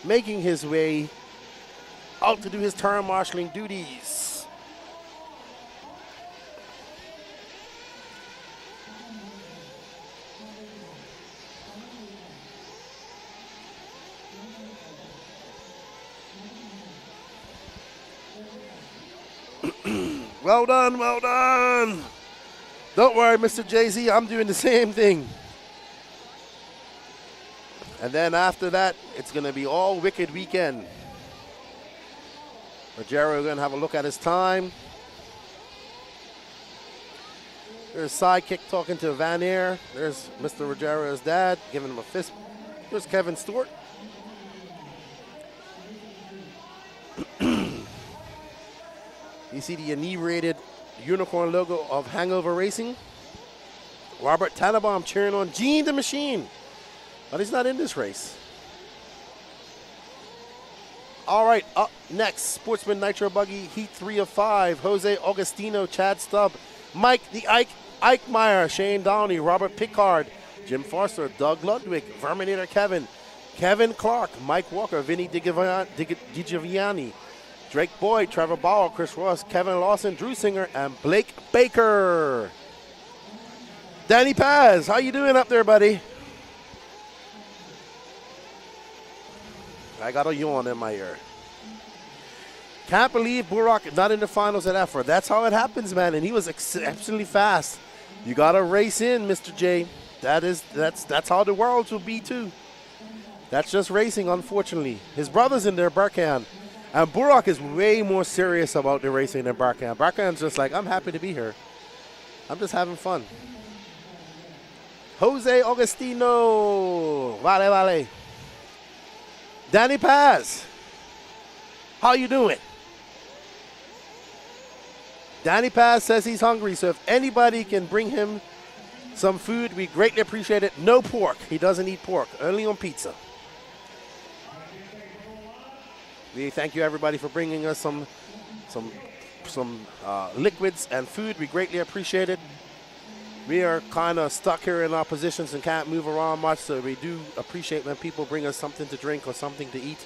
Making his way out to do his turn marshalling duties. Well done, well done. Don't worry, Mr. Jay-Z, I'm doing the same thing. And then after that, it's going to be all Wicked Weekend. Ruggiero going to have a look at his time. There's Sidekick talking to Van Air. There's Mr. Ruggiero's dad giving him a fist. There's Kevin Stewart. You see the inebriated unicorn logo of Hangover Racing Robert Tannenbaum cheering on Gene the Machine. But he's not in this race. All right, up next, Sportsman Nitro Buggy, Heat 3 of 5. Jose Augustino, Chad Stubb, Mike the Ike, Ike Meyer, Shane Downey, Robert Pickard, Jim Forster, Doug Ludwig, Verminator Kevin, Kevin Clark, Mike Walker, Vinny DiGiovanni, Drake Boyd, Trevor Bauer, Chris Ross, Kevin Lawson, Drew Singer, and Blake Baker. Danny Paz, how you doing up there, buddy? I got a yawn in my ear. Can't believe Burak not in the finals at effort. That's how it happens, man. And he was exceptionally fast. You got to race in, Mr. J. That's how the worlds will be too. That's just racing, unfortunately. His brother's in there, Barkan. And Burak is way more serious about the racing than Barkan. Barkan's just like, I'm happy to be here. I'm just having fun. Jose Augustino. Vale. Danny Paz, how you doing? Danny Paz says he's hungry, so if anybody can bring him some food, we greatly appreciate it. No pork. He doesn't eat pork, only on pizza. We thank you, everybody, for bringing us some liquids and food. We greatly appreciate it. We are kind of stuck here in our positions and can't move around much, so we do appreciate when people bring us something to drink or something to eat.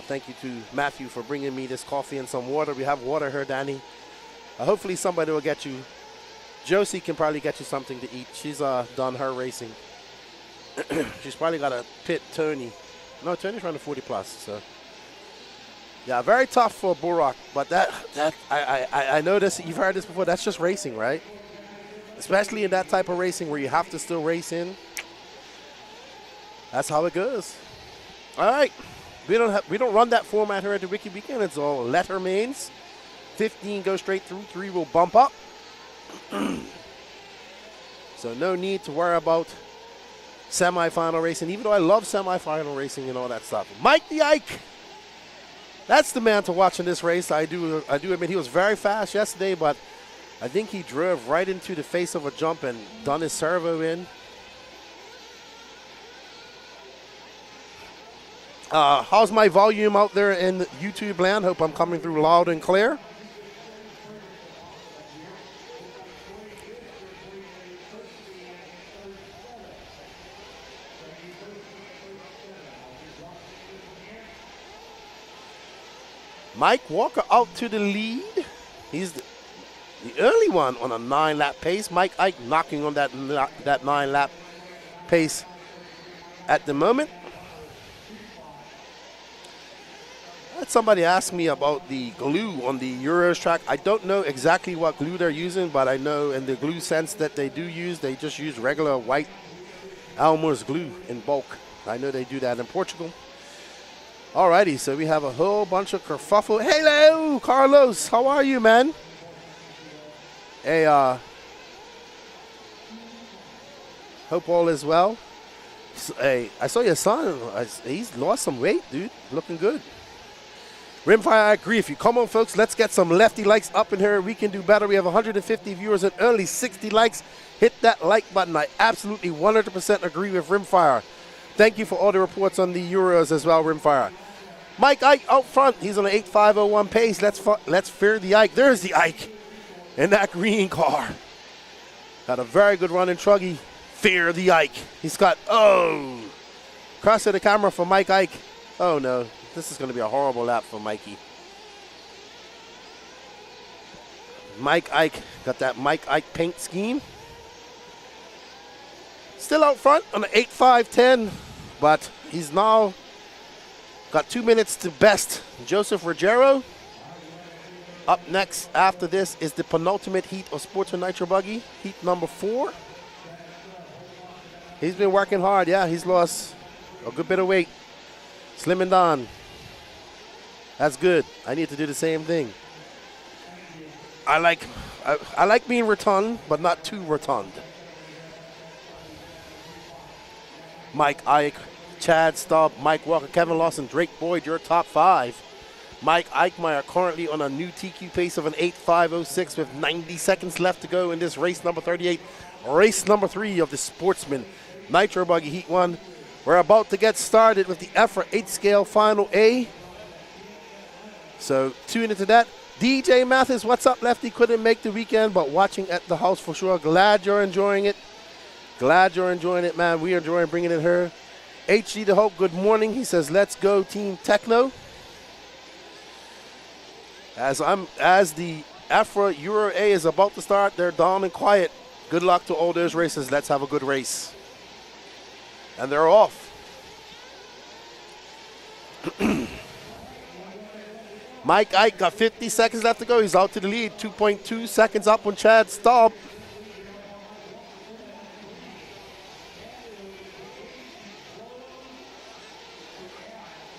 Thank you to Matthew for bringing me this coffee and some water. We have water here, Danny. Hopefully somebody will get you. Josie can probably get you something to eat. She's done her racing. She's probably got to pit Tony. No, Tony's running 40 plus, so. Yeah, very tough for Burak, but I know this, you've heard this before, that's just racing, right? Especially in that type of racing where you have to still race in. That's how it goes. All right. We don't run that format here at the Wiki Weekend. It's all letter mains. 15 go straight through, 3 will bump up. So no need to worry about semifinal racing, even though I love semifinal racing and all that stuff. Mike the Ike. That's the man to watch in this race. I do admit he was very fast yesterday, but I think he drove right into the face of a jump and done his servo in. How's my volume out there in YouTube land? Hope I'm coming through loud and clear. Mike Walker out to the lead. He's the early one on a 9-lap pace. Mike Ike knocking on that 9-lap pace at the moment. Somebody asked me about the glue on the Euros track. I don't know exactly what glue they're using, but I know in the glue sense that they do use, they just use regular white Elmer's glue in bulk. I know they do that in Portugal. Alrighty, so we have a whole bunch of kerfuffle. Hello, Carlos. How are you, man? Hey, hope all is well. Hey, I saw your son. He's lost some weight, dude. Looking good. Rimfire, I agree. If you come on, folks, let's get some lefty likes up in here. We can do better. We have 150 viewers and only 60 likes. Hit that like button. I absolutely 100% agree with Rimfire. Thank you for all the reports on the Euros as well, Rimfire. Mike Ike out front. He's on an 8.501 pace. Let's fear the Ike. There's the Ike in that green car. Got a very good run in Truggy. Fear the Ike. He's got, cross to the camera for Mike Ike. Oh, no. This is going to be a horrible lap for Mikey. Mike Ike got that Mike Ike paint scheme. Still out front on an 8.510, but he's now got 2 minutes to best Joseph Ruggiero. Up next after this is the penultimate heat of Sportsman Nitro Buggy, heat number 4. He's been working hard. Yeah, he's lost a good bit of weight. Slimming down. That's good. I need to do the same thing. I like being rotund, but not too rotund. Mike Ike, Chad Stubb, Mike Walker, Kevin Lawson, Drake Boyd, your top 5. Mike Eichmeyer currently on a new TQ pace of an 8:5:06 with 90 seconds left to go in this race number 38, race number 3 of the Sportsman Nitro Buggy Heat 1. We're about to get started with the EFRA 8 scale final A. So tune into that. DJ Mathis, what's up, Lefty? Couldn't make the weekend, but watching at the house for sure. Glad you're enjoying it. Glad you're enjoying it, man. We are enjoying bringing it here. HG the Hope, good morning. He says, let's go Team Techno. As the EFRA Euro A is about to start, they're down and quiet. Good luck to all those racers. Let's have a good race. And they're off. Mike Ike got 50 seconds left to go. He's out to the lead. 2.2 seconds up on Chad Staub.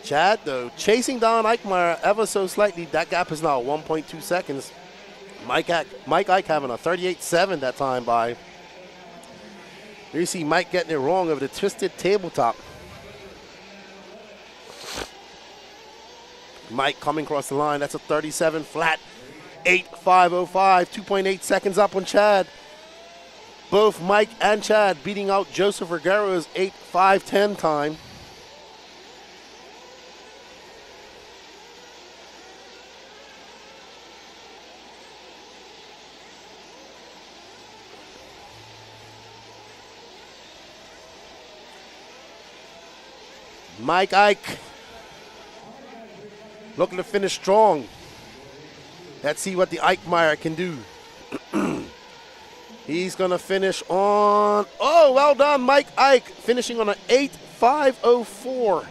Chad, though, chasing down Eichmeyer ever so slightly. That gap is now 1.2 seconds. Mike Ike having a 38.7 that time by. Here you see Mike getting it wrong over the twisted tabletop. Mike coming across the line. That's a 37 flat. 8.505. 2.8 seconds up on Chad. Both Mike and Chad beating out Joseph Vergaro's 8.510 time. Mike Ike looking to finish strong. Let's see what the Eichmeyer can do. He's going to finish on, oh, well done, Mike Ike, finishing on an 8.504.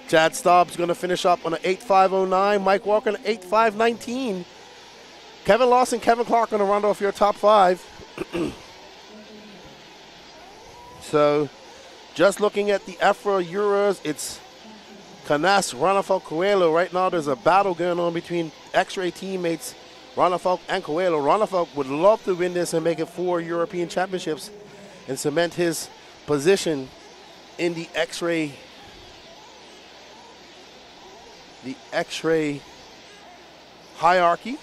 Chad Staub's going to finish up on an 8.509. Mike Walker on an 8.519. Kevin Lawson, Kevin Clark going to round off your top 5. So, just looking at the EFRA Euros, it's Canas, Ronafalk, Coelho. Right now there's a battle going on between X-Ray teammates, Ronafalk and Coelho. Ronafalk would love to win this and make it 4 European championships and cement his position in the X-Ray hierarchy.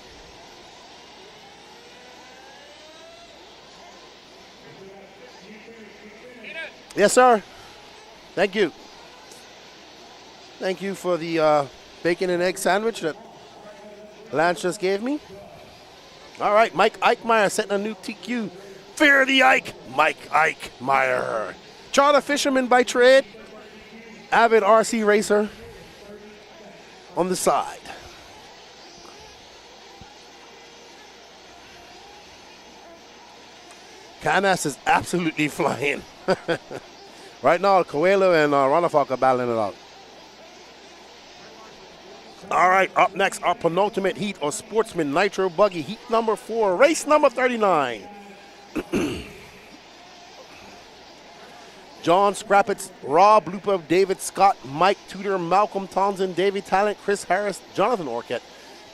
Yes, sir. Thank you. Thank you for the bacon and egg sandwich that Lance just gave me. All right, Mike Eichmeyer setting a new TQ. Fear the Ike, Mike Eichmeyer. Charter fisherman by trade, avid RC racer on the side. Canas is absolutely flying. Right now, Coelho and Ronafalk are battling it out. All right, up next, our penultimate heat of Sportsman Nitro Buggy, heat number 4, race number 39. John Scrappitz, Rob Lupa, David Scott, Mike Tudor, Malcolm Townsend, David Talent, Chris Harris, Jonathan Orkett,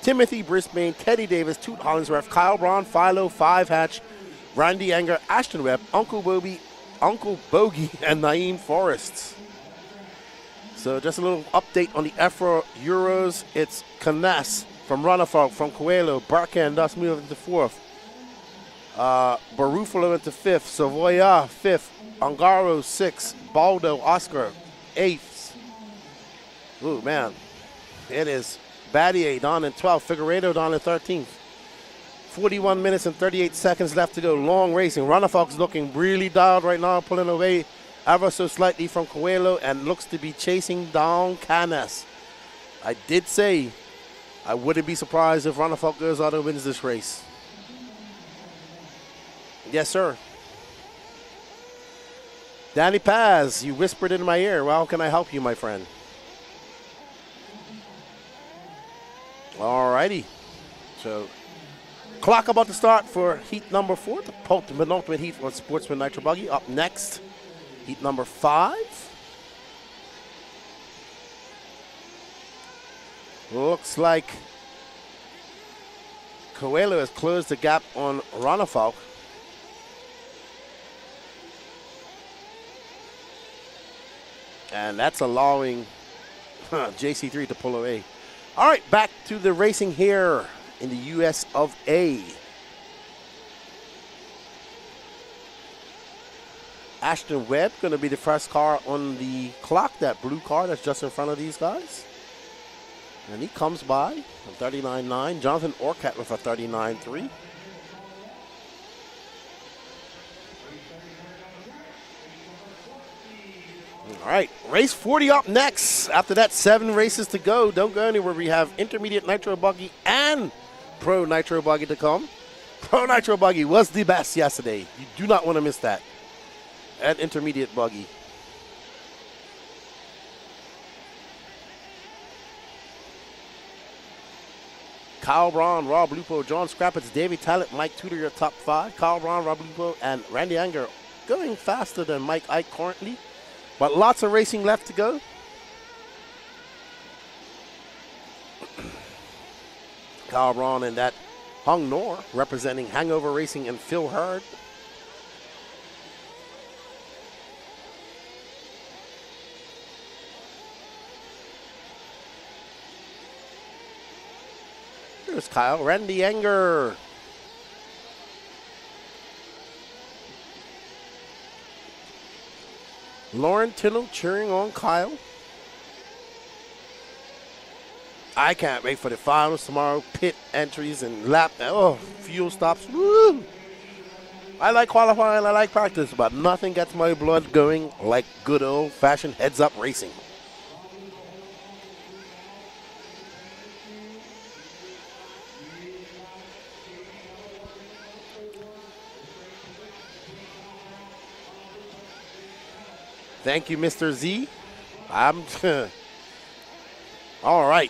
Timothy Brisbane, Teddy Davis, Toot Hollingsworth, Kyle Braun, Philo, Five Hatch, Randy Anger, Ashton Webb, Uncle Bogey, and Naeem Forrests. So just a little update on the EFRA Euros. It's Canas from Ronafalk, from Coelho, Barkan, thus moving into 4th. Barufalo into 5th, Savoya 5th, Angaro 6th, Baldo, Oscar 8th. Ooh, man. It is Battier down in 12th, Figueredo down in 13th. 41 minutes and 38 seconds left to go. Long racing. Ronafalk's looking really dialed right now, pulling away ever so slightly from Coelho and looks to be chasing down Canas. I did say I wouldn't be surprised if Ronafalk goes out and wins this race. Yes, sir. Danny Paz, you whispered in my ear. Well, how can I help you, my friend? All righty. So, clock about to start for heat number 4, the penultimate heat for Sportsman Nitro Buggy. Up next, heat number 5. Looks like Coelho has closed the gap on Ronafalk. And that's allowing JC3 to pull away. All right, back to the racing here in the US of A. Ashton Webb going to be the first car on the clock, that blue car that's just in front of these guys. And he comes by a 39.9. Jonathan Orcat with a 39.3. All right, race 40 up next. After that, 7 races to go. Don't go anywhere. We have Intermediate Nitro Buggy and Pro Nitro Buggy to come. Pro Nitro Buggy was the best yesterday. You do not want to miss that. And Intermediate Buggy. Kyle Braun, Rob Lupo, John Scrappets, David Talent, Mike Tudor, your top 5. Kyle Braun, Rob Lupo, and Randy Anger going faster than Mike Ike currently. But lots of racing left to go. Kyle Braun and that Hung Nor representing Hangover Racing and Phil Hurd. Here's Kyle. Randy Anger. Lauren Tittle cheering on Kyle. I can't wait for the finals tomorrow. Pit entries and fuel stops. Woo! I like qualifying, I like practice, but nothing gets my blood going like good old-fashioned heads-up racing. Thank you, Mr. Z. All right.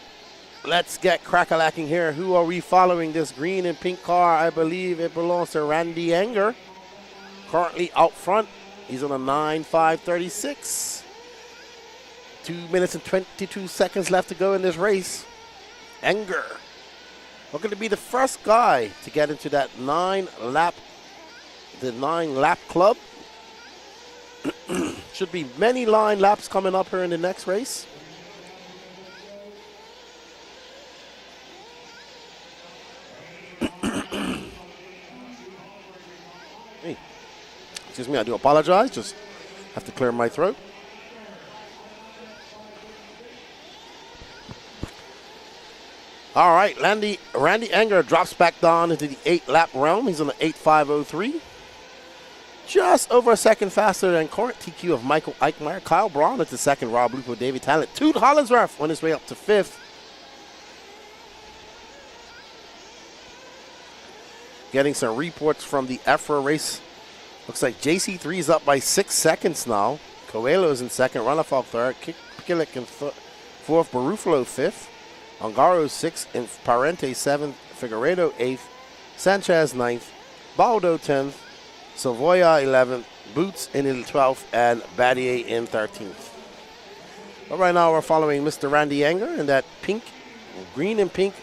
Let's get crack-a-lacking here. Who are we following? This green and pink car, I believe it belongs to Randy Anger. Currently out front. He's on a 9.536. 2 minutes and 22 seconds left to go in this race. Anger. We're going to be the first guy to get into that 9-lap club. Should be many line laps coming up here in the next race. Hey, excuse me, I do apologize. Just have to clear my throat. All right, Randy Anger drops back down into the 8-lap realm. He's on the 8.503. Just over a second faster than current TQ of Michael Eichmeyer. Kyle Braun at the second. Rob Lupo, David Talent. Toot Hollinsworth on his way up to 5th. Getting some reports from the EFRA race. Looks like JC3 is up by 6 seconds now. Coelho's in second. Runafalk third. Pikilik in fourth. Barufalo 5th. Ongaro 6th. And Parente 7th. Figueredo 8th. Sanchez 9th. Baldo 10th. Savoya 11th, Boots in 12th, and Battier in 13th. But right now we're following Mr. Randy Anger in that green and pink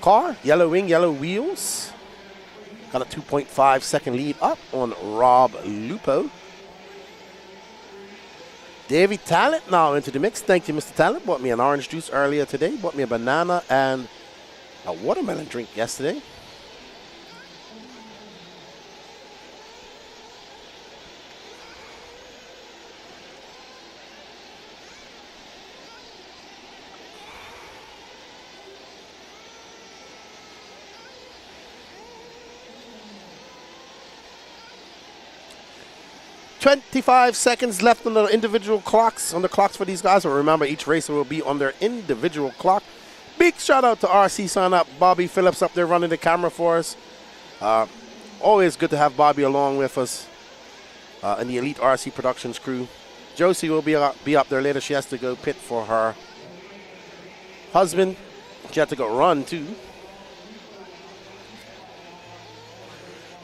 car, yellow wing, yellow wheels. Got a 2.5 second lead up on Rob Lupo. Davey Talent now into the mix. Thank you, Mr. Talent. Bought me an orange juice earlier today. Bought me a banana and a watermelon drink yesterday. $25 seconds left on the individual clocks, for these guys. But remember, each racer will be on their individual clock. Big shout out to RC Sign Up, Bobby Phillips up there running the camera for us. Always good to have Bobby along with us and the Elite RC Productions crew. Josie will be up there later. She has to go pit for her husband. She had to go run too.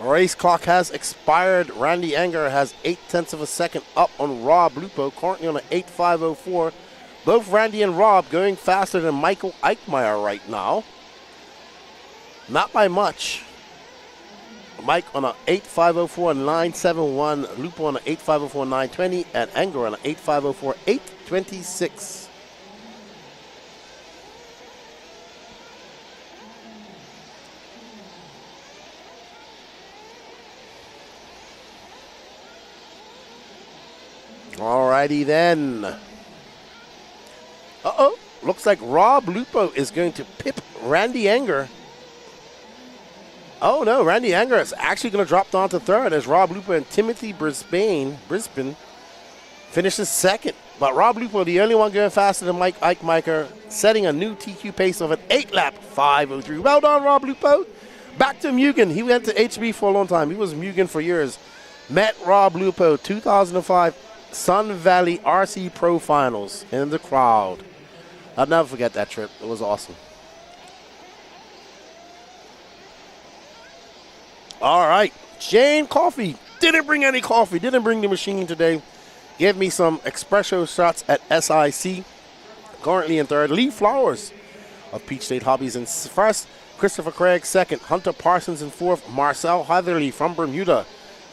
Race clock has expired. Randy Anger has 0.8 of a second up on Rob Lupo, currently on an 8.504. Both Randy and Rob going faster than Michael Eichmeyer right now. Not by much. Mike on an 8.504 971, Lupo on an 8.504 920, and Anger on an 8.504 826. Alrighty then. Uh-oh. Looks like Rob Lupo is going to pip Randy Anger. Oh no, Randy Anger is actually going to drop down to third as Rob Lupo and Timothy Brisbane finishes second. But Rob Lupo, the only one going faster than Ike Miker, setting a new TQ pace of an 8-lap 5:03. Well done, Rob Lupo. Back to Mugen. He went to HB for a long time. He was Mugen for years. Met Rob Lupo, 2005 Sun Valley RC Pro Finals in the crowd. I'll never forget that trip. It was awesome. All right. Jane Coffee. Didn't bring any coffee. Didn't bring the machine today. Gave me some espresso shots at SIC. Currently in third. Lee Flowers of Peach State Hobbies in first. Christopher Craig second. Hunter Parsons in fourth. Marcel Heatherly from Bermuda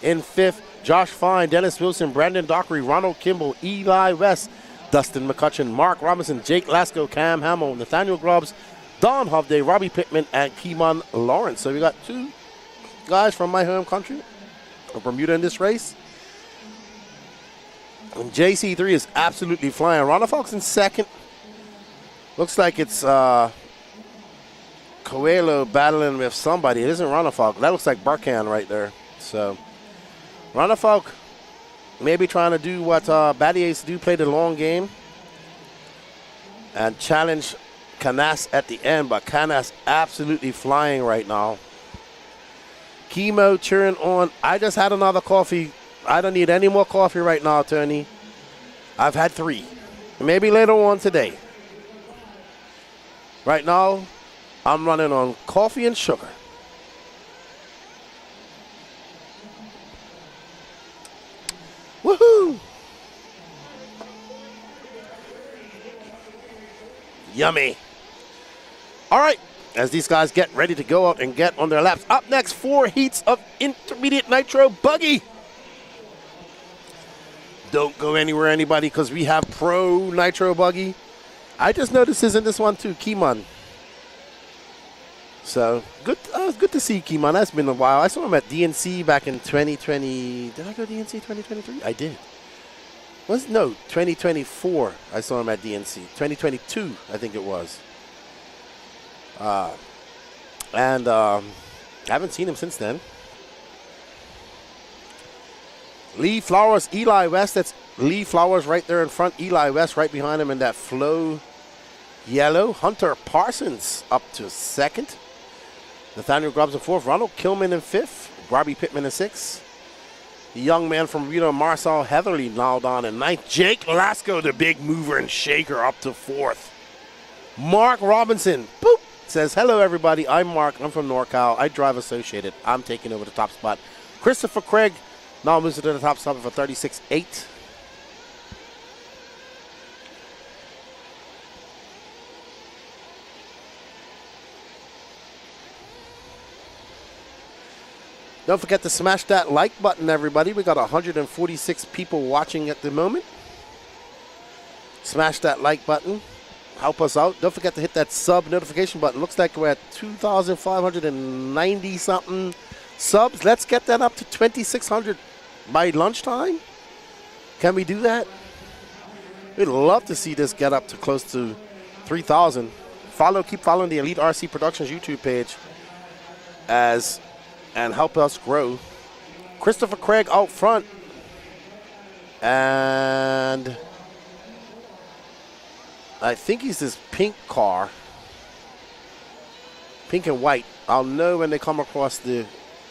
in fifth. Josh Fine, Dennis Wilson, Brandon Dockery, Ronald Kimball, Eli West, Dustin McCutcheon, Mark Robinson, Jake Lasco, Cam Hamill, Nathaniel Grubbs, Don Hovde, Robbie Pittman, and Keeman Lawrence. So we got two guys from my home country of Bermuda in this race. And JC3 is absolutely flying. Ronald Fox in second. Looks like it's Coelho battling with somebody. It isn't Ronald Fox. That looks like Barkan right there. So Ronald Fox maybe trying to do what Batty used to do, play the long game and challenge Canas at the end, but Canas absolutely flying right now. Chemo cheering on. I just had another coffee. I don't need any more coffee right now, Tony. I've had 3. Maybe later on today. Right now, I'm running on coffee and sugar. Woohoo! Yummy. All right, as these guys get ready to go out and get on their laps. Up next, 4 heats of intermediate Nitro Buggy. Don't go anywhere, anybody, because we have Pro Nitro Buggy. I just noticed this in this one too, Keeman. So, good to see Keeman. That's been a while. I saw him at DNC back in 2020. Did I go DNC 2023? I did. No, 2024. I saw him at DNC. 2022, I think it was. And I haven't seen him since then. Lee Flowers, Eli West. That's Lee Flowers right there in front. Eli West right behind him in that flow yellow. Hunter Parsons up to second. Nathaniel Grubbs in fourth. Ronald Kilman in fifth. Robbie Pittman in sixth. The young man from Rita, Marcel Heatherly, now down in ninth. Jake Lasco, the big mover and shaker, up to fourth. Mark Robinson, boop, says, hello, everybody. I'm Mark. I'm from NorCal. I drive Associated. I'm taking over the top spot. Christopher Craig now moves to the top spot for 36.8. Don't forget to smash that like button, everybody. We got 146 people watching at the moment. Smash that like button. Help us out. Don't forget to hit that sub notification button. Looks like we're at 2,590-something subs. Let's get that up to 2,600 by lunchtime. Can we do that? We'd love to see this get up to close to 3,000. Keep following the Elite RC Productions YouTube page and help us grow. Christopher Craig out front. And I think he's this pink car. Pink and white. I'll know when they come across the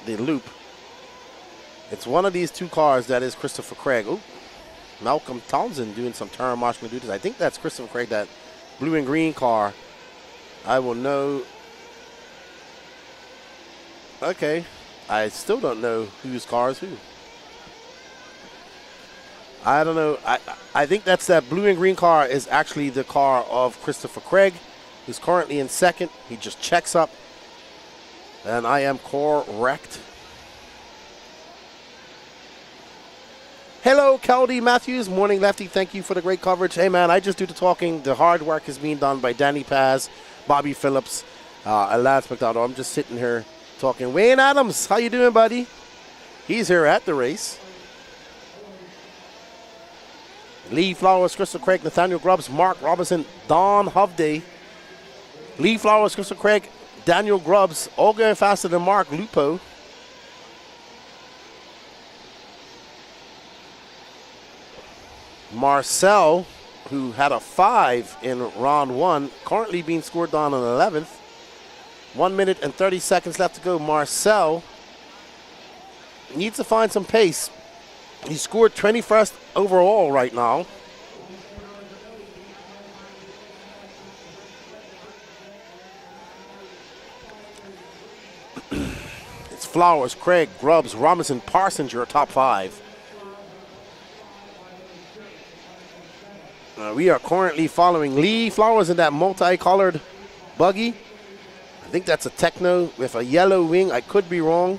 loop. It's one of these two cars that is Christopher Craig. Oh, Malcolm Townsend doing some turn marshal duties. I think that's Christopher Craig, that blue and green car. I will know. Okay, I still don't know whose car is who. I don't know. I think that's that blue and green car is actually the car of Christopher Craig, who's currently in second. He just checks up, and I am correct. Hello, Caldy Matthews. Morning, Lefty. Thank you for the great coverage. Hey, man, I just do the talking. The hard work is being done by Danny Paz, Bobby Phillips, and Lance McDonald. I'm just sitting here talking. Wayne Adams, how you doing, buddy? He's here at the race. Lee Flowers, Crystal Craig, Nathaniel Grubbs, Mark Robinson, Don Hovday. Lee Flowers, Crystal Craig, Daniel Grubbs, all going faster than Mark Lupo. Marcel, who had a 5 in round 1, currently being scored down on 11th. 1 minute and 30 seconds left to go. Marcel needs to find some pace. He scored 21st overall right now. It's Flowers, Craig, Grubbs, Robinson, Parsons, your top 5. We are currently following Lee Flowers in that multicolored buggy. I think that's a Techno with a yellow wing. I could be wrong.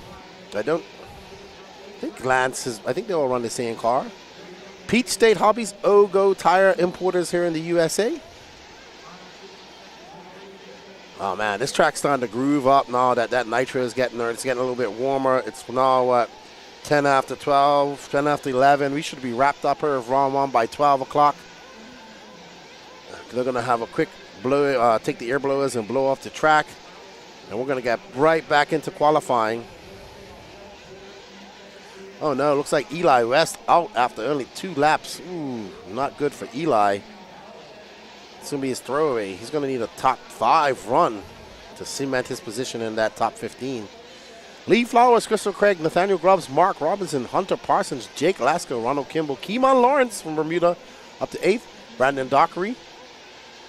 I think Lance is, I think they all run the same car. Peach State Hobbies, Ogo Tire Importers here in the USA. Oh man, this track's starting to groove up now that Nitro is getting there. It's getting a little bit warmer. It's now what, 10 after 12, 10 after 11. We should be wrapped up here with round 1 by 12 o'clock. They're going to have a quick blow, take the air blowers and blow off the track. And we're going to get right back into qualifying. Oh no, looks like Eli West out after only 2 laps. Ooh, not good for Eli. It's going to be his throwaway. He's going to need a top 5 run to cement his position in that top 15. Lee Flowers, Crystal Craig, Nathaniel Grubbs, Mark Robinson, Hunter Parsons, Jake Lasco, Ronald Kimball, Keeman Lawrence from Bermuda up to 8th, Brandon Dockery.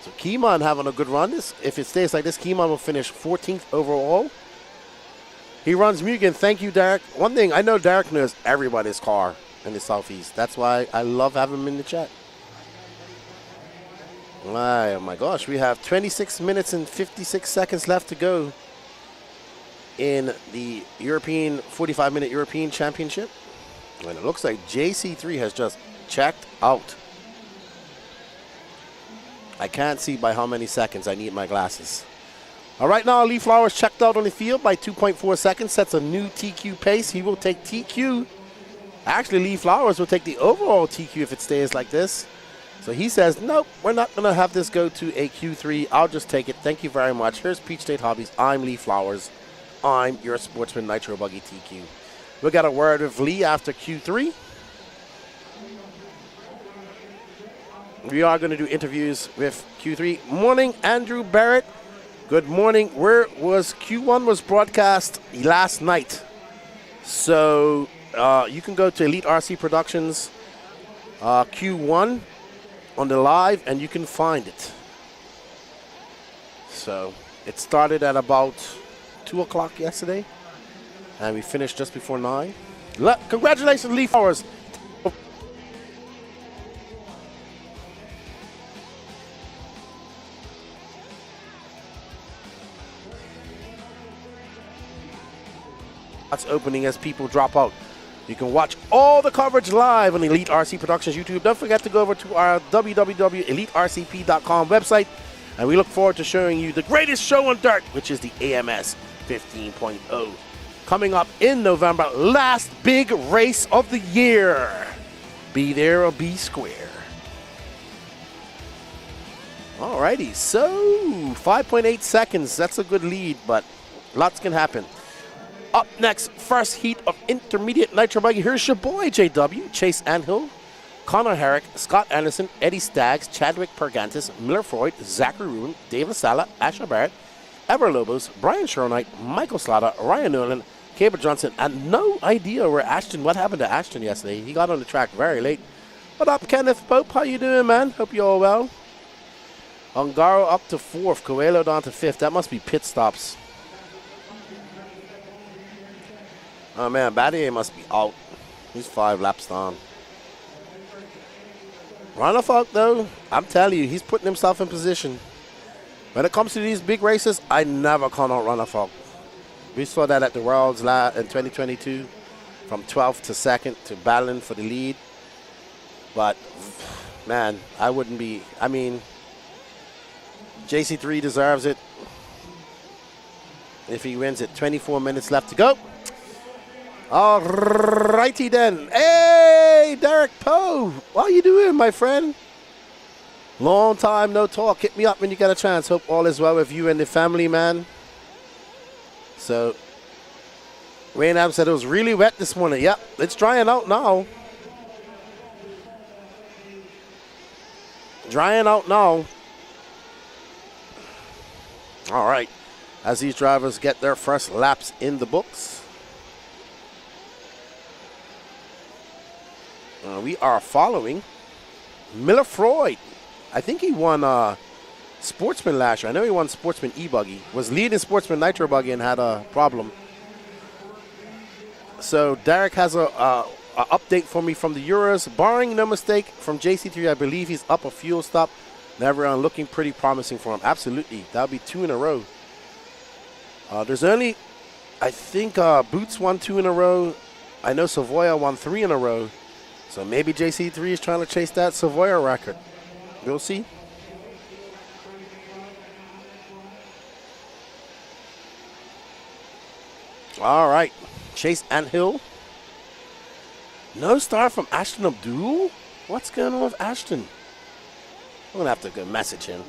So Keeman having a good run. If it stays like this, Keeman will finish 14th overall. He runs Mugen. Thank you, Derek. One thing, I know Derek knows everybody's car in the Southeast. That's why I love having him in the chat. Oh my gosh, we have 26 minutes and 56 seconds left to go in the European 45-minute European Championship. And it looks like JC3 has just checked out. I can't see by how many seconds. I need my glasses. All right, now Lee Flowers checked out on the field by 2.4 seconds. Sets a new TQ pace. He will take TQ. Actually, Lee Flowers will take the overall TQ if it stays like this. So he says, nope, we're not going to have this go to a Q3. I'll just take it. Thank you very much. Here's Peach State Hobbies. I'm Lee Flowers. I'm your Sportsman Nitro Buggy TQ. We got a word with Lee after Q3. We are going to do interviews with Q3. Morning, Andrew Barrett. Good morning. Where was Q1 was broadcast last night. So you can go to Elite RC Productions Q1 on the live and you can find it. So it started at about 2 o'clock yesterday and we finished just before 9. Congratulations, Lee Flowers. That's opening as people drop out. You can watch all the coverage live on Elite RC Productions YouTube. Don't forget to go over to our www.elitercp.com website, and we look forward to showing you the greatest show on dirt, which is the AMS 15.0. Coming up in November, last big race of the year. Be there or be square. Alrighty, so 5.8 seconds. That's a good lead, but lots can happen. Up next, first heat of intermediate Nitro Buggy. Here's your boy, JW, Chase Anhill, Connor Herrick, Scott Anderson, Eddie Staggs, Chadwick Pergantis, Miller Freud, Zachary Ruin, Dave LaSala, Asher Barrett, Ever Lobos, Brian Sherknight, Michael Slaughter, Ryan Nolan, Caber Johnson, and no idea what happened to Ashton yesterday. He got on the track very late. What up, Kenneth Pope? How you doing, man? Hope you're all well. Ungaro up to 4th, Coelho down to 5th. That must be pit stops. Oh man, Battier must be out. He's 5 laps down. Ronnefalk, though, I'm telling you, he's putting himself in position. When it comes to these big races, I never count out Ronnefalk. We saw that at the Worlds in 2022, from 12th to 2nd to battling for the lead. But, man, I wouldn't be, I mean, JC3 deserves it. If he wins it, 24 minutes left to go. All righty then. Hey, Derek Poe. What are you doing, my friend? Long time no talk. Hit me up when you get a chance. Hope all is well with you and the family, man. So, Wayne Adams said it was really wet this morning. Yep, it's drying out now. Drying out now. All right, as these drivers get their first laps in the books. We are following Miller Freud. I think he won Sportsman last year. I know he won Sportsman E Buggy. Was leading Sportsman Nitro Buggy and had a problem. So Derek has a update for me from the Euros. Barring no mistake from JC3, I believe he's up a fuel stop. Everyone looking pretty promising for him. Absolutely. That'll be 2 in a row. There's only, I think Boots won 2 in a row. I know Savoya won 3 in a row. So maybe JC3 is trying to chase that Savoya record. We'll see. All right. Chase Anthill. No start from Ashton Abdul? What's going on with Ashton? I'm going to have to go message him.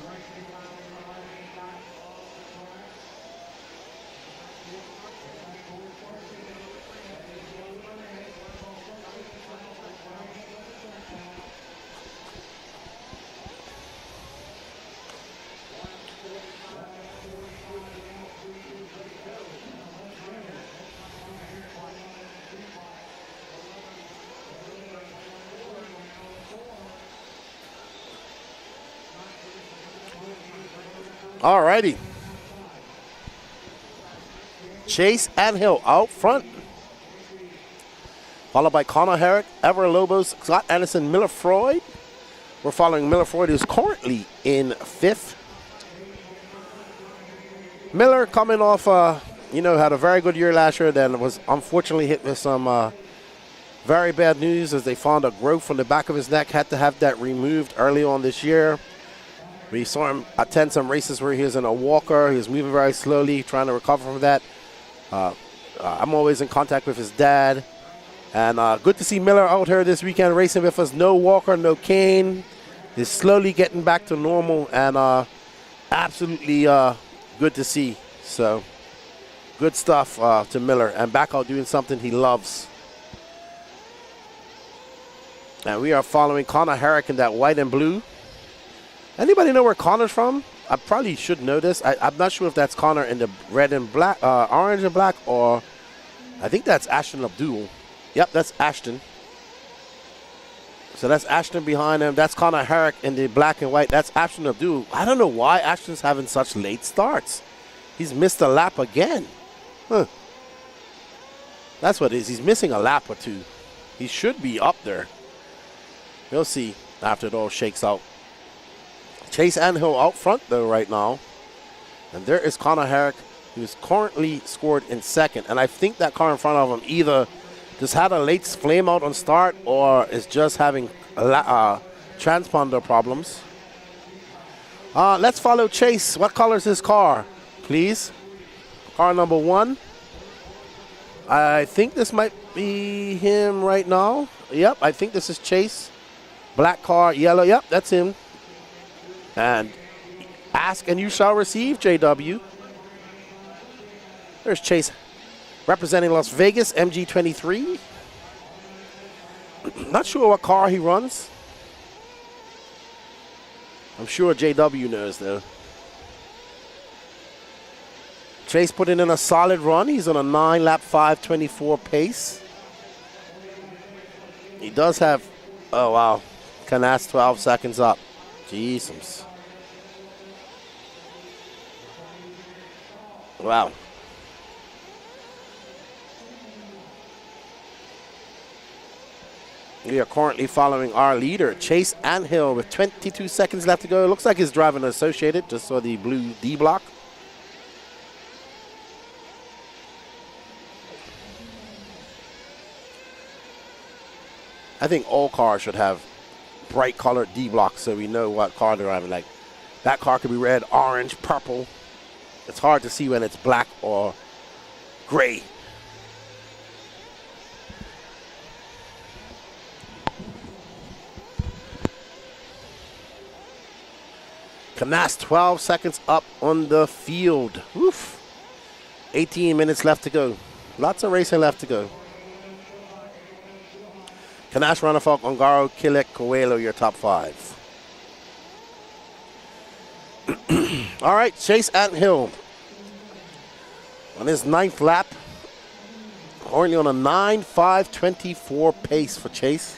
All righty. Chase Anthill out front. Followed by Connor Herrick, Ever Lobos, Scott Anderson, Miller Freud. We're following Miller Freud, who's currently in 5th. Miller coming off, had a very good year last year, then was unfortunately hit with some very bad news as they found a growth from the back of his neck. Had to have that removed early on this year. We saw him attend some races where he was in a walker. He was moving very slowly, trying to recover from that. I'm always in contact with his dad. And good to see Miller out here this weekend racing with us. No walker, no cane. He's slowly getting back to normal and absolutely good to see. So good stuff to Miller. And back out doing something he loves. And we are following Connor Herrick in that white and blue. Anybody know where Connor's from? I probably should know this. I'm not sure if that's Connor in the red and black, orange and black, or I think that's Ashton Abdul. Yep, that's Ashton. So that's Ashton behind him. That's Connor Herrick in the black and white. That's Ashton Abdul. I don't know why Ashton's having such late starts. He's missed a lap again. Huh. That's what it is. He's missing a lap or 2. He should be up there. We'll see after it all shakes out. Chase Anthill out front, though, right now. And there is Connor Herrick, who's currently scored in 2nd. And I think that car in front of him either just had a late flame out on start or is just having transponder problems. Let's follow Chase. What color is his car, please? Car number 1. I think this might be him right now. Yep, I think this is Chase. Black car, yellow. Yep, that's him. And ask and you shall receive, JW. There's Chase representing Las Vegas, MG23. Not sure what car he runs. I'm sure JW knows, though. Chase putting in a solid run. He's on a 9-lap 5:24 pace. He does have, oh, wow. Canas 12 seconds up. Jesus. Wow. We are currently following our leader, Chase Anthill, with 22 seconds left to go. It looks like he's driving Associated. Just saw the blue D block. I think all cars should have bright colored D blocks so we know what car they're driving. Like that car could be red, orange, purple. It's hard to see when it's black or gray. Knaus 12 seconds up on the field. Oof. 18 minutes left to go. Lots of racing left to go. Knaus, Ronnefalk, Ongaro, Killick, Coelho, your top 5. All right, Chase Anthill on his 9th lap. Only on a 9.524 pace for Chase.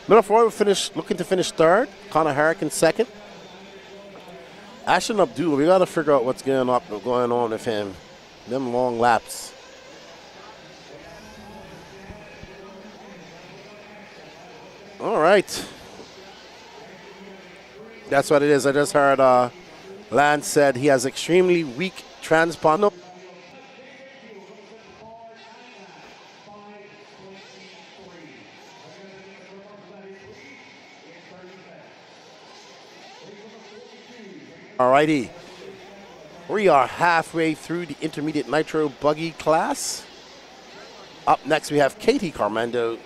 Middle four looking to finish 3rd. Connor Herrick in 2nd. Ashton Abdul, we got to figure out what's going on with him. Them long laps. All right. That's what it is. I just heard Lance said he has extremely weak transponder. All righty. We are halfway through the intermediate Nitro Buggy class. Up next, we have Katie Carmando,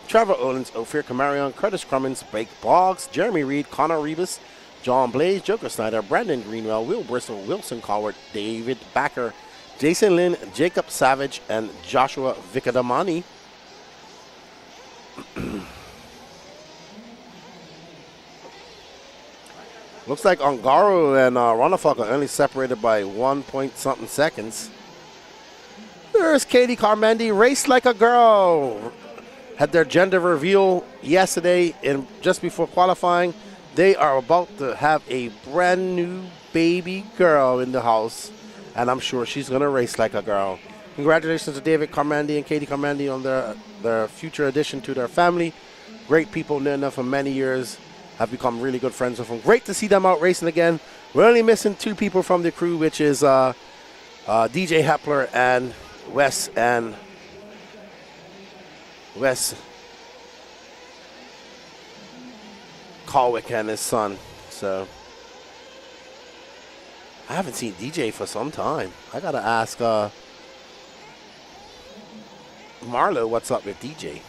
Trevor Owens, Ophir Camarion, Curtis Crummins, Blake Boggs, Jeremy Reed, Connor Rebus, John Blaze, Joker Snyder, Brandon Greenwell, Will Bristol, Wilson Coward, David Backer, Jason Lynn, Jacob Savage, and Joshua Vikadamani. Looks like Ongaro and Ronnefalk are only separated by 1 point something seconds. There's Katie Carmandi, Race Like a Girl. Had their gender reveal yesterday just before qualifying. They are about to have a brand new baby girl in the house, and I'm sure she's going to race like a girl. Congratulations to David Carmandi and Katie Carmandi on their future addition to their family. Great people, known them for many years. Have become really good friends with them. Great to see them out racing again. We're only missing 2 people from the crew, which is DJ Hepler and Wes Colwick and his son. So I haven't seen DJ for some time. I gotta ask Marlo what's up with DJ.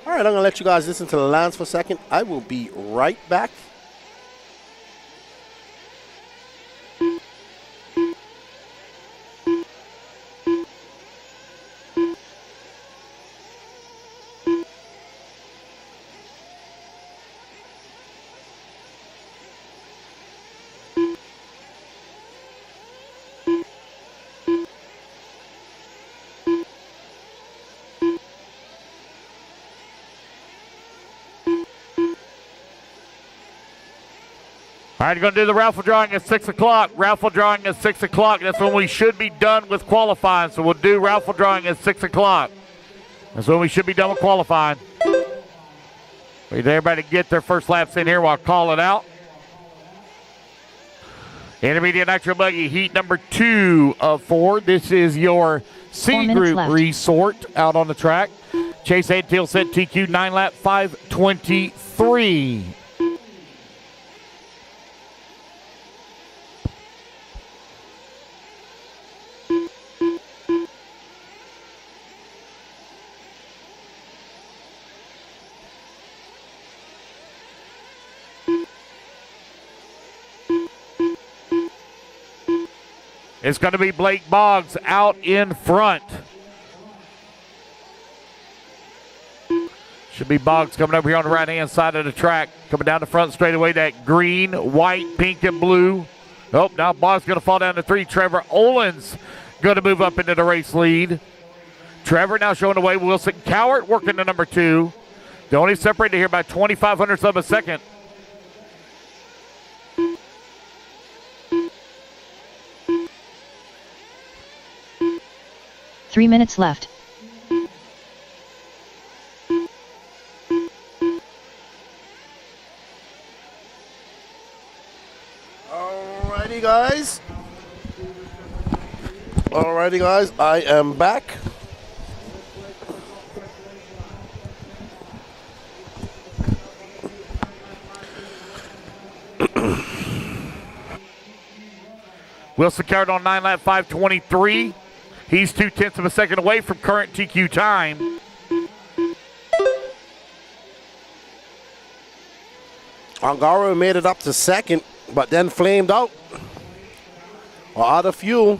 All right, I'm gonna let you guys listen to the lines for a second. I will be right back. All right, you're going to do the raffle drawing at 6 o'clock. Raffle drawing at 6 o'clock. That's when we should be done with qualifying. So we'll do raffle drawing at 6 o'clock. That's when we should be done with qualifying. We need everybody to get their first laps in here while I call it out. Intermediate Nitro Buggy, heat number 2 of 4. This is your C group resort out on the track. Chase Anthill set TQ 9 lap 5:23. It's going to be Blake Boggs out in front. Should be Boggs coming over here on the right-hand side of the track. Coming down the front straightaway, that green, white, pink, and blue. Oh, now Boggs going to fall down to 3. Trevor Owens going to move up into the race lead. Trevor now showing the way. Wilson Cowart working the number 2. They're only separated here by 0.25 of a second. Three minutes left. Alrighty, guys. Alrighty, guys. I am back. Wilson Cowart on 9 lap 5:23. He's 0.2 of a second away from current TQ time. Ongaro made it up to second, but then flamed out. Or out of fuel.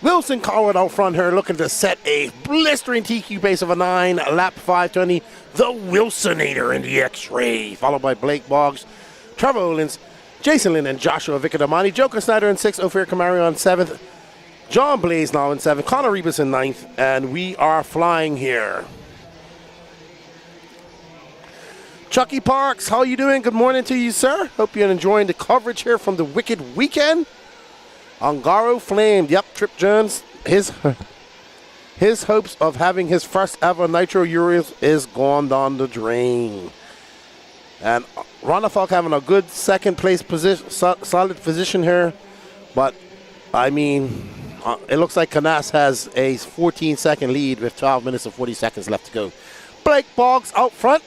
Wilson Coward out front here looking to set a blistering TQ pace of a 9, lap 520. The Wilsonator in the X-Ray, followed by Blake Boggs, Trevor Olins, Jason Lynn, and Joshua Vicadamani. Joker Snyder in 6th, Ophir Kamari on 7th. John Blaze now in 7th, Connor Rebus in 9th, and we are flying here. Chucky Parks, how you doing? Good morning to you, sir. Hope you're enjoying the coverage here from the Wicked Weekend. Ongaro flamed. Yep, Trip Jones, his hopes of having his first ever Nitro Urias is gone down the drain. And Ronafalk having a good second place position, solid position here. But, I mean, it looks like Canas has a 14-second lead with 12 minutes and 40 seconds left to go. Blake Boggs out front.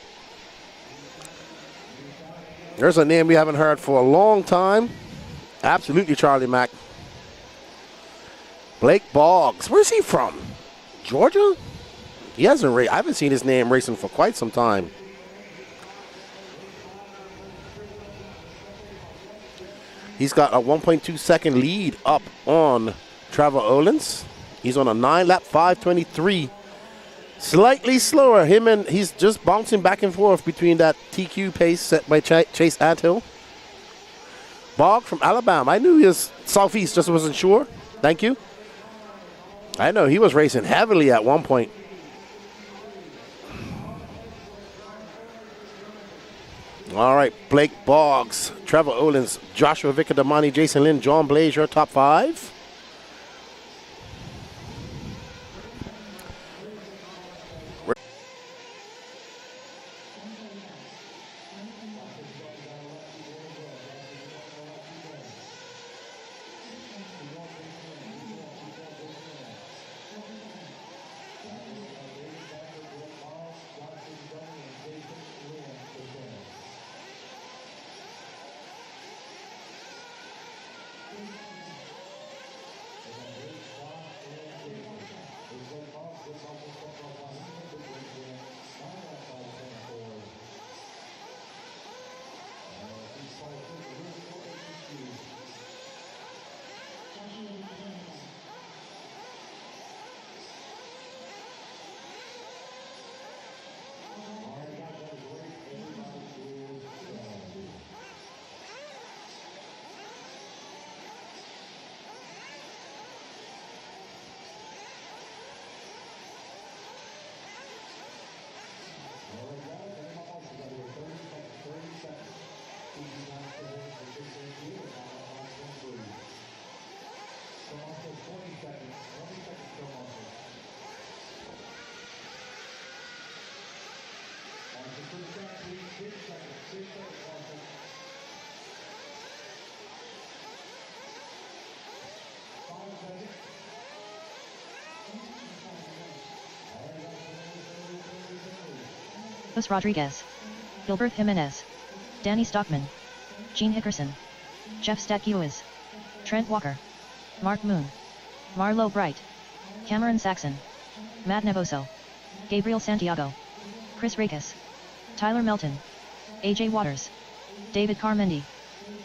There's a name we haven't heard for a long time. Absolutely, Charlie Mack. Blake Boggs. Where's he from? Georgia? He hasn't raced. I haven't seen his name racing for quite some time. He's got a 1.2 second lead up on Trevor Olins. He's on a 9-lap 523. Slightly slower. He's just bouncing back and forth between that TQ pace set by Chase Anthill. Boggs from Alabama. I knew he was Southeast, just wasn't sure. Thank you. I know he was racing heavily at one point. All right, Blake Boggs, Trevor Olins, Joshua Vicadamani, Jason Lynn, John Blaze, your top 5. Jose Rodriguez, Gilbert Jimenez, Danny Stockman, Gene Hickerson, Jeff Statkiewicz, Trent Walker, Mark Moon, Marlo Bright, Cameron Saxon, Matt Nevoso, Gabriel Santiago, Chris Rakes, Tyler Melton, AJ Waters, David Carmendi.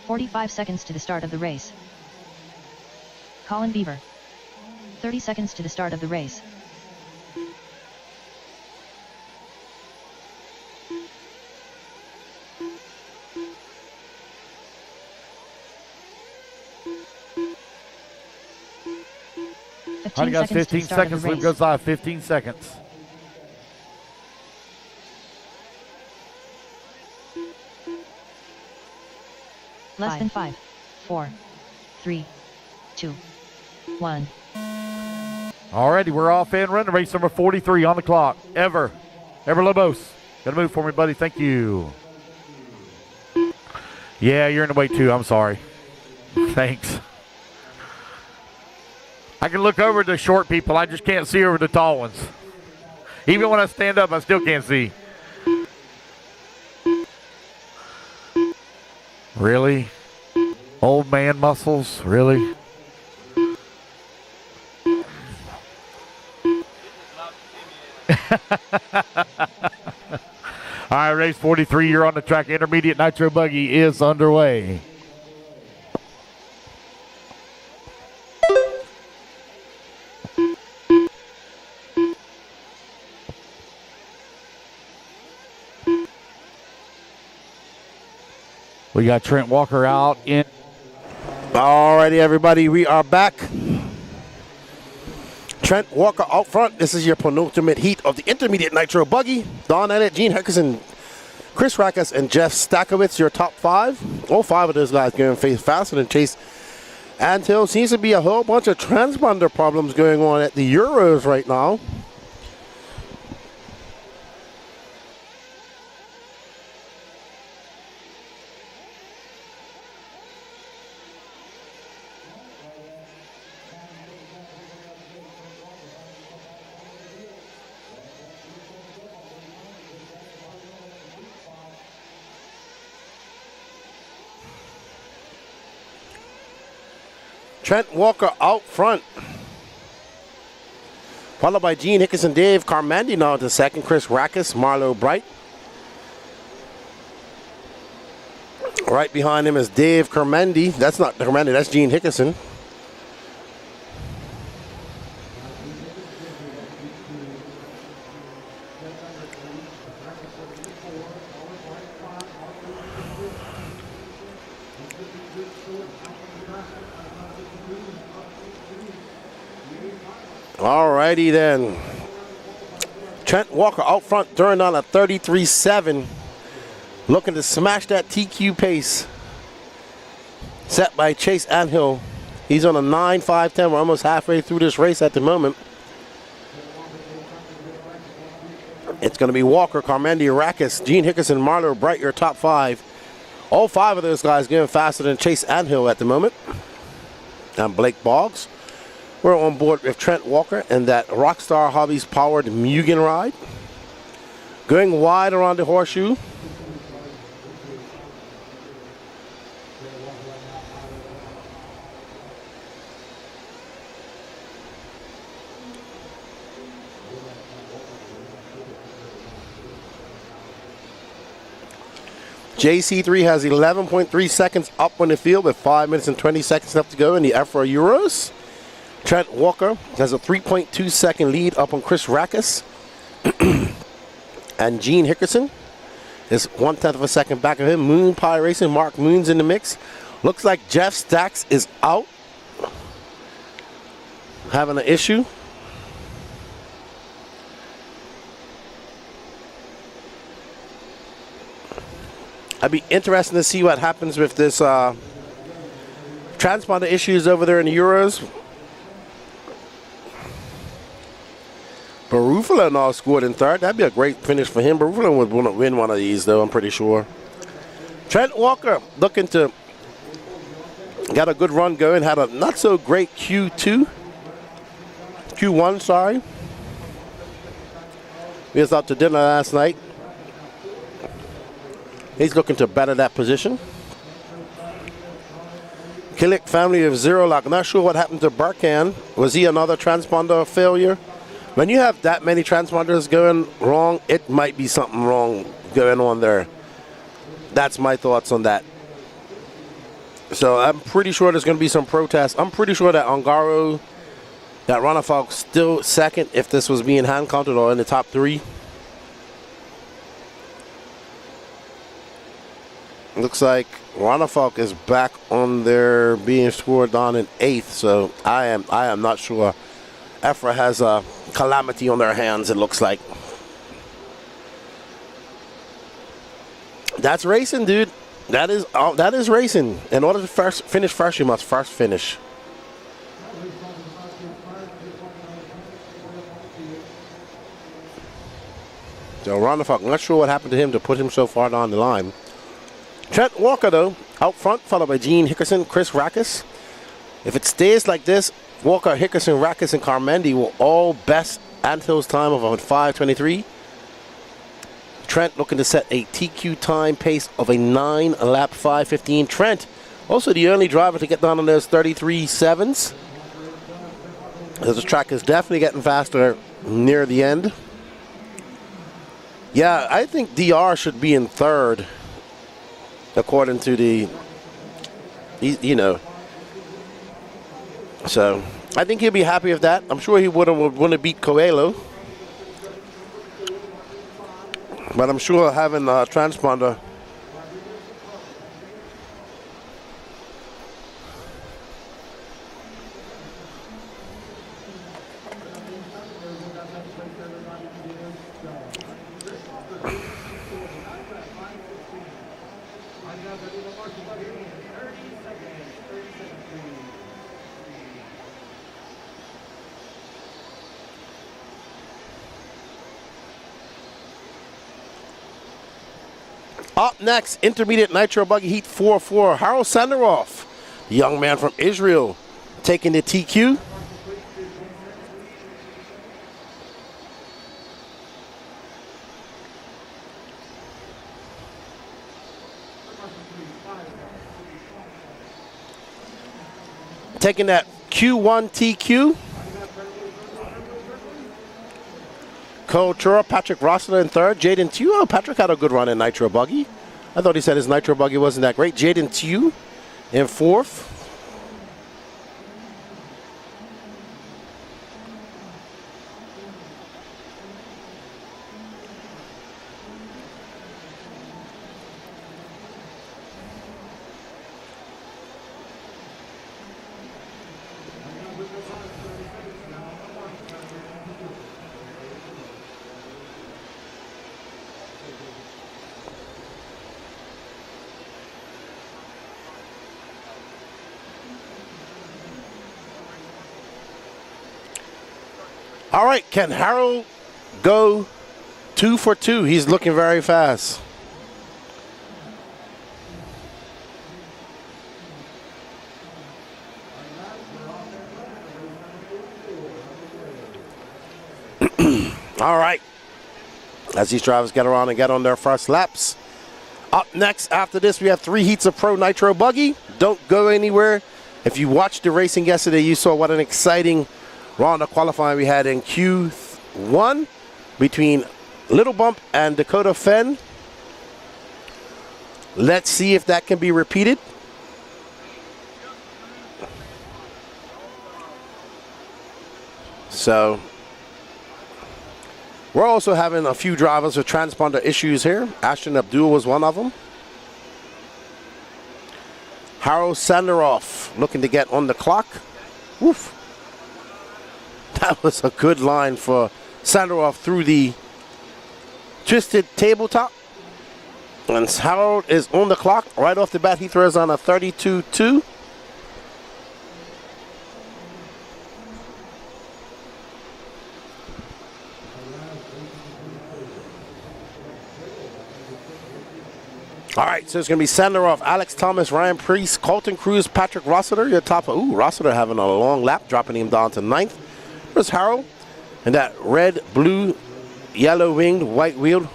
45 seconds to the start of the race. Colin Beaver. 30 seconds to the start of the race. Honey got 15 seconds. Loop goes live. 15 seconds. Less than 5, 4, 3, 2, 1. Alrighty, we're off and running. Race number 43 on the clock. Ever Lobos. Gotta move for me, buddy. Thank you. Yeah, you're in the way too. I'm sorry. Thanks. I can look over the short people. I just can't see over the tall ones. Even when I stand up, I still can't see. Really? Old man muscles? Really? All right, race 43, you're on the track. Intermediate Nitro Buggy is underway. We got Trent Walker out in. Alrighty, everybody, we are back. Trent Walker out front. This is your penultimate heat of the Intermediate Nitro Buggy. Don Elliott, Gene Hickerson, Chris Rackus, and Jeff Stakowitz, your top 5. All 5 of those guys going faster than Chase Anthill. Seems to be a whole bunch of transponder problems going on at the Euros right now. Trent Walker out front, followed by Gene Hickerson, Dave Carmandi now to second, Chris Rackus, Marlo Bright. Right behind him is Dave Carmandi. That's not Carmandi, that's Gene Hickerson. Alrighty then. Trent Walker out front, turned on a 33.7. Looking to smash that TQ pace set by Chase Anthill. He's on a 9.510. We're almost halfway through this race at the moment. It's going to be Walker, Carmandi, Rackus, Gene Hickerson, Marlo Bright, your top 5. All 5 of those guys going faster than Chase Anthill at the moment. And Blake Boggs. We're on board with Trent Walker and that Rockstar Hobbies powered Mugen ride. Going wide around the horseshoe. JC3 has 11.3 seconds up on the field with 5 minutes and 20 seconds left to go in the F4 Euros. Trent Walker has a 3.2 second lead up on Chris Rackus. And Gene Hickerson is 1/10 of a second back of him. Moon Pie Racing, Mark Moon's in the mix. Looks like Jeff Stacks is out, having an issue. I'd be interested to see what happens with this transponder issues over there in the Euros. Barufalo now scored in 3rd. That'd be a great finish for him. Barufalo would win one of these, though, I'm pretty sure. Trent Walker looking to got a good run going. Had a not so great Q1, sorry. He was out to dinner last night. He's looking to better that position. Killick family of Zero Lock. Not sure what happened to Barkan. Was he another transponder failure? When you have that many transponders going wrong, it might be something wrong going on there. That's my thoughts on that. So I'm pretty sure there's going to be some protests. I'm pretty sure that Ongaro, that Ronafalk still second if this was being hand counted or in the top 3. Looks like Ronafalk is back on there being scored on in 8th. So I am not sure. EFRA has a calamity on their hands, it looks like. That's racing, dude. That is racing. In order to finish first, you must first finish. So Ronafalk, not sure what happened to him to put him so far down the line. Trent Walker, though, out front, followed by Gene Hickerson, Chris Rackus. If it stays like this, Walker, Hickerson, Rackus, and Carmandi will all best Anthill's time of 5:23. Trent looking to set a TQ time pace of a 9-lap 5:15. Trent, also the only driver to get down on those 33.7s. This track is definitely getting faster near the end. Yeah, I think DR should be in third, according to the, you know. So I think he'll be happy with that. I'm sure he would want to beat Coelho. But I'm sure having a transponder. Up next, Intermediate Nitro Buggy Heat 4-4, Harold Sandaroff, the young man from Israel, taking the TQ. Taking that Q1 TQ. Cultura, Patrick Rossler in third. Jaden Tew. Oh, Patrick had a good run in Nitro Buggy. I thought he said his Nitro Buggy wasn't that great. Jaden Tew in fourth. All right, can Harold go 2 for 2? He's looking very fast. All right, as these drivers get around and get on their first laps. Up next, after this, we have 3 heats of Pro Nitro Buggy. Don't go anywhere. If you watched the racing yesterday, you saw what an exciting round of qualifying we had in Q1 between Little Bump and Dakota Fenn. Let's see if that can be repeated. So we're also having a few drivers with transponder issues here. Ashton Abdul was one of them. Harold Sandaroff looking to get on the clock. Woof. That was a good line for Sandaroff through the twisted tabletop. And Harold is on the clock. Right off the bat, he throws on a 32-2. All right, so it's going to be Sandaroff, Alex Thomas, Ryan Priest, Colton Cruz, Patrick Rossiter. Your top. Ooh, Rossiter having a long lap, dropping him down to 9th. There's Harold. And that red, blue, yellow winged, white wheeled.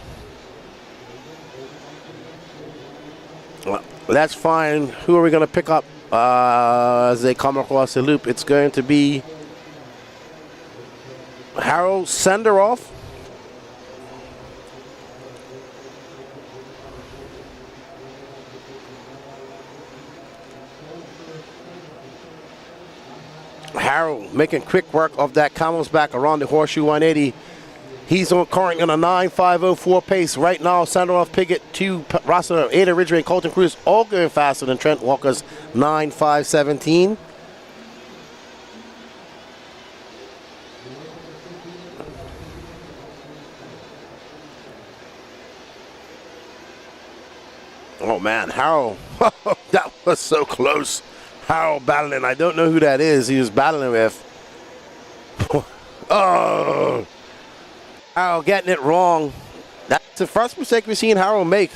Well, that's fine. Who are we going to pick up as they come across the loop? It's going to be Harold Sandaroff. Harold making quick work of that camel's back around the horseshoe 180. He's currently on a 9.504 pace. Right now, Sandaroff, Piggott, Tew, Rossiter, Ada Ridgway, and Colton Cruz all going faster than Trent Walker's 9.517. Oh, man, Harold. That was so close. Harold battling. I don't know who that is he was battling with. Oh, Harold getting it wrong. That's the first mistake we've seen Harold make.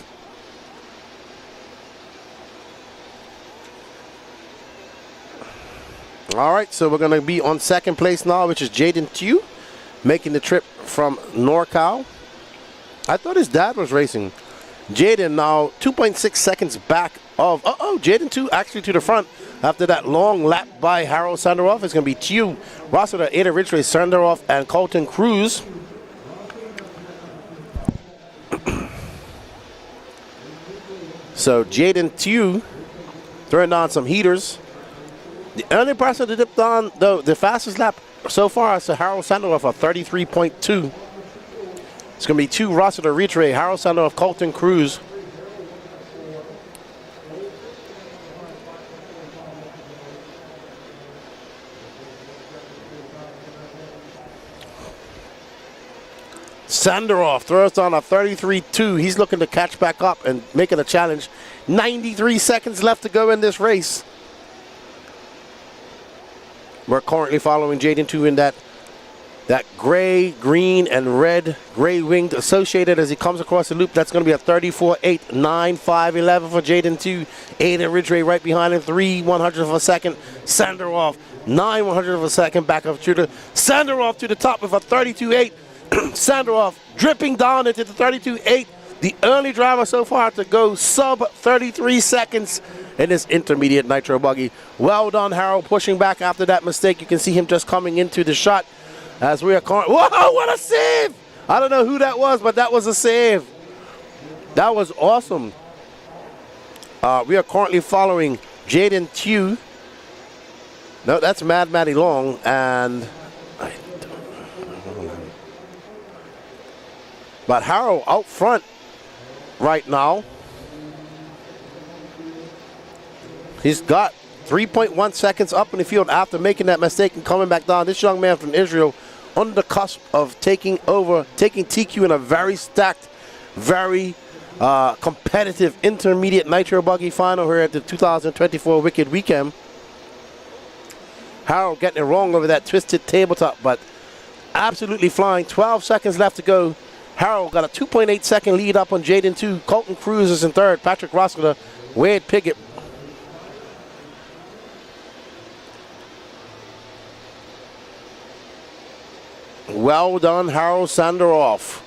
All right, so we're going to be on second place now, which is Jaden Tew, making the trip from NorCal. I thought his dad was racing. Jaden now 2.6 seconds back of, Jaden Tew actually to the front after that long lap by Harold Sandaroff. It's going to be Tew, Rossiter, Ada Ridgway, Sandaroff, and Colton Cruz. So Jaden Tew throwing down some heaters. The only person to dip down, though, the fastest lap so far is Harold Sandoff of 33.2. It's going to be 2 Rossiter Retray, Harold Sandoff, Colton Cruz. Sandoff throws on a 33.2. He's looking to catch back up and make it a challenge. 93 seconds left to go in this race. We're currently following Jaden Tew in that gray, green, and red gray winged associated as he comes across the loop. That's going to be a 34.8, 9.5.11 for Jaden Tew. Aiden Ridgway right behind him, 3/100 of a second. Sandoff, 9/100 of a second back up shooter. Sandoff to the top with a 32.8. Sandoff dripping down into the 32.8. The only driver so far to go sub 33 seconds in this intermediate Nitro Buggy. Well done, Harold, pushing back after that mistake. You can see him just coming into the shot as we are whoa, what a save! I don't know who that was, but that was a save. That was awesome. We are currently following Jaden Tew. No, that's Mad Matty Long, and but Harold out front right now. He's got 3.1 seconds up in the field after making that mistake and coming back down. This young man from Israel on the cusp of taking TQ in a very stacked, very competitive intermediate Nitro Buggy final here at the 2024 Wicked Weekend. Harold getting it wrong over that twisted tabletop, but absolutely flying. 12 seconds left to go. Harold got a 2.8 second lead up on Jaden Tew. Colton Cruz is in third. Patrick Rossiter, Wade Piggott. Well done, Harold Sandoff.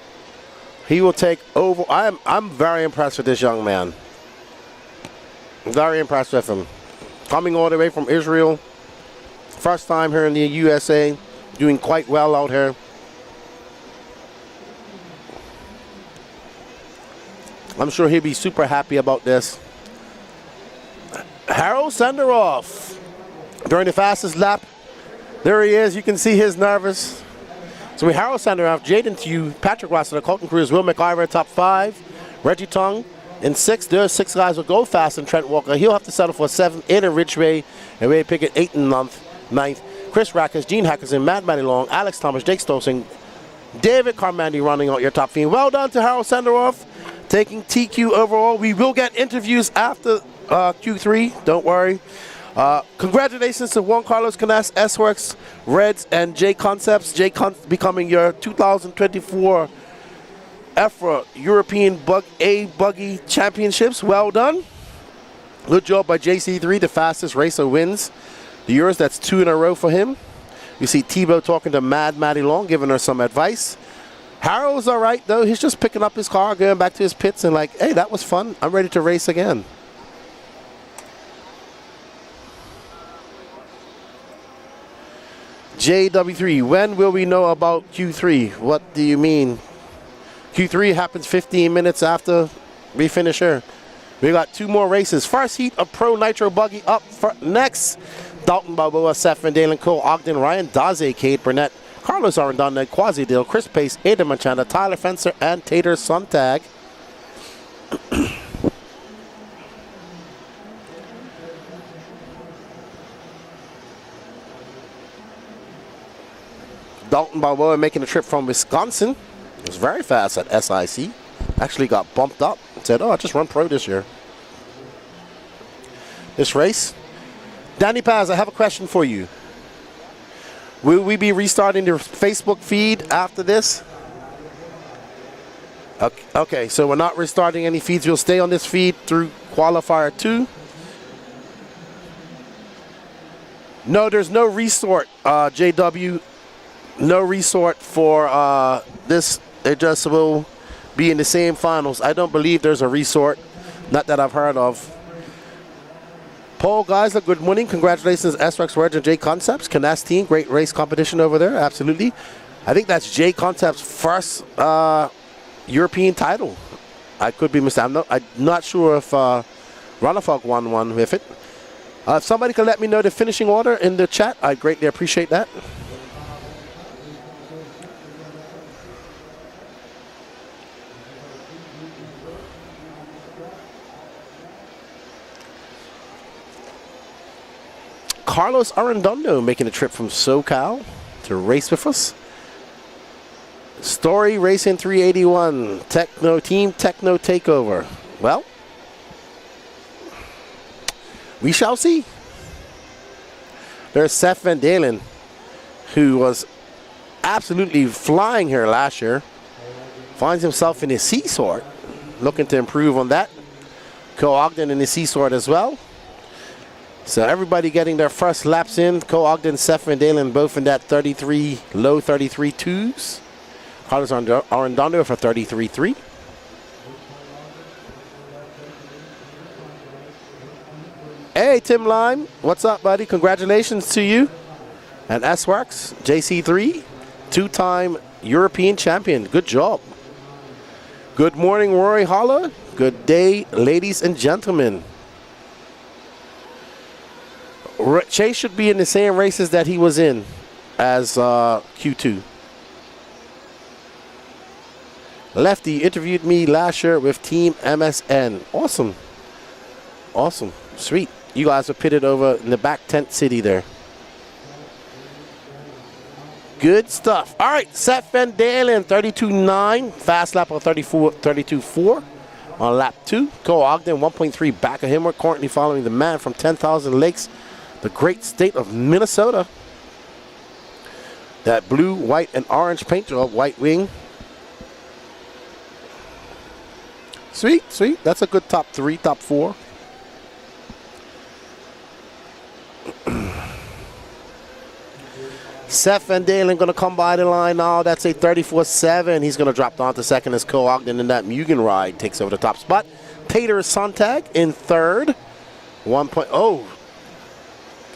He will take over. I'm very impressed with this young man. Very impressed with him. Coming all the way from Israel. First time here in the USA. Doing quite well out here. I'm sure he'll be super happy about this. Harold Sandoff during the fastest lap. There he is. You can see he's nervous. So we Harold Sandoff, Jaden Tew, Patrick Rossiter, Colton Cruz, Will McIver, top 5. Reggie Tung in 6th. There's 6 guys will go fast, and Trent Walker. He'll have to settle for 7th. Aiden Ridgway and Wade Piggott 8th and 9th. Chris Rackers, Gene Hackerson, Mad Matty Long, Alex Thomas, Jake Stolzing, David Carmandi running out your top 5. Well done to Harold Sandoff. Taking TQ overall. We will get interviews after Q3. Don't worry. Congratulations to Juan Carlos Canas, S-Works, Reds, and J Concepts. J Concepts becoming your 2024 EFRA European Buggy Championships. Well done. Good job by JC3. The fastest racer wins the Euros. That's 2 in a row for him. You see Tebow talking to Mad Matty Long, giving her some advice. Harold's all right, though. He's just picking up his car, going back to his pits, and like, hey, that was fun. I'm ready to race again. JW3, when will we know about Q3? What do you mean? Q3 happens 15 minutes after we finish here. We got 2 more races. First heat of Pro Nitro Buggy up next. Dalton Balboa, Seth Van Dalen, Cole Ogden, Ryan Daze, Cade Burnett, Carlos Arendon, Quasi Dill, Chris Pace, Aidan Machanda, Tyler Fencer, and Tater Sontag. Dalton Balboa making a trip from Wisconsin. He was very fast at SIC. Actually got bumped up and said, oh, I just run pro this year. This race. Danny Paz, I have a question for you. Will we be restarting the Facebook feed after this? Okay, so we're not restarting any feeds. We'll stay on this feed through Qualifier 2. No, there's no resort, JW. No resort for this. It just will be in the same finals. I don't believe there's a resort. Not that I've heard of. Paul Geisler, good morning. Congratulations, S-Rex Reg and J Concepts. Canas team, great race competition over there. Absolutely. I think that's J Concepts' first European title. I could be mistaken. I'm not sure if Runafog won one with it. If somebody could let me know the finishing order in the chat, I'd greatly appreciate that. Carlos Arredondo making a trip from SoCal to race with us. Story Racing 381, Team Techno Takeover. Well, we shall see. There's Seth Van Dalen, who was absolutely flying here last year. Finds himself in his C-Sort, looking to improve on that. Co Ogden in his C-Sort as well. So everybody getting their first laps in. Co Ogden, Seth Van Dalen, both in that 33, low 33 twos. Carlos Arredondo for 33.3. Hey, Tim Lime. What's up, buddy? Congratulations to you. And S-Works, JC3, two-time European champion. Good job. Good morning, Rory Holler. Good day, ladies and gentlemen. Chase should be in the same races that he was in as Q2. Lefty interviewed me last year with Team MSN. Awesome. Awesome. Sweet. You guys are pitted over in the back tent city there. Good stuff. All right, Seth Van Dalen, 32.9. Fast lap on 32.4 on lap 2. Co Ogden, 1.3 back of him. We're currently following the man from 10,000 Lakes, the great state of Minnesota. That blue, white, and orange paint job, white wing. Sweet, sweet. That's a good top 3, top 4. Seth Van Dalen going to come by the line now. That's a 34.7. He's going to drop down to second as Co Ogden in that Mugen ride takes over the top spot. Tater Sontag in third. 1.0.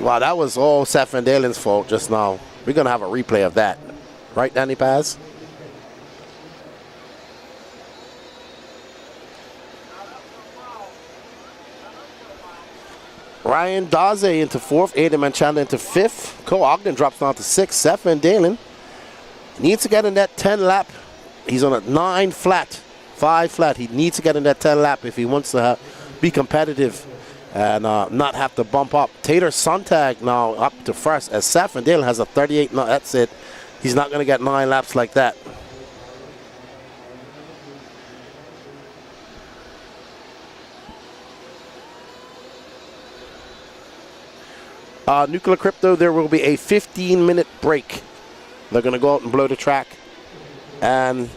Wow, that was all Seth Van Dalen's fault just now. We're going to have a replay of that. Right, Danny Paz? Ryan Daze into 4th, Aiden Manchanda into 5th. Co Ogden drops down to 6th. Seth Van Dalen needs to get in that 10 lap. He's on a 9 flat, 5 flat. He needs to get in that 10 lap if he wants to be competitive and not have to bump up. Tater Sontag now up to 1st as Seth Van Dalen has a 38. No, that's it. He's not going to get 9 laps like that. Nuclear Crypto, there will be a 15-minute break. They're going to go out and blow the track. And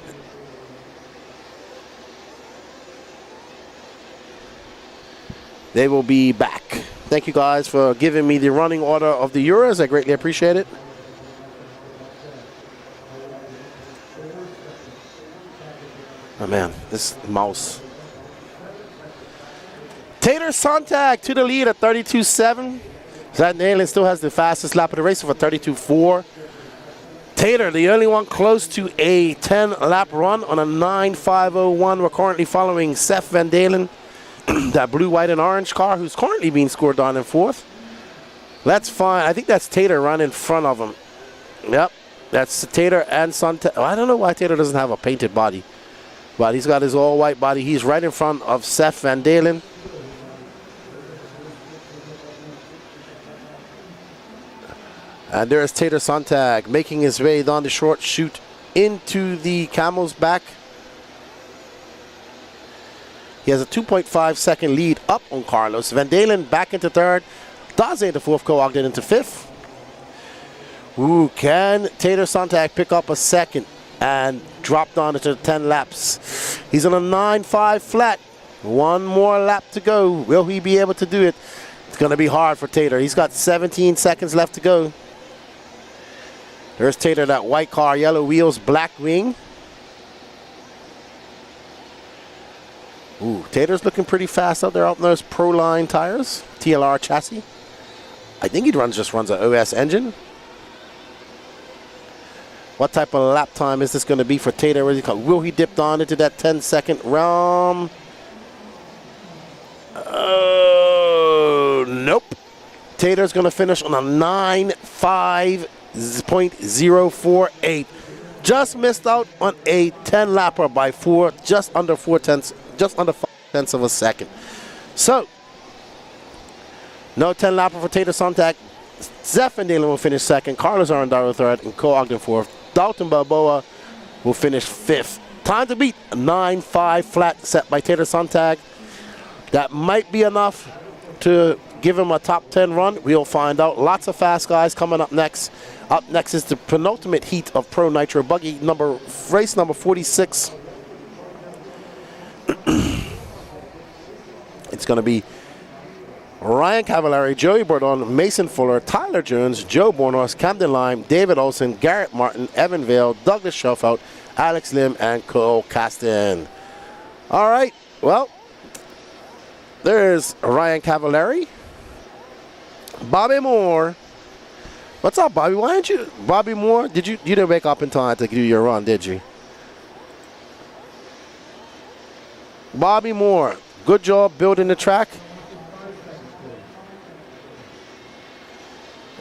they will be back. Thank you guys for giving me the running order of the Euros. I greatly appreciate it. Oh man, this mouse. Tater Sontag to the lead at 32.7. Van Dalen still has the fastest lap of the race for 32.4. Tater, the only one close to a 10-lap run on a 9.501. We're currently following Seth Van Dalen, that blue, white, and orange car, who's currently being scored down in 4th. That's fine. I think that's Tater running in front of him. Yep, that's Tater and Sontag. I don't know why Tater doesn't have a painted body, but he's got his all-white body. He's right in front of Seth Van Dalen. And there's Tater Sontag making his way down the short chute into the camel's back. He has a 2.5 second lead up on Carlos. Van Dalen back into 3rd. Daze into 4th, Co Ogden into 5th. Ooh, can Tater Sontag pick up a 2nd and drop down into 10 laps? He's on a 9.5 flat. One more lap to go. Will he be able to do it? It's going to be hard for Tater. He's got 17 seconds left to go. There's Tater, that white car, yellow wheels, black wing. Ooh, Tater's looking pretty fast out there out in those Pro-Line tires. TLR chassis. I think he just runs an OS engine. What type of lap time is this going to be for Tater? Will he dip down into that 10-second realm? Nope. Tater's going to finish on a 9.5.048. Just missed out on a 10-lapper by just under 5 tenths of a second. So, no 10-lapper for Tater Sontag. Zeffendalen will finish second. Carlos Arendaro third, and Cole Ogden fourth. Dalton Balboa will finish fifth. Time to beat a 9.5 flat set by Tater Sontag. That might be enough to give him a top 10 run. We'll find out. Lots of fast guys coming up next. Up next is the penultimate heat of Pro Nitro Buggy, race number 46. It's going to be Ryan Cavallari, Joey Bourdon, Mason Fuller, Tyler Jones, Joe Bornhorst, Camden Lime, David Olson, Garrett Martin, Evan Vale, Douglas Schofield, Alex Lim, and Cole Caston. All right, well, there's Ryan Cavallari. Bobby Moore. What's up, Bobby? Why didn't you, Bobby Moore? You didn't wake up in time to do your run, did you? Bobby Moore, good job building the track.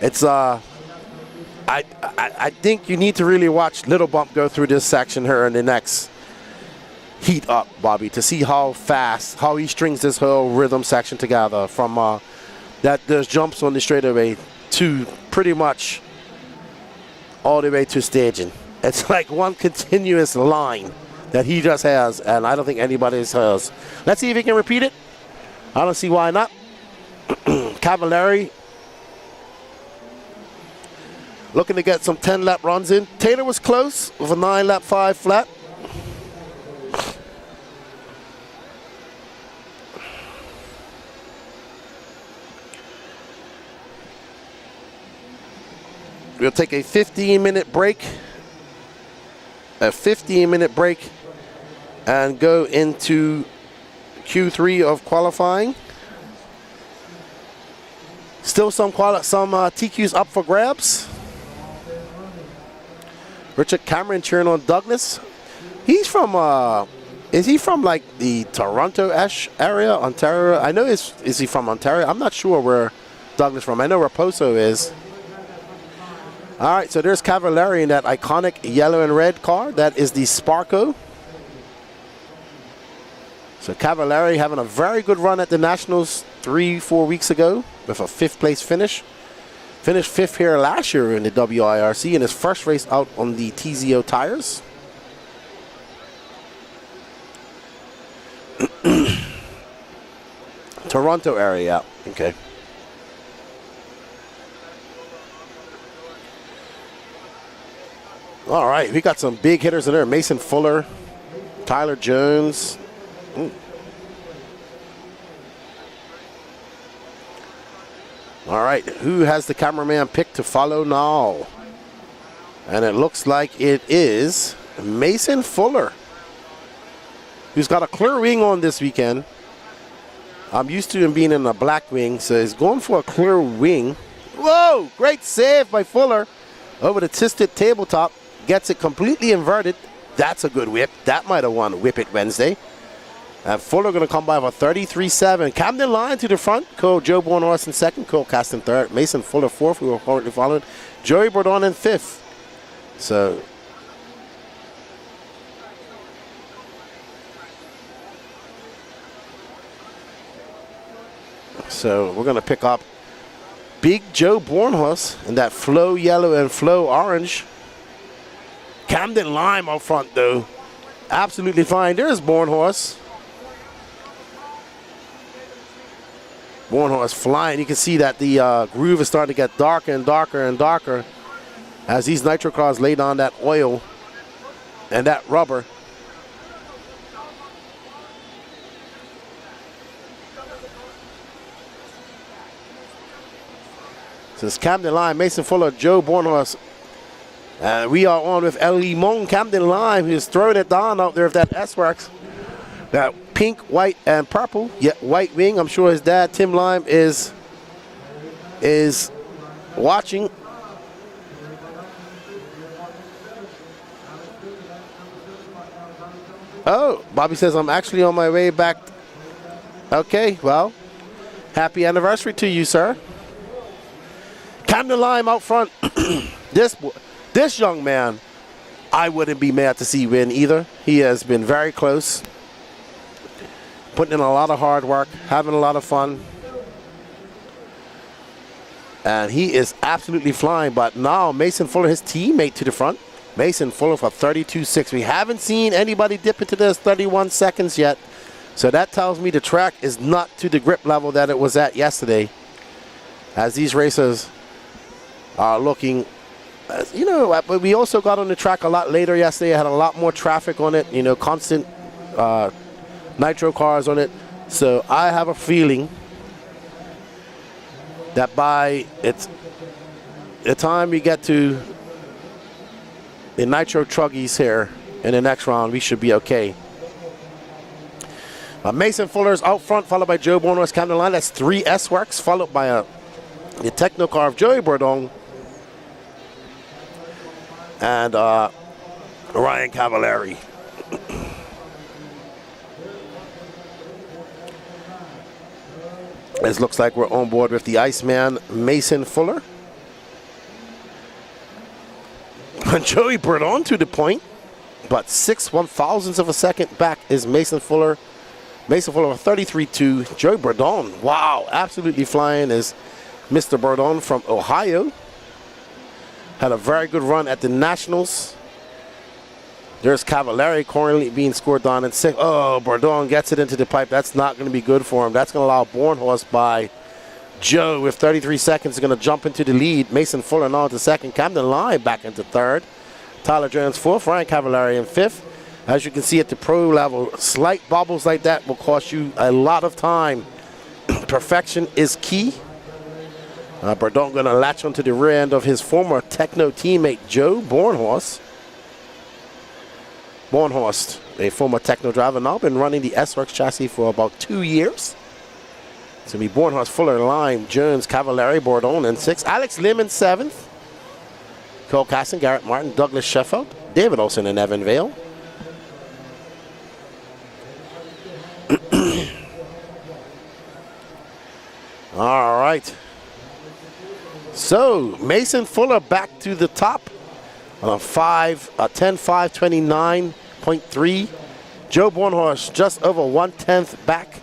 It's I think you need to really watch Little Bump go through this section here in the next heat up, Bobby, to see how he strings this whole rhythm section together from those jumps on the straightaway to pretty much all the way to staging. It's like one continuous line that he just has, and I don't think anybody else has. Let's see if he can repeat it. I don't see why not. Cavallari looking to get some 10-lap runs in. Taylor was close with a 9-lap 5 flat. We'll take a 15-minute break. And go into Q3 of qualifying. Still some TQs up for grabs. Richard Cameron cheering on Douglas. He's from, is he from like the Toronto-ish area, Ontario? I know, is he from Ontario? I'm not sure where Douglas from. I know where Poso is. All right, so there's Cavallari in that iconic yellow and red car. That is the Sparko. So Cavallari having a very good run at the Nationals 3-4 weeks ago with a 5th place finish. Finished 5th here last year in the WIRC in his first race out on the TZO tires. Toronto area, okay. All right, we got some big hitters in there. Mason Fuller, Tyler Jones. All right, who has the cameraman picked to follow now? And it looks like it is Mason Fuller, who's got a clear wing on this weekend. I'm used to him being in a black wing, so he's going for a clear wing. Whoa, great save by Fuller over the twisted tabletop. Gets it completely inverted. That's a good whip. That might have won Whip It Wednesday. And Fuller going to come by with a 33.7. Camden Line to the front. Joe Bornhorst in second. Cole Caston third. Mason Fuller fourth, who are currently following. Joey Bourdon in fifth. So we're going to pick up Big Joe Bornhorst in that flow yellow and flow orange. Camden Lime up front, though. Absolutely fine. There's Bornhorst. Bornhorst flying. You can see that the groove is starting to get darker and darker and darker as these nitro cars lay down that oil and that rubber. So it's Camden Lime, Mason Fuller, Joe Bornhorst. We are on with El Limon Camden Lime, who's throwing it down out there with that S-Works. That pink, white, and purple. Yeah, white wing. I'm sure his dad, Tim Lime, is watching. Oh, Bobby says, I'm actually on my way back. Okay, well, happy anniversary to you, sir. Camden Lime out front. This young man, I wouldn't be mad to see win either. He has been very close, putting in a lot of hard work, having a lot of fun. And he is absolutely flying. But now Mason Fuller, his teammate, to the front. Mason Fuller for 32.6. We haven't seen anybody dip into this 31 seconds yet. So that tells me the track is not to the grip level that it was at yesterday. As these racers are looking, you know, but we also got on the track a lot later yesterday. Had a lot more traffic on it, you know, constant nitro cars on it. So I have a feeling that by the time we get to the Nitro Truggies here in the next round, we should be okay. Mason Fuller's out front, followed by Joe Bornhorst, Camden Line. That's 3 S-Works, followed by the techno car of Joey Bourdon and Ryan Cavallari. It looks like we're on board with the Iceman, Mason Fuller. And Joey Bourdon to the point, but 6/1000ths of a second back is Mason Fuller. Mason Fuller 33.2. Joey Bourdon, wow, absolutely flying is Mr. Bourdon from Ohio. Had a very good run at the Nationals. There's Cavallari currently being scored down in 6th. Oh, Bourdon gets it into the pipe. That's not going to be good for him. That's going to allow Bornhorst by Joe with 33 seconds is going to jump into the lead. Mason Fuller now into 2nd. Camden Line back into 3rd. Tyler Jones 4th. Ryan Cavallari in 5th. As you can see at the pro level, slight bobbles like that will cost you a lot of time. Perfection is key. Bourdon going to latch onto the rear end of his former Techno teammate, Joe Bornhorst. Bornhorst, a former Techno driver, now been running the S-Works chassis for about 2 years. It's going to be Bornhorst, Fuller, Lime, Jones, Cavallari, Bourdon in 6th. Alex Lim in 7th. Cole Casson, Garrett Martin, Douglas Sheffield, David Olson, and Evan Vale. All right. So Mason Fuller back to the top on a 10.529.3. Joe Bornhorst just over 1/10 back.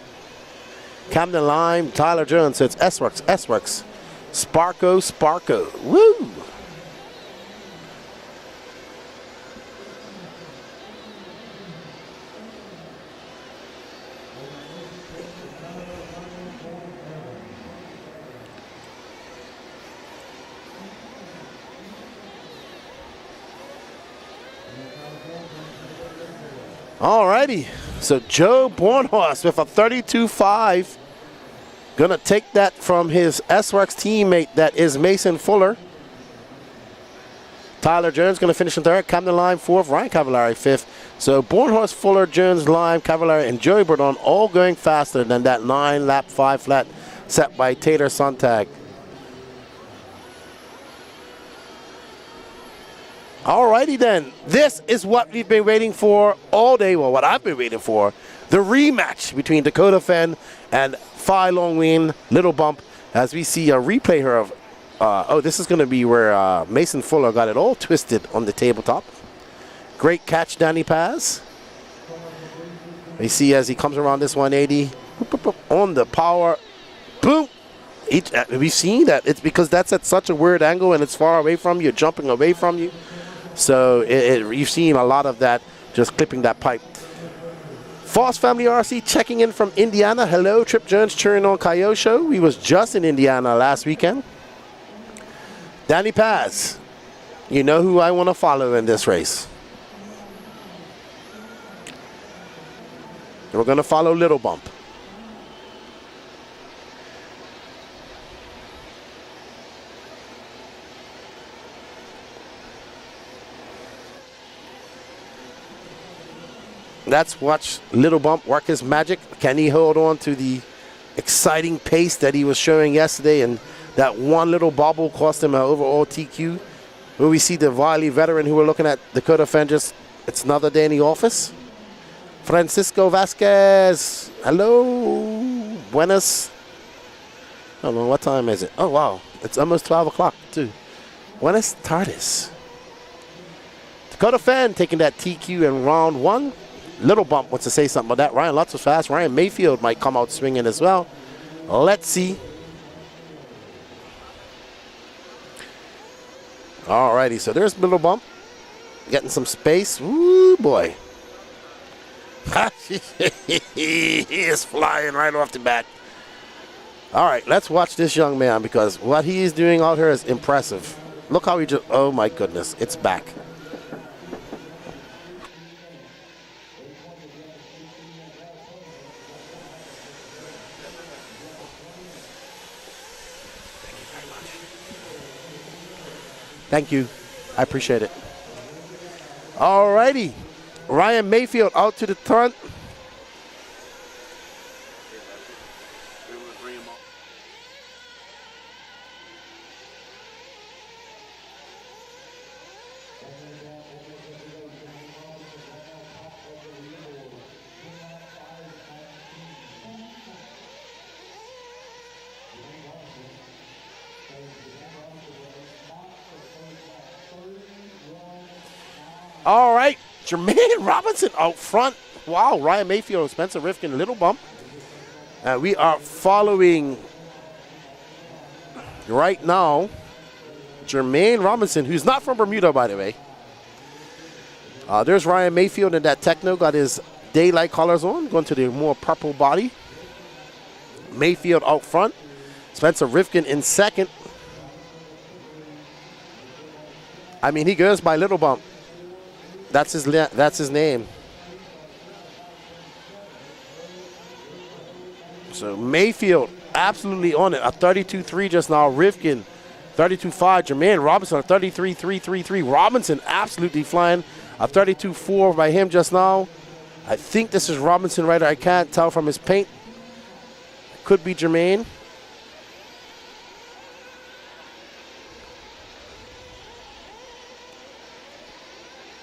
Camden Lime, Tyler Jones, so it's S-Works, S-Works. Sparko. Woo! Alrighty, so Joe Bornhorst with a 32.5. Gonna take that from his S-Works teammate that is Mason Fuller. Tyler Jones gonna finish in 3rd, Camden Lime 4th, Ryan Cavallari 5th. So Bornhorst, Fuller, Jones, Lime, Cavallari, and Joey Bourdon all going faster than that 9-lap 5 flat set by Tater Sontag. Alrighty then, this is what we've been waiting for all day. Well, what I've been waiting for, the rematch between Dakota Fen and Phi Long Win Little Bump, as we see a replay here of, this is going to be where Mason Fuller got it all twisted on the tabletop. Great catch, Danny Paz. We see as he comes around this 180, on the power, boom. We've seen that. It's because that's at such a weird angle and it's far away from you, jumping away from you. So you've seen a lot of that, just clipping that pipe. Foss Family RC checking in from Indiana. Hello, Trip Jones cheering on Coyote Show. We was just in Indiana last weekend. Danny Paz, you know who I want to follow in this race. We're going to follow Little Bump. Let's watch Little Bump work his magic. Can he hold on to the exciting pace that he was showing yesterday? And that one little bobble cost him an overall TQ. Where we see the wily veteran who we're looking at, Dakota Fen, just, it's another day in the office. Francisco Vasquez. Hello. Buenas. I don't know, what time is it? Oh, wow. It's almost 12 o'clock, too. Buenas tardes. Dakota Fan taking that TQ in round 1. Little Bump wants to say something about that. Ryan Lutz was fast. Ryan Mayfield might come out swinging as well. Let's see. Alrighty, so there's Little Bump. Getting some space. Woo, boy. He is flying right off the bat. All right, let's watch this young man because what he is doing out here is impressive. Look how he just, oh my goodness, it's back. Thank you. I appreciate it. All righty. Ryan Mayfield out to the front. All right, Jermaine Robinson out front. Wow, Ryan Mayfield, Spencer Rifkin, Little Bump. We are following right now Jermaine Robinson, who's not from Bermuda, by the way. There's Ryan Mayfield in that techno, got his daylight colors on, going to the more purple body. Mayfield out front. Spencer Rifkin in second. I mean, he goes by Little Bump. That's his name. So Mayfield absolutely on it. A 32.3 just now. Rifkin 32.5. Jermaine Robinson a 33.333. Robinson absolutely flying. A 32.4 by him just now. I think this is Robinson right there. I can't tell from his paint. Could be Jermaine.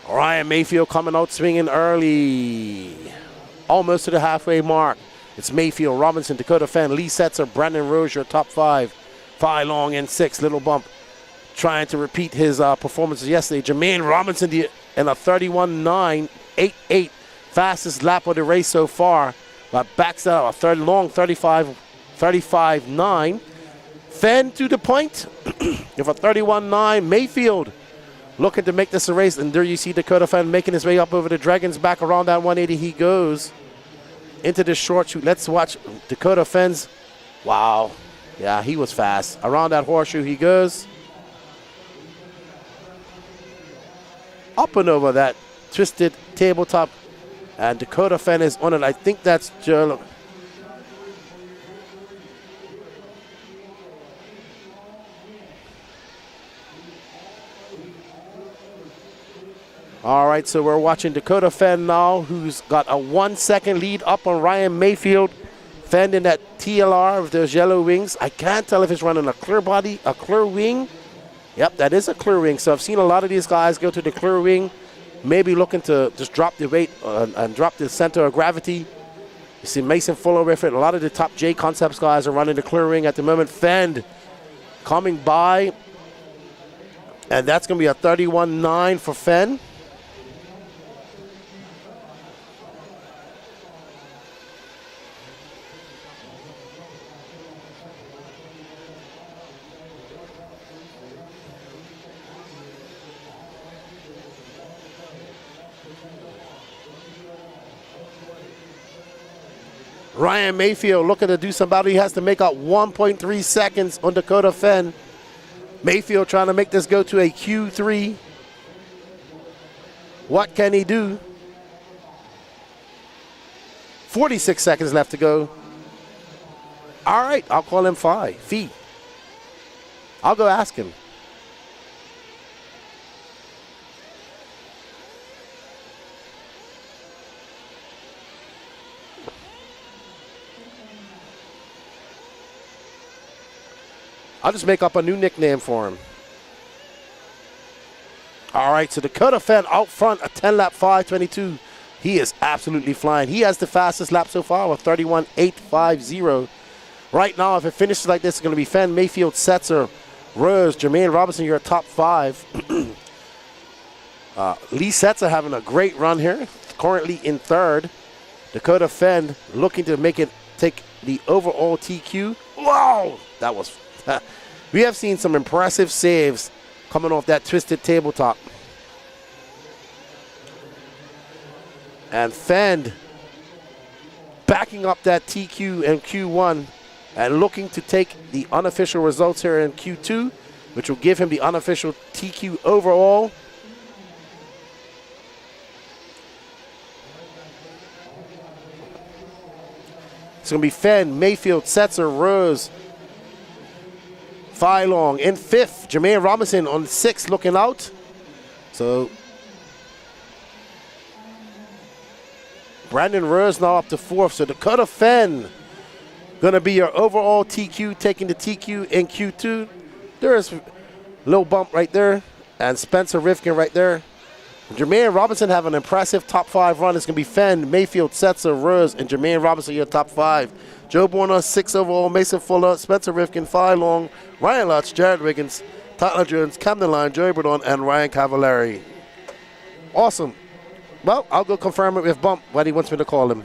Ryan Mayfield coming out swinging early. Almost to the halfway mark. It's Mayfield, Robinson, Dakota Fan, Lee Setzer, Brandon Rozier, top 5. 5 long and 6. Little Bump trying to repeat his performances yesterday. Jermaine Robinson in a 31.988. Fastest lap of the race so far. But backs out a third long 35.9. Fenn to the point. With a 31.9. Mayfield looking to make this a race, and there you see Dakota Fan making his way up over the Dragons. Back around that 180 he goes into the short shoot. Let's watch Dakota Fan's. Wow. Yeah, he was fast. Around that horseshoe he goes. Up and over that twisted tabletop. And Dakota Fan is on it. I think that's Joe. All right, so we're watching Dakota Fan now, who's got a 1 second lead up on Ryan Mayfield. Fan in that TLR with those yellow wings. I can't tell if it's running a clear body, a clear wing. Yep, that is a clear wing. So I've seen a lot of these guys go to the clear wing, maybe looking to just drop the weight and drop the center of gravity. You see Mason Fuller with it. A lot of the top J Concepts guys are running the clear wing at the moment. Fend coming by. And that's going to be a 31.9 for Fenn. Ryan Mayfield looking to do somebody. He has to make out 1.3 seconds on Dakota Fenn. Mayfield trying to make this go to a Q3. What can he do? 46 seconds left to go. All right, I'll call him Fee. I'll go ask him. I'll just make up a new nickname for him. All right, so Dakota Fan out front, a 10-lap 5:22. He is absolutely flying. He has the fastest lap so far with 31.850. Right now, if it finishes like this, it's going to be Fenn, Mayfield, Setzer, Rose, Jermaine Robinson, your top 5. Lee Setzer having a great run here, currently in 3rd. Dakota Fenn looking to make it take the overall TQ. Wow! That was... we have seen some impressive saves coming off that twisted tabletop. And Fenn backing up that TQ and Q1 and looking to take the unofficial results here in Q2, which will give him the unofficial TQ overall. It's going to be Fenn, Mayfield, Setzer, Rose, Phylong in 5th. Jermaine Robinson on 6th looking out. So Brandon Rose now up to 4th. So Dakota Fenn going to be your overall TQ, taking the TQ in Q2. There is a little bump right there. And Spencer Rifkin right there. Jermaine Robinson have an impressive top 5 run. It's going to be Fenn, Mayfield, Setzer, Rose, and Jermaine Robinson, your top 5. Joe Borner, 6 overall, Mason Fuller, Spencer Rifkin, Phylong, Ryan Lutz, Jared Wiggins, Tyler Jones, Camden Line, Joey Burdon, and Ryan Cavallari. Awesome. Well, I'll go confirm it with Bump when he wants me to call him.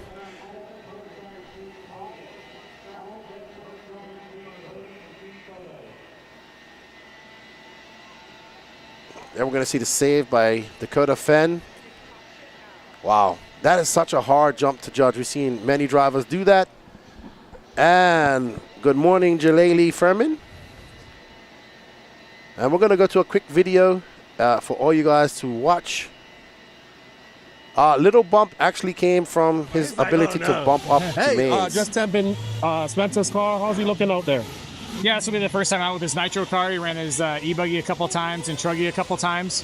Then we're going to see the save by Dakota Fenn. Wow, that is such a hard jump to judge. We've seen many drivers do that. And good morning, Jalali Furman. And we're going to go to a quick video for all you guys to watch. Little bump actually came from his ability to bump up to mains. Just temping Spencer's car. How's he looking out there? Yeah, this will be the first time out with his Nitro car. He ran his E Buggy a couple times and Truggy a couple times.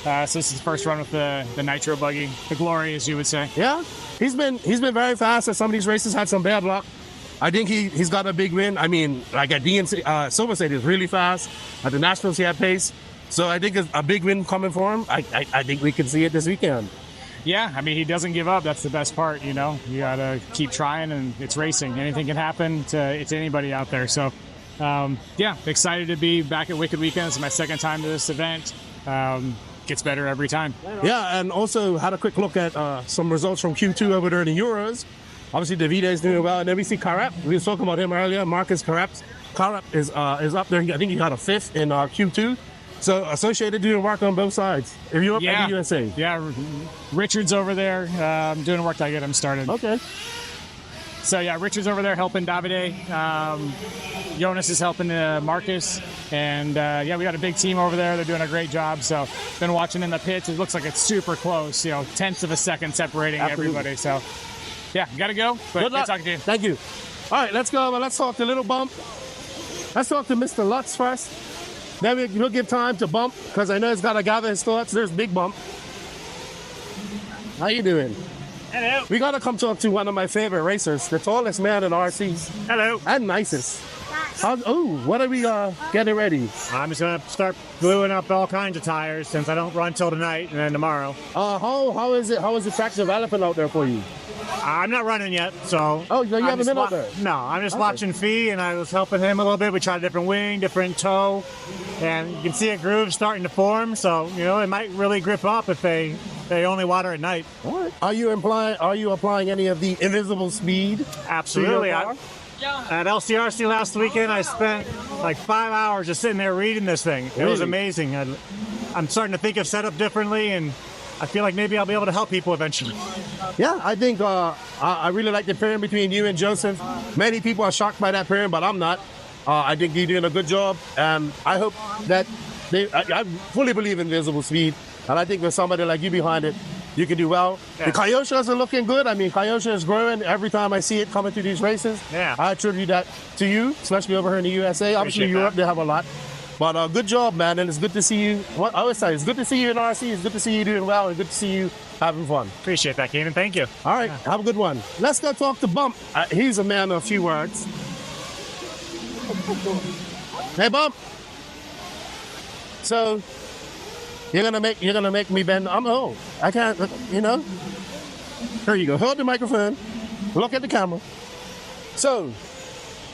So this is his first run with the Nitro Buggy, the glory, as you would say. Yeah, he's been very fast. At some of these races, had some bad luck. I think he's got a big win. I mean, like at DNC, Silver State is really fast. At the Nationals, he had pace. So I think it's a big win coming for him. I think we can see it this weekend. Yeah, I mean, he doesn't give up. That's the best part, you know. You got to keep trying, and it's racing. Anything can happen to anybody out there. So, yeah, excited to be back at Wicked Weekend. It's my second time to this event. Gets better every time. Yeah, and also had a quick look at some results from Q2 over there in the Euros. Obviously, Davide is doing well. And then we see Karep. We were talking about him earlier. Marcus Karep. Karep is up there. I think he got a 5th in Q2. So Associated doing work on both sides. If you're up at the USA. Yeah, Richard's over there doing work to get him started. Okay. So yeah, Richard's over there helping Davide. Jonas is helping Marcus. And yeah, we got a big team over there. They're doing a great job. So been watching in the pits. It looks like it's super close, you know, tenths of a second separating everybody. So yeah, got to go. But good luck. Talking to you. Thank you. All right, let's go. Let's talk to Little Bump. Let's talk to Mr. Lutz first. Then we'll give time to Bump, because I know he's got to gather his thoughts. There's Big Bump. How you doing? Hello. We got to come talk to one of my favorite racers, the tallest man in RCs. Hello. And nicest. What are we getting ready? I'm just going to start gluing up all kinds of tires since I don't run till tonight and then tomorrow. How is it? How is the track developing out there for you? I'm not running yet, so... Oh, you haven't been out there? No, I'm just watching Fee, and I was helping him a little bit. We tried a different wing, different toe, and you can see a groove starting to form, so, you know, it might really grip up if they only water at night. All right. Are you applying any of the invisible speed? Absolutely. At LCRC last weekend, I spent like 5 hours just sitting there reading this thing. It was amazing. I'm starting to think of setup differently, and I feel like maybe I'll be able to help people eventually. Yeah, I think I really like the pairing between you and Joseph. Many people are shocked by that pairing, but I'm not. I think you're doing a good job, and I hope that I fully believe in visible speed, and I think with somebody like you behind it, you can do well. Yeah. The Kyosha are looking good. I mean, Kyosha is growing every time I see it coming through these races. Yeah. I attribute that to you, especially over here in the USA. Obviously, Europe, they have a lot. But good job, man, and it's good to see you. I always say, it's good to see you in RC. It's good to see you doing well, and good to see you having fun. Appreciate that, Keenan. Thank you. All right, have a good one. Let's go talk to Bump. He's a man of a few words. Hey, Bump. So you're gonna make me bend. I can't. You know. There you go. Hold the microphone. Look at the camera. So,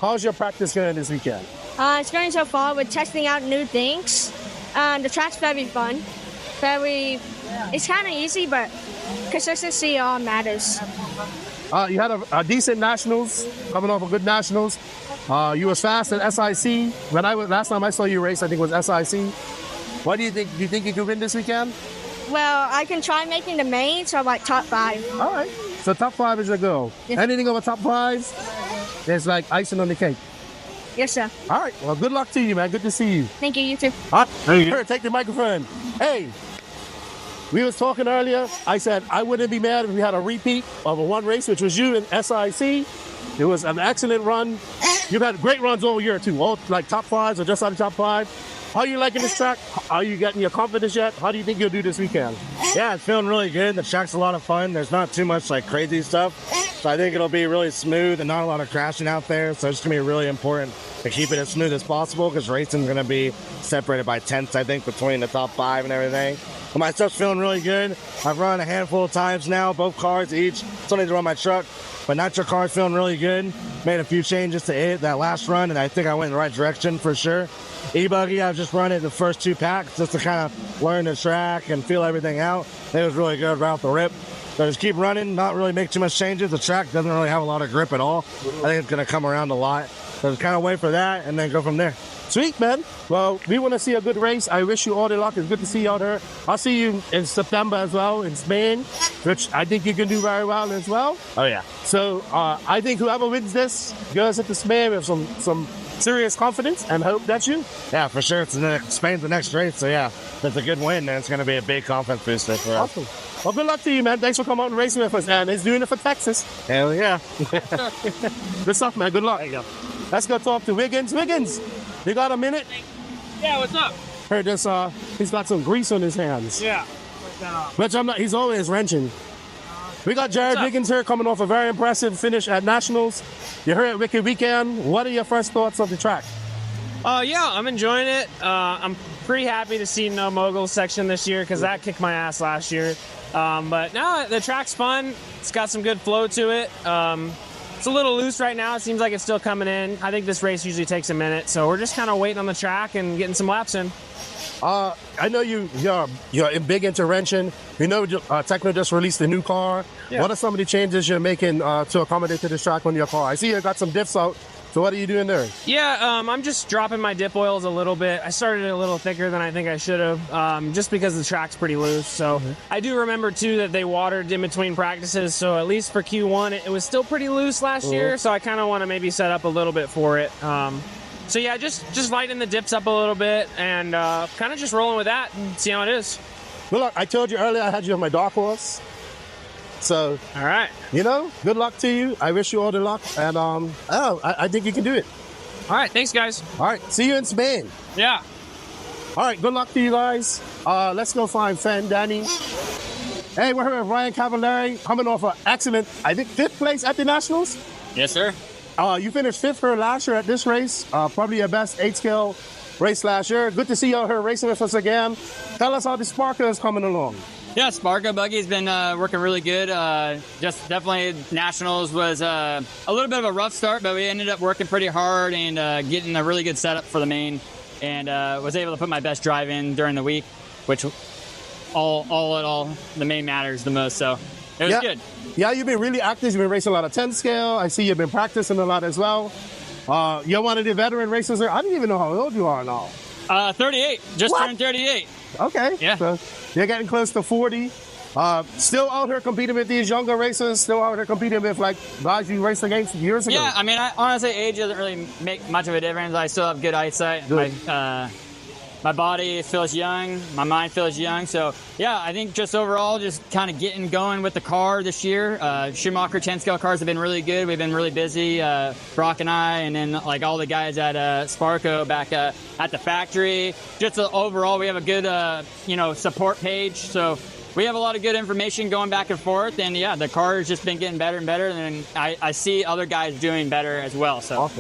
how's your practice going this weekend? It's going so far. We're testing out new things. The track's very fun. It's kind of easy, but consistency matters. You had a decent nationals, coming off a good nationals. You was fast at SIC. Last time I saw you race, I think it was SIC. What do you think? Do you think you could win this weekend? Well, I can try making the main, so like top 5. All right. So top 5 is your goal. Yes. Anything over top 5, there's like icing on the cake. Yes, sir. All right. Well, good luck to you, man. Good to see you. Thank you. You too. Here, take the microphone. Hey, we was talking earlier. I said I wouldn't be mad if we had a repeat of a one race, which was you in SIC. It was an excellent run. You've had great runs all year, too. All like top 5s or just out of top 5. How are you liking this track? Are you getting your confidence yet? How do you think you'll do this weekend? Yeah, it's feeling really good. The track's a lot of fun. There's not too much like crazy stuff. So I think it'll be really smooth and not a lot of crashing out there. So it's going to be really important to keep it as smooth as possible because racing's going to be separated by tenths, I think, between the top 5 and everything. But my stuff's feeling really good. I've run a handful of times now, both cars each. Still need to run my truck. But Nitro car's feeling really good. Made a few changes to it that last run, and I think I went in the right direction for sure. E Buggy, I've just run it the first 2 packs just to kind of learn the track and feel everything out. It was really good right off the rip. So just keep running, not really make too much changes. The track doesn't really have a lot of grip at all. I think it's going to come around a lot. So just kind of wait for that and then go from there. Sweet, man. Well, we want to see a good race. I wish you all the luck. It's good to see you out here. I'll see you in September as well in Spain, which I think you can do very well as well. Oh, yeah. So I think whoever wins this goes into Spain with some serious confidence and hope that's you. Yeah, for sure. Spain's the next race. So, yeah, that's a good win, and it's going to be a big confidence booster for us. Awesome. Well, good luck to you, man. Thanks for coming out and racing with us. And he's doing it for Texas. Hell yeah. Good stuff, man. Good luck. There you go. Let's go talk to Wiggins. Wiggins, you got a minute? Yeah, what's up? Heard this, he's got some grease on his hands. Yeah. Which he's always wrenching. We got Jared Wiggins here coming off a very impressive finish at Nationals. You're here at Wicked Weekend. What are your first thoughts of the track? Yeah, I'm enjoying it. I'm pretty happy to see no mogul section this year because that kicked my ass last year. But no, the track's fun. It's got some good flow to it. It's a little loose right now. It seems like it's still coming in. I think this race usually takes a minute, so we're just kind of waiting on the track and getting some laps in. I know you're big into wrenching. We know Tecno just released a new car. Yeah. What are some of the changes you're making to accommodate to this track on your car? I see you got some diffs out. So what are you doing there? Yeah, I'm just dropping my dip oils a little bit. I started a little thicker than I think I should have, just because the track's pretty loose. So I do remember, too, that they watered in between practices. So at least for Q1, it was still pretty loose last year. So I kind of want to maybe set up a little bit for it. So yeah, just lighten the dips up a little bit and kind of just rolling with that and see how it is. Well, look, I told you earlier I had you on my dark horse. So, all right, good luck to you. I wish you all the luck, and I think you can do it. All right, thanks, guys. All right, see you in Spain. Yeah. All right, good luck to you guys. Let's go find Fan Danny. Hey, we're here with Ryan Cavallari, coming off an excellent, I think, 5th place at the Nationals. Yes, sir. You finished 5th for last year at this race. Probably your best 8-scale race last year. Good to see you out here racing with us again. Tell us how the Sparker is coming along. Yeah, Sparker Buggy's been working really good. Just definitely Nationals was a little bit of a rough start, but we ended up working pretty hard and getting a really good setup for the main, and was able to put my best drive in during the week, which all in all, the main matters the most. So it was good. Yeah, you've been really active. You've been racing a lot of 10 scale. I see you've been practicing a lot as well. You're one of the veteran racers there. I didn't even know how old you are now. 38. Just turned 38. Okay. Yeah. So you're getting close to 40. Still out here competing with these younger racers. Still out here competing with like guys you raced against years ago. Yeah, I mean, honestly, age doesn't really make much of a difference. I still have good eyesight. Good. My body feels young. My mind feels young. So, yeah, I think just overall, just kind of getting going with the car this year. Schumacher 10-scale cars have been really good. We've been really busy, Brock and I, and then like all the guys at Sparco back at the factory. Just overall, we have a good, support page. So we have a lot of good information going back and forth. And, yeah, the car has just been getting better and better. And I see other guys doing better as well. So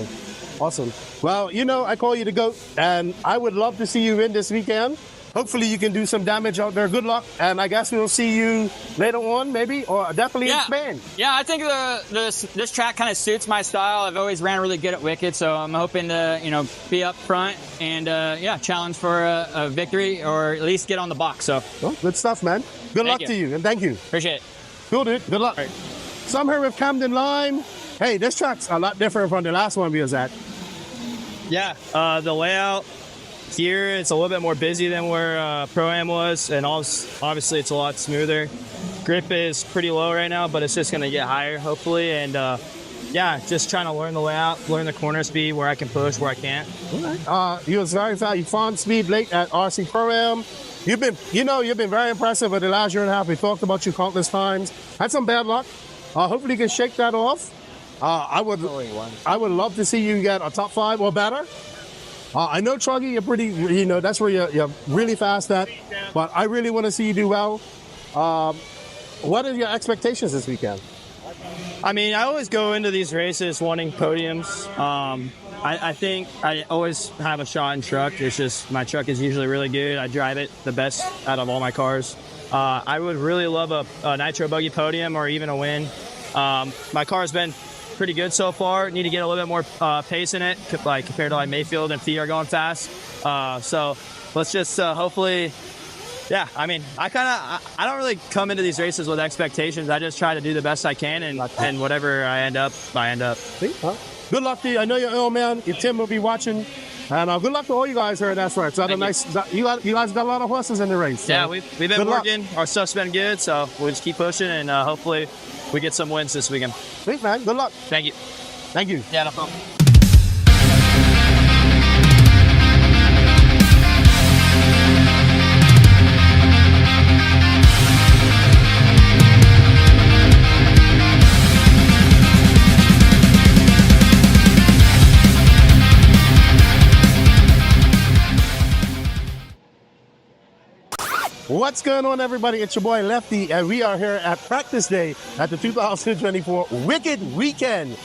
Awesome. Well, I call you the GOAT, and I would love to see you win this weekend. hopefully you can do some damage out there. Good luck, and I guess we'll see you later on, maybe, or definitely in Spain. Yeah, I think this track kind of suits my style. I've always ran really good at wicked, so I'm hoping to be up front and challenge for a victory or at least get on the box. So good stuff, man. Good luck to you, and thank you. Appreciate it. Cool, dude. Good luck. Right. So I'm here with Camden Lime. Hey, this track's a lot different from the last one we was at. Yeah, the layout here it's a little bit more busy than where Pro-Am was, and obviously it's a lot smoother. Grip is pretty low right now, but it's just going to get higher hopefully, and just trying to learn the layout, learn the corner speed, where I can push, where I can't. You was very fast. You found speed late at RC Pro-Am. You've been very impressive over the last year and a half. We talked about you countless times. Had some bad luck. Hopefully you can shake that off. I would love to see you get a top 5 or better. I know Truggy, you're pretty, that's where you're really fast at, but I really want to see you do well. What are your expectations this weekend? I mean, I always go into these races wanting podiums. I think I always have a shot in truck. It's just my truck is usually really good. I drive it the best out of all my cars. I would really love a Nitro Buggy podium or even a win. My car's been pretty good so far. Need to get a little bit more pace in it, like compared to like Mayfield and Fee are going fast. So let's just hopefully, I mean, I don't really come into these races with expectations. I just try to do the best I can, and whatever I end up, I end up. Good luck to you. I know you're ill, man. Your Tim will be watching. And good luck to all you guys here. That's right. So you guys got a lot of horses in the race. So. Yeah, we've been working. Our stuff's been good, so we'll just keep pushing, and hopefully we get some wins this weekend. Sweet, man. Good luck. Thank you. Thank you. Yeah, no problem. What's going on, everybody? It's your boy Lefty, and we are here at practice day at the 2024 Wicked Weekend.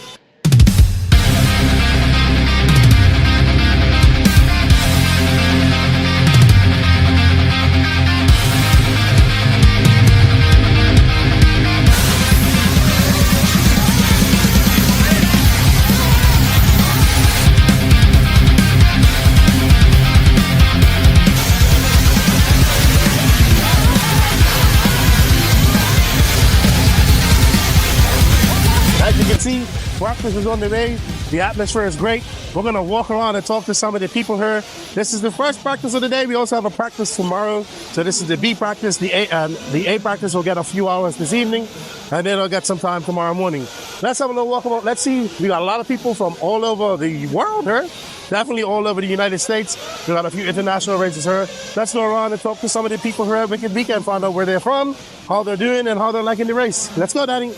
See, practice is on the way. The atmosphere is great. We're going to walk around and talk to some of the people here. This is the first practice of the day. We also have a practice tomorrow. So this is the B practice. The A practice will get a few hours this evening, and then I'll get some time tomorrow morning. Let's have a little walk about. Let's see. We got a lot of people from all over the world here. Definitely all over the United States. We got a few international races here. Let's go around and talk to some of the people here at Wicked Weekend, find out where they're from, how they're doing, and how they're liking the race. Let's go, Daddy.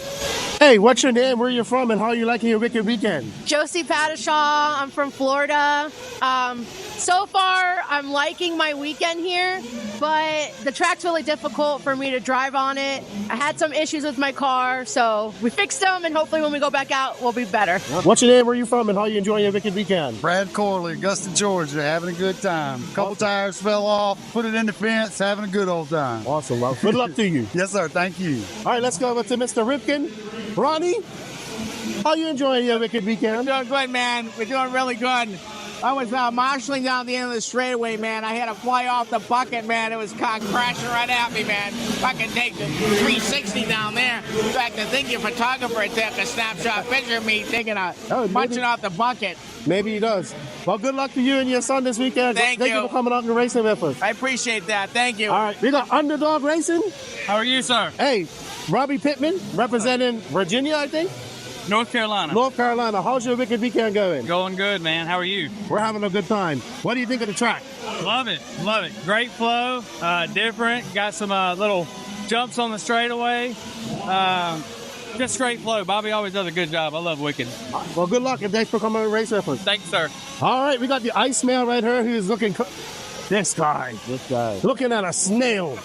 Hey, what's your name, where you're from, and how are you liking your Wicked Weekend? Josie Padishaw. I'm from Florida. So far, I'm liking my weekend here, but the track's really difficult for me to drive on it. I had some issues with my car, so we fixed them, and hopefully when we go back out, we'll be better. What's your name, where you from, and how are you enjoying your Wicked Weekend? Brad Corley, Augusta, Georgia, having a good time. Couple tires fell off, put it in the fence, having a good old time. Awesome. Well, good luck to you. Yes, sir. Thank you. All right, let's go over to Mr. Ripken. Ronnie, how you enjoying your Wicked Weekend? We're doing good, man. We're doing really good. I was marshalling down the end of the straightaway, man. I had to fly off the bucket, man. It was crashing right at me, man. I can take the 360 down there. In fact, I think your photographer took a snapshot picture of me taking punching off the bucket. Maybe he does. Well, good luck to you and your son this weekend. Thank you. Thank you for coming out and racing with us. I appreciate that. Thank you. All right, we got Underdog Racing. How are you, sir? Hey, Robbie Pittman, representing Virginia, I think. North Carolina. North Carolina. How's your Wicked Weekend going? Going good, man. How are you? We're having a good time. What do you think of the track? Love it. Love it. Great flow. Different. Got some little jumps on the straightaway. Just great flow. Bobby always does a good job. I love Wicked. Well, good luck, and thanks for coming and racing with us. Thanks, sir. All right, we got the Iceman right here who's looking... This guy. Looking at a snail.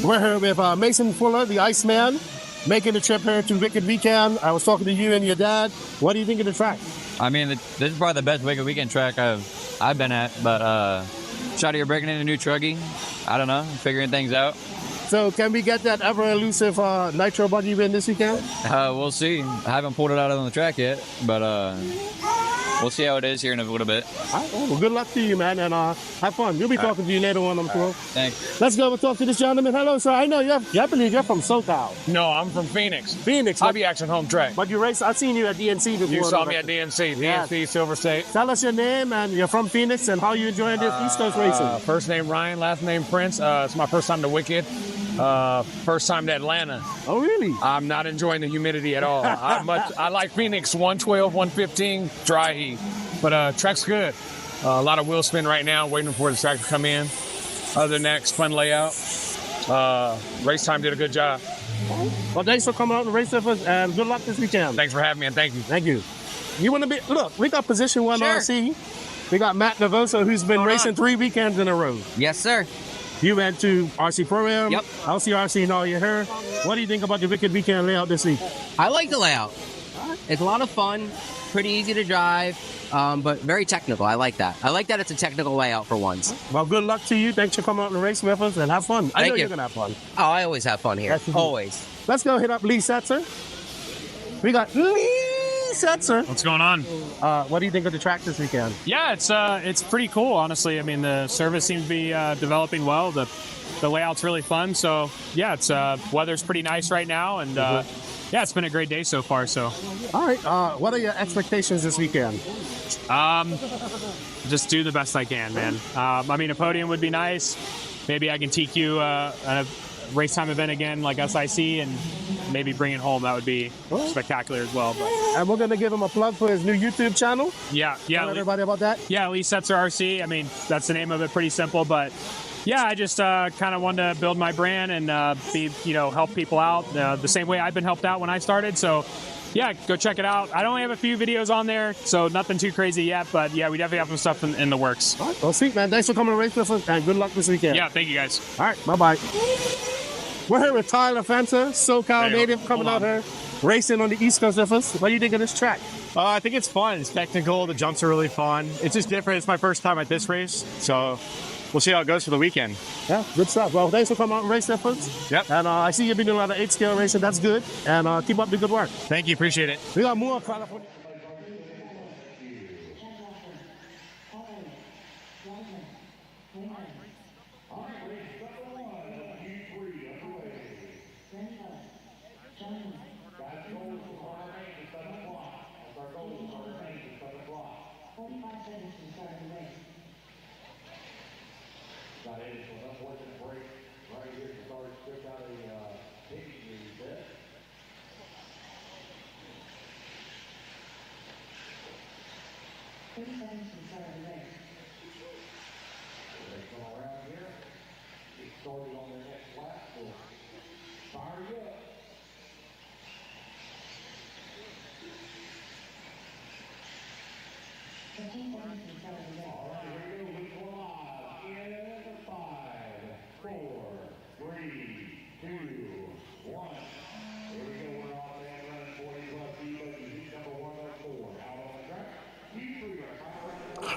We're here with Mason Fuller, the Iceman, making the trip here to Wicked Weekend. I was talking to you and your dad. What do you think of the track? I mean, this is probably the best Wicked Weekend track I've I've been at, but shot here breaking in a new Truggy. I don't know, figuring things out. So can we get that ever elusive Nitro Buggy win this weekend? We'll see. I haven't pulled it out on the track yet, but we'll see how it is here in a little bit. All right, well, good luck to you, man, and have fun. We'll be talking to you later on, I'm sure. Thanks. Let's go and talk to this gentleman. Hello, sir. I know I believe you're from SoCal. No, I'm from Phoenix. Phoenix. Hobby Action Home Track. But you race, I've seen you at DNC before. You saw me at DNC, Silver State. Tell us your name, and you're from Phoenix, and how you enjoying this East Coast racing. First name Ryan, last name Prince. It's my first time to Wicked. First time to Atlanta. Oh, really? I'm not enjoying the humidity at all. I like Phoenix, 112, 115, dry heat. But track's good. A lot of wheel spin right now, waiting for the track to come in. Other than that, it's fun layout. Racetime did a good job. Well, thanks for coming out and race with us, and good luck this weekend. Thanks for having me, and thank you. Thank you. You want to be, look, we got position 1 RC. We got Matt Navosa, who's been racing 3 weekends in a row. Yes, sir. You went to RC Pro-Am, yep. LCRC, and all you heard. What do you think about the Wicked Weekend layout this week? I like the layout. It's a lot of fun, pretty easy to drive, but very technical. I like that. I like that it's a technical layout for once. Well, good luck to you. Thanks for coming out and race with us, and have fun. I know you're going to have fun. Oh, I always have fun here. Always. Let's go hit up Lee Setzer. We got Lee Setzer. What's going on? What do you think of the track this weekend? Yeah, it's pretty cool, honestly. I mean, the service seems to be developing well. The layout's really fun. So, yeah, it's weather's pretty nice right now. And, yeah, it's been a great day so far. So, all right. What are your expectations this weekend? Just do the best I can, man. I mean, a podium would be nice. Maybe I can TQ a Racetime event again, like SIC, and maybe bring it home. That would be spectacular as well. But. And we're going to give him a plug for his new YouTube channel. Yeah. Tell everybody about that. Yeah, Lee Setzer RC. I mean, that's the name of it. Pretty simple, but yeah, I just kind of wanted to build my brand and help people out the same way I've been helped out when I started. So. Yeah, go check it out. I only have a few videos on there, so nothing too crazy yet, but yeah, we definitely have some stuff in the works. All right, well, sweet, man. Thanks for coming to race with us, and good luck this weekend. Yeah, thank you, guys. All right, bye-bye. We're here with Tyler Fenter, SoCal native, coming out here, racing on the East Coast with us. What do you think of this track? I think it's fun. It's technical. The jumps are really fun. It's just different. It's my first time at this race, so we'll see how it goes for the weekend. Yeah, good stuff. Well, thanks for coming out and racing with us. Yep. And I see you've been doing a lot of 8-scale racing. That's good. And keep up the good work. Thank you. Appreciate it. We got more California.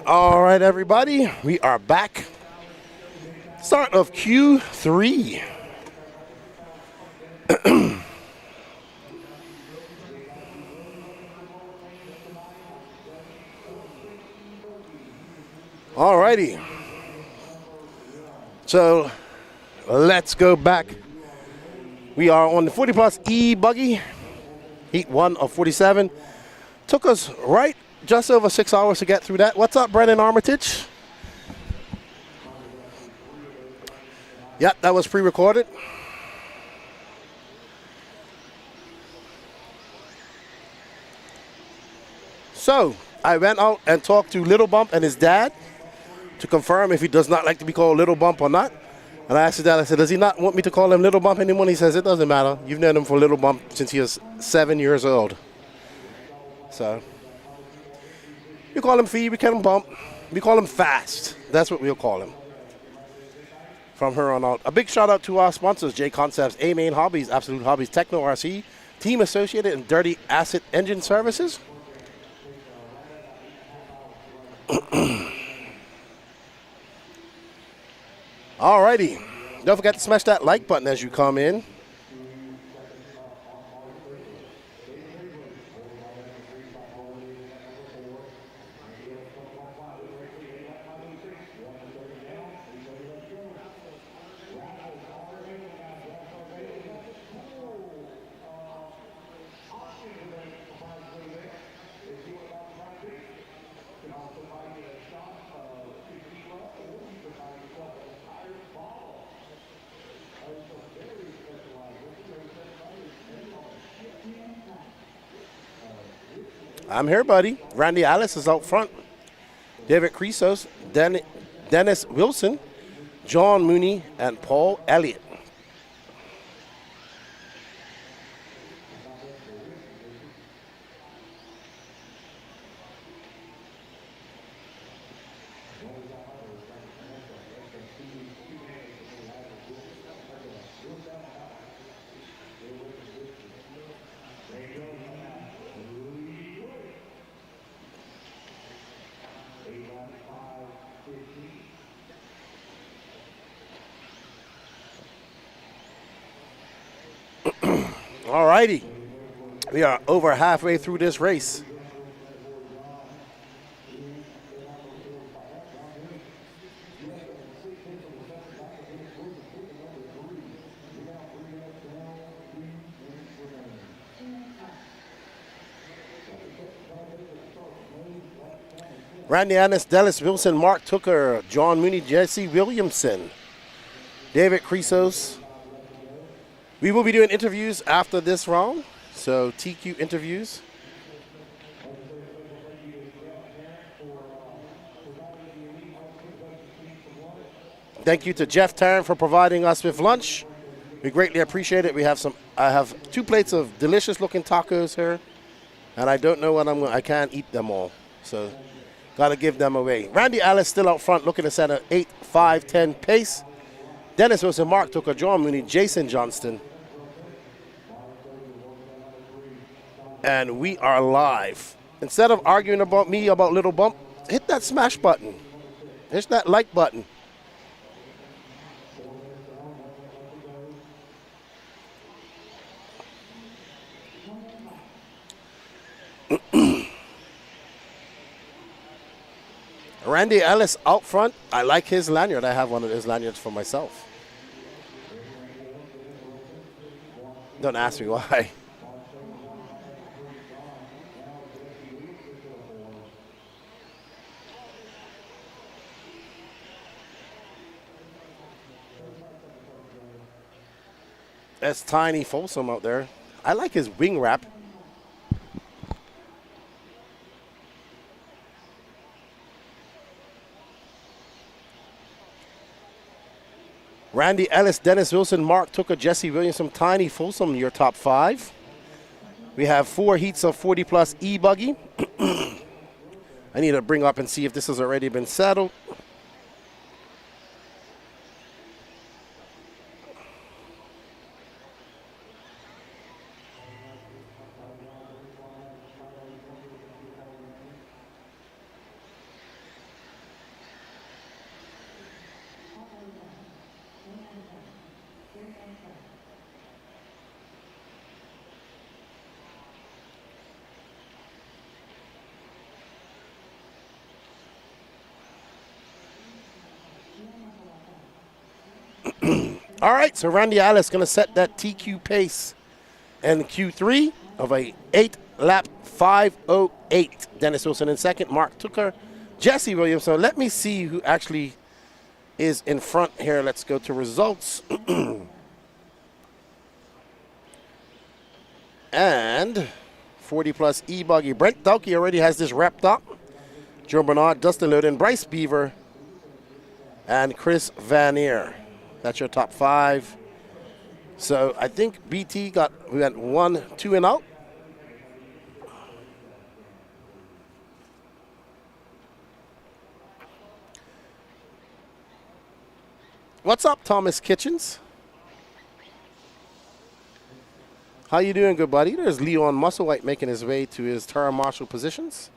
All right, everybody, we are back. Start of Q3. All righty. So let's go back. We are on the 40 plus E Buggy, heat 1 of 47. Took us right just over 6 hours to get through that. What's up, Brennan Armitage? Yep, that was pre-recorded. So I went out and talked to Little Bump and his dad to confirm if he does not like to be called Little Bump or not. And I asked his dad, I said, does he not want me to call him Little Bump anymore? And he says, it doesn't matter. You've known him for Little Bump since he was 7 years old. So you call him Fee, we call him Bump, we call him Fast. That's what we'll call him from here on out. A big shout out to our sponsors, J Concepts, A-Main Hobbies, Absolute Hobbies, Techno RC, Team Associated, and Dirty Acid Engine Services. Alrighty. Don't forget to smash that like button as you come in. I'm here, buddy. Randy Alice is out front. David Creasos, Dennis Wilson, John Mooney, and Paul Elliott. All righty. We are over halfway through this race. Randy Annis, Dallas Wilson, Mark Tooker, John Mooney, Jesse Williamson, David Creasos. We will be doing interviews after this round, so TQ interviews. Thank you to Jeff Tarrant for providing us with lunch. We greatly appreciate it. I have 2 plates of delicious looking tacos here, and I don't know what I can't eat them all, so got to give them away. Randy Alice still out front, looking to set an 8.510 pace. Dennis Wilson, Mark Tooker, John Mooney, Jason Johnston. And we are live. Instead of arguing about me about Little Bump, hit that smash button. Hit that like button. Randy Ellis out front. I like his lanyard. I have one of his lanyards for myself. Don't ask me why. That's Tiny Folsom out there. I like his wing wrap. Randy Ellis, Dennis Wilson, Mark Tooker, Jesse Williamson, Tiny Folsom, your top 5. We have 4 heats of 40-plus E Buggy. I need to bring up and see if this has already been settled. All right, so Randy Alice going to set that TQ pace in Q3 of a 8-lap 5:08. Dennis Wilson in second, Mark Tooker, Jesse Williams. So let me see who actually is in front here. Let's go to results. And 40-plus E-Buggy. Brent Dowkey already has this wrapped up. Joe Bernard, Dustin Loden, Bryce Beaver, and Chris Vanier. That's your top 5. So I think BT we got 1, 2 and out. What's up, Thomas Kitchens? How you doing, good buddy? There's Leon Musselwhite making his way to his Terra Marshal positions.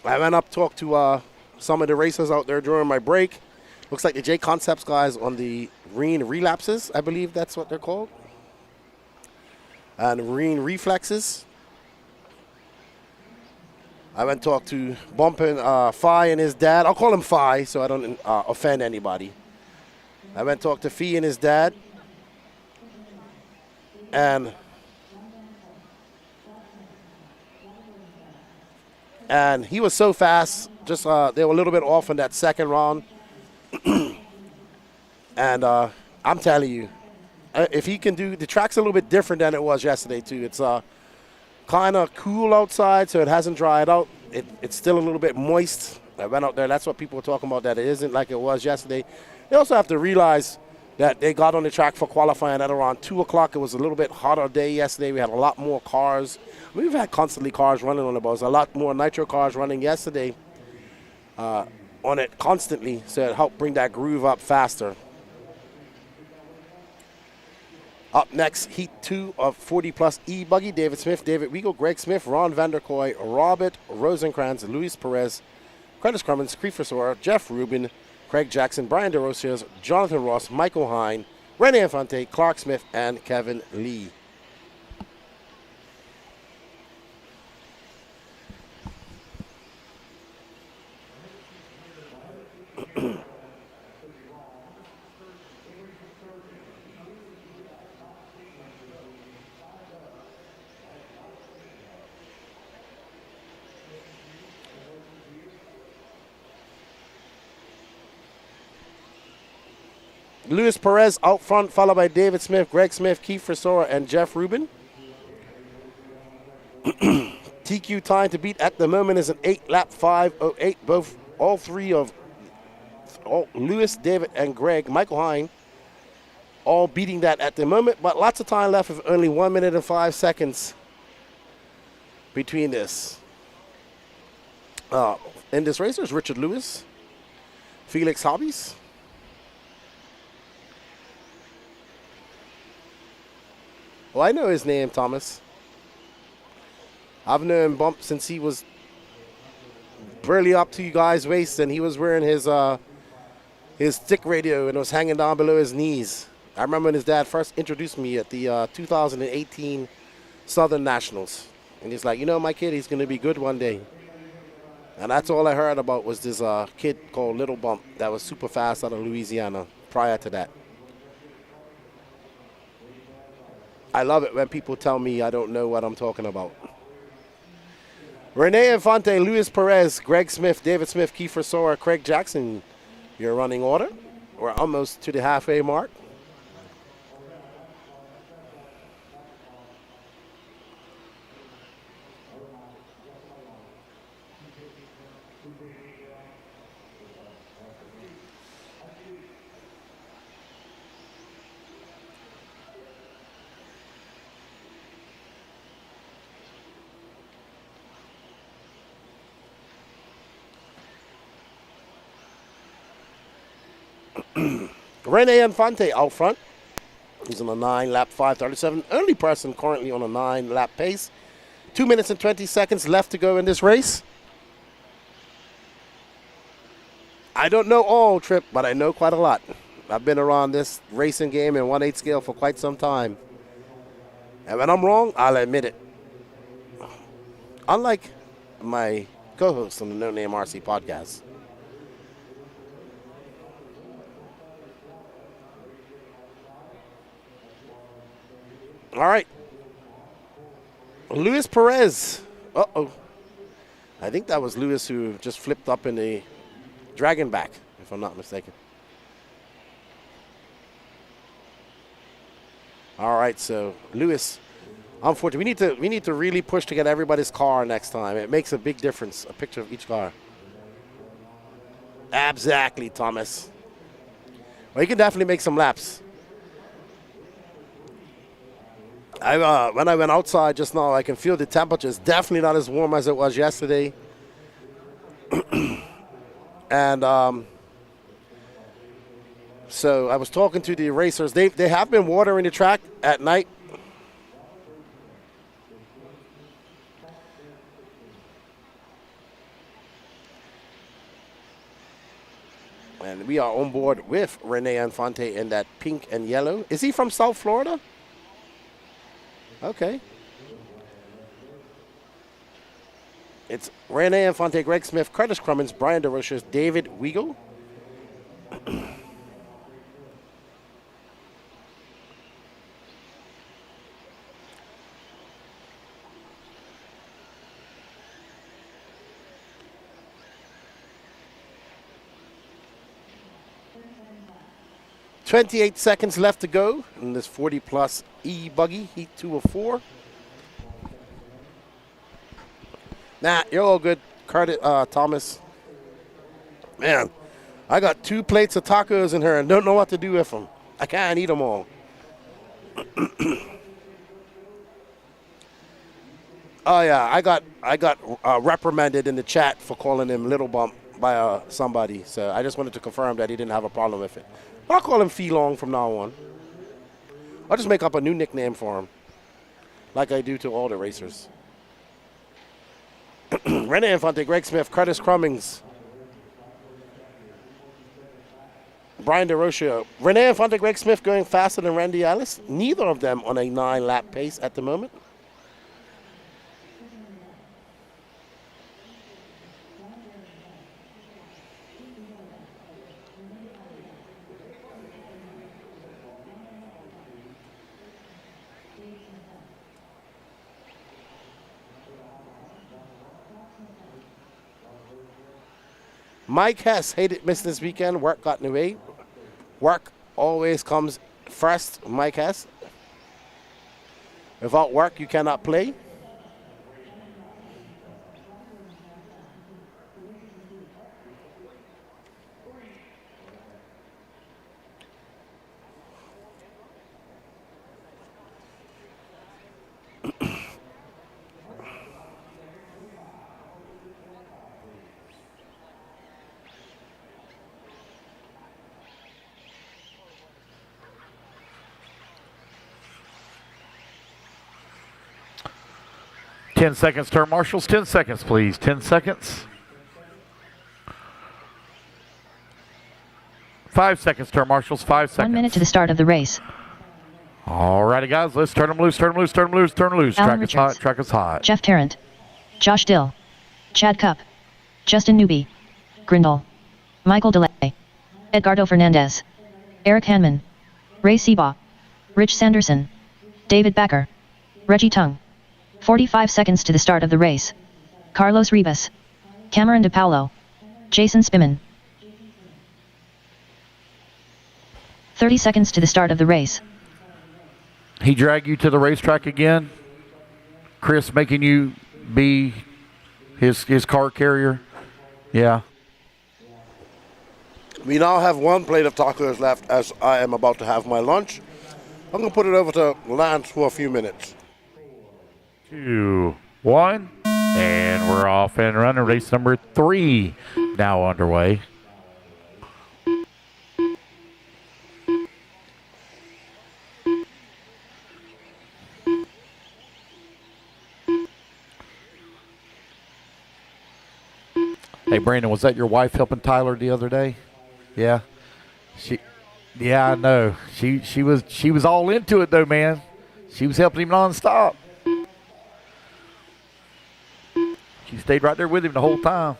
I went up, talked to some of the racers out there during my break. Looks like the J Concepts guys on the Reen Relapses, I believe that's what they're called. And Reen Reflexes. I went and talked to Bumpin' Fi and his dad. I'll call him Fi so I don't offend anybody. I went and talked to Fi and his dad. And he was so fast. Just they were a little bit off in that second round. And I'm telling you, if he can do, the track's a little bit different than it was yesterday too. It's kind of cool outside, so it hasn't dried out. It's still a little bit moist. I went out there, that's what people were talking about, that it isn't like it was yesterday. They also have to realize that they got on the track for qualifying at around 2 o'clock. It was a little bit hotter day yesterday. We had a lot more cars. We've had constantly cars running on the boats. A lot more nitro cars running yesterday on it constantly, so it helped bring that groove up faster. Up next, Heat 2 of 40-plus E Buggy. David Smith, David Weigel, Greg Smith, Ron Vanderkoy, Robert Rosenkrantz, Luis Perez, Curtis Crummins, Creefersora, Jeff Rubin, Craig Jackson, Brian DeRosiers, Jonathan Ross, Michael Hine, Rene Infante, Clark Smith, and Kevin Lee. Luis Perez out front, followed by David Smith, Greg Smith, Keith Frisora, and Jeff Rubin. TQ time to beat at the moment is an 8-lap 5:08. All three of Luis, David, and Greg, Michael Hine, all beating that at the moment, but lots of time left of only 1 minute and 5 seconds between this. In this racer is Richard Lewis, Felix Hobbies, well, I know his name, Thomas. I've known Bump since he was barely up to you guys' waist, and he was wearing his stick radio, and it was hanging down below his knees. I remember when his dad first introduced me at the 2018 Southern Nationals. And he's like, you know, my kid, he's going to be good one day. And that's all I heard about was this kid called Little Bump that was super fast out of Louisiana prior to that. I love it when people tell me I don't know what I'm talking about. Rene Infante, Luis Perez, Greg Smith, David Smith, Kiefer Sora, Craig Jackson, your running order. We're almost to the halfway mark. Rene Infante out front. He's on a 9-lap 5:37. Only person currently on a 9-lap pace. 2 minutes and 20 seconds left to go in this race. I don't know all, Trip, but I know quite a lot. I've been around this racing game in 1/8 scale for quite some time. And when I'm wrong, I'll admit it. Unlike my co-host on the No Name RC podcast. All right. Luis Perez. Uh-oh. I think that was Luis who just flipped up in the dragon back, if I'm not mistaken. All right, so Luis, unfortunately, we need to really push to get everybody's car next time. It makes a big difference, a picture of each car. Exactly, Thomas. Well, you can definitely make some laps. When I went outside just now, I can feel the temperature is definitely not as warm as it was yesterday. And so I was talking to the racers. They have been watering the track at night. And we are on board with Rene Infante in that pink and yellow. Is he from South Florida? Okay. It's Rene Infante, Greg Smith, Curtis Crummins, Brian DeRoches, David Weigel. .28 seconds left to go in this 40-plus E Buggy, Heat 2 of 4. Nah, you're all good, Curtis, Thomas. Man, I got 2 plates of tacos in here and don't know what to do with them. I can't eat them all. Oh yeah, I got reprimanded in the chat for calling him Little Bump by somebody. So I just wanted to confirm that he didn't have a problem with it. I'll call him Fee-Long from now on. I'll just make up a new nickname for him, like I do to all the racers. Rene Infante, Greg Smith, Curtis Crummings, Brian DeRoche. Rene Infante, Greg Smith going faster than Randy Ellis. Neither of them on a 9-lap pace at the moment. Mike Hess hated missing this weekend. Work got in the way. Work always comes first, Mike Hess. Without work, you cannot play. Ten seconds, turn marshals. 10 seconds, please. 10 seconds. 5 seconds, turn marshals. 5 seconds. 1 minute to the start of the race. All righty, guys. Let's turn them loose, turn them loose, turn them loose, turn them loose. Alan Track is hot, Richards, track is hot. Jeff Tarrant, Josh Dill, Chad Cupp, Justin Newby, Grindal, Michael DeLay, Edgardo Fernandez, Eric Hanman, Ray Seabaugh, Rich Sanderson, David Backer, Reggie Tung. 45 seconds to the start of the race. Carlos Ribas, Cameron DePaulo, Jason Spiman. 30 seconds to the start of the race. He dragged you to the racetrack again? Chris making you be his car carrier? Yeah. We now have 1 plate of tacos left as I am about to have my lunch. I'm going to put it over to Lance for a few minutes. 2, 1, and we're off and running. Race number 3 now underway. Hey Brandon, was that your wife helping Tyler the other day? Yeah. Yeah, I know. She was all into it though, man. She was helping him nonstop. She stayed right there with him the whole time.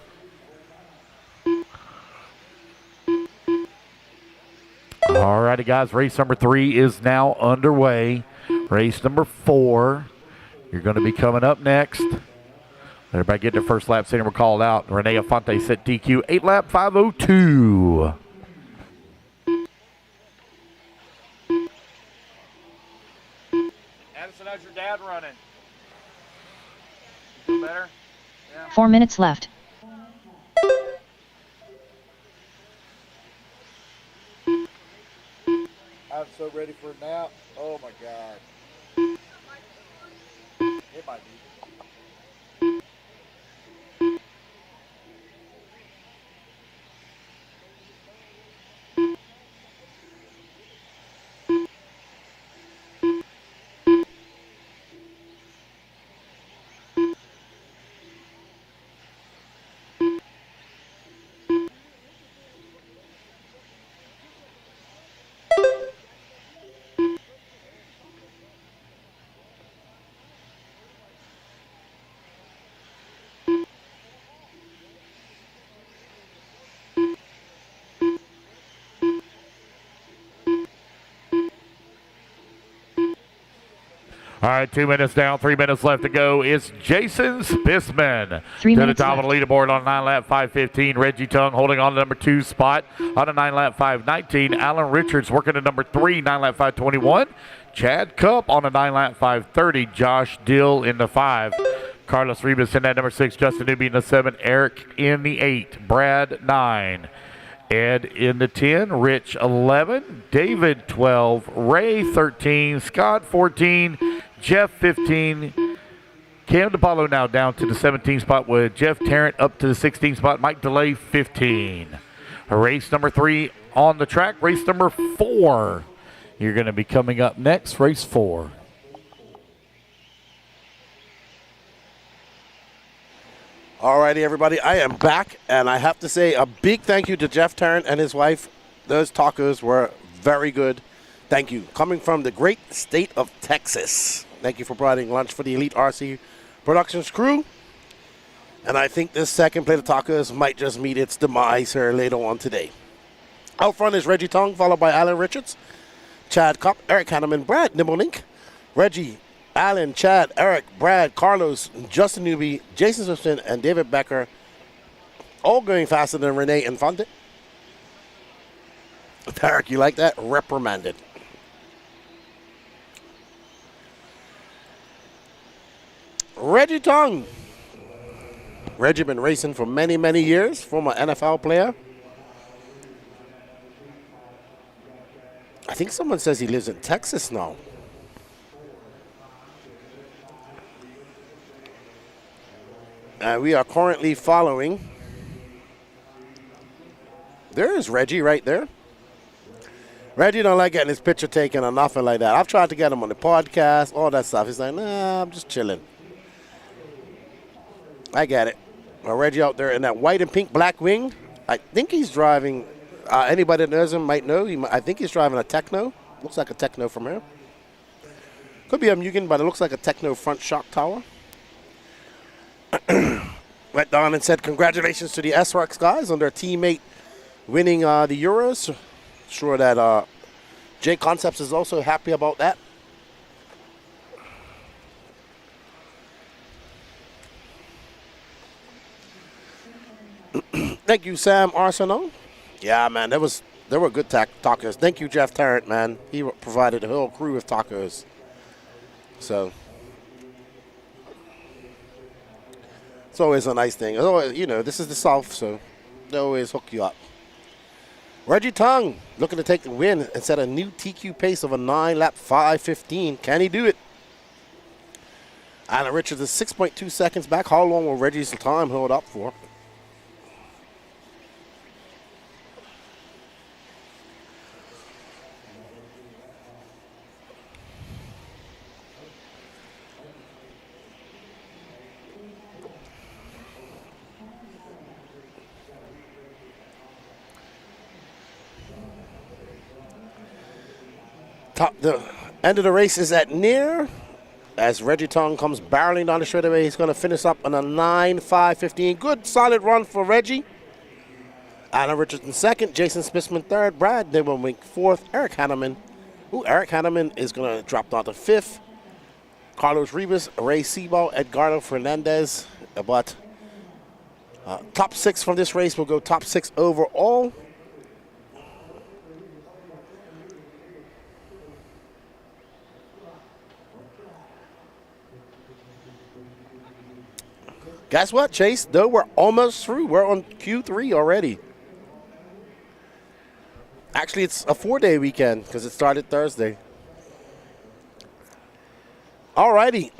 All righty, guys. Race number 3 is now underway. Race number 4. You're going to be coming up next. Everybody get their first lap sitting. We're called out. Rene Infante set DQ. 8 lap 5:02. Addison, how's your dad running? Feel better? 4 minutes left. I'm so ready for a nap. Oh my God. It might be. All right, 2 minutes down, 3 minutes left to go. It's Jason Spissman 3 to the minutes top of the leaderboard on 9-lap 5:15. Reggie Tung holding on to number 2 spot on a 9-lap 5:19. Alan Richards working at number 3, 9-lap 5:21. Chad Cup on a 9-lap 5:30. Josh Dill in the 5. Carlos Ribas in that number 6. Justin Newby in the 7. Eric in the 8. Brad 9. Ed in the 10, Rich 11, David 12, Ray 13, Scott 14, Jeff 15, Cam DePaulo now down to the 17 spot with Jeff Tarrant up to the 16 spot, Mike DeLay 15. Race number 3 on the track, race number 4. You're going to be coming up next, race 4. Alrighty, everybody, I am back, and I have to say a big thank you to Jeff Tarrant and his wife. Those tacos were very good. Thank you. Coming from the great state of Texas. Thank you for providing lunch for the Elite RC Productions crew. And I think this second plate of tacos might just meet its demise here later on today. Out front is Reggie Tung, followed by Alan Richards, Chad Kopp, Eric Hanneman, Brad Nibblink, Reggie, Alan, Chad, Eric, Brad, Carlos, Justin Newby, Jason Simpson, and David Becker, all going faster than Renee Infante. Eric, you like that? Reprimanded. Reggie Tung. Reggie been racing for many, many years, former NFL player. I think someone says he lives in Texas now. We are currently following. There is Reggie right there. Reggie don't like getting his picture taken or nothing like that. I've tried to get him on the podcast, all that stuff. He's like, nah, I'm just chilling. I get it. Well, Reggie out there in that white and pink black wing. I think he's driving, anybody that knows him might know. I think he's driving a Techno. Looks like a Techno from here. Could be a Mugen, but it looks like a Techno front shock tower. Went down and said congratulations to the SRX guys on their teammate winning the Euros. Sure that J Concepts is also happy about that. Thank you, Sam Arsenault. Yeah, man, there were good tacos. Thank you, Jeff Tarrant, man. He provided the whole crew with tacos. So it's always a nice thing. Always, you know, this is the South, so they always hook you up. Reggie Tung looking to take the win and set a new TQ pace of a 9-lap 5:15. Can he do it? Alan Richards is 6.2 seconds back. How long will Reggie's time hold up for? The end of the race is at near. As Reggie Tung comes barreling down the straightaway, he's going to finish up on a 9.5.15. Good, solid run for Reggie. Alan Richards in second, Jason Spissman third, Brad Nibblewink fourth, Eric Hanneman. Eric Hanneman is going to drop down to fifth. Carlos Ribas, Ray Sebald, Edgardo Fernandez. But top 6 from this race will go top 6 overall. Guess what, Chase? Though we're almost through. We're on Q3 already. Actually, it's a 4-day weekend because it started Thursday. All righty.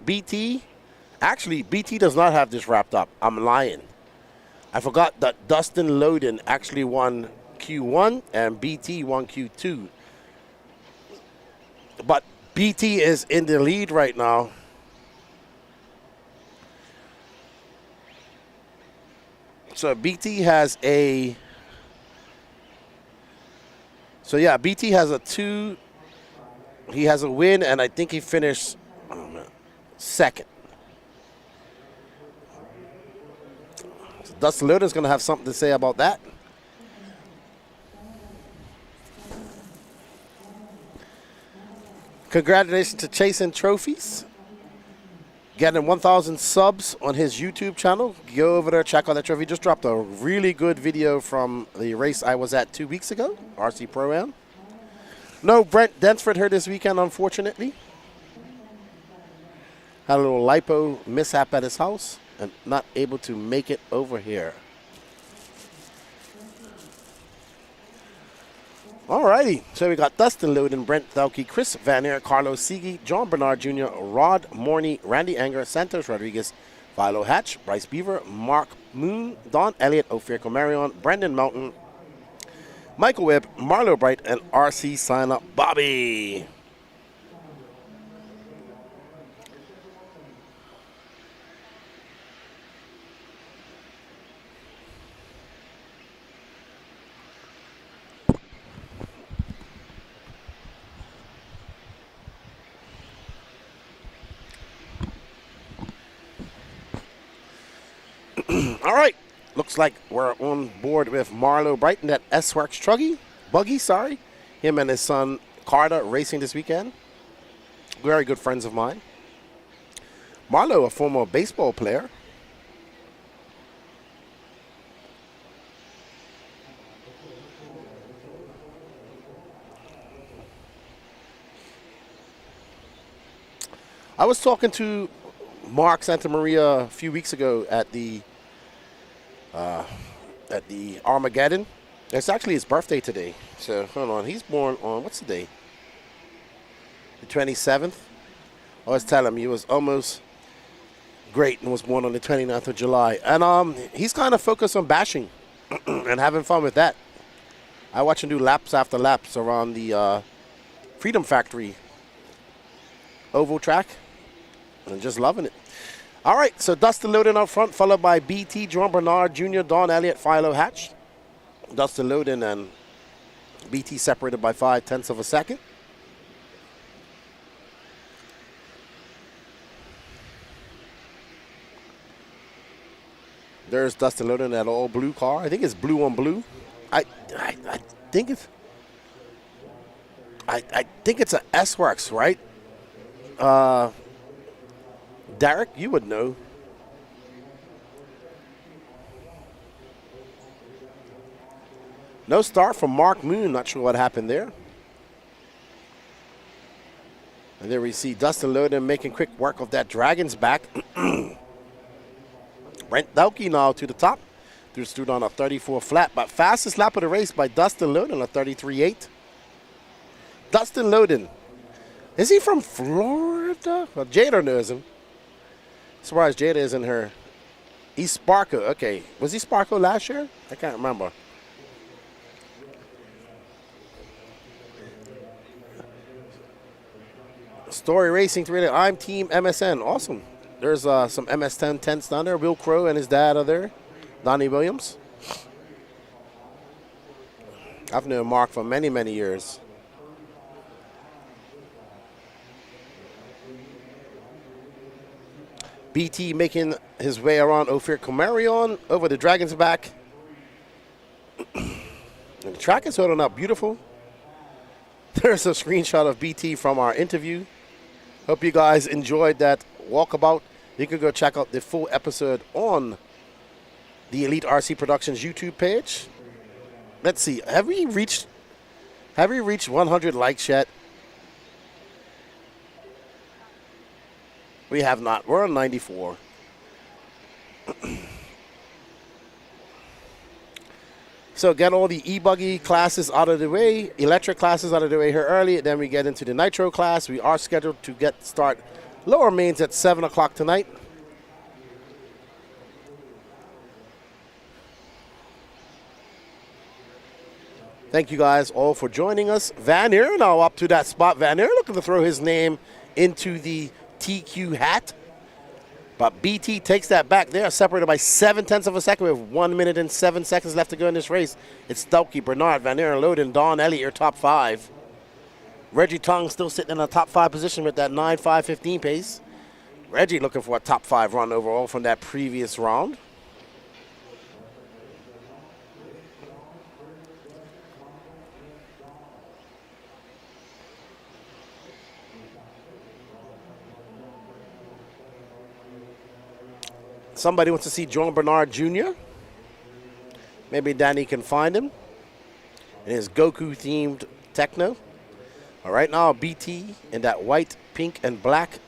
BT. Actually, BT does not have this wrapped up. I'm lying. I forgot that Dustin Loden actually won Q1 and BT won Q2. But BT is in the lead right now. So BT has a, BT has a 2, he has a win, and I think he finished second. So Dustin Loden's going to have something to say about that. Congratulations to Chasing Trophies. Getting 1,000 subs on his YouTube channel. Go over there, check out that trophy. Just dropped a really good video from the race I was at 2 weeks ago, RC Pro-Am. No Brent Densford here this weekend, unfortunately. Had a little lipo mishap at his house and not able to make it over here. Alrighty, so we got Dustin Loden, Brent Thalke, Chris Van Aert, Carlos Siege, John Bernard Jr., Rod Morney, Randy Anger, Santos Rodriguez, Philo Hatch, Bryce Beaver, Mark Moon, Don Elliott, Ophir Comarion, Brendan Mountain, Michael Webb, Marlo Bright, and RC Sign Up Bobby. All right, looks like we're on board with Marlo Brighton at S-Works Buggy, sorry. Him and his son Carter racing this weekend. Very good friends of mine. Marlo, a former baseball player. I was talking to Mark Santamaria a few weeks ago at the Armageddon. It's actually his birthday today. So hold on, he's born on, what's the day? The 27th. I was telling him he was almost great and was born on the 29th of July. And he's kind of focused on bashing and having fun with that. I watch him do laps after laps around the Freedom Factory oval track and just loving it. All right, so Dustin Loden up front, followed by BT, John Bernard Jr., Don Elliott, Philo Hatch. Dustin Loden and BT separated by 0.5 of a second. There's Dustin Loden in that all blue car. I think it's blue on blue. I think it's I think it's a S-Works, right? Derek, you would know. No start from Mark Moon. Not sure what happened there. And there we see Dustin Loden making quick work of that Dragon's back. Brent Thalke now to the top. Through on a 34 flat, but fastest lap of the race by Dustin Loden, a 33.8. Dustin Loden. Is he from Florida? Well, Jada knows him. Surprised Jada isn't her. He's Sparko. Okay. Was he Sparko last year? I can't remember. Story Racing 3. I'm Team MSN. Awesome. There's some MS10 tents down there. Will Crow and his dad are there. Donnie Williams. I've known Mark for many, many years. BT making his way around Ophir Comarion over the Dragon's back. And the track is holding up beautiful. There's a screenshot of BT from our interview. Hope you guys enjoyed that walkabout. You can go check out the full episode on the Elite RC Productions YouTube page. Let's see. Have we reached 100 likes yet? We have not. We're on 94. So get all the E-Buggy classes out of the way, electric classes out of the way here early. Then we get into the Nitro class. We are scheduled to start lower mains at 7 o'clock tonight. Thank you guys all for joining us. Van Aert now up to that spot. Van Aert looking to throw his name into the TQ hat. But BT takes that back. They are separated by 0.7 of a second with 1 minute and 7 seconds left to go in this race. It's Thalke, Bernard, Van Aert, Loden, Don Elliott, your top 5. Reggie Tong still sitting in a top 5 position with that 9.515 pace. Reggie looking for a top 5 run overall from that previous round. Somebody wants to see John Bernard Jr. Maybe Danny can find him in his Goku-themed techno. All right, now BT in that white, pink, and black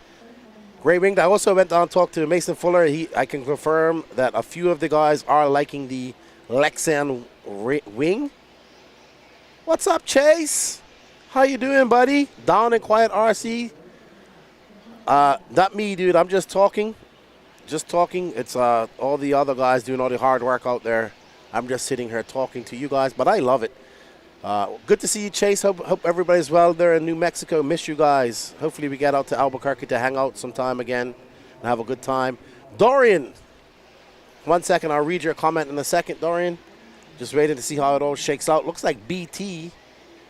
gray wing. I also went down and talked to Mason Fuller. I can confirm that a few of the guys are liking the Lexan wing. What's up, Chase? How you doing, buddy? Down and quiet RC. Not me, dude. I'm just talking. Just talking. It's all the other guys doing all the hard work out there. I'm just sitting here talking to you guys, but I love it. Good to see you, Chase. Hope everybody's well there in New Mexico. Miss you guys. Hopefully we get out to Albuquerque to hang out sometime again and have a good time. Dorian, 1 second. I'll read your comment in a second, Dorian. Just waiting to see how it all shakes out. Looks like BT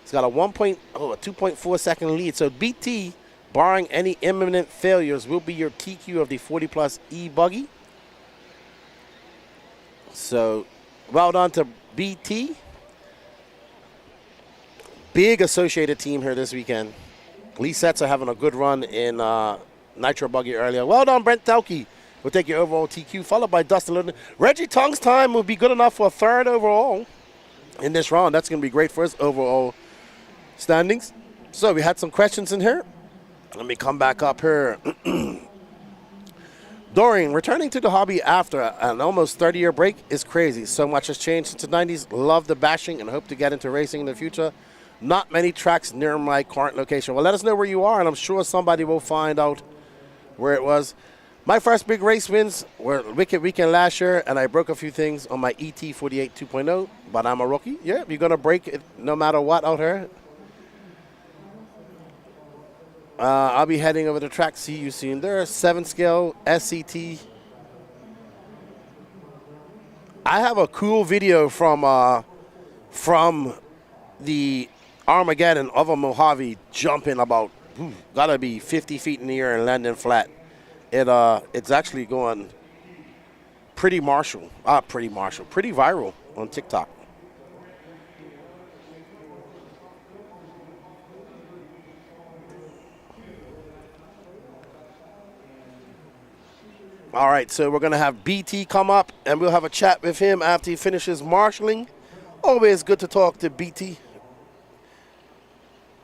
has got a 2.4 second lead. So BT, barring any imminent failures, will be your TQ of the 40+ E Buggy. So well done to BT. Big associated team here this weekend. Lee Sets are having a good run in Nitro Buggy earlier. Well done, Brent Telke. We'll take your overall TQ, followed by Dustin Linden. Reggie Tong's time will be good enough for a 3rd overall in this round. That's going to be great for his overall standings. So we had some questions in here. Let me come back up here. Dorian, returning to the hobby after an almost 30-year break is crazy. So much has changed since the 90s. Love the bashing and hope to get into racing in the future. Not many tracks near my current location. Well, let us know where you are, and I'm sure somebody will find out where it was. My first big race wins were Wicked Weekend last year, and I broke a few things on my ET48 2.0, but I'm a rookie. Yeah, you're going to break it no matter what out here. I'll be heading over the track. See you soon. There, 7 scale SCT. I have a cool video from the Armageddon of a Mojave jumping about, gotta be 50 feet in the air and landing flat. It's actually going pretty viral on TikTok. All right, so we're gonna have BT come up and we'll have a chat with him after he finishes marshalling. Always good to talk to BT.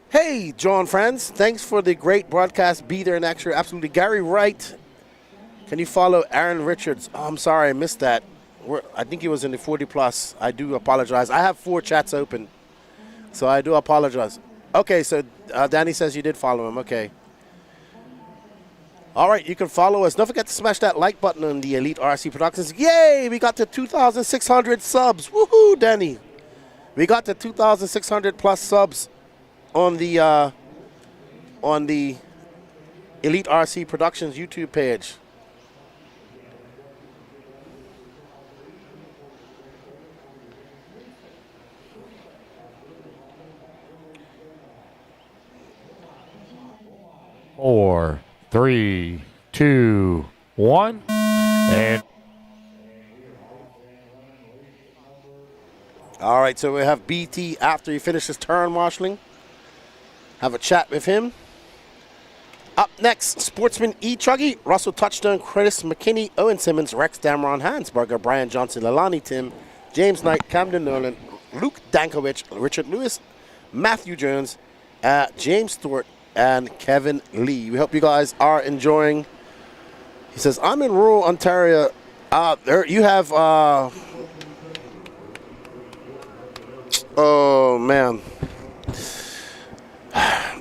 Hey, John friends. Thanks for the great broadcast. Be there next year. Absolutely. Gary Wright. Can you follow Aaron Richards? Oh, I'm sorry. I missed that. I think he was in the 40+. I do apologize. I have 4 chats open, so I do apologize. Okay, so Danny says you did follow him. Okay. All right, you can follow us. Don't forget to smash that like button on the Elite RC Productions. Yay, we got to 2,600 subs. Woohoo, Danny. We got to 2,600 plus subs on the Elite RC Productions YouTube page. Four, 3, 2, 1, and all right, so we have BT after he finishes turn marshalling. Have a chat with him. Up next, Sportsman E Truggy, Russell Touchstone, Chris McKinney, Owen Simmons, Rex Dameron, Hansberger, Brian Johnson, Lalani Tim, James Knight, Camden Nolan, Luke Dankovich, Richard Lewis, Matthew Jones, James Stewart, and Kevin Lee. We hope you guys are enjoying. He says, I'm in rural Ontario. There you have, oh man.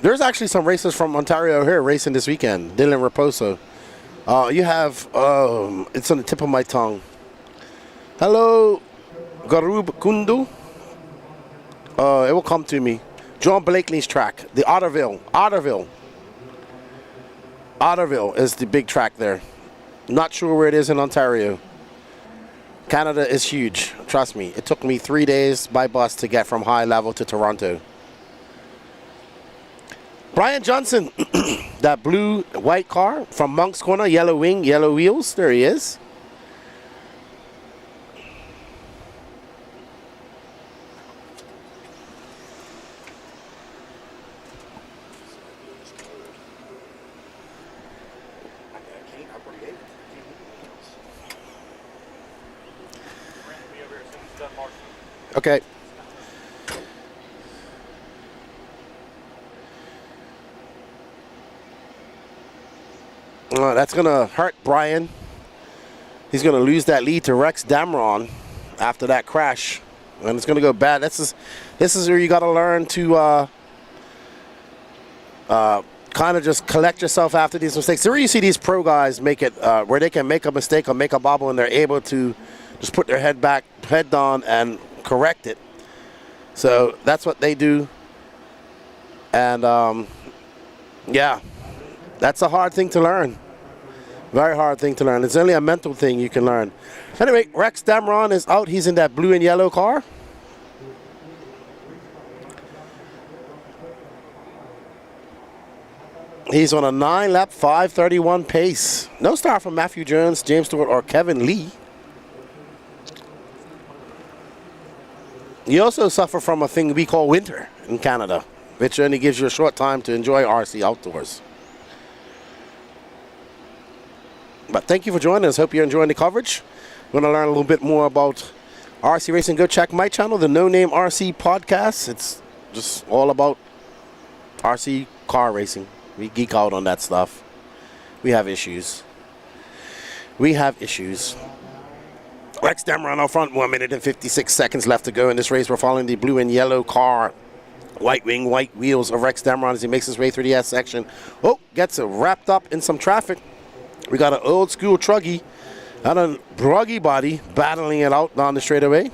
There's actually some racers from Ontario here racing this weekend. Dylan Raposo. You have, it's on the tip of my tongue. Hello, Garub Kundu. It will come to me. John Blakely's track, the Otterville. Otterville is the big track there. Not sure where it is in Ontario. Canada is huge, trust me. It took me 3 days by bus to get from High Level to Toronto. Brian Johnson, that blue white car from Monk's Corner, yellow wing, yellow wheels, there he is. Okay. That's going to hurt Brian. He's going to lose that lead to Rex Damron after that crash. And it's going to go bad. This is where you got to learn to kind of just collect yourself after these mistakes. Where you see these pro guys make it where they can make a mistake or make a bobble and they're able to just put their head down and correct it. So that's what they do. And yeah, that's a hard thing to learn. Very hard thing to learn. It's only a mental thing you can learn. Anyway, Rex Damron is out. He's in that blue and yellow car. He's on a 9-lap, 5:31 pace. No start from Matthew Jones, James Stewart, or Kevin Lee. You also suffer from a thing we call winter in Canada, which only gives you a short time to enjoy RC outdoors. But thank you for joining us. Hope you're enjoying the coverage. We're going to learn a little bit more about RC racing. Go check my channel, the No Name RC Podcast. It's just all about RC car racing. We geek out on that stuff. We have issues. Rex Damron out front, 1 minute and 56 seconds left to go in this race. We're following the blue and yellow car. White wing, white wheels of Rex Damron as he makes his way through the S section. Oh, gets wrapped up in some traffic. We got an old school Truggy and a Buggy body battling it out down the straightaway.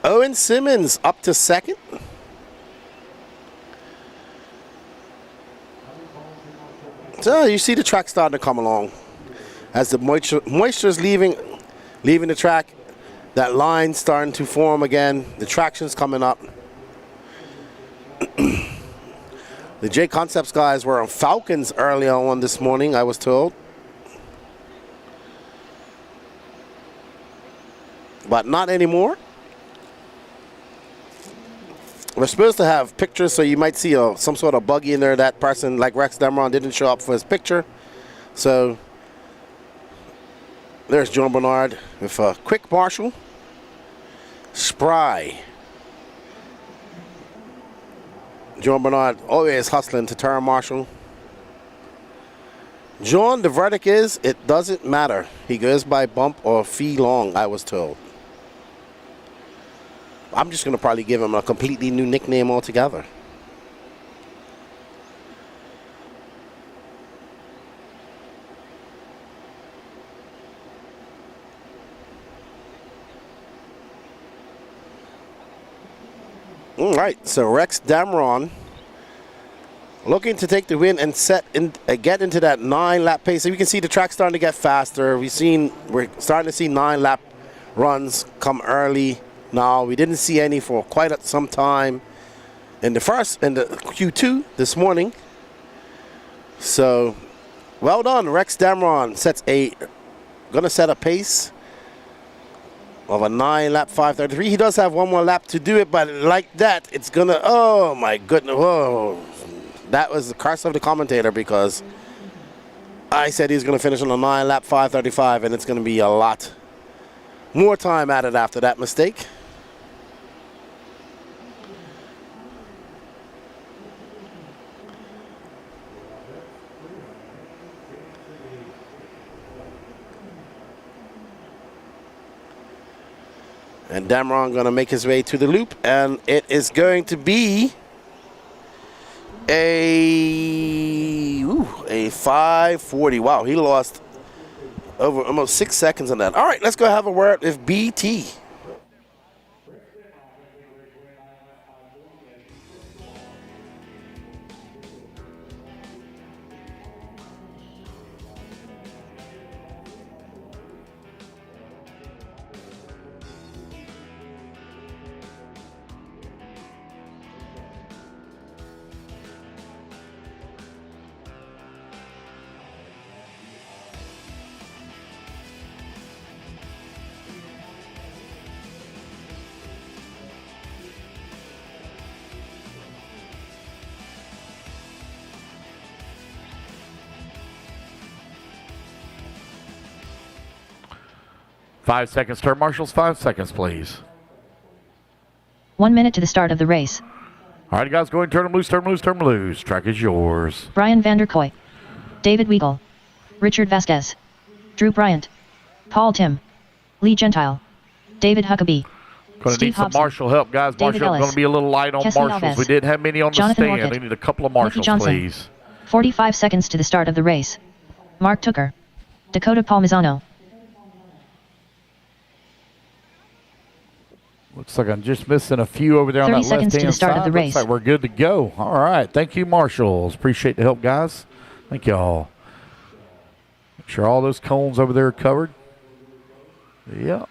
Owen Simmons up to second. So you see the track starting to come along. As the moisture's leaving the track, that line starting to form again. The traction's coming up. The J Concepts guys were on Falcons early on this morning, I was told. But not anymore. We're supposed to have pictures, so you might see some sort of buggy in there. That person, like Rex Damron, didn't show up for his picture. So there's John Bernard with a quick Marshall. Spry. John Bernard always hustling to turn Marshall. John, the verdict is, it doesn't matter. He goes by bump or fee long, I was told. I'm just going to probably give him a completely new nickname altogether. All right, so Rex Damron looking to take the win and get into that 9-lap pace. So you can see the track starting to get faster. We're starting to see 9-lap runs come early. Now, we didn't see any for quite some time in the Q2 this morning. So, well done. Rex Damron gonna set a pace of a 9-lap 5:33. He does have one more lap to do it, but like that, it's gonna, oh my goodness, whoa. That was the curse of the commentator, because I said he's gonna finish on a 9-lap 5:35, and it's gonna be a lot more time added after that mistake. And Damron going to make his way to the loop, and it is going to be a 5:40. Wow, he lost over almost 6 seconds on that. All right, let's go have a word with BT. 5 seconds, turn marshals, 5 seconds, please. 1 minute to the start of the race. All right, guys, go ahead and turn them loose, turn them loose, turn them loose. Track is yours. Brian Vanderkoy, David Weigel, Richard Vasquez, Drew Bryant, Paul Tim, Lee Gentile, David Huckabee, Going to need some marshal help, guys. David Marshall Ellis, going to be a little light on Kessie marshals. Alves, We didn't have many on the Jonathan stand. Orchid, They need a couple of Ricky marshals, Johnson. please. 45 seconds to the start of the race. Mark Tooker, Dakota Palmisano. Looks like I'm just missing a few over there on that 30 seconds left-hand to the start side. of the race. Looks like we're good to go. All right. Thank you, marshals. Appreciate the help, guys. Thank y'all. Make sure all those cones over there are covered. Yeah.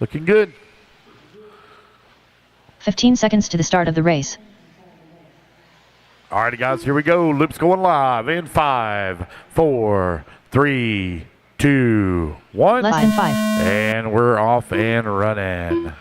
Looking good. 15 seconds to the start of the race. All right, guys, here we go. Loop's going live in 5, 4, 3, 2, 1. Less than 5. And we're off and running.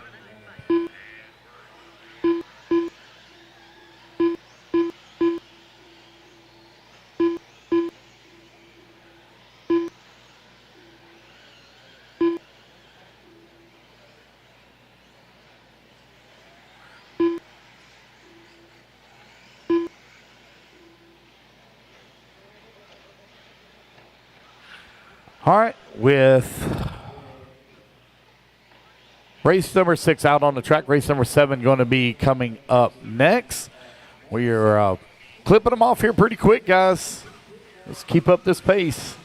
All right, with race number 6 out on the track, race number 7 going to be coming up next. We are clipping them off here pretty quick, guys. Let's keep up this pace.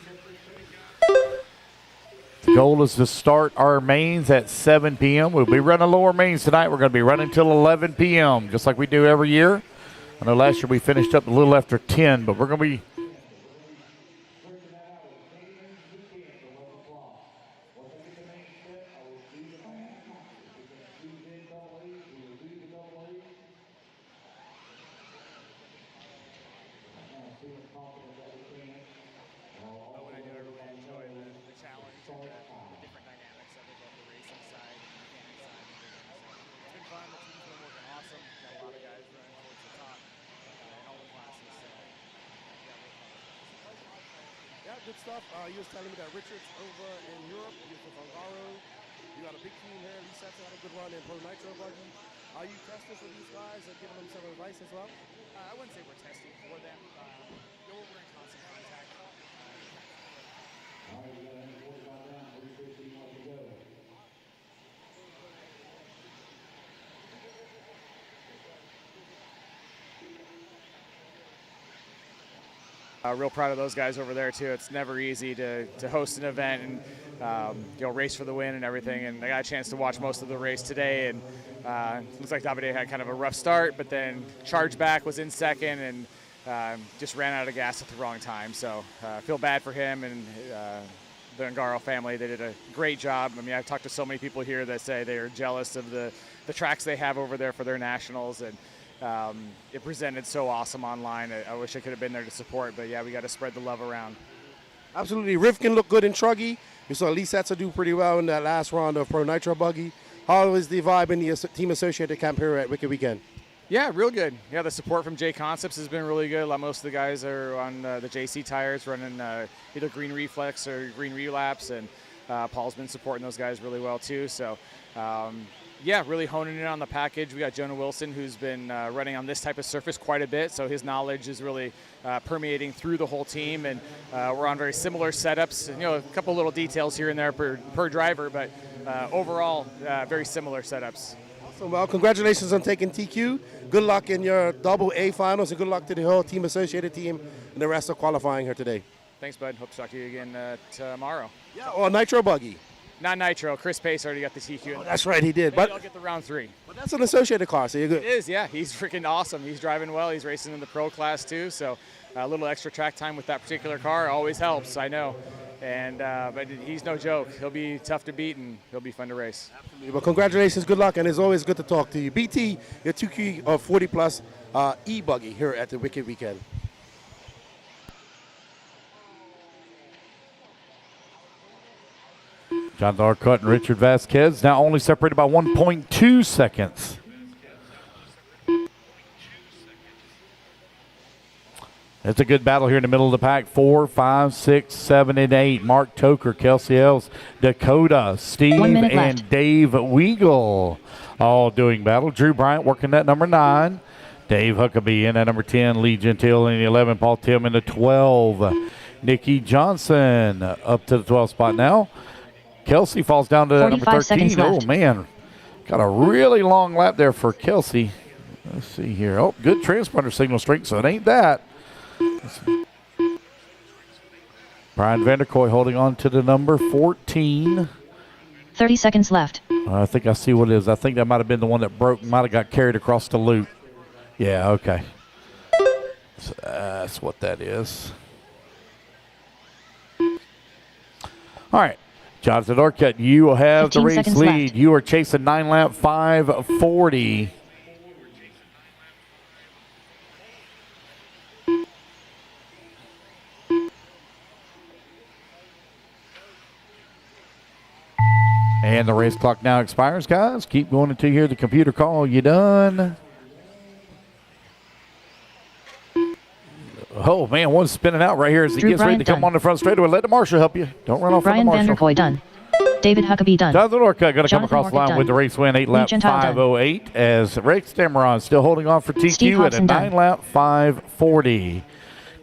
The goal is to start our mains at 7 p.m. We'll be running lower mains tonight. We're going to be running till 11 p.m., just like we do every year. I know last year we finished up a little after 10, but we're going to be good stuff. You was telling me that Richard's over in Europe. He was with Hungaro. You got a big team here. Lee Setzer had a good run in Pro Nitro Buggy. Are you testing for these guys and giving them some advice as well? I wouldn't say we're testing for them. We're in constant contact. Real proud of those guys over there too. It's never easy to host an event and race for the win and everything. And I got a chance to watch most of the race today, and looks like Davide had kind of a rough start, but then charged back, was in second, and just ran out of gas at the wrong time. So I feel bad for him and the Ungaro family. They did a great job. I mean, I've talked to so many people here that say they are jealous of the tracks they have over there for their nationals, and it presented so awesome online. I wish I could have been there to support, but yeah, we got to spread the love around. Absolutely. Rivkin looked good in Truggy. We saw Lee Setzer do pretty well in that last round of Pro Nitro Buggy. How is the vibe in the team associated camp here at Wicked Weekend? Yeah, real good. Yeah, the support from J Concepts has been really good. Most of the guys are on the JC tires, running either Green Reflex or Green Relapse, and Paul's been supporting those guys really well too. So, yeah, really honing in on the package. We got Jonah Wilson, who's been running on this type of surface quite a bit, so his knowledge is really permeating through the whole team, and we're on very similar setups. A couple little details here and there per driver, but overall, very similar setups. Awesome. Well, congratulations on taking TQ. Good luck in your double A finals, and good luck to the whole team associated team and the rest of qualifying here today. Thanks, bud. Hope to talk to you again tomorrow. Yeah, or Nitro Buggy. Not Nitro. Chris Pace already got the TQ. Oh, that's right, he did. Maybe But I'll get the round 3. But that's an associated car, so you're good. It is, yeah. He's freaking awesome. He's driving well. He's racing in the pro class too, so a little extra track time with that particular car always helps, I know. And but he's no joke. He'll be tough to beat, and he'll be fun to race. Absolutely. Well, congratulations, good luck, and it's always good to talk to you. BT, your 2Q of 40 plus E Buggy here at the Wicked Weekend. John Darcutt and Richard Vasquez now only separated by 1.2 seconds. It's a good battle here in the middle of the pack. 4, 5, 6, 7, and 8. Mark Toker, Kelsey Ells, Dakota, Steve, and Dave Weagle all doing battle. Drew Bryant working that number 9. Dave Huckabee in at number 10. Lee Gentile in the 11. Paul Tim in the 12. Nikki Johnson up to the 12th spot now. Kelsey falls down to number 13. Oh, man. Got a really long lap there for Kelsey. Let's see here. Oh, good transponder signal strength, so it ain't that. Brian Vanderkoy holding on to the number 14. 30 seconds left. I think I see what it is. I think that might have been the one that broke, might have got carried across the loop. Yeah, okay. So that's what that is. All right. Jonathan Orcutt, you will have the race lead. Left. You are chasing 9-lap 540. And the race clock now expires, guys. Keep going until you hear the computer call. You done? Oh, man, one's spinning out right here as he gets ready to come on the front straightaway. Let the marshal help you. Don't run off Brian from the marshal. Vanderkoy done. David Huckabee done. Jonathan Orcutt going to come across the line with the race win. 8-lap 508 as Rex Dameron still holding on for TQ at a 9-lap 540.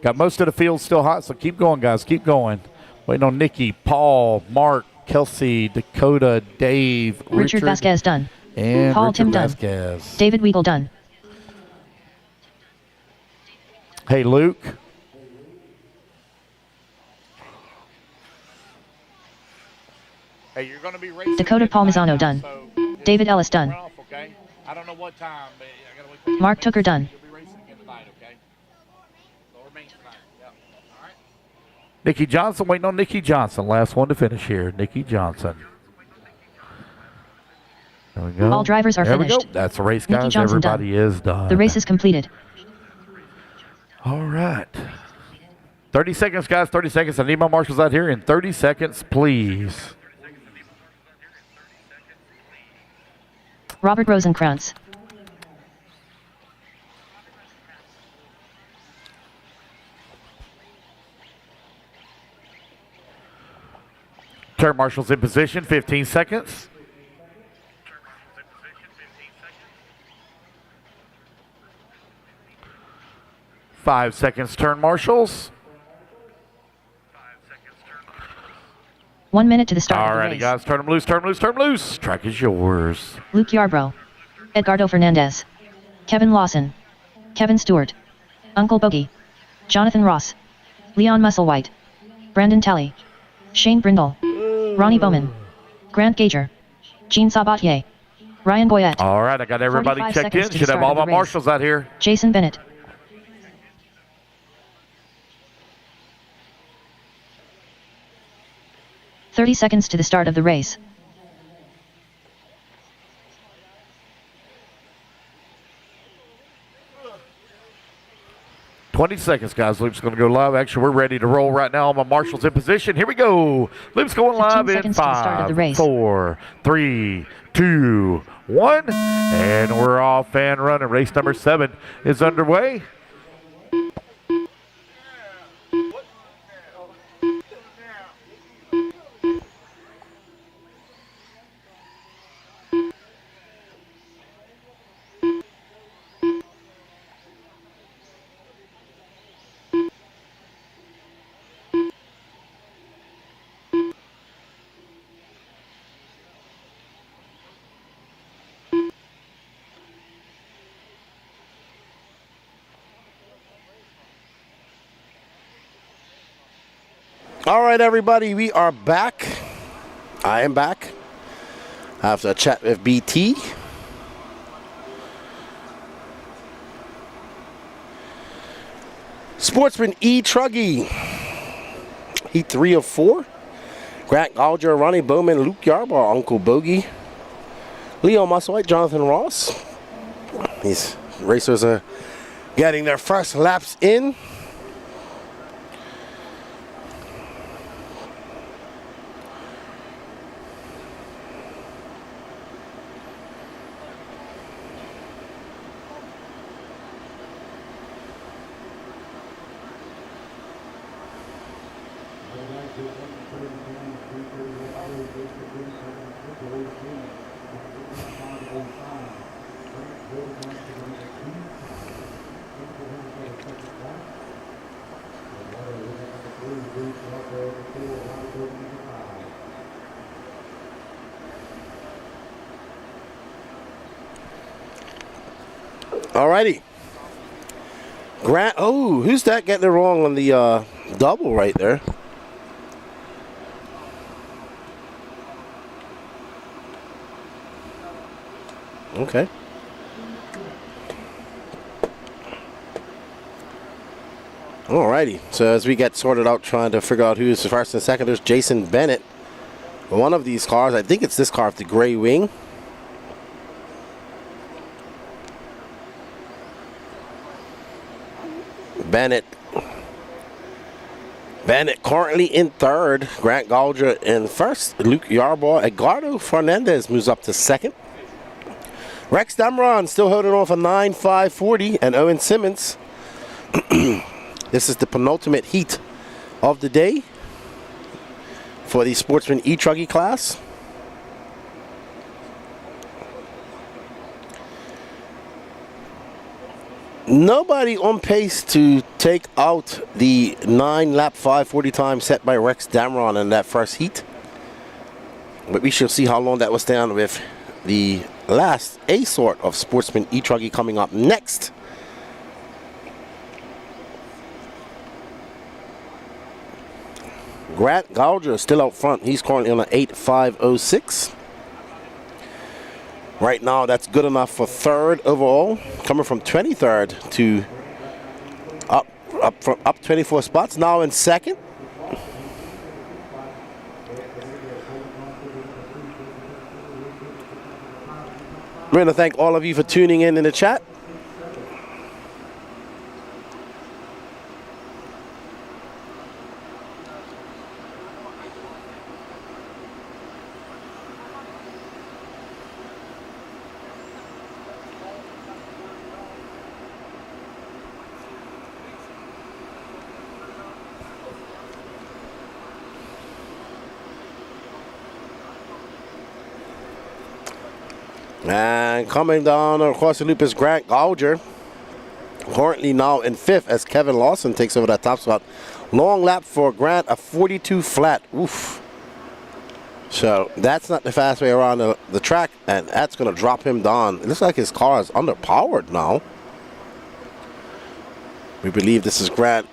Got most of the field still hot, so keep going, guys. Keep going. Waiting on Nikki, Paul, Mark, Kelsey, Dakota, Dave, Richard Vasquez done. And Paul Richard Tim Vasquez. Done. David Weagle done. Hey, Luke. Hey, you're going to be racing. Dakota Palmisano done. So David Ellis done. Off, okay? I don't know what time, but I gotta wait Mark Tooker done. You'll be racing again tonight, okay? Lower main tonight. Yep. All right. Nikki Johnson, waiting on Nikki Johnson. Last one to finish here. Nikki Johnson. There we go. All drivers are finished. We go. That's the race, guys. Everybody is done. The race is completed. All right. 30 seconds, guys. 30 seconds. I need my marshals out here in 30 seconds, please. Robert Rosenkrantz. Turn marshals in position, 15 seconds. Five seconds, turn marshals. 1 minute to the start of the race. All righty, guys, turn them loose, turn them loose, turn them loose. Track is yours. Luke Yarbrough. Edgardo Fernandez. Kevin Lawson. Kevin Stewart. Uncle Bogey. Jonathan Ross. Leon Musselwhite. Brandon Talley. Shane Brindle. Ronnie Bowman. Grant Gager. Gene Sabatier. Ryan Boyette. All right, I got everybody checked in. Should have all my marshals out here. Jason Bennett. "30 seconds to the start of the race. "20 seconds, guys. Luke's going to go live. Actually, we're ready to roll right now. My marshals in position. Here we go. Luke's going live in 5, 4, 3, 2, 1. And we're off and running. Race number 7 is underway. All right, everybody, we are back. I am back. I have to chat with BT. Sportsman E Truggy. Heat 3 of 4. Grant Gauger, Ronnie Bowman, Luke Yarbrough, Uncle Bogey, Leo Musselwhite, Jonathan Ross. These racers are getting their first laps in. Alrighty. Grant, oh, who's that getting it wrong on the double right there? Okay. Alrighty. So as we get sorted out trying to figure out who's the first and second, there's Jason Bennett. One of these cars, I think it's this car with the gray wing. Bennett currently in third. Grant Gauger in first. Luke Yarbaugh. Edgardo Fernandez moves up to second. Rex Damron still holding on for 9.540. And Owen Simmons. This is the penultimate heat of the day for the Sportsman E Truggy class. Nobody on pace to take out the 9-lap 5:40 time set by Rex Damron in that first heat. But we shall see how long that will stand with the last A sort of Sportsman E Truggy coming up next. Grant Gauger still out front. He's currently on an 8.506. Right now, that's good enough for third overall, coming from 23rd to up 24 spots. Now in second. We're going to thank all of you for tuning in the chat. And coming down across the loop is Grant Gauger. Currently now in fifth as Kevin Lawson takes over that top spot. Long lap for Grant, a 42 flat. Oof. So that's not the fast way around the track, and that's going to drop him down. It looks like his car is underpowered now. We believe this is Grant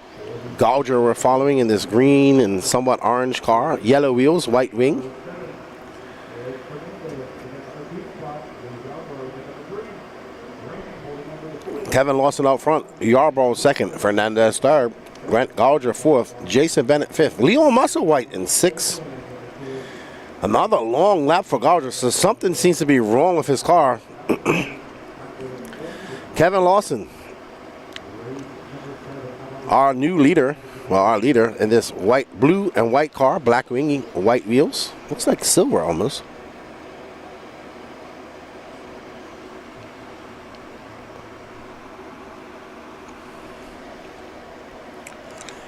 Gauger we're following in this green and somewhat orange car. Yellow wheels, white wing. Kevin Lawson out front, Yarbrough second, Fernandez third, Grant Gauger fourth, Jason Bennett fifth, Leon Musselwhite in sixth. Another long lap for Gauger, so something seems to be wrong with his car. Kevin Lawson, our new leader, well, our leader in this blue and white car, black wing, white wheels. Looks like silver almost.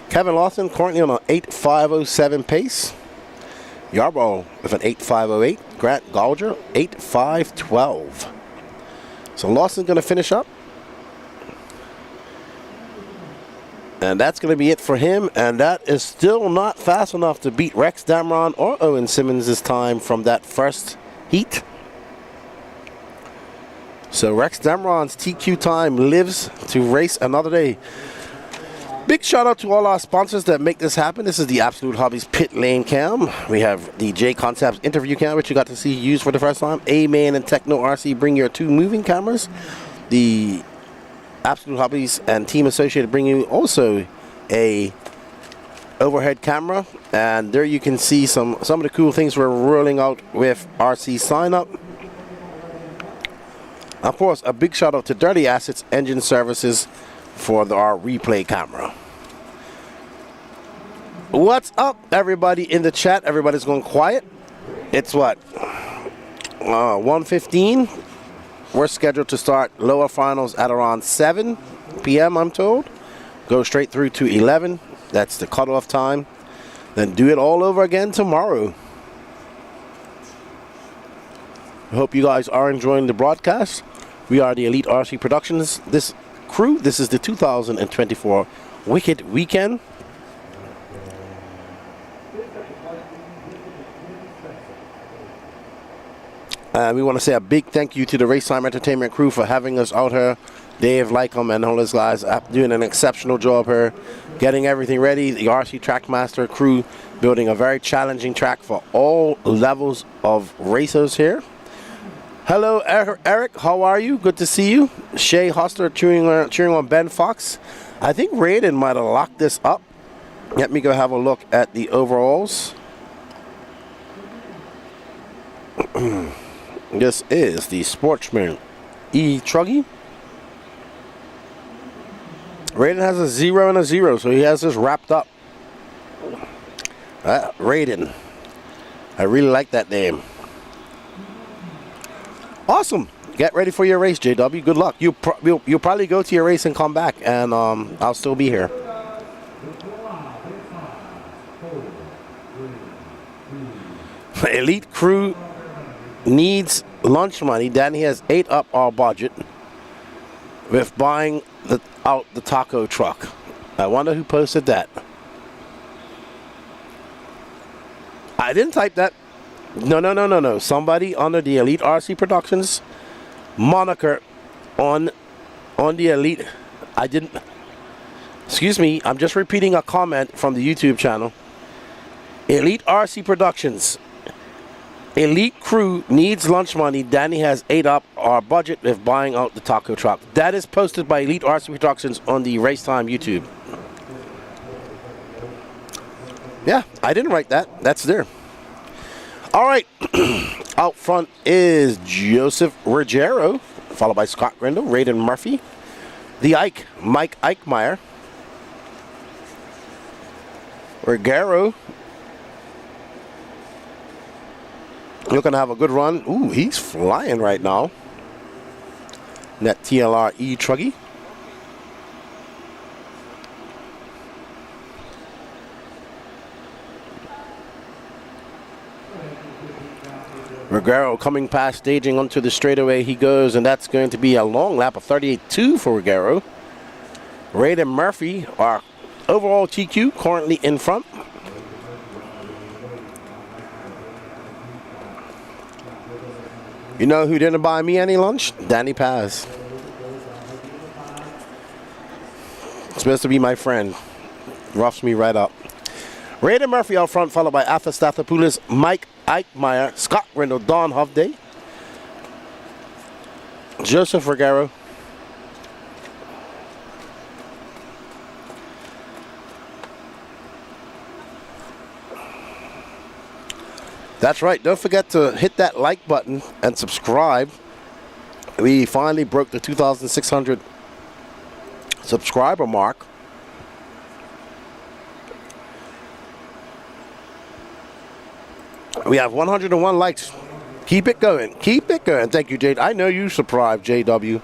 Kevin Lawson currently on an 8.507 pace. Yarbrough with an 8.508. Grant Gauger 8.512. So Lawson's going to finish up. And that's going to be it for him. And that is still not fast enough to beat Rex Damron or Owen Simmons' time from that first heat. So Rex Damron's TQ time lives to race another day. Big shout out to all our sponsors that make this happen. This is the Absolute Hobbies Pit Lane Cam. We have the J Concepts interview cam, which you got to see used for the first time. A-Man and Techno RC bring your two moving cameras. The Absolute Hobbies and Team Associated bring you also a overhead camera. And there you can see some of the cool things we're rolling out with RC Sign Up. Of course, a big shout out to Dirty Assets Engine Services for our replay camera. What's up, everybody in the chat? Everybody's going quiet. It's what? 1:15. We're scheduled to start lower finals at around 7 p.m., I'm told. Go straight through to 11. That's the cutoff time. then do it all over again tomorrow. I hope you guys are enjoying the broadcast. We are the Elite RC Productions. This crew, this is the 2024 Wicked Weekend. And we want to say a big thank you to the Racetime Entertainment crew for having us out here. Dave, Lycom, and all his guys doing an exceptional job here, getting everything ready. The RC Trackmaster crew building a very challenging track for all levels of racers here. Hello, Eric. How are you? Good to see you. Shay Hoster cheering on Ben Fox. I think Raiden might have locked this up. Let me go have a look at the overalls. This is the Sportsman E Truggy. Raiden has a 0 and a 0, so he has this wrapped up. Raiden. I really like that name. Awesome. Get ready for your race, JW. Good luck. You'll probably go to your race and come back, and I'll still be here. Elite crew needs lunch money. Danny has ate up our budget with buying out the taco truck. I wonder who posted that. I didn't type that. No. Somebody under the Elite RC Productions moniker on the Elite. I didn't. Excuse me. I'm just repeating a comment from the YouTube channel. Elite RC Productions. Elite crew needs lunch money. Danny has ate up our budget with buying out the taco truck. That is posted by Elite RC Productions on the Racetime YouTube. Yeah, I didn't write that. That's there. All right. Out front is Joseph Ruggiero, followed by Scott Grindle, Raiden Murphy, the Ike, Mike Eichmeyer, Ruggiero. You're going to have a good run. Ooh, he's flying right now. That TLR E Truggy. Ruggiero coming past, staging onto the straightaway he goes, and that's going to be a long lap of 38.2 for Ruggiero. Raiden Murphy, our overall TQ, currently in front. You know who didn't buy me any lunch? Danny Paz. Supposed to be my friend. Roughs me right up. Raiden Murphy out front, followed by Arthur Stathopoulos, Mike Eichmeyer, Scott Grindle, Don Hovday, Joseph Ruggiero. That's right. Don't forget to hit that like button and subscribe. We finally broke the 2,600 subscriber mark. We have 101 likes. Keep it going. Keep it going. Thank you, Jade. I know you subscribe, JW.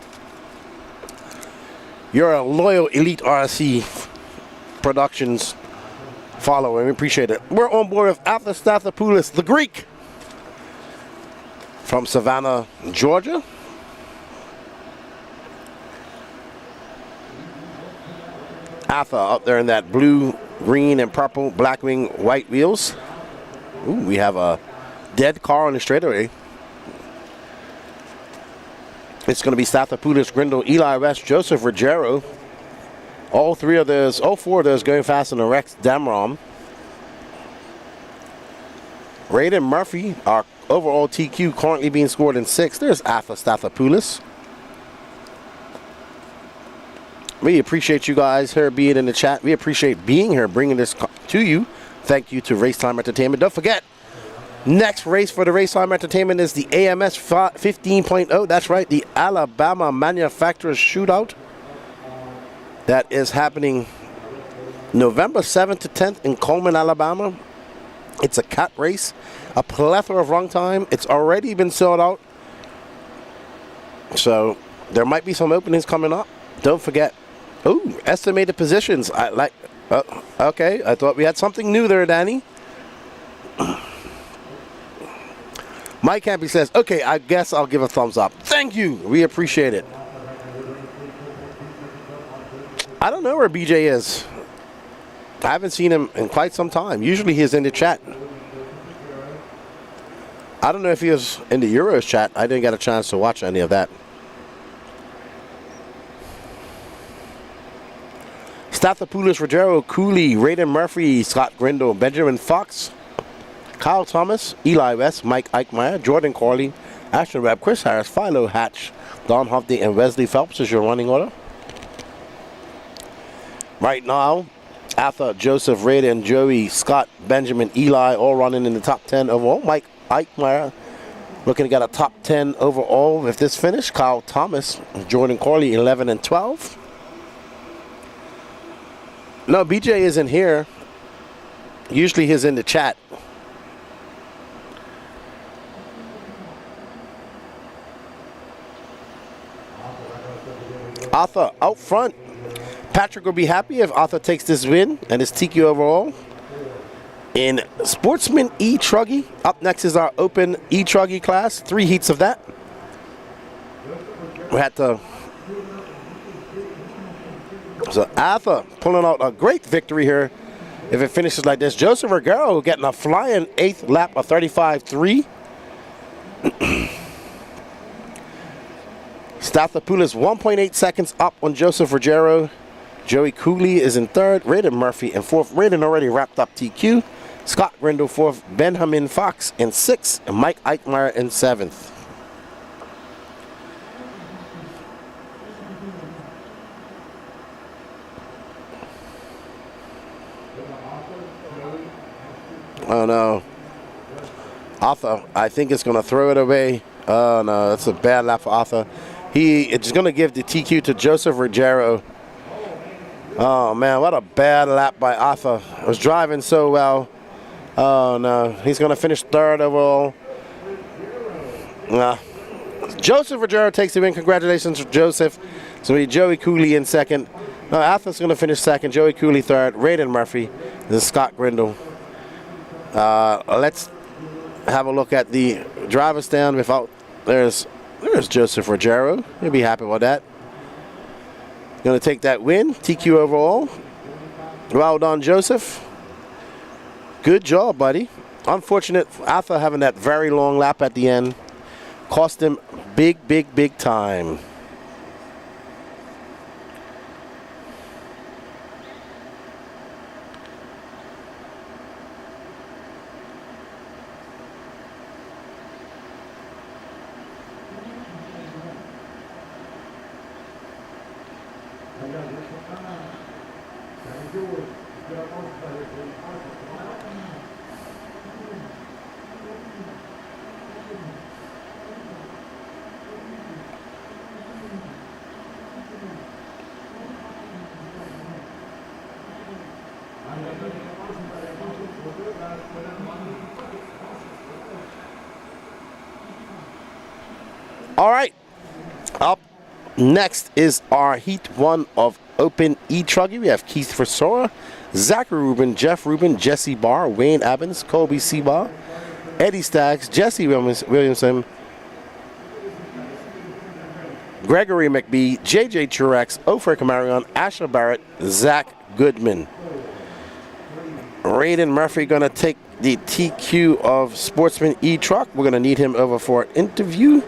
You're a loyal Elite RC Productions follower. We appreciate it. We're on board with Arthur Stathopoulos, the Greek, from Savannah, Georgia. Arthur up there in that blue, green, and purple, black wing, white wheels. Ooh, we have a dead car on the straightaway. It's going to be Stathopoulos, Grindle, Eli West, Joseph Ruggiero. All four of those going fast in the Rex Damrom. Raiden Murphy, our overall TQ, currently being scored in 6th. There's Arthur Stathopoulos. We appreciate you guys here being in the chat. We appreciate being here, bringing this to you. Thank you to Racetime Entertainment. Don't forget, next race for the Racetime Entertainment is the AMS 15.0. That's right, the Alabama Manufacturers Shootout. That is happening November 7th to 10th in Coleman, Alabama. It's a cat race, a plethora of run time. It's already been sold out. So there might be some openings coming up. Don't forget. Ooh, estimated positions. I Okay, I thought we had something new there, Danny. Mike Campy says, okay, I guess I'll give a thumbs up. Thank you. We appreciate it. I don't know where BJ is. I haven't seen him in quite some time. Usually he's in the chat. I don't know if he was in the Euros chat. I didn't get a chance to watch any of that. Stathopoulos, Rogero, Cooley, Raiden Murphy, Scott Grindle, Benjamin Fox, Kyle Thomas, Eli West, Mike Eichmeyer, Jordan Corley, Ashton Webb, Chris Harris, Philo Hatch, Don Humphrey, and Wesley Phelps is your running order. Right now, Arthur, Joseph, Raiden, Joey, Scott, Benjamin, Eli, all running in the top 10 overall. Mike Eichmeyer looking to get a top 10 overall with this finish. Kyle Thomas, Jordan Corley, 11 and 12. No, BJ isn't here. Usually he's in the chat. Arthur out front. Patrick will be happy if Arthur takes this win and his TQ overall. In Sportsman E Truggy, up next is our open E Truggy class. 3 heats of that. We had to. So Arthur pulling out a great victory here if it finishes like this. Joseph Rogero getting a flying 8th lap of 35.3. Stathopoulos 1.8 seconds up on Joseph Rogero. Joey Cooley is in 3rd. Raiden Murphy in 4th. Raiden already wrapped up TQ. Scott Grindle 4th. Benjamin Fox in 6th. And Mike Eichmeyer in 7th. Oh no. Arthur, I think it's going to throw it away. Oh no, that's a bad lap for Arthur. It's going to give the TQ to Joseph Rogero. Oh man, what a bad lap by Arthur. Was driving so well. Oh no, he's going to finish 3rd overall. Joseph Rogero takes the win. Congratulations, Joseph. So we need Joey Cooley in 2nd. No, Arthur's going to finish 2nd. Joey Cooley 3rd. Raiden Murphy. This is Scott Grindle. Let's have a look at the driver's stand without. There's Joseph Rogero. He'll be happy with that. Going to take that win. TQ overall. Well done, Joseph. Good job, buddy. Unfortunate Arthur having that very long lap at the end. Cost him big time. All right, up next is our Heat 1 of Open E Truggy. We have Keith Frisora, Zachary Rubin, Jeff Rubin, Jesse Barr, Wayne Evans, Colby Seabar, Eddie Staggs, Jesse Williamson, Gregory McBee, JJ Truex, Ofer Camarion, Asher Barrett, Zach Goodman. Raiden Murphy going to take the TQ of Sportsman E Truck. We're going to need him over for an interview.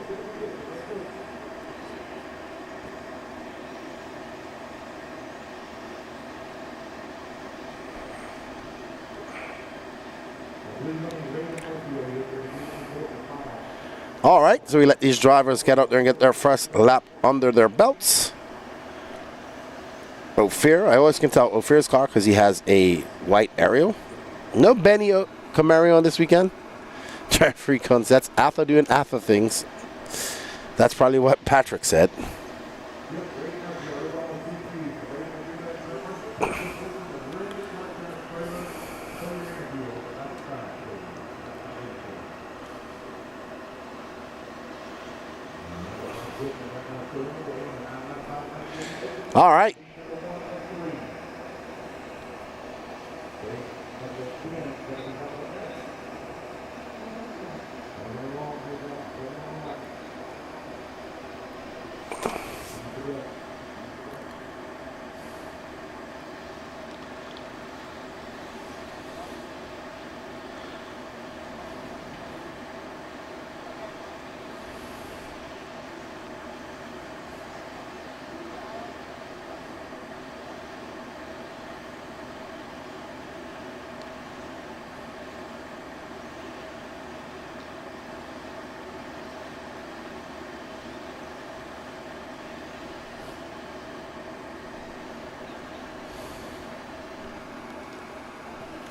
All right, so we let these drivers get out there and get their first lap under their belts. Ophir, I always can tell Ophir's car because he has a white aerial. No Benny Camaro this weekend. Jeffrey Kunz, that's Arthur doing Arthur things. That's probably what Patrick said. All right.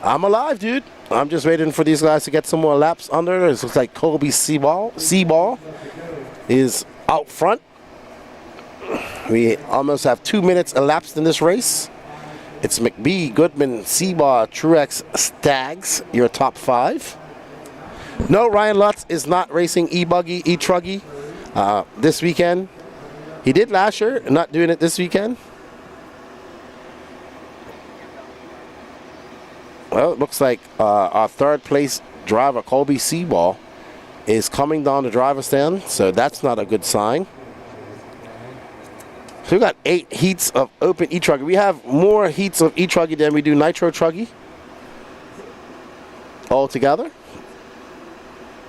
I'm alive, dude. I'm just waiting for these guys to get some more laps under. It looks like Colby Seaball is out front. We almost have 2 minutes elapsed in this race. It's McBee, Goodman, Seaball, Truex, Staggs, your top 5. No, Ryan Lutz is not racing E Buggy, E Truggy this weekend. He did last year, not doing it this weekend. Well, it looks like our third place driver, Colby Seaball, is coming down the driver's stand, so that's not a good sign. So we got 8 heats of open E Truggy. We have more heats of E Truggy than we do Nitro Truggy all together.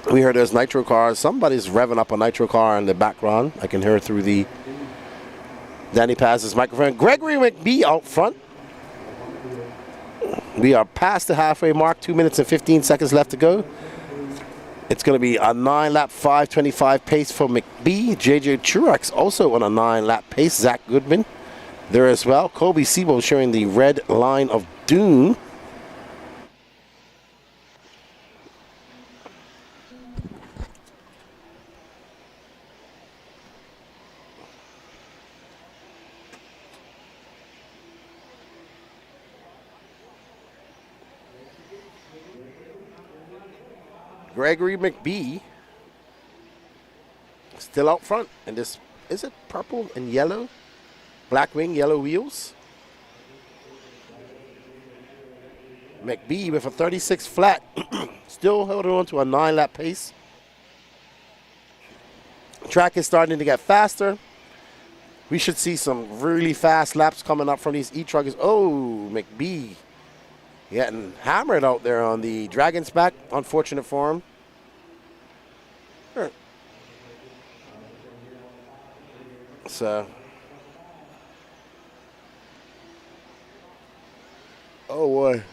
We heard there's Nitro cars. Somebody's revving up a Nitro car in the background. I can hear it through the Danny Paz's microphone. Gregory McBee out front. We are past the halfway mark. 2 minutes and 15 seconds left to go. It's going to be a 9-lap 5:25 pace for McBee. JJ Truex also on a 9-lap pace. Zach Goodman there as well. Colby Seaball showing the red line of doom. Gregory McBee still out front, and this is it purple and yellow, black wing, yellow wheels. McBee with a 36 flat, still holding on to a 9-lap pace. Track is starting to get faster. We should see some really fast laps coming up from these E-Truggers. Oh, McBee getting hammered out there on the Dragon's back. Unfortunate for him. So, oh boy.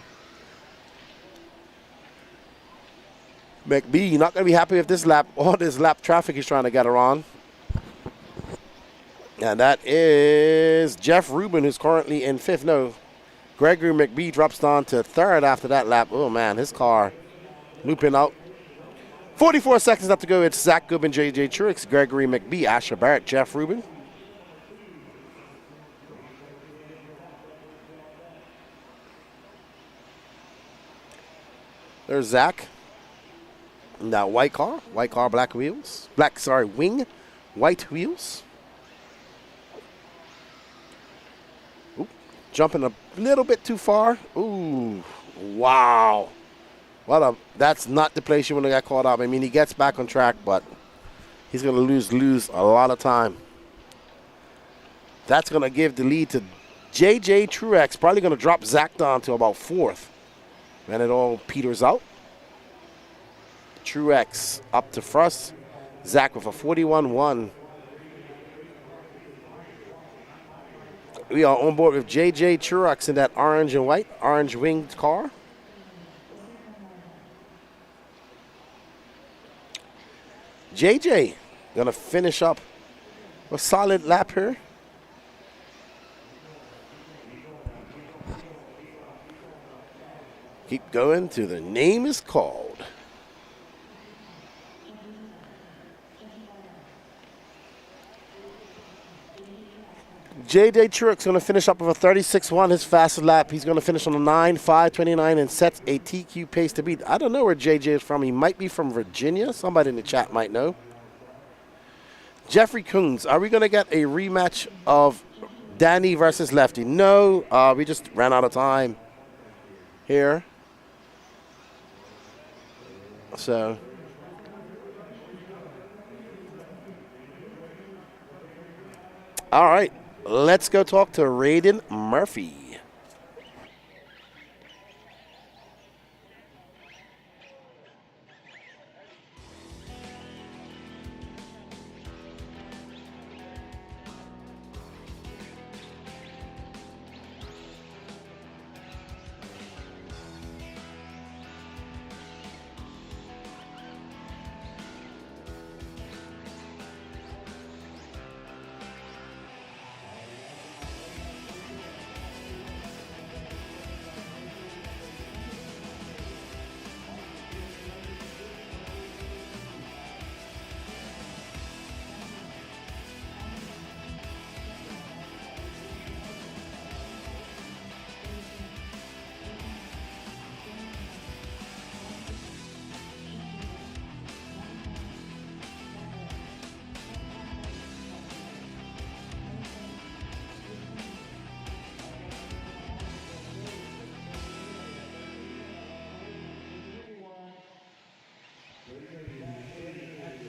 McBee, you're not going to be happy with this lap, all this lap traffic he's trying to get her on. And that is Jeff Rubin, who's currently in 5th. No, Gregory McBee drops down to 3rd after that lap. Oh, man, his car looping out. 44 seconds left to go. It's Zach Goodman, J.J. Truex, Gregory McBee, Asher Barrett, Jeff Rubin. There's Zach. Now white car, black wheels. Wing, white wheels. Oop, jumping a little bit too far. Ooh, wow. That's not the place you want to get caught up. I mean, he gets back on track, but he's going to lose a lot of time. That's going to give the lead to J.J. Truex. Probably going to drop Zach down to about 4th. And it all peters out. Truex up to first. Zach with a 41-1. We are on board with J.J. Truex in that orange and white, orange winged car. JJ gonna finish up a solid lap here. Keep going till the name is called. J.J. Truex going to finish up with a 36-1, his fastest lap. He's going to finish on a 9.529 and sets a TQ pace to beat. I don't know where J.J. is from. He might be from Virginia. Somebody in the chat might know. Jeffrey Coons, are we going to get a rematch of Danny versus Lefty? No, we just ran out of time here. So, all right. Let's go talk to Raiden Murphy.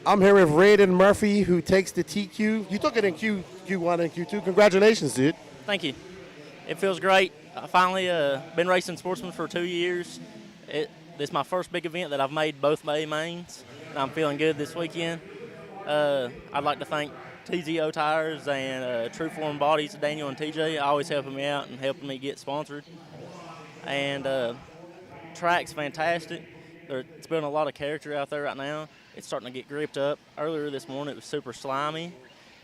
I'm here with Raiden Murphy, who takes the TQ. You took it in Q1 and Q2. Congratulations, dude. Thank you. It feels great. I finally been racing Sportsman for 2 years. This is my first big event that I've made both my mains. And I'm feeling good this weekend. I'd like to thank TZO Tires and True Form Bodies, Daniel and TJ, always helping me out and helping me get sponsored. And track's fantastic. It's building a lot of character out there right now. It's starting to get gripped up. Earlier this morning it was super slimy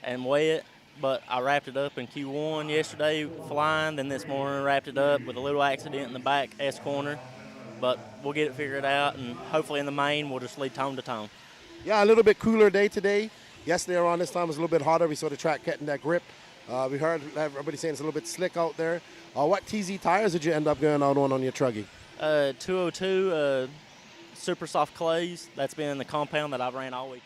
and wet, but I wrapped it up in Q1 yesterday flying, then this morning wrapped it up with a little accident in the back S corner. But we'll get it figured out, and hopefully in the main we'll just lead tone to tone. Yeah, a little bit cooler day today. Yesterday around this time was a little bit hotter. We saw the track getting that grip. We heard everybody saying it's a little bit slick out there. What TZ tires did you end up going out on your Truggy? 202 super soft clays. That's been the compound that I've ran all week.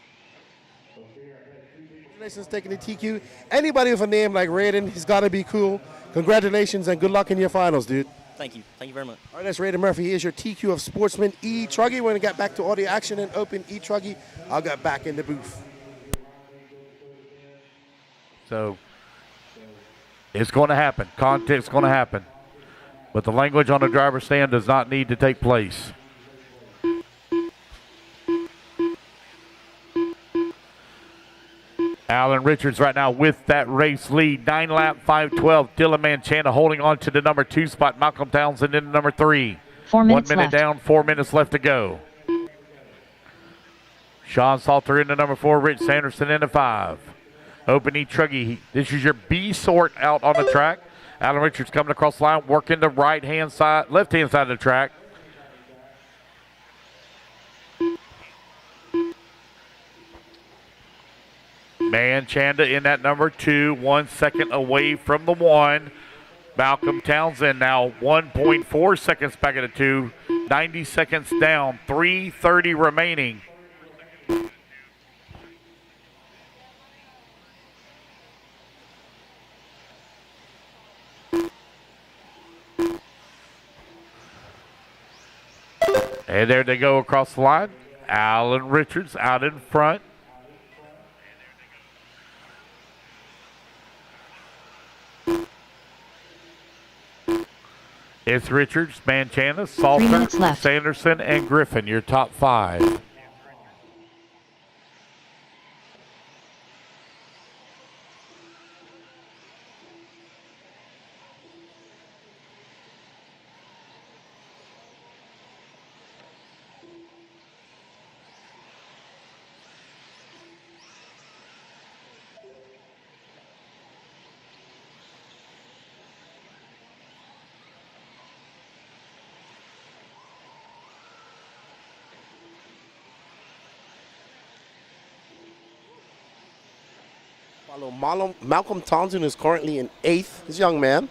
Congratulations taking the TQ. Anybody with a name like Raiden, he's got to be cool. Congratulations and good luck in your finals, dude. Thank you. Thank you very much. All right, that's Raiden Murphy. Here's your TQ of Sportsman E Truggy. We're going to get back to all the action and open E Truggy. I'll get back in the booth. So it's going to happen. Contact's going to happen. But the language on the driver's stand does not need to take place. Alan Richards right now with that race lead. 9-lap, 5:12. Dylan Manchanda holding on to the number 2 spot. Malcolm Townsend in the number 3. 4 minutes 1 minute left. down, 4 minutes left to go. Sean Salter in the number 4. Rich Sanderson in the 5. Open E Truggy. This is your B sort out on the track. Alan Richards coming across the line, working the left-hand side of the track. Manchanda in that number 2, 1 second away from the 1. Malcolm Townsend now 1.4 seconds back at the 2, 90 seconds down, 3:30 remaining. And there they go across the line. Alan Richards out in front. It's Richards, Manchanda, Salter, Sanderson, and Griffin, your top 5. Malcolm Townsend is currently in 8th. This young man.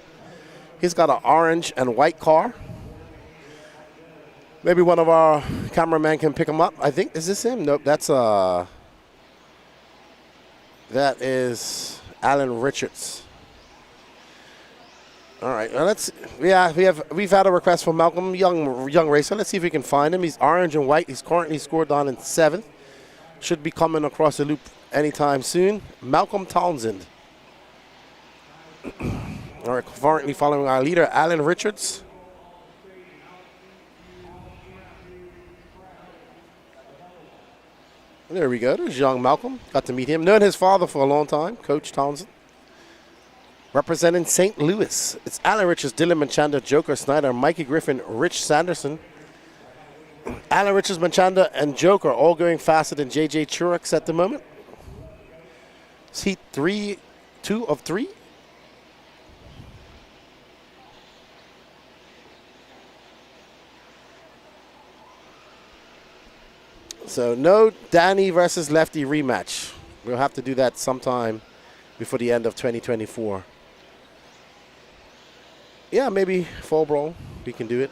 He's got an orange and white car. Maybe one of our cameramen can pick him up. I think, is this him? Nope, that is Alan Richards. All right, we've had a request from Malcolm, young racer. Let's see if we can find him. He's orange and white. He's currently scored down in 7th. Should be coming across the loop anytime soon. Malcolm Townsend. All right, currently following our leader, Alan Richards. There we go. There's young Malcolm. Got to meet him. Known his father for a long time, Coach Townsend. Representing St. Louis, it's Alan Richards, Dylan Manchanda, Joker Snyder, Mikey Griffin, Rich Sanderson. Alan Richards, Manchanda, and Joker all going faster than JJ Truex at the moment. Is he 2 of 3? So no Danny versus Lefty rematch. We'll have to do that sometime before the end of 2024. Yeah, maybe Fall Brawl, we can do it.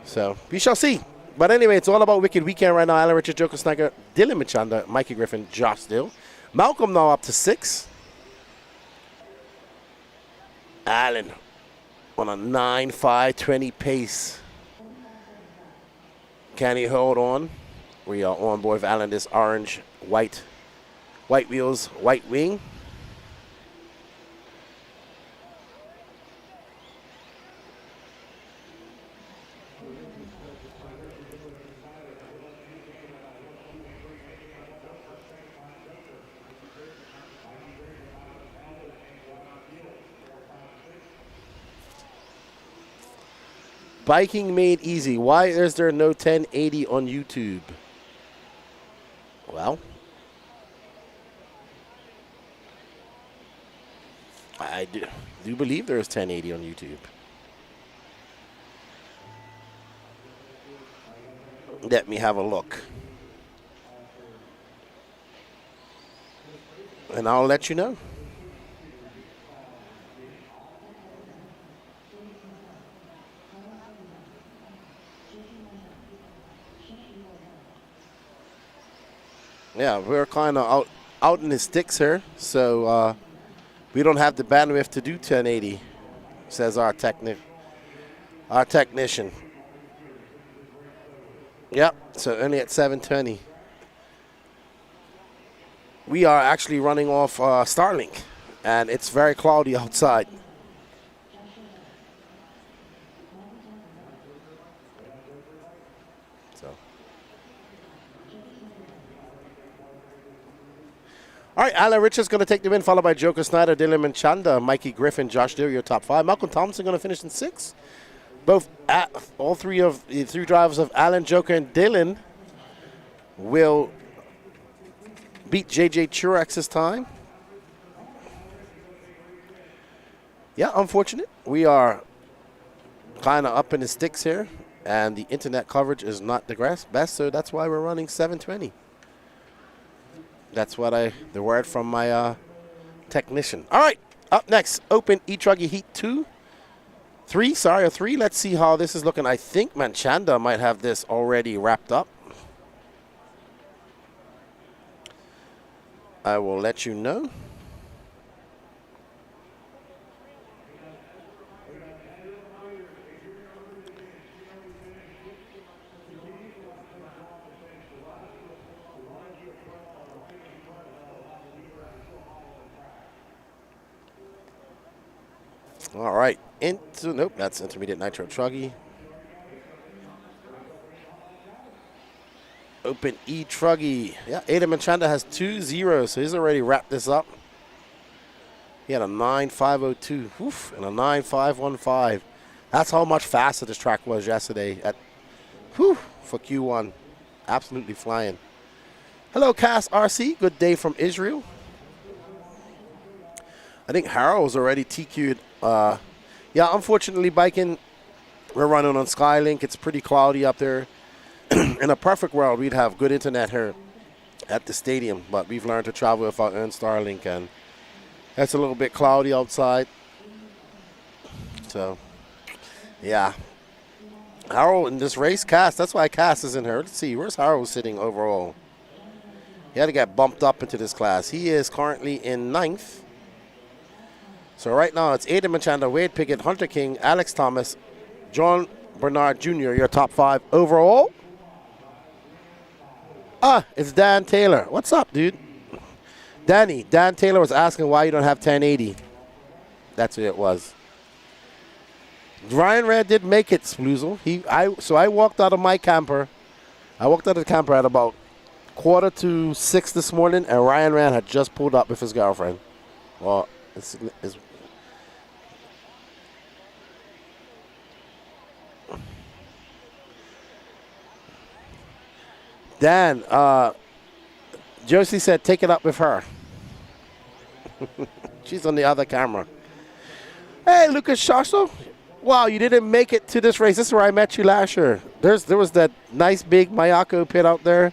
So we shall see. But anyway, it's all about Wicked Weekend right now. Alan Richards, Joker Sniker, Dylan Manchanda, Mikey Griffin, Josh Still. Malcolm now up to 6. Alan on a 9.520 pace. Can he hold on? We are on board with Alan, this orange, white wheels, white wing. Biking made easy. Why is there no 1080 on YouTube? Well, I do believe there is 1080 on YouTube. Let me have a look. And I'll let you know. Yeah, we're kind of out in the sticks here, so we don't have the bandwidth to do 1080, says our technician. Yep, so only at 720. We are actually running off Starlink, and it's very cloudy outside. All right, Alan Richards going to take the win, followed by Joker Snyder, Dylan Manchanda, Mikey Griffin, Josh Deere, your top 5. Malcolm Thompson going to finish in 6. All three of the 3 drivers of Alan, Joker, and Dylan will beat JJ Truex's time. Yeah, unfortunate. We are kind of up in the sticks here, and the internet coverage is not the best, so that's why we're running 720. That's what the word from my technician. All right, up next, Open E Truggy Heat 3. Let's see how this is looking. I think Manchanda might have this already wrapped up. I will let you know. All right, nope, that's Intermediate Nitro Truggy. Open E Truggy. Yeah, Adam Manchanda has 2-0, so he's already wrapped this up. He had a 9.502 and a 9.515. That's how much faster this track was yesterday for Q1. Absolutely flying. Hello, Cass RC. Good day from Israel. I think Harold's already TQ'd. Yeah, unfortunately, biking, we're running on Skylink. It's pretty cloudy up there. In a perfect world, we'd have good internet here at the stadium, but we've learned to travel with our own Starlink, and it's a little bit cloudy outside. So, yeah. Harold in this race, Cass, that's why Cass is in here. Let's see, where's Harold sitting overall? He had to get bumped up into this class. He is currently in 9th. So right now it's Adam Manchanda, Wade Pickett, Hunter King, Alex Thomas, John Bernard Jr., your top 5 overall. It's Dan Taylor. What's up, dude? Dan Taylor was asking why you don't have 1080. That's what it was. Ryan Red did make it, Sploozle. So I walked out of my camper. I walked out of the camper at about 5:45 this morning, and Ryan Rand had just pulled up with his girlfriend. Well, it's Dan, Josie said take it up with her. She's on the other camera. Hey, Lucas Shasso. Wow, you didn't make it to this race. This is where I met you last year. There was that nice big Mayako pit out there.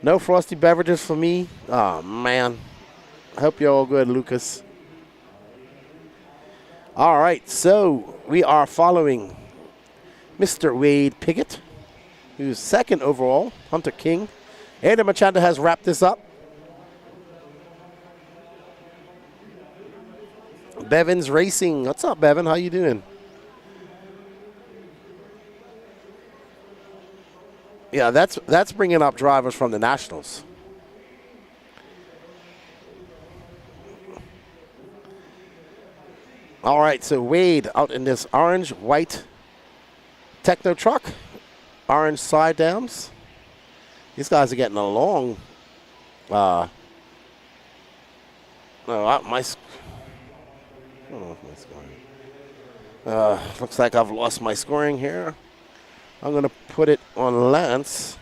No frosty beverages for me. Oh, man. I hope you're all good, Lucas. All right, so we are following Mr. Wade Pickett, who's 2nd overall, Hunter King. Adam Manchanda has wrapped this up. Bevan's Racing. What's up, Bevan? How you doing? Yeah, that's bringing up drivers from the Nationals. All right, so Wade out in this orange-white Techno truck, orange side downs. These guys are getting along. No, I don't know if my scoring. Looks like I've lost my scoring here. I'm going to put it on Lance.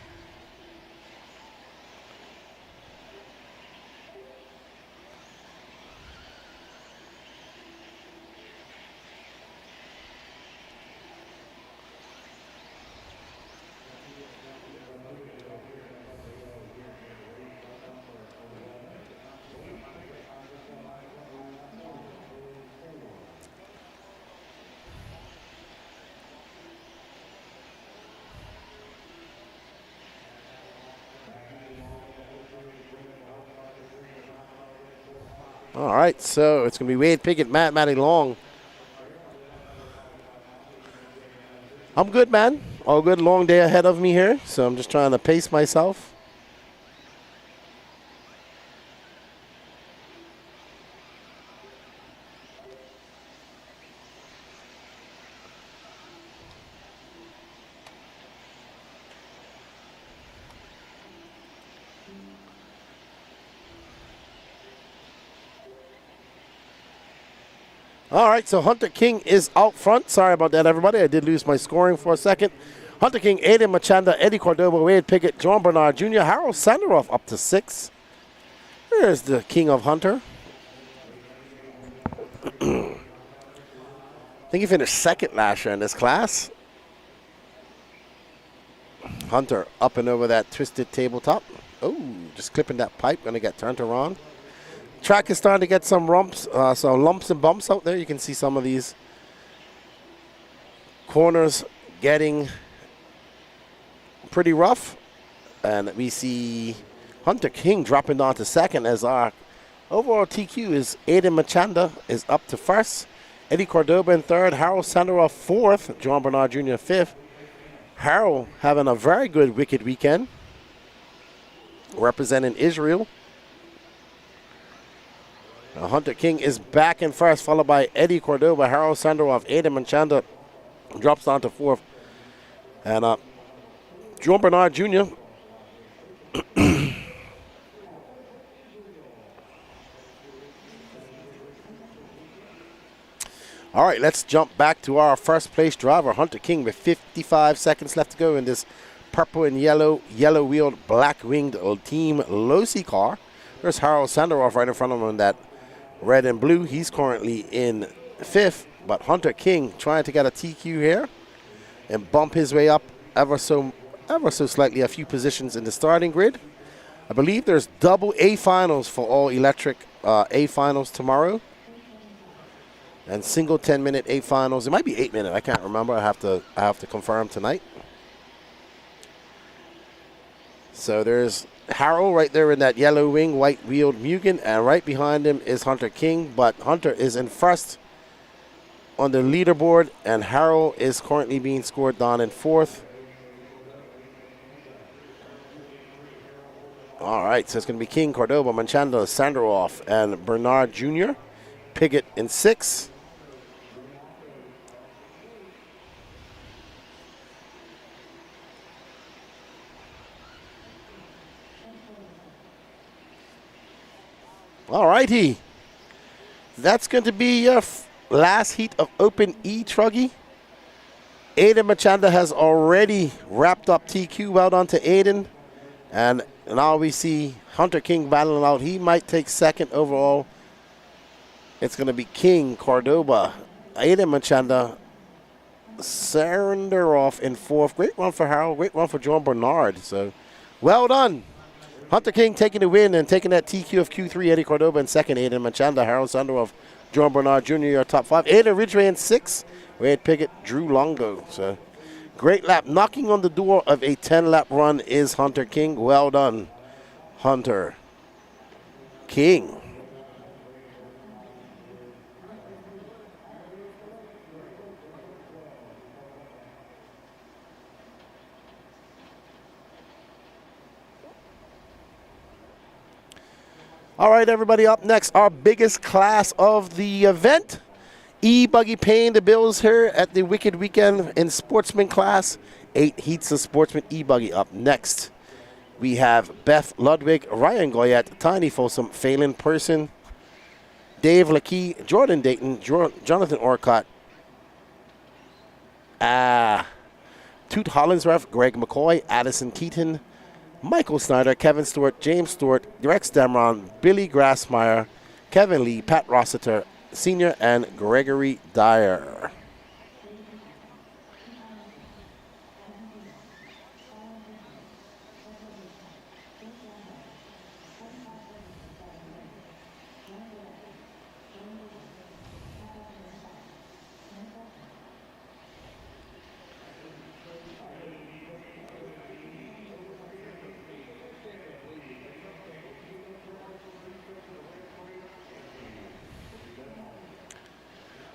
All right, so it's going to be Wade Pickett, Matty Long. I'm good, man. All good. Long day ahead of me here, so I'm just trying to pace myself. All right, so Hunter King is out front. Sorry about that, everybody. I did lose my scoring for a second. Hunter King, Aiden Machanda, Eddie Cordoba, Wade Pickett, John Bernard Jr., Harold Sanderoff up to 6. There's the king of Hunter. I think he finished second last year in this class. Hunter up and over that twisted tabletop. Oh, just clipping that pipe. Going to get turned around. Track is starting to get some lumps and bumps out there. You can see some of these corners getting pretty rough. And we see Hunter King dropping down to second as our overall TQ is Aiden Machanda is up to first. Eddie Cordoba in third. Harold Sanderoff fourth. John Bernard Jr. fifth. Harold having a very good wicked weekend, representing Israel. Hunter King is back in first, followed by Eddie Cordoba, Harold Sanderoff, Aiden Machanda drops down to fourth. And John Bernard Jr. All right, let's jump back to our first place driver, Hunter King, with 55 seconds left to go in this purple and yellow-wheeled, black-winged Team Losi car. There's Harold Sanderoff right in front of him in that red and blue. He's currently in fifth, but Hunter King trying to get a TQ here and bump his way up ever so slightly a few positions in the starting grid. I believe there's double A finals for all electric A finals tomorrow, and single 10-minute A finals. It might be 8-minute. I can't remember. I have to confirm tonight. So there's Harold right there in that yellow wing, white wheeled Mugen, and right behind him is Hunter King, but Hunter is in first on the leaderboard, and Harold is currently being scored down in fourth. All right, so it's going to be King, Cordoba, Manchanda, Sanderoff, and Bernard Jr. Piggott in sixth. All righty. That's going to be your last heat of Open E Truggy. Aiden Machanda has already wrapped up TQ. Well done to Aiden. And now we see Hunter King battling out. He might take second overall. It's going to be King, Cordoba, Aiden Machanda, Sanderoff in fourth. Great run for Harold. Great run for John Bernard. So well done. Hunter King taking the win and taking that TQ of Q3. Eddie Cordoba in second. Aiden Machanda, Harold Sanderoff, John Bernard Jr. your top five. Aiden Ridgway in sixth. Wade Pickett, Drew Longo. So great lap. Knocking on the door of a 10-lap run is Hunter King. Well done, Hunter King. All right, everybody, up next, our biggest class of the event. E Buggy paying the bills here at the Wicked Weekend in Sportsman class. 8 heats of Sportsman E Buggy. Up next, we have Beth Ludwig, Ryan Goyette, Tiny Folsom, Phelan Person, Dave Lackey, Jordan Dayton, Jonathan Orcott, Toot Hollinsworth, Greg McCoy, Addison Keaton, Michael Snyder, Kevin Stewart, James Stewart, Rex Damron, Billy Grassmeyer, Kevin Lee, Pat Rossiter Sr., and Gregory Dyer.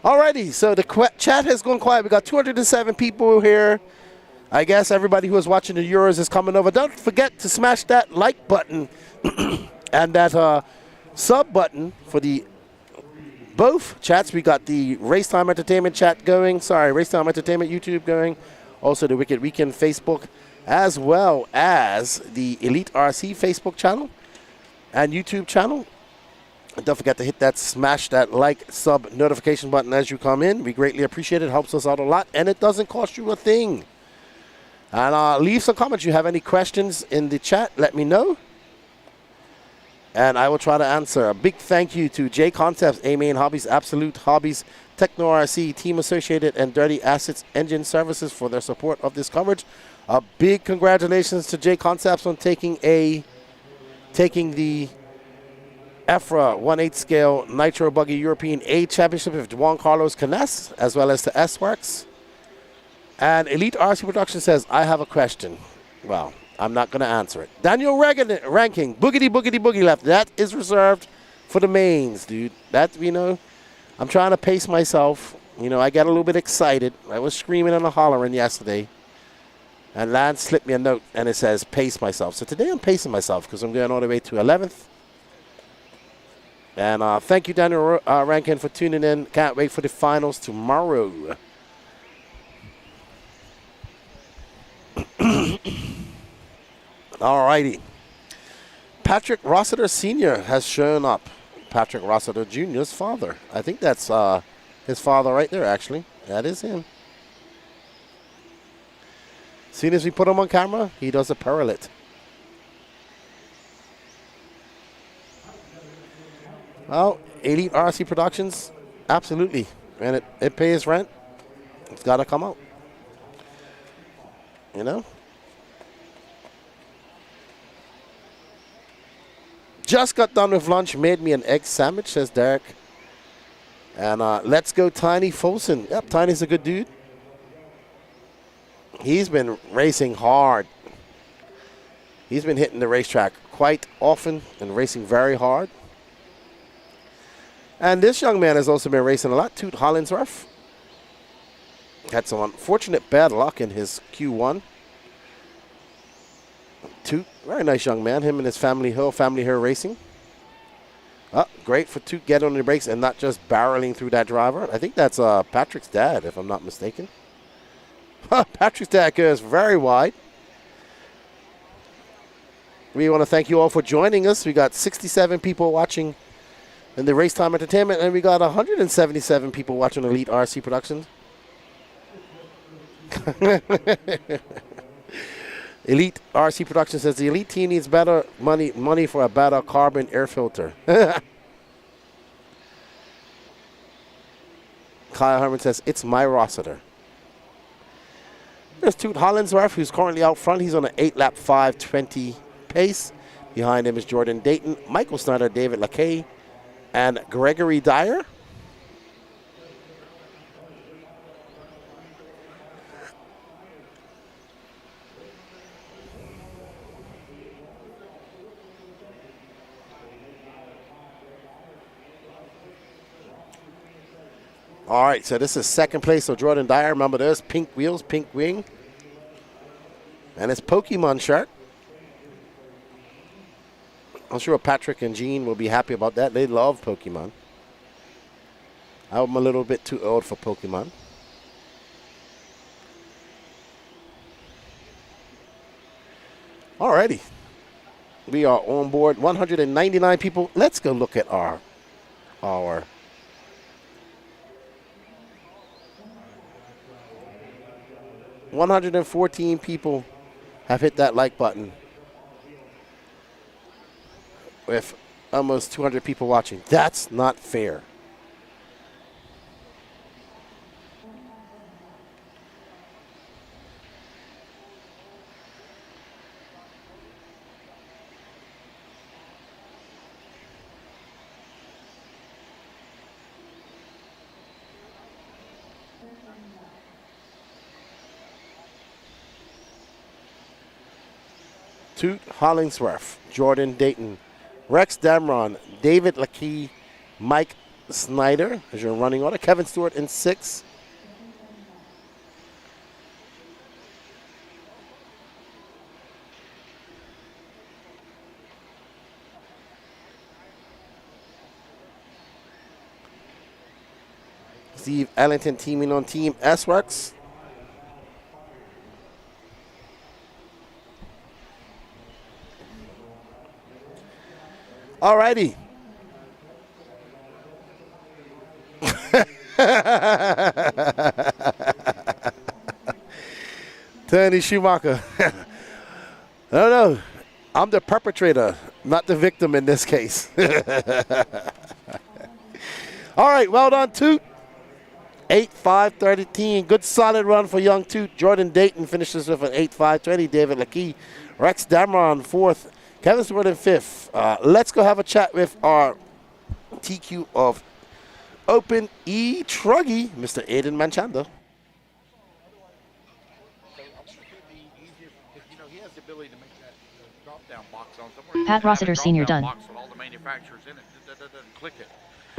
Alrighty, so the chat has gone quiet. We got 207 people here. I guess everybody who is watching the Euros is coming over. Don't forget to smash that like button and that sub button for the both chats. We got the Racetime Entertainment chat going. Sorry, Racetime Entertainment YouTube going. Also the Wicked Weekend Facebook, as well as the Elite RC Facebook channel and YouTube channel. And don't forget to hit that, smash that like, sub, notification button as you come in. We greatly appreciate it. Helps us out a lot, and it doesn't cost you a thing. And leave some comments. You have any questions in the chat, let me know. And I will try to answer. A big thank you to J Concepts, A-Main Hobbies, Absolute Hobbies, Techno RC, Team Associated, and Dirty Assets Engine Services for their support of this coverage. A big congratulations to J Concepts on taking the EFRA 1/8 scale Nitro Buggy European A Championship with Juan Carlos Canes, as well as the S-Works. And Elite RC Production says, I have a question. Well, I'm not going to answer it. Daniel ranking, boogity, boogity, boogie left. That is reserved for the mains, dude. That, I'm trying to pace myself. I get a little bit excited. I was screaming and hollering yesterday. And Lance slipped me a note, and it says, pace myself. So today I'm pacing myself because I'm going all the way to 11th. And thank you, Daniel Rankin, for tuning in. Can't wait for the finals tomorrow. All righty. Patrick Rossiter Sr. has shown up. Patrick Rossiter Jr.'s father. I think that's his father right there, actually. That is him. As soon as we put him on camera, he does a parallel. Well, Elite RC Productions, absolutely. And it pays rent. It's got to come out. Just got done with lunch, made me an egg sandwich, says Derek. And let's go Tiny Folsom. Yep, Tiny's a good dude. He's been racing hard. He's been hitting the racetrack quite often and racing very hard. And this young man has also been racing a lot. Toot Hollinsworth had some unfortunate bad luck in his Q1. Toot, very nice young man. Him and his family here racing. Great for Toot get on the brakes and not just barreling through that driver. I think that's Patrick's dad, if I'm not mistaken. Patrick's dad goes very wide. We want to thank you all for joining us. We got 67 people watching in the Racetime Entertainment, and we got 177 people watching Elite RC Productions. Elite RC Productions says the Elite team needs better money for a better carbon air filter. Kyle Herman says, it's my Rossiter. There's Toot Hollinsworth, who's currently out front. He's on an 8-lap 5:20 pace. Behind him is Jordan Dayton, Michael Snyder, David Lackey, and Gregory Dyer. All right, so this is second place. So Jordan Dyer, remember there's pink wheels, pink wing. And his Pokemon shirt. I'm sure Patrick and Gene will be happy about that. They love Pokemon. I'm a little bit too old for Pokemon. Alrighty. We are on board 199 people. Let's go look at our 114 people have hit that like button with almost 200 people watching. That's not fair. Toot Hollingsworth, Jordan Dayton, Rex Damron, David Lakey, Mike Snyder as your running order, Kevin Stewart in 6. Steve Ellington teaming on Team S-Rex. All righty. Tony Schumacher. I don't know. I'm the perpetrator, not the victim in this case. All right, well done, Toot. 8.5.13. Good solid run for young Toot. Jordan Dayton finishes with an 8.5.20. David Lakey. Rex Damron, 4th. Kevin Stewart in 5th. Let's go have a chat with our TQ of Open E Truggy, Mr. Aiden Manchanda. Pat Rossiter Sr. done.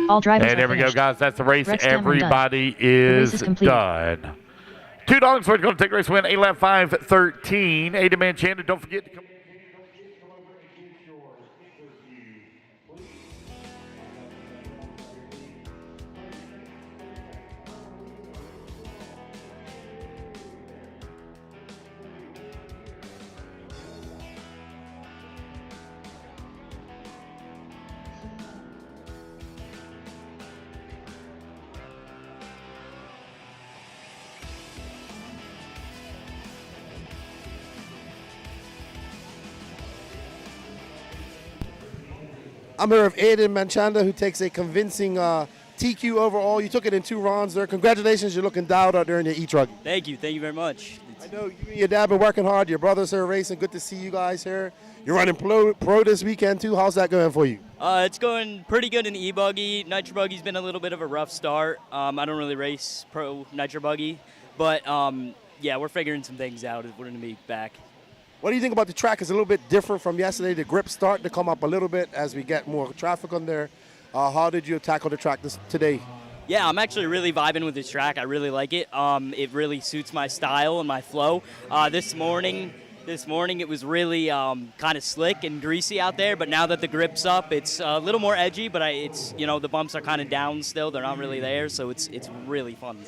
All drivers and there we go, guys. That's the race. Rex Everybody is done. $2 for going to take race win. 8.5.13. Aiden Manchanda. Don't forget to come. I'm here with Aiden Manchanda, who takes a convincing TQ overall. You took it in 2 rounds there. Congratulations, you're looking dialed out there in your E Truggy. Thank you very much. I know you and your dad been working hard. Your brother's here racing. Good to see you guys here. You're running pro this weekend too. How's that going for you? It's going pretty good in E Buggy. Nitro Buggy's been a little bit of a rough start. I don't really race pro Nitro Buggy, but yeah, we're figuring some things out. We're going to be back. What do you think about the track? It's a little bit different from yesterday. The grip's starting to come up a little bit as we get more traffic on there. How did you tackle the track today? Yeah, I'm actually really vibing with this track. I really like it. It really suits my style and my flow. This morning it was really kind of slick and greasy out there, but now that the grip's up, it's a little more edgy, but it's, you know, the bumps are kind of down still. They're not really there, so it's really fun.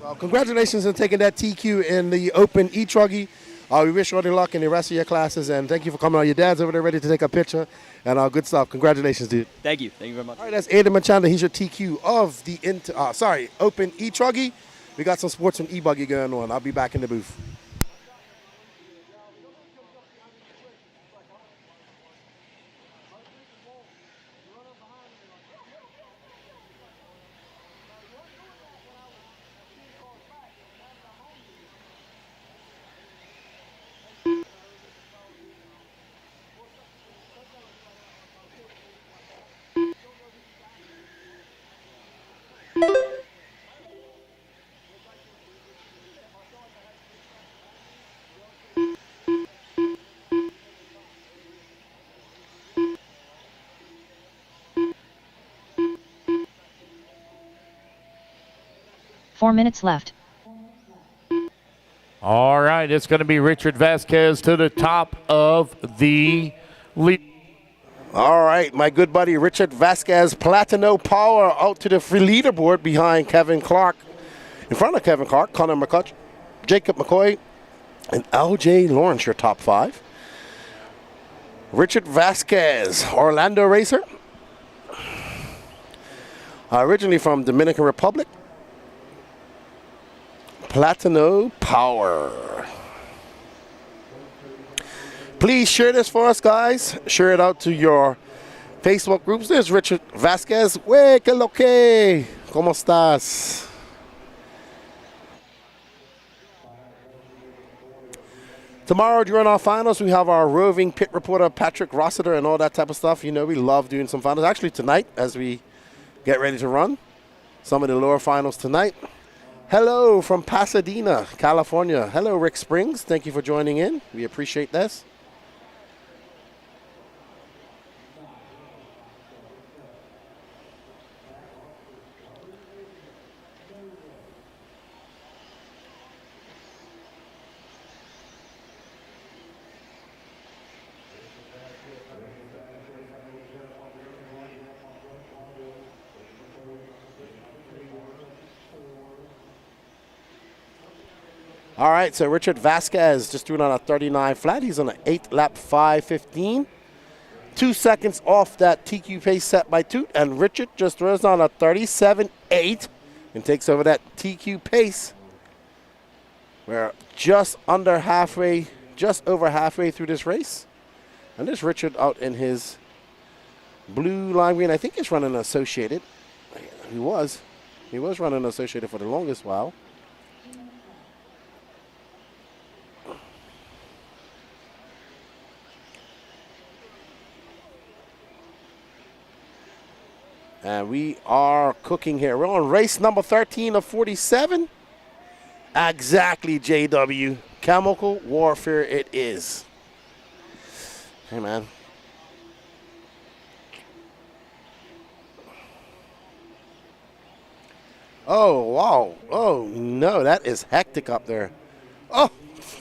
Well, congratulations on taking that TQ in the Open E Truggy. We wish you all the luck in the rest of your classes, and thank you for coming on. Your dad's over there ready to take a picture, and good stuff. Congratulations, dude. Thank you very much. All right, that's Aiden Manchanda. He's your TQ of the Open E Truggy. We got some Sportsman E Buggy going on. I'll be back in the booth. Four minutes left. All right, it's going to be Richard Vasquez to the top of the lead. All right, my good buddy Richard Vasquez, Platino Power out to the free leaderboard behind Kevin Clark. In front of Kevin Clark, Connor McCutch, Jacob McCoy, and LJ Lawrence, your top 5. Richard Vasquez, Orlando racer. Originally from Dominican Republic. Platino Power. Please share this for us, guys. Share it out to your Facebook groups. There's Richard Vasquez. Wey, que lo que? ¿Cómo estás? Tomorrow during our finals, we have our roving pit reporter, Patrick Rossiter, and all that type of stuff. You know, we love doing some finals. Actually, tonight, as we get ready to run some of the lower finals tonight. Hello from Pasadena, California. Hello, Rick Springs. Thank you for joining in. We appreciate this. All right, so Richard Vasquez just doing on a 39 flat. He's on an 8 lap 5:15. 2 seconds off that TQ pace set by Toot. And Richard just throws on a 37.8 and takes over that TQ pace. We're just under halfway, just over halfway through this race. And there's Richard out in his blue lime green. I think he's running Associated. He was running Associated for the longest while. And we are cooking here. We're on race number 13 of 47. Exactly, JW. Chemical warfare it is. Hey, man. Oh, wow. Oh, no, that is hectic up there. Oh,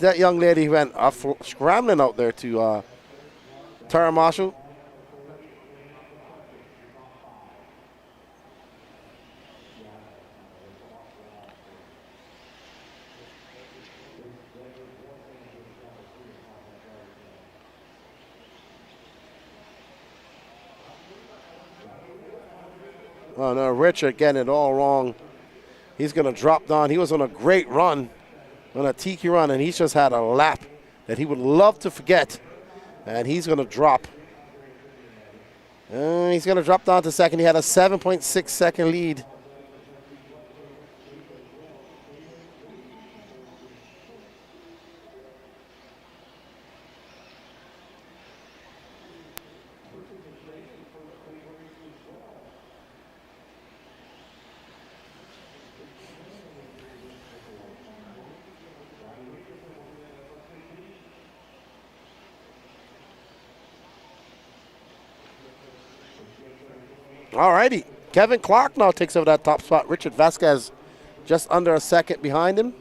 that young lady went scrambling out there to Tara Marshall. Oh, no, Richard getting it all wrong. He's going to drop down. He was on a great run, on a tiki run, and he's just had a lap that he would love to forget. And he's going to drop. He's going to drop down to second. He had a 7.6 second lead. All righty. Kevin Clark now takes over that top spot. Richard Vasquez just under a second behind him.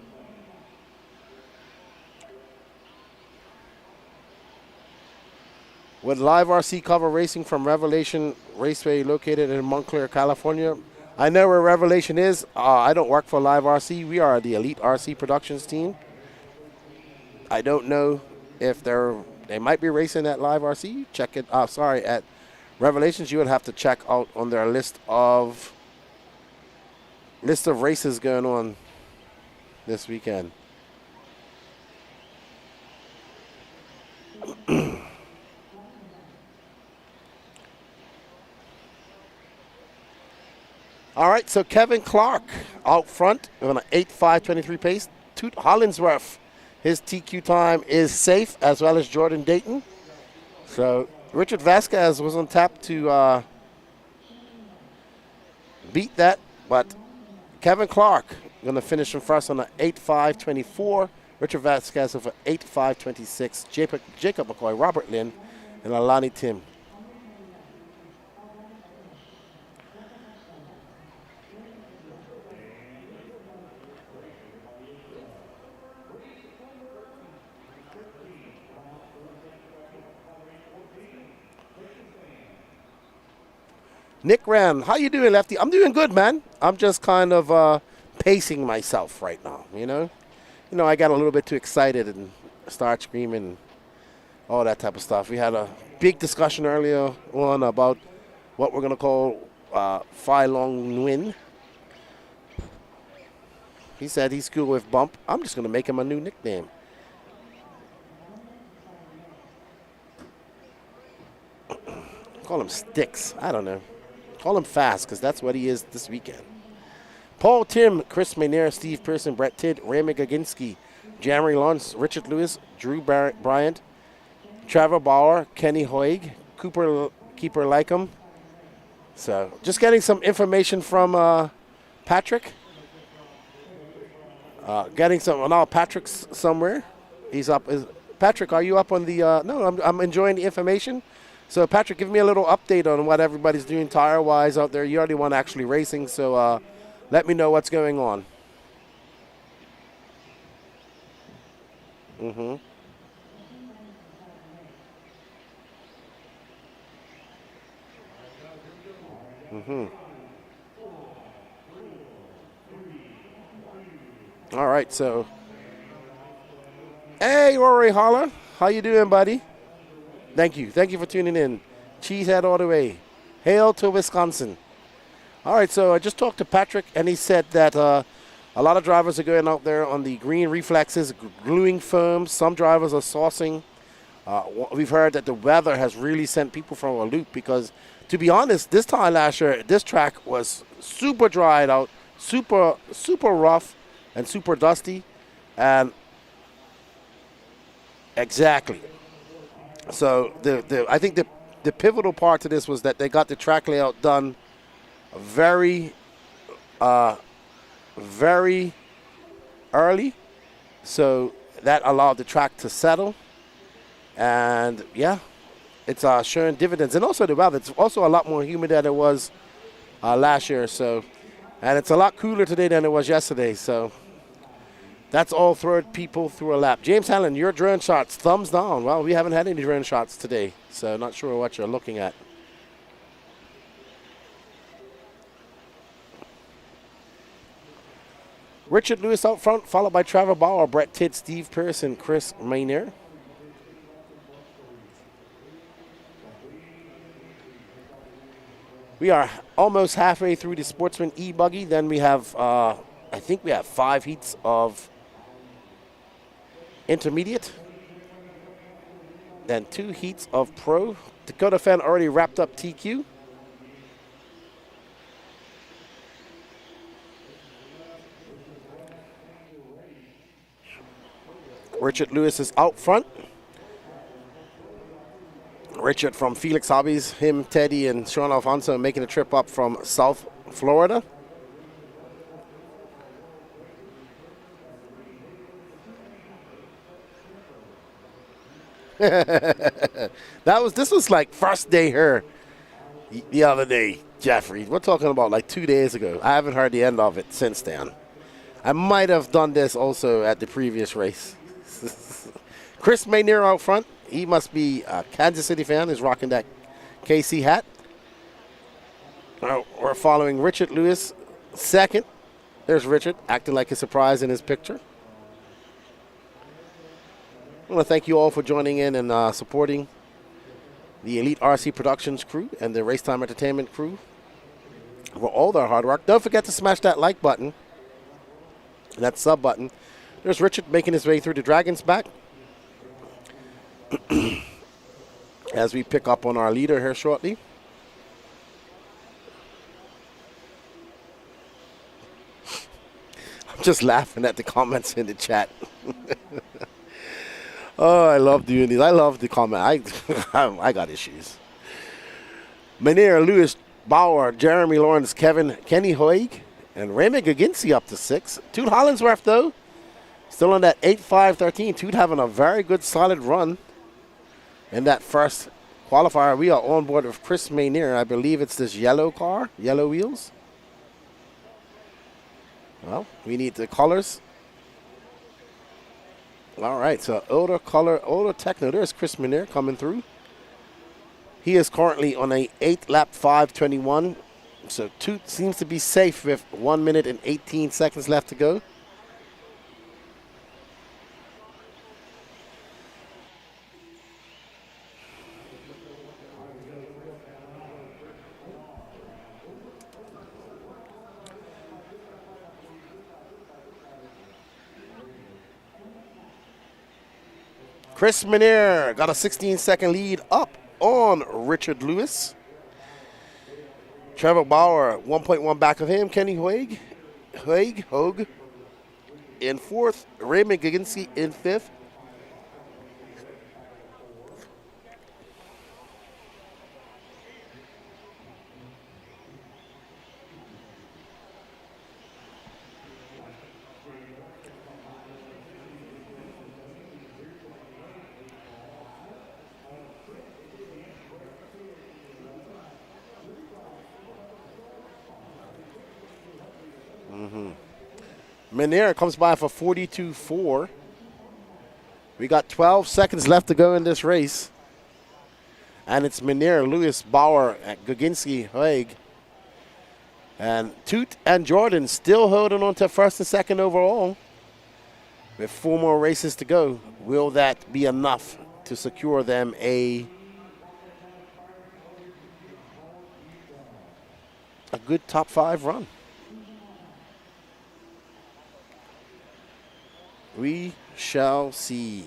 With live RC cover racing from Revelation Raceway located in Montclair, California. I know where Revelation is. I don't work for Live RC. We are the Elite RC Productions team. I don't know if they might be racing at Live RC. Check it. At Revelations, you would have to check out on their list of races going on this weekend. All right, so Kevin Clark out front on an 8.523 pace. Toot Hollingsworth, his TQ time is safe, as well as Jordan Dayton. So Richard Vasquez was on tap to beat that, but Kevin Clark going to finish him first on an 8.524. Richard Vasquez with an 8.526. Jacob McCoy, Robert Lynn, and Alani Tim. Nick Ram, how you doing, Lefty? I'm doing good, man. I'm just kind of pacing myself right now, you know? You know, I got a little bit too excited and start screaming and all that type of stuff. We had a big discussion earlier on about what we're going to call Phi Long Nguyen. He said he's cool with Bump. I'm just going to make him a new nickname. Call him Sticks. I don't know. Call him Fast, because that's what he is this weekend. Paul Tim, Chris Maynard, Steve Pearson, Brett Tidd, Ramy Gaginski, Jeremy Lawrence, Richard Lewis, Drew Bryant, Trevor Bauer, Kenny Hoig, Keeper Lycum. So just getting some information from Patrick. Getting some, now Patrick's somewhere. He's up. Patrick, are you up on the, no, I'm enjoying the information. So Patrick, give me a little update on what everybody's doing tire-wise out there. You're the one actually racing, so let me know what's going on. Mm-hmm. Mm-hmm. All right, so. Hey, Rory Holler. How you doing, buddy? Thank you. Thank you for tuning in. Cheesehead all the way. Hail to Wisconsin. All right, so I just talked to Patrick, and he said that a lot of drivers are going out there on the green reflexes, gluing firm. Some drivers are saucing. We've heard that the weather has really sent people from a loop because, to be honest, this time last year, this track was super dried out, super rough, and super dusty. And exactly. So I think the pivotal part to this was that they got the track layout done very early, so that allowed the track to settle, and yeah, it's showing dividends. And also the weather, it's also a lot more humid than it was last year, so, and it's a lot cooler today than it was yesterday, so that's all throwing people through a lap. James Allen, your drone shots, thumbs down. Well, we haven't had any drone shots today, so not sure what you're looking at. Richard Lewis out front, followed by Trevor Bauer, Brett Tidd, Steve Pearson, Chris Maynard. We are almost halfway through the Sportsman E Buggy. Then we have, I think we have 5 heats of intermediate. Then 2 heats of pro. Dakota Fenn already wrapped up TQ. Richard Lewis is out front. Richard from Felix Hobbies, him, Teddy, and Sean Alfonso making a trip up from South Florida. This was like first day here the other day, Jeffrey. We're talking about like 2 days ago. I haven't heard the end of it since then. I might have done this also at the previous race. Chris Maynard out front. He must be a Kansas City fan. He's rocking that KC hat. We're following Richard Lewis second. There's Richard acting like a surprise in his picture. I want to thank you all for joining in and supporting the Elite RC Productions crew and the Racetime Entertainment crew for all their hard work. Don't forget to smash that like button, that sub button. There's Richard making his way through the Dragon's back as we pick up on our leader here shortly. I'm just laughing at the comments in the chat. Oh, I love doing these. I love the comment. I got issues. Maynard, Lewis, Bauer, Jeremy Lawrence, Kenny Hoig, and Ramy Gaginski up to 6. Toot Hollingsworth, though, still on that 8.5.13. Toot having a very good, solid run in that first qualifier. We are on board with Chris Maynard. I believe it's this yellow car, yellow wheels. Well, we need the colors. All right, so older color, older techno. There's Chris Maynard coming through. He is currently on a 8th lap 5:21. So Toot seems to be safe with 1 minute and 18 seconds left to go. Chris Menier got a 16-second lead up on Richard Lewis. Trevor Bauer, 1.1 back of him. Kenny Hogue in 4th. Raymond Gaginski in 5th. Menier comes by for 42.4. We got 12 seconds left to go in this race. And it's Menier, Lewis, Bauer, Gaginski, Hoig. And Toot and Jordan still holding on to 1st and 2nd overall. With 4 more races to go. Will that be enough to secure them a good top 5 run? We shall see.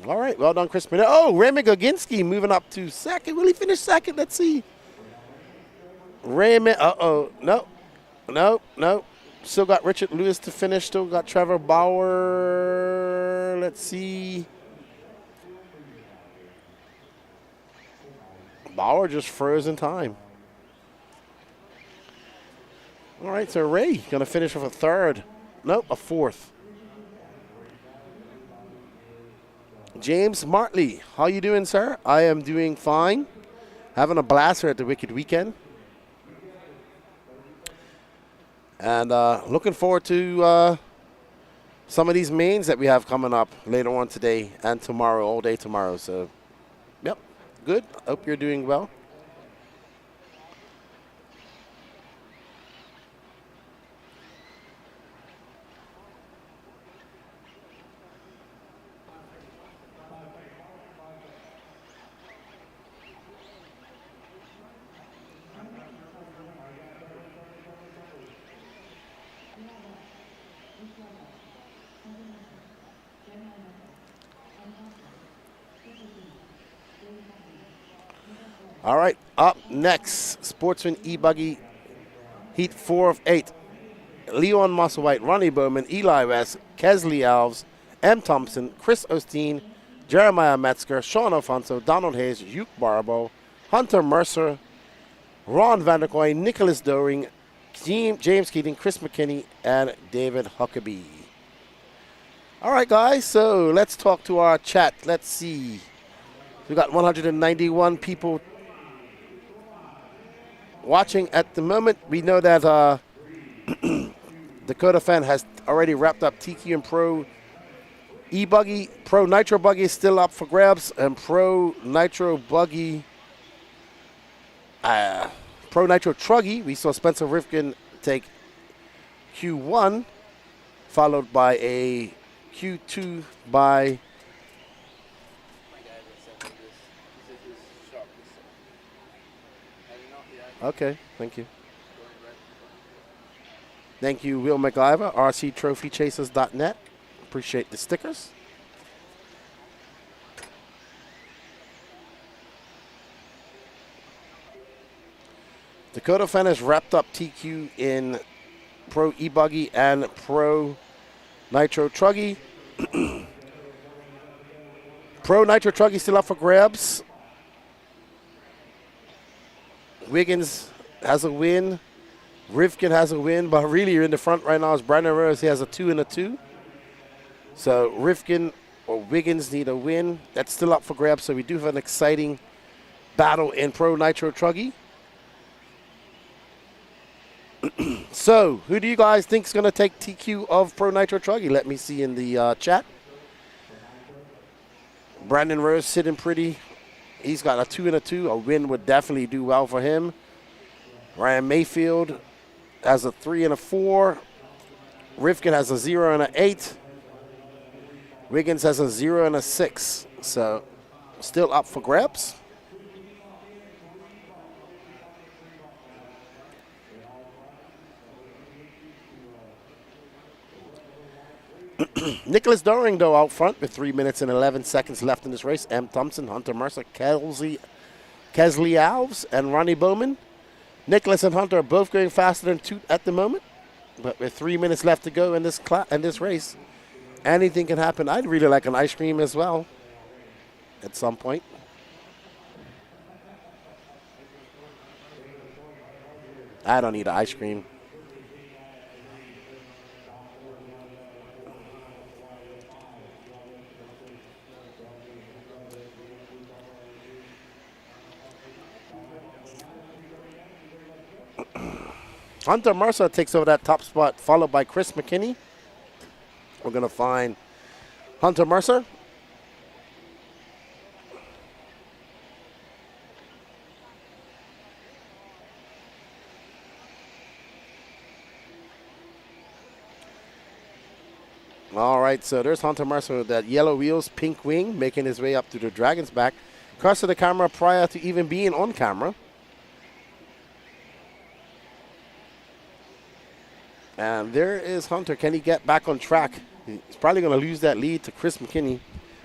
All right, well done, Chris Menier. Oh, Raymond Gaginski moving up to 2nd. Will he finish 2nd? Let's see. Raymond, no. Still got Richard Lewis to finish. Still got Trevor Bauer. Let's see. Bauer just froze in time. All right, so Ray going to finish with a 3rd. Nope, a 4th. James Martley, how you doing, sir? I am doing fine. Having a blast here at the Wicked Weekend. And looking forward to some of these mains that we have coming up later on today and tomorrow, all day tomorrow. So, yep, good. Hope you're doing well. All right, up next, Sportsman E Buggy Heat 4 of 8. Leon Musselwhite, Ronnie Bowman, Eli West, Kesley Alves, M. Thompson, Chris Osteen, Jeremiah Metzger, Sean Alfonso, Donald Hayes, Hugh Barbo, Hunter Mercer, Ron Vanderkoy, Nicholas Doring, James Keating, Chris McKinney, and David Huckabee. All right, guys, so let's talk to our chat. Let's see. We got 191 people watching at the moment. We know that Dakota Fan has already wrapped up TQ and Pro E Buggy. Pro Nitro Buggy is still up for grabs, and Pro Nitro Buggy, Pro Nitro Truggy, we saw Spencer Rifkin take Q1, followed by a Q2 by okay, thank you. Thank you, Will McIver, rctrophychasers.net. Appreciate the stickers. Dakota Fan has wrapped up TQ in Pro E Buggy and Pro Nitro Truggy. Pro Nitro Truggy still up for grabs. Wiggins has a win. Rivkin has a win, but really in the front right now is Brandon Rose. He has a 2 and a 2. So Rivkin or Wiggins need a win. That's still up for grabs, so we do have an exciting battle in Pro Nitro Truggy. So, who do you guys think is going to take TQ of Pro Nitro Truggy? Let me see in the chat. Brandon Rose sitting pretty. He's got a 2 and a 2. A win would definitely do well for him. Ryan Mayfield has a 3 and a 4. Rivkin has a 0 and an 8. Wiggins has a 0 and a 6. So, still up for grabs. Nicholas Doring, though, out front with 3 minutes and 11 seconds left in this race. M. Thompson, Hunter Mercer, Kesley Alves, and Ronnie Bowman. Nicholas and Hunter are both going faster than Toot at the moment. But with 3 minutes left to go in this race, anything can happen. I'd really like an ice cream as well at some point. I don't need an ice cream. Hunter Mercer takes over that top spot, followed by Chris McKinney. We're going to find Hunter Mercer. All right, so there's Hunter Mercer with that yellow wheels, pink wing, making his way up to the Dragon's back. Across to the camera prior to even being on camera. And there is Hunter. Can he get back on track? He's probably going to lose that lead to Chris McKinney.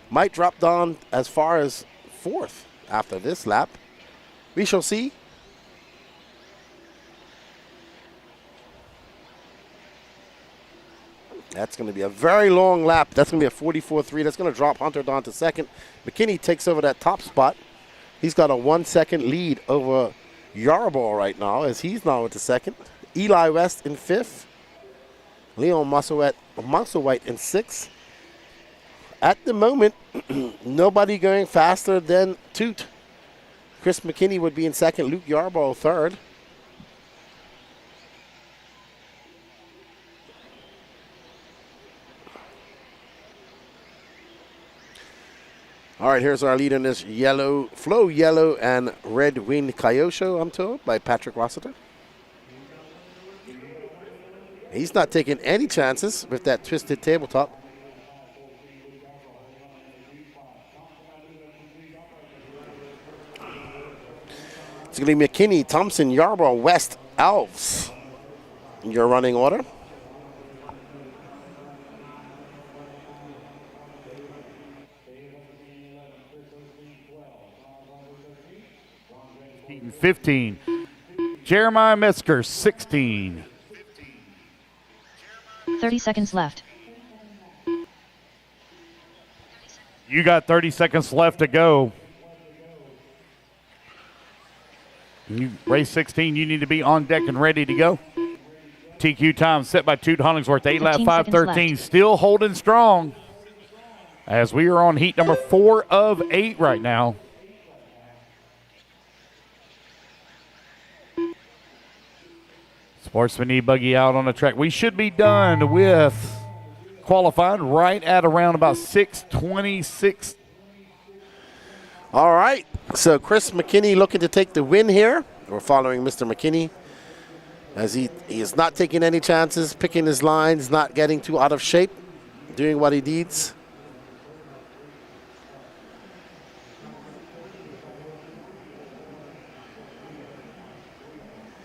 Might drop down as far as 4th after this lap. We shall see. That's going to be a very long lap. That's going to be a 44.3. That's going to drop Hunter down to 2nd. McKinney takes over that top spot. He's got a 1 second lead over Yarborough right now as he's now into 2nd. Eli West in 5th. Leon Musselwhite in 6th. At the moment, nobody going faster than Toot. Chris McKinney would be in 2nd. Luke Yarborough 3rd. All right, here's our lead in this yellow, Flow Yellow and Red Winged Coyote, I'm told, by Patrick Rossiter. He's not taking any chances with that twisted tabletop. It's going to be McKinney, Thompson, Yarborough, West, Alves in your running order. Keaton, 15. Jeremiah Metzger, 16. 30 seconds left. You got 30 seconds left to go. You race 16, you need to be on deck and ready to go. TQ time set by Toot Hollingsworth, 8 lap 5:13, still holding strong as we are on heat number 4 of 8 right now. Sportsman E Buggy out on the track. We should be done with qualifying right at around about 6:26. All right, so Chris McKinney looking to take the win here. We're following Mr. McKinney as he is not taking any chances, picking his lines, not getting too out of shape, doing what he needs.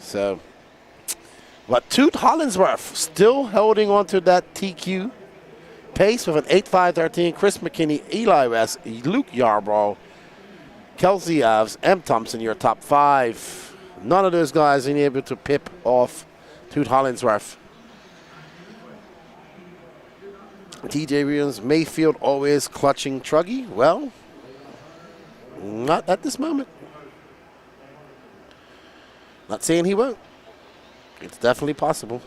So, but Toot Hollingsworth still holding on to that TQ pace with an 8.513. Chris McKinney, Eli West, Luke Yarborough, Kelsey Alves, M. Thompson, your top 5. None of those guys are able to pip off Toot Hollingsworth. TJ Williams, Mayfield always clutching Truggy. Well, not at this moment. Not saying he won't. It's definitely possible.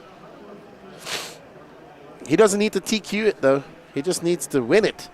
He doesn't need to TQ it, though. He just needs to win it.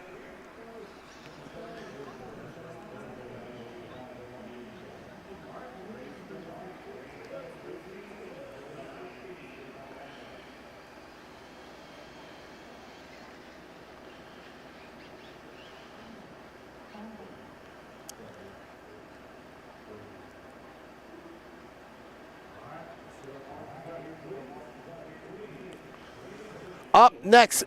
Up next,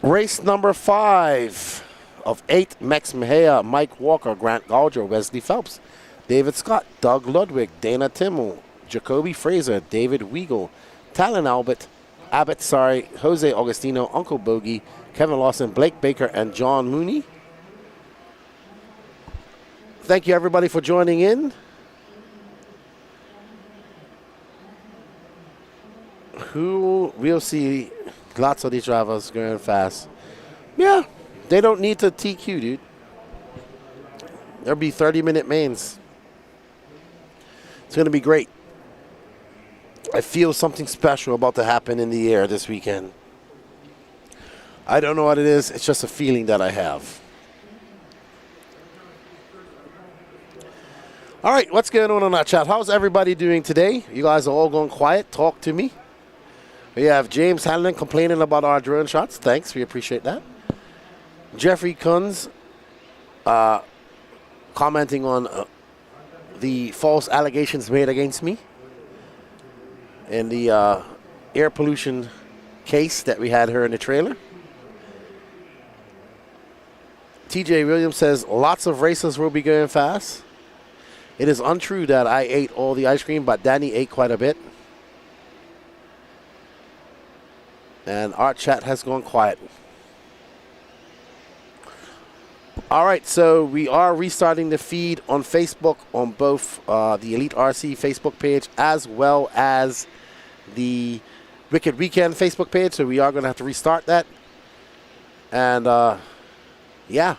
race number 5 of 8, Max Mejia, Mike Walker, Grant Gauger, Wesley Phelps, David Scott, Doug Ludwig, Dana Timmel, Jacoby Fraser, David Weigel, Talon Abbott, Jose Augustino, Uncle Bogey, Kevin Lawson, Blake Baker, and John Mooney. Thank you, everybody, for joining in. We'll see lots of these drivers going fast. Yeah, they don't need to TQ, dude. There'll be 30-minute mains. It's going to be great. I feel something special about to happen in the air this weekend. I don't know what it is. It's just a feeling that I have. All right, what's going on our chat? How's everybody doing today? You guys are all going quiet. Talk to me. We have James Hanlon complaining about our drone shots. Thanks, we appreciate that. Jeffrey Kunz commenting on the false allegations made against me in the air pollution case that we had here in the trailer. TJ Williams says lots of racers will be going fast. It is untrue that I ate all the ice cream, but Danny ate quite a bit. And our chat has gone quiet. All right, so we are restarting the feed on Facebook on both the Elite RC Facebook page as well as the Wicked Weekend Facebook page. So we are going to have to restart that. And yeah.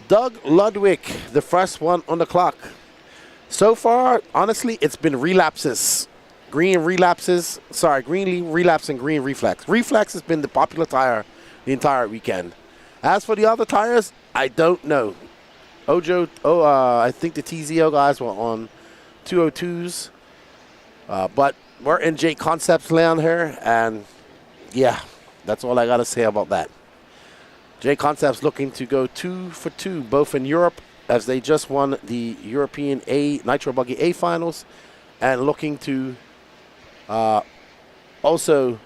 Doug Ludwig, the first one on the clock. So far, honestly, it's been relapses. Green relapse and green reflex. Reflex has been the popular tire the entire weekend. As for the other tires, I don't know. I think the TZO guys were on 202s. But we're in J Concepts land here, and yeah, that's all I got to say about that. J Concepts looking to go 2 for 2, both in Europe, as they just won the European Nitro Buggy A finals, and looking to also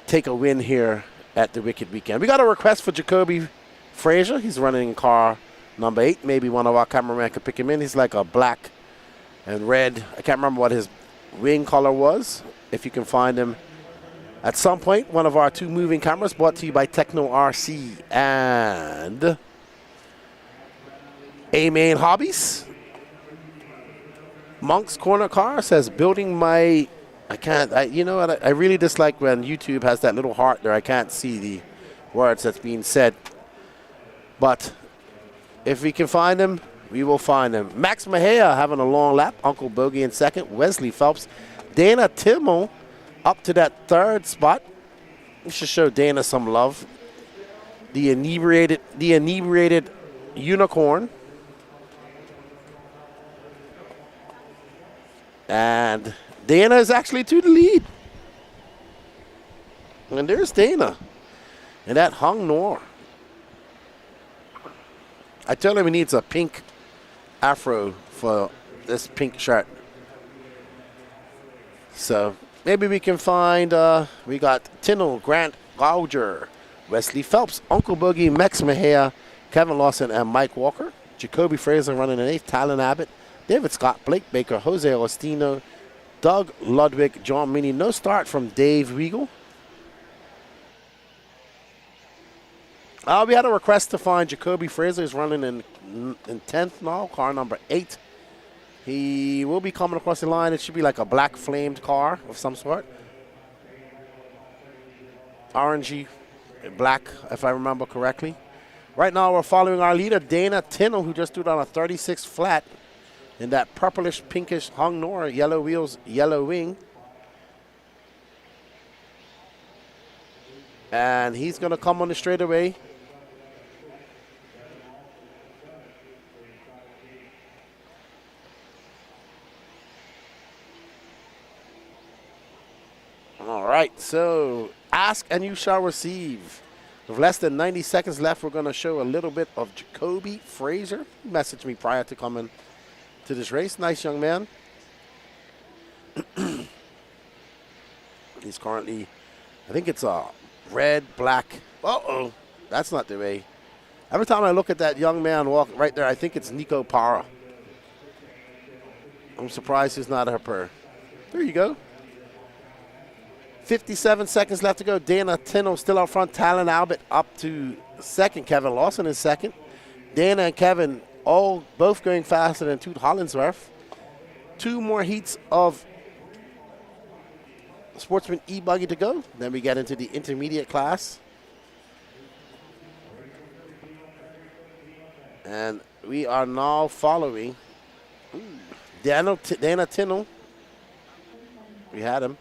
take a win here at the Wicked Weekend. We got a request for Jacoby Fraser. He's running in car number 8. Maybe one of our cameramen could pick him in. He's like a black and red. I can't remember what his wing color was. If you can find him at some point, one of our 2 moving cameras brought to you by Techno RC and A-Main Hobbies. Monk's Corner Car says, building my... you know what? I really dislike when YouTube has that little heart there. I can't see the words that's being said. But if we can find him, we will find him. Max Mejia having a long lap. Uncle Bogey in second. Wesley Phelps. Dana Timmel up to that 3rd spot. We should show Dana some love. The inebriated unicorn. And Dana is actually to the lead. And there's Dana. And that Hung Nor. I tell him he needs a pink afro for this pink shirt. So maybe we can find, we got Tinnell, Grant Gauger, Wesley Phelps, Uncle Boogie, Max Mejia, Kevin Lawson, and Mike Walker. Jacoby Fraser running in 8th, Talon Abbott, David Scott, Blake Baker, Jose Agostino, Doug Ludwig, John Meany. No start from Dave Weigel. We had a request to find Jacoby Fraser. He's running in 10th now, car number 8. He will be coming across the line. It should be like a black flamed car of some sort. Orangey, black, if I remember correctly. Right now we're following our leader, Dana Tinnell, who just threw down a 36 flat in that purplish pinkish Hong Nor, yellow wheels, yellow wing. And he's going to come on the straightaway. All right, so ask and you shall receive. With less than 90 seconds left, we're going to show a little bit of Jacoby Fraser. He messaged me prior to coming to this race. Nice young man. He's currently, I think it's a red, black. Uh-oh, that's not the way. Every time I look at that young man walk right there, I think it's Nico Para. I'm surprised he's not a her. There you go. 57 seconds left to go. Dana Tino still out front. Talon Albert up to second. Kevin Lawson is second. Dana and Kevin both going faster than Toot Hollinsworth. 2 more heats of Sportsman E Buggy to go. Then we get into the intermediate class. And we are now following Dana Tino. We had him.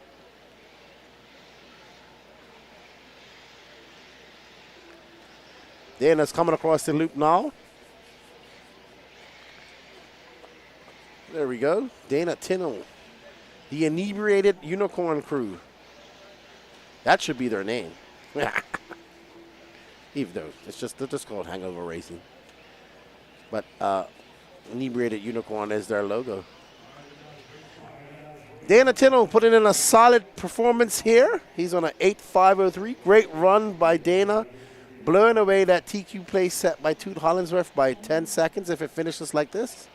Dana's coming across the loop now. There we go. Dana Tino. The Inebriated Unicorn Crew. That should be their name. Even though they're just called Hangover Racing. But Inebriated Unicorn is their logo. Dana Tino putting in a solid performance here. He's on an 8.503. Great run by Dana. Blowing away that TQ place set by Toot Hollinsworth by 10 seconds if it finishes like this.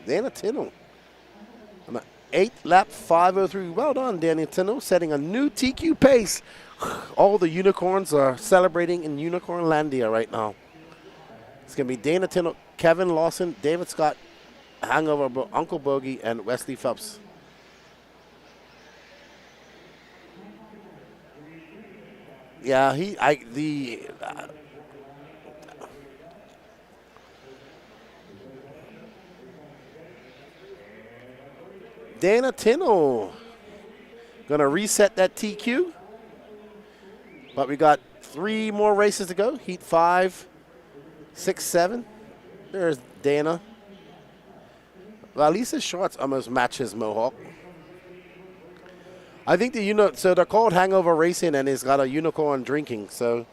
Dana Tino on an 8-lap 5.03. Well done, Dana Tino, setting a new TQ pace. All the unicorns are celebrating in Unicornlandia right now. It's going to be Dana Tino, Kevin Lawson, David Scott, Hangover Uncle Bogey, and Wesley Phelps. Yeah, Dana Tino gonna reset that TQ, but we got 3 more races to go. Heat 5, 6, 7. There's Dana. Well, at least his shorts almost match his mohawk. I think so they're called Hangover Racing, and it's got a unicorn drinking. So.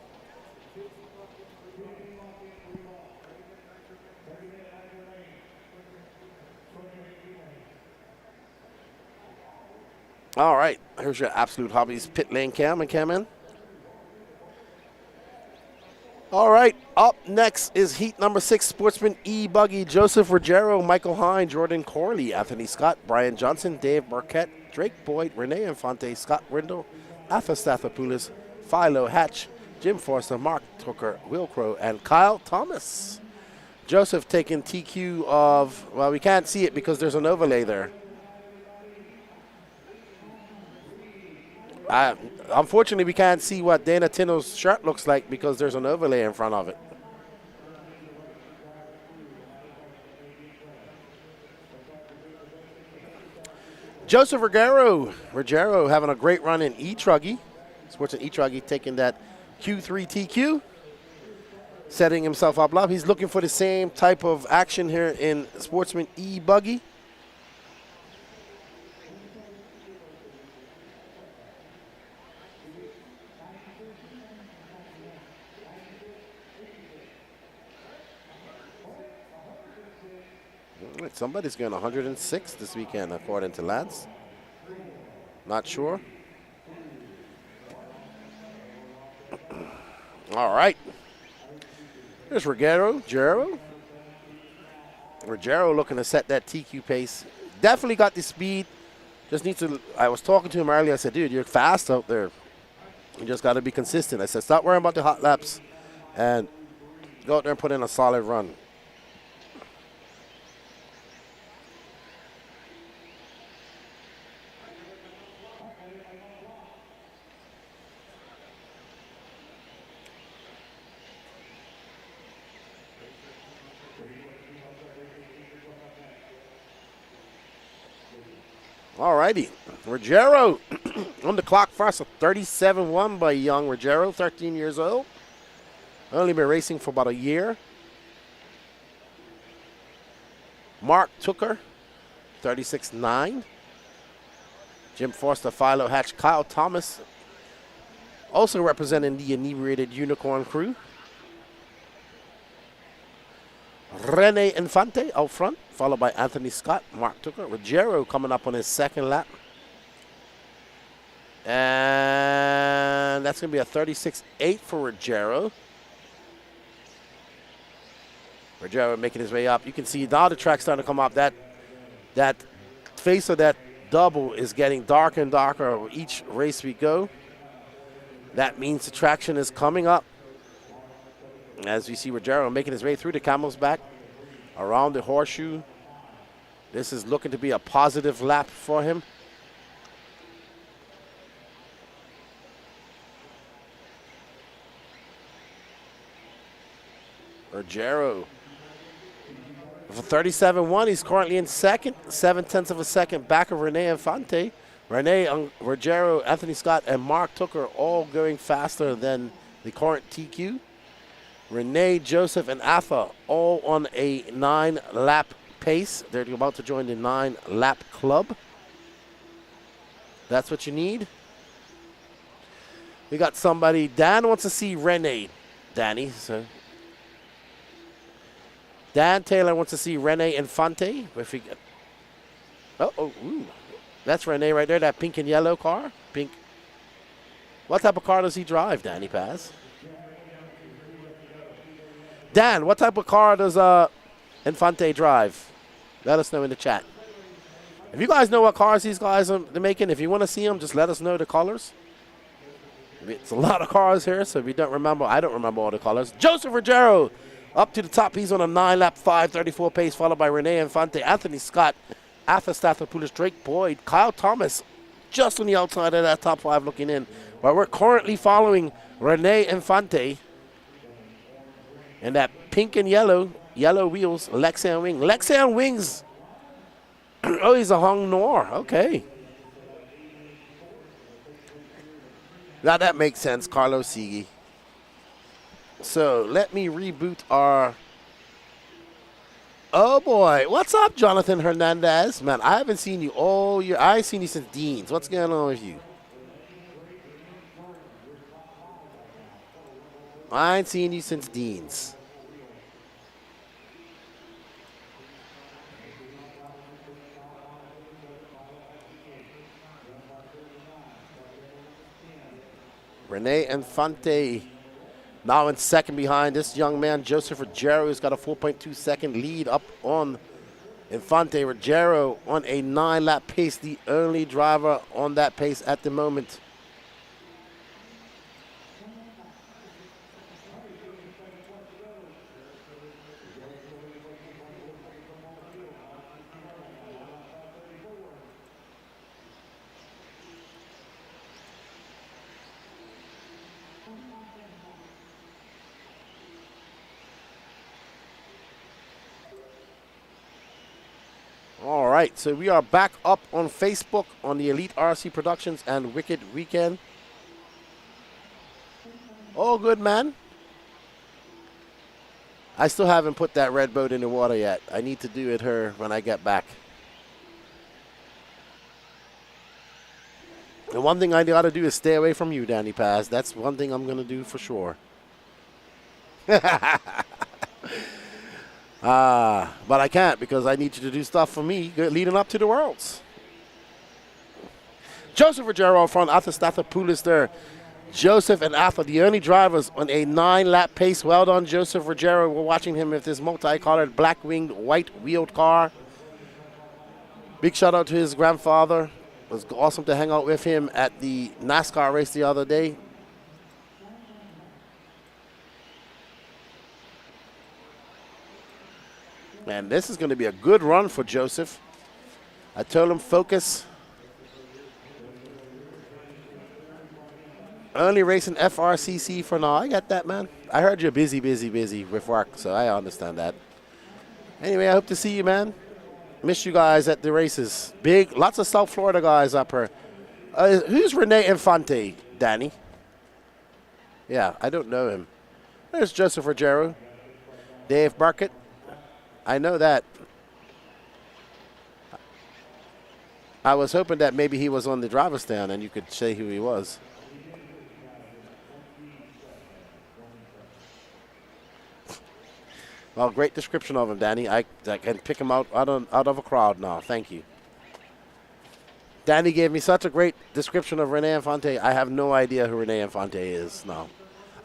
All right, here's your Absolute Hobbies pit lane cam and cam in. All right, up next is heat number 6, Sportsman E Buggy. Joseph Ruggiero, Michael Hine, Jordan Corley, Anthony Scott, Brian Johnson, Dave Burkett, Drake Boyd, Renee Infante, Scott Rindle, Alpha Stathopoulos, Philo Hatch, Jim Forster, Mark Tucker, Will Crow, and Kyle Thomas. Joseph taking TQ of, well, we can't see it because there's an overlay there. Unfortunately, we can't see what Dana Tino's shirt looks like because there's an overlay in front of it. Joseph Ruggiero having a great run in E Truggy. Sportsman E Truggy taking that Q3 TQ, setting himself up. He's looking for the same type of action here in Sportsman E Buggy. Somebody's going 106 this weekend, according to lads. Not sure. All right. There's Ruggiero. Ruggiero looking to set that TQ pace. Definitely got the speed. Just needs to, I was talking to him earlier. I said, dude, you're fast out there. You just got to be consistent. I said, stop worrying about the hot laps and go out there and put in a solid run. All righty. Ruggiero on the clock first, a 37-1 by young Ruggiero, 13 years old. Only been racing for about a year. Mark Tooker, 36-9. Jim Forster, Philo Hatch, Kyle Thomas, also representing the inebriated Unicorn crew. Rene Infante out front, followed by Anthony Scott, Mark Tooker. Ruggiero coming up on his second lap. And that's going to be a 36-8 for Ruggiero. Ruggiero making his way up. You can see now the track's starting to come up. That face of that double is getting darker and darker each race we go. That means the traction is coming up. As we see Ruggiero making his way through the camel's back, around the horseshoe. This is looking to be a positive lap for him. Ruggiero. For 37-1, he's currently in second, 0.7 of a second back of Rene Infante. Rene, Ruggiero, Anthony Scott, and Mark Tooker all going faster than the current TQ. Rene, Joseph, and Atha all on a 9-lap pace. They're about to join the 9-lap club. That's what you need. We got somebody. Dan wants to see Rene. Danny, so Dan Taylor wants to see Rene Infante. If he, ooh. That's Rene right there, that pink and yellow car. Pink. What type of car does he drive, Danny Paz? Dan, what type of car does Infante drive? Let us know in the chat. If you guys know what cars these guys are making, if you want to see them, just let us know the colors. It's a lot of cars here, so if you don't remember, I don't remember all the colors. Joseph Ruggiero up to the top. He's on a 9-lap, 5:34 pace, followed by Rene Infante, Anthony Scott, Arthur Stathopoulos, Drake Boyd, Kyle Thomas, just on the outside of that top 5 looking in. But we're currently following Rene Infante and that pink and yellow wheels, Lexian Wing. Lexian Wings. Oh, he's a Hong Nor. Okay. Now that makes sense, Carlos Sigi. So let me reboot our... Oh, boy. What's up, Jonathan Hernandez? Man, I haven't seen you all year. I ain't seen you since Dean's. What's going on with you? I ain't seen you since Dean's. Rene Infante now in second behind this young man, Joseph Ruggiero, who's got a 4.2 second lead up on Infante. Ruggiero on a 9-lap pace, the only driver on that pace at the moment. All right, so we are back up on Facebook on the Elite RC Productions and Wicked Weekend. All good, man. I still haven't put that red boat in the water yet. I need to do it here when I get back. The one thing I got to do is stay away from you, Danny Paz. That's one thing I'm going to do for sure. But I can't because I need you to do stuff for me leading up to the Worlds. Joseph Ruggiero in front, Arthur Stathopoulos there. Joseph and Arthur, the only drivers on a 9-lap pace. Well done, Joseph Ruggiero. We're watching him with this multicolored, black-winged, white-wheeled car. Big shout-out to his grandfather. It was awesome to hang out with him at the NASCAR race the other day. And this is going to be a good run for Joseph. I told him focus. Only racing FRCC for now. I got that, man. I heard you're busy with work, so I understand that. Anyway, I hope to see you, man. Missed you guys at the races. Lots of South Florida guys up here. Who's Rene Infante, Danny? Yeah, I don't know him. There's Joseph Ruggiero. Dave Burkett. I know that. I was hoping that maybe he was on the driver's stand and you could say who he was. Well, great description of him, Danny. I can pick him out of a crowd now. Thank you. Danny gave me such a great description of Rene Infante. I have no idea who Rene Infante is now.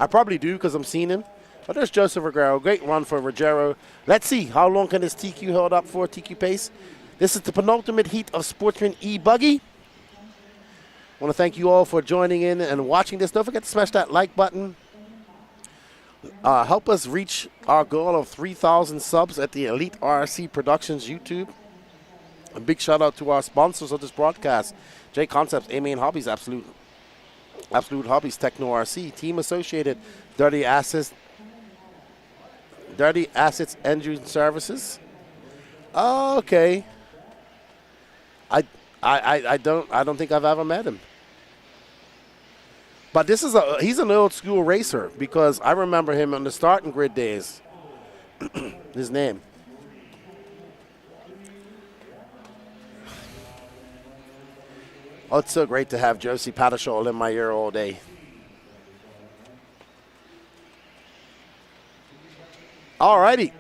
I probably do because I'm seeing him. But there's Joseph Ruggiero. Great run for Ruggiero. Let's see. How long can this TQ hold up for, TQ pace? This is the penultimate heat of Sportsman E Buggy. I want to thank you all for joining in and watching this. Don't forget to smash that like button. Help us reach our goal of 3,000 subs at the Elite RC Productions YouTube. A big shout out to our sponsors of this broadcast: J Concepts, A-Main Hobbies, Absolute Hobbies, Techno RC, Team Associated, Dirty Assets Engine Services. Okay. I don't think I've ever met him. But he's an old school racer because I remember him on the starting grid days. His name. Oh, it's so great to have Josie Pattershall in my ear all day. All righty.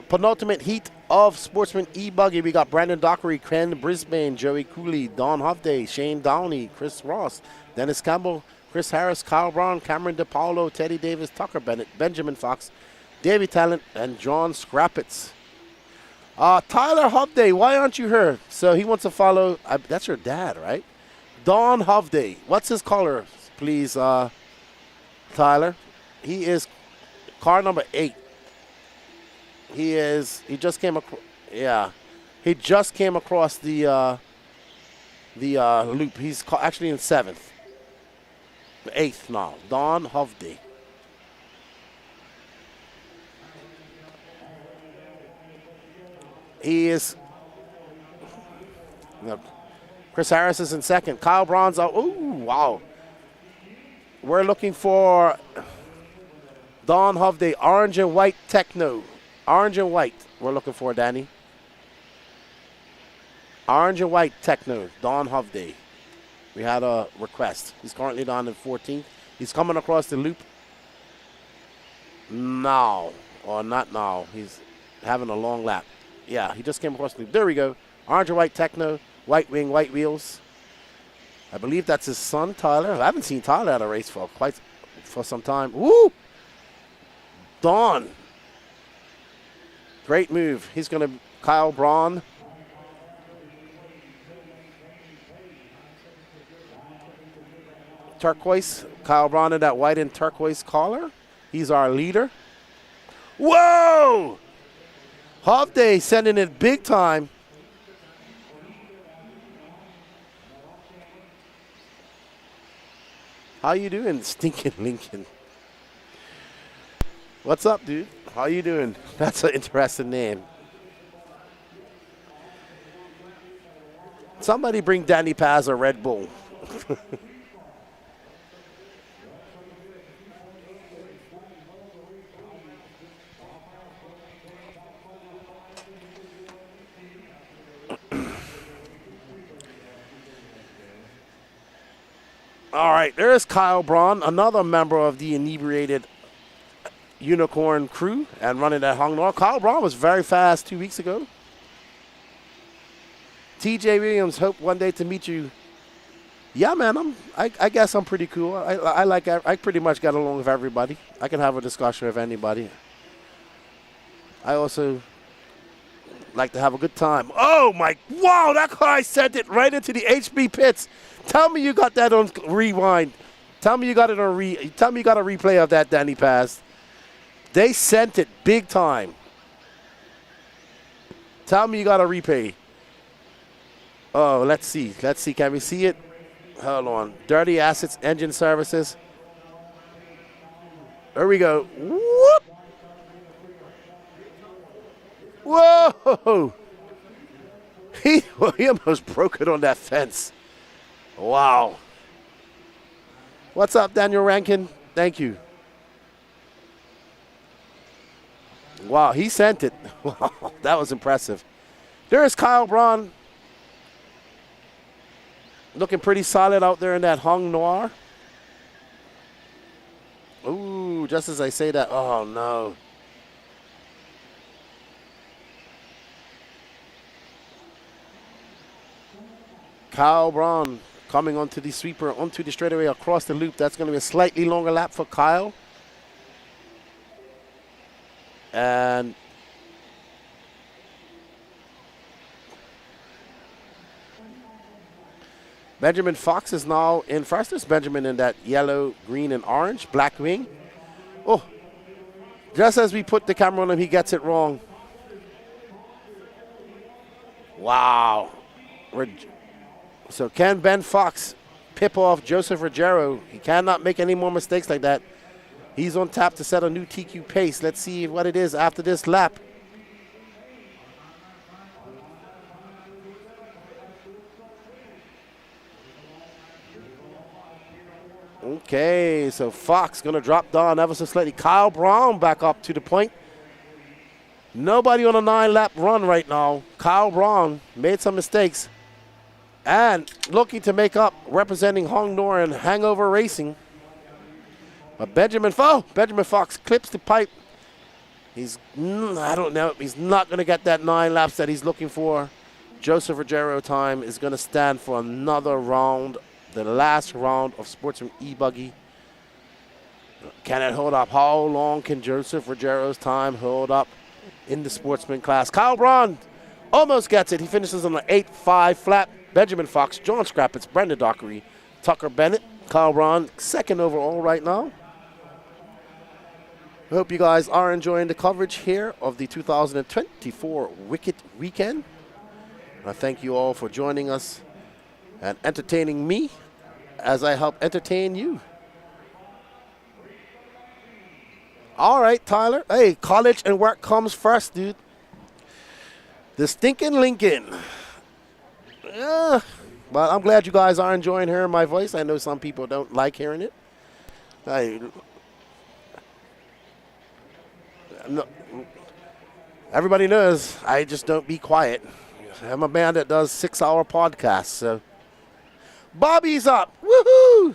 Penultimate heat of Sportsman E Buggy. We got Brandon Dockery, Ken Brisbane, Joey Cooley, Don Hovday, Shane Downey, Chris Ross, Dennis Campbell, Chris Harris, Kyle Brown, Cameron DePaulo, Teddy Davis, Tucker Bennett, Benjamin Fox, Davey Talent, and John Scrappitz. Tyler Hovday, why aren't you here? So he wants to follow. That's your dad, right? Don Hovday. What's his color, please, Tyler? He is car number 8. He just came across. Yeah, he just came across the loop. He's actually in 7th. 8th now. Don Hovday. He is. Chris Harris is in 2nd. Kyle Braun's out. Ooh, wow. We're looking for Don Hovday, orange and white techno. Orange and white. We're looking for Danny. Orange and white techno. Don Hovday. We had a request. He's currently down in 14th. He's coming across the loop now, or not now. He's having a long lap. Yeah, he just came across the loop. There we go. Orange and white techno, white wing, white wheels. I believe that's his son, Tyler. I haven't seen Tyler at a race for some time. Woo! Don. Great move. He's going to Kyle Braun. Turquoise. Kyle Braun in that white and turquoise collar. He's our leader. Whoa! Hovday sending it big time. How you doing, Stinking Lincoln? What's up, dude? How you doing? That's an interesting name. Somebody bring Danny Paz a Red Bull. All right, there's Kyle Braun, another member of the inebriated Unicorn crew and running at Hong Kong. Kyle Braun was very fast 2 weeks ago. TJ Williams, hope one day to meet you. Yeah, man, I guess I'm pretty cool. I pretty much get along with everybody. I can have a discussion with anybody. I also like to have a good time. Oh my, wow, that guy sent it right into the HB pits. Tell me you got that on rewind. Tell me you got it on tell me you got a replay of that, Danny Paz. They sent it big time. Tell me you got a replay. Oh, let's see. Let's see. Can we see it? Hold on. Dirty Assets Engine Services. There we go. Whoop! Whoa! He almost broke it on that fence. Wow. What's up, Daniel Rankin? Thank you. Wow, he sent it. Wow, that was impressive. There's Kyle Braun. Looking pretty solid out there in that Hung Noir. Ooh, just as I say that, oh no. Kyle Braun coming onto the sweeper, onto the straightaway across the loop. That's going to be a slightly longer lap for Kyle. And Benjamin Fox is now in first. There's Benjamin in that yellow, green, and orange, black wing. Oh, just as we put the camera on him, he gets it wrong. Wow. So can Ben Fox pip off Joseph Ruggiero? He cannot make any more mistakes like that. He's on tap to set a new TQ pace. Let's see what it is after this lap. Okay, so Fox going to drop down ever so slightly. Kyle Braun back up to the point. Nobody on a 9-lap run right now. Kyle Braun made some mistakes. And looking to make up, representing Hong Nor and Hangover Racing. But Benjamin Fox clips the pipe. I don't know, he's not going to get that 9 laps that he's looking for. Joseph Ruggiero time is going to stand for another round, the last round of Sportsman E Buggy. Can it hold up? How long can Joseph Ruggiero's time hold up in the Sportsman class? Kyle Braun almost gets it. He finishes on an 8.5 flat. Benjamin Fox, John Scrappitz, Brendan Dockery, Tucker Bennett, Kyle Braun, second overall right now. I hope you guys are enjoying the coverage here of the 2024 Wicked Weekend. I thank you all for joining us and entertaining me as I help entertain you. All right, Tyler. Hey, college and work comes first, dude. The stinking Lincoln. Yeah, but I'm glad you guys are enjoying hearing my voice. I know some people don't like hearing it. No, everybody knows I just don't be quiet. I'm a man that does 6-hour podcasts. So Bobby's up. Woohoo!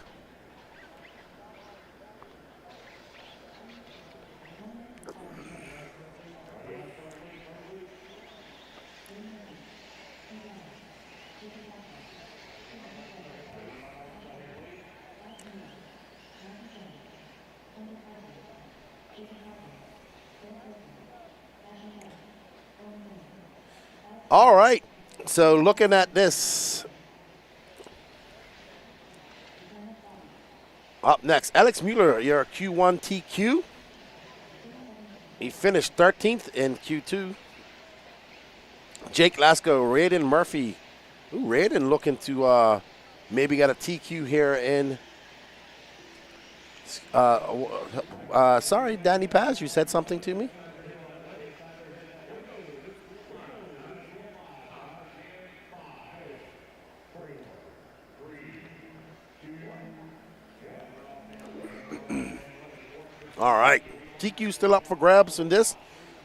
All right, so looking at this. Up next, Alex Mueller, your Q1 TQ. He finished 13th in Q2. Jake Lasko, Raiden Murphy. Ooh, Raiden looking to maybe get a TQ here in. Sorry, Danny Paz, you said something to me? All right, TQ still up for grabs in this.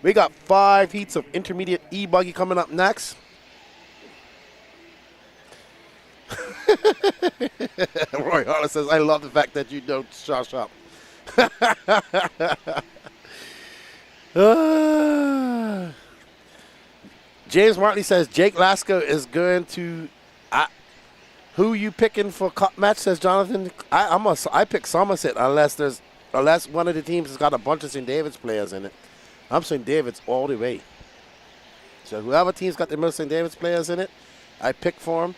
We got 5 heats of intermediate E Buggy coming up next. Roy Harlan says, I love the fact that you don't shush up. James Martley says, Jake Lasko is going to... who you picking for cup match, says Jonathan. I pick Somerset unless one of the teams has got a bunch of St. David's players in it. I'm St. David's all the way. So whoever team's got the most St. David's players in it, I pick for them.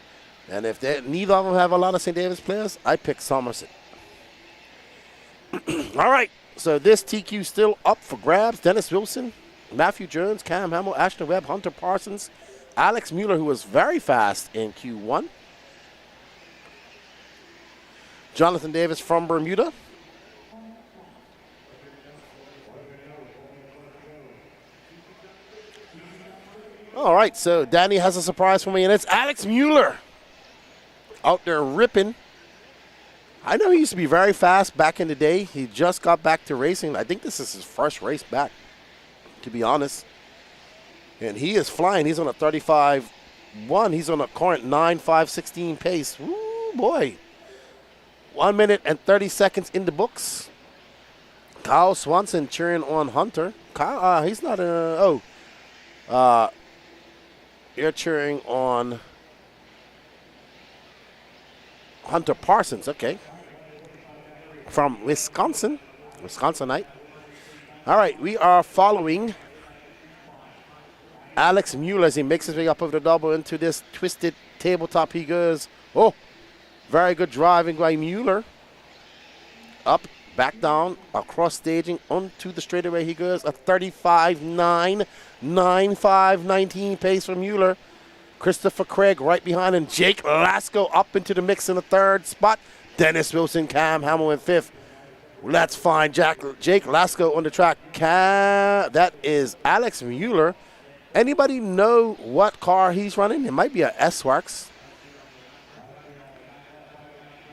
And if neither of them have a lot of St. David's players, I pick Somerset. All right, so this TQ still up for grabs. Dennis Wilson, Matthew Jones, Cam Hamill, Ashton Webb, Hunter Parsons, Alex Mueller, who was very fast in Q1. Jonathan Davis from Bermuda. All right, so Danny has a surprise for me, and it's Alex Mueller out there ripping. I know he used to be very fast back in the day. He just got back to racing. I think this is his first race back, to be honest. And he is flying. He's on a 35.1. He's on a current 9.516 pace. Woo, boy. 1 minute and 30 seconds in the books. Kyle Swanson cheering on Hunter. Kyle, he's not you're cheering on Hunter Parsons, okay. From Wisconsin, Wisconsinite. All right, we are following Alex Mueller as he makes his way up over the double into this twisted tabletop. He goes, oh, very good driving by Mueller. Up, back down, across staging, onto the straightaway he goes. A 35.9, 9.519 pace for Mueller. Christopher Craig right behind him. Jake Lasco up into the mix in the third spot. Dennis Wilson, Cam Hamill in fifth. Let's find Jake Lasco on the track. That is Alex Mueller. Anybody know what car he's running? It might be a S-Works.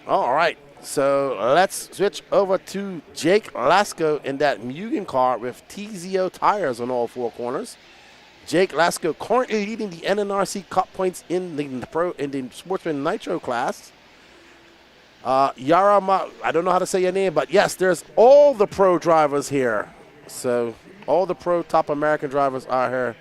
All right, so let's switch over to Jake Lasco in that Mugen car with TZO tires on all four corners. Jake Lasco currently leading the NNRC Cup points in the Sportsman Nitro class. I don't know how to say your name, but yes, there's all the pro drivers here. So all the pro top American drivers are here.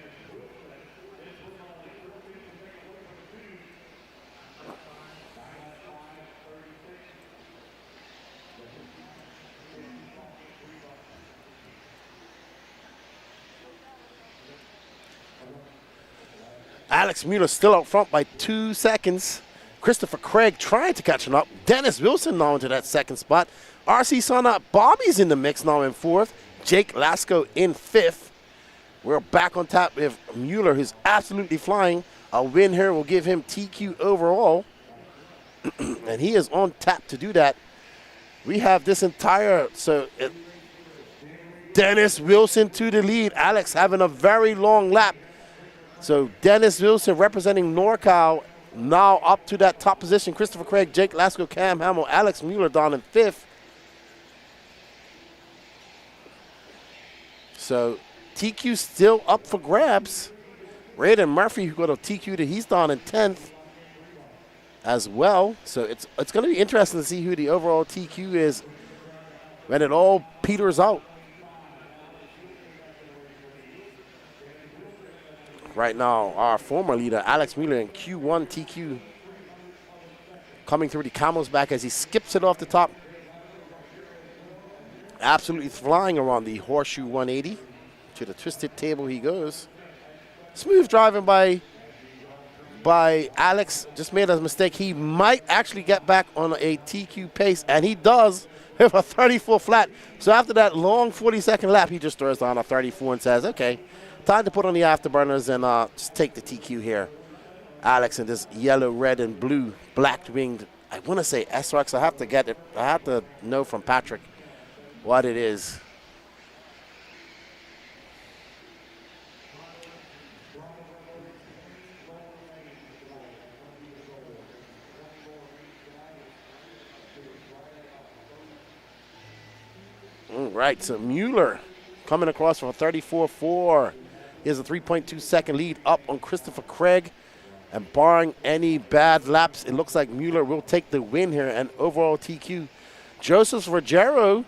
Alex Mueller still out front by 2 seconds. Christopher Craig trying to catch him up. Dennis Wilson now into that second spot. RC Sana Bobby's in the mix now in fourth. Jake Lasco in fifth. We're back on top with Mueller, who's absolutely flying. A win here will give him TQ overall. And he is on tap to do that. We have this entire, Dennis Wilson to the lead. Alex having a very long lap. So Dennis Wilson representing NorCal now up to that top position. Christopher Craig, Jake Lasco, Cam Hamill, Alex Mueller down in fifth. So TQ still up for grabs. Raiden Murphy, who got a TQ, he's down in 10th as well. So it's going to be interesting to see who the overall TQ is when it all peters out. Right now, our former leader, Alex Mueller, in Q1 TQ, coming through the camel's back as he skips it off the top. Absolutely flying around the horseshoe 180. To the twisted table he goes. Smooth driving by Alex. Just made a mistake. He might actually get back on a TQ pace, and he does with a 34 flat. So after that long 40-second lap, he just throws down a 34 and says, okay, time to put on the afterburners and just take the TQ here. Alex in this yellow, red, and blue, black-winged, I want to say S-Rex. I have to get it. I have to know from Patrick what it is. All right, so Mueller coming across from a 34.4. He has a 3.2 second lead up on Christopher Craig. And barring any bad laps, it looks like Mueller will take the win here and overall TQ. Joseph Ruggiero,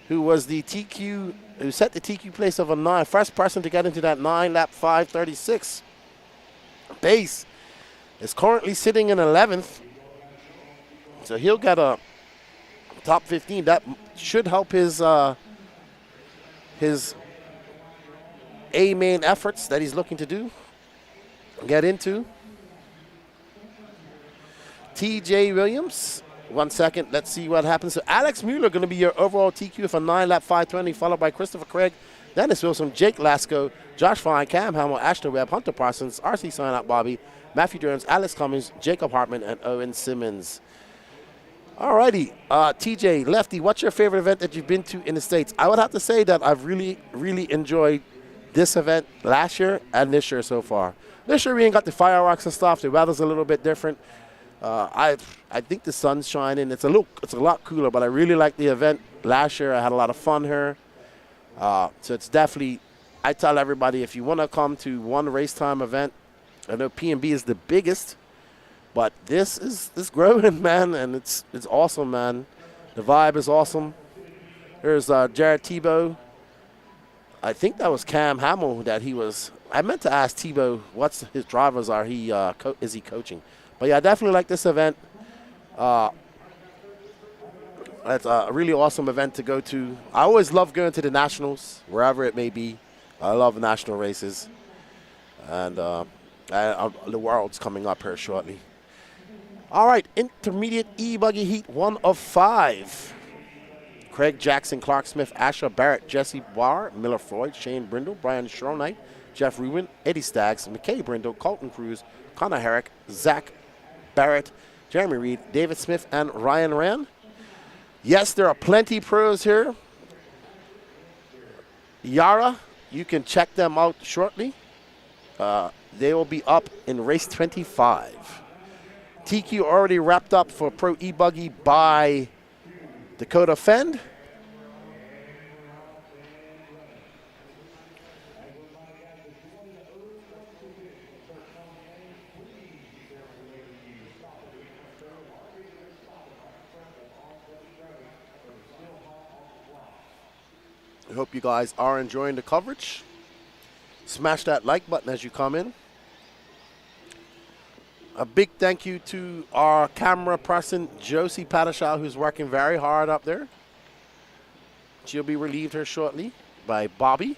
who was the TQ, who set the TQ place of a 9, first person to get into that 9-lap 5:36 pace, is currently sitting in 11th. So he'll get a top 15. That should help his A-main efforts that he's looking to do, get into. TJ Williams, 1 second. Let's see what happens. So Alex Mueller going to be your overall TQ for 9-lap 5:20, followed by Christopher Craig, Dennis Wilson, Jake Lasco, Josh Fine, Cam Hamill, Ashton Webb, Hunter Parsons, RC Sign-Up Bobby, Matthew Jones, Alex Cummings, Jacob Hartman, and Owen Simmons. All righty, TJ, Lefty, what's your favorite event that you've been to in the States? I would have to say that I've really, really enjoyed this event last year and this year so far. This year we ain't got the fireworks and stuff. The weather's a little bit different. I think the sun's shining. It's a lot cooler, but I really like the event last year. I had a lot of fun here. So it's definitely, I tell everybody, if you want to come to one Racetime event, I know P&B is the biggest, but this is growing, man, and it's awesome, man. The vibe is awesome. There's Jared Tebow. I think that was Cam Hamill that he was. I meant to ask Tebow what's his drivers are. Is he coaching? But yeah, I definitely like this event. It's a really awesome event to go to. I always love going to the Nationals, wherever it may be. I love national races. And the World's coming up here shortly. All right, intermediate E-Buggy Heat 1 of 5. Craig Jackson, Clark Smith, Asher Barrett, Jesse Barr, Miller Floyd, Shane Brindle, Brian Schronite, Jeff Rubin, Eddie Staggs, McKay Brindle, Colton Cruz, Connor Herrick, Zach Barrett, Jeremy Reed, David Smith, and Ryan Rand. Yes, there are plenty pros here. Yara, you can check them out shortly. They will be up in race 25. TQ already wrapped up for Pro E-Buggy by Dakota Fend. I hope you guys are enjoying the coverage. Smash that like button as you come in. A big thank you to our camera person, Josie Padishah, who's working very hard up there. She'll be relieved here shortly by Bobby.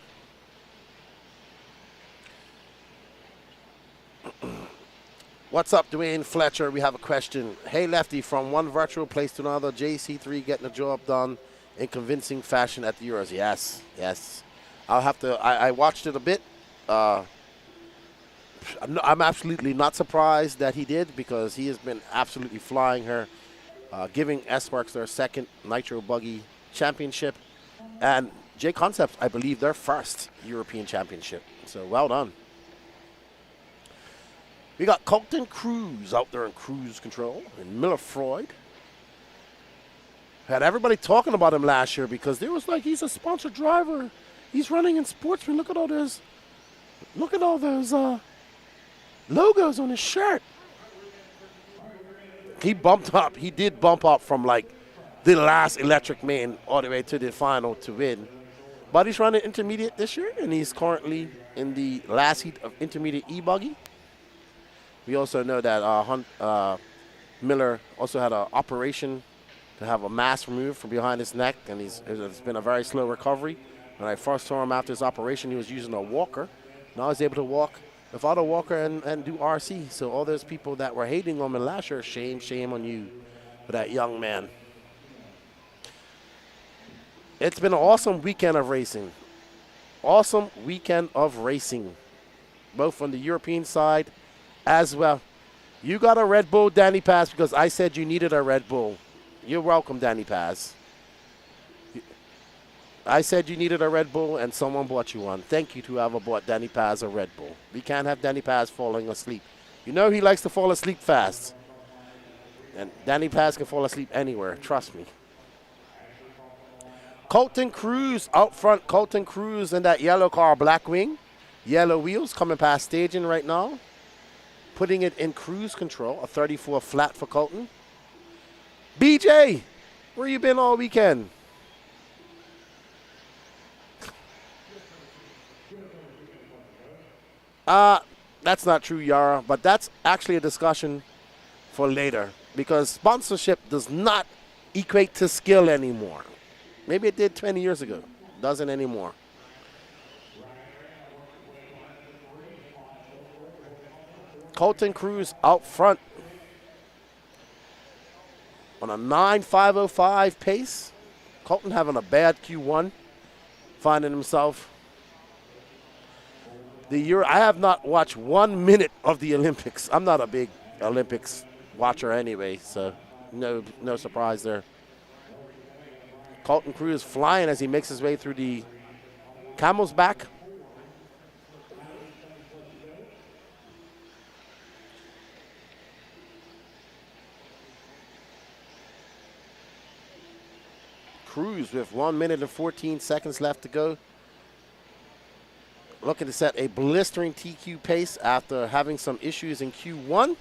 What's up, Dwayne Fletcher? We have a question. Hey, Lefty, from one virtual place to another, JC3 getting the job done in convincing fashion at the Euros. Yes, yes. I'll have to, I watched it a bit. I'm absolutely not surprised that he did, because he has been absolutely flying her, giving S-Works their second Nitro Buggy championship, and J Concepts, I believe, their first European championship. So well done. We got Colton Cruz out there in cruise control, and Miller Freud. Had everybody talking about him last year because they was like, he's a sponsored driver. He's running in Sportsman. Look at all those logos on his shirt. He bumped up. He did bump up from like the last Electric man all the way to the final to win. But he's running intermediate this year, and he's currently in the last heat of intermediate E-Buggy. We also know that Miller also had an operation to have a mass removed from behind his neck, and it's been a very slow recovery. When I first saw him after his operation, he was using a walker. Now he's able to walk without a walker and do RC. So all those people that were hating on him last year, shame on you for that young man. It's been an awesome weekend of racing. Awesome weekend of racing, both on the European side as well. You got a Red Bull, Danny Paz, because I said you needed a Red Bull. You're welcome, Danny Paz. I said you needed a Red Bull, and someone bought you one. Thank you to whoever bought Danny Paz a Red Bull. We can't have Danny Paz falling asleep. You know he likes to fall asleep fast. And Danny Paz can fall asleep anywhere, trust me. Colton Cruz out front. Colton Cruz in that yellow car, Blackwing. Yellow wheels coming past staging right now. Putting it in cruise control, a 34 flat for Colton. BJ, where you been all weekend? That's not true, Yara, but that's actually a discussion for later, because sponsorship does not equate to skill anymore. Maybe it did 20 years ago. Doesn't anymore. Colton Cruz out front on a 9.505 pace. Colton having a bad Q1, finding himself. I have not watched 1 minute of the Olympics. I'm not a big Olympics watcher anyway, so no surprise there. Colton Cruz flying as he makes his way through the camel's back. Cruz with 1 minute and 14 seconds left to go. Looking to set a blistering TQ pace after having some issues in Q1.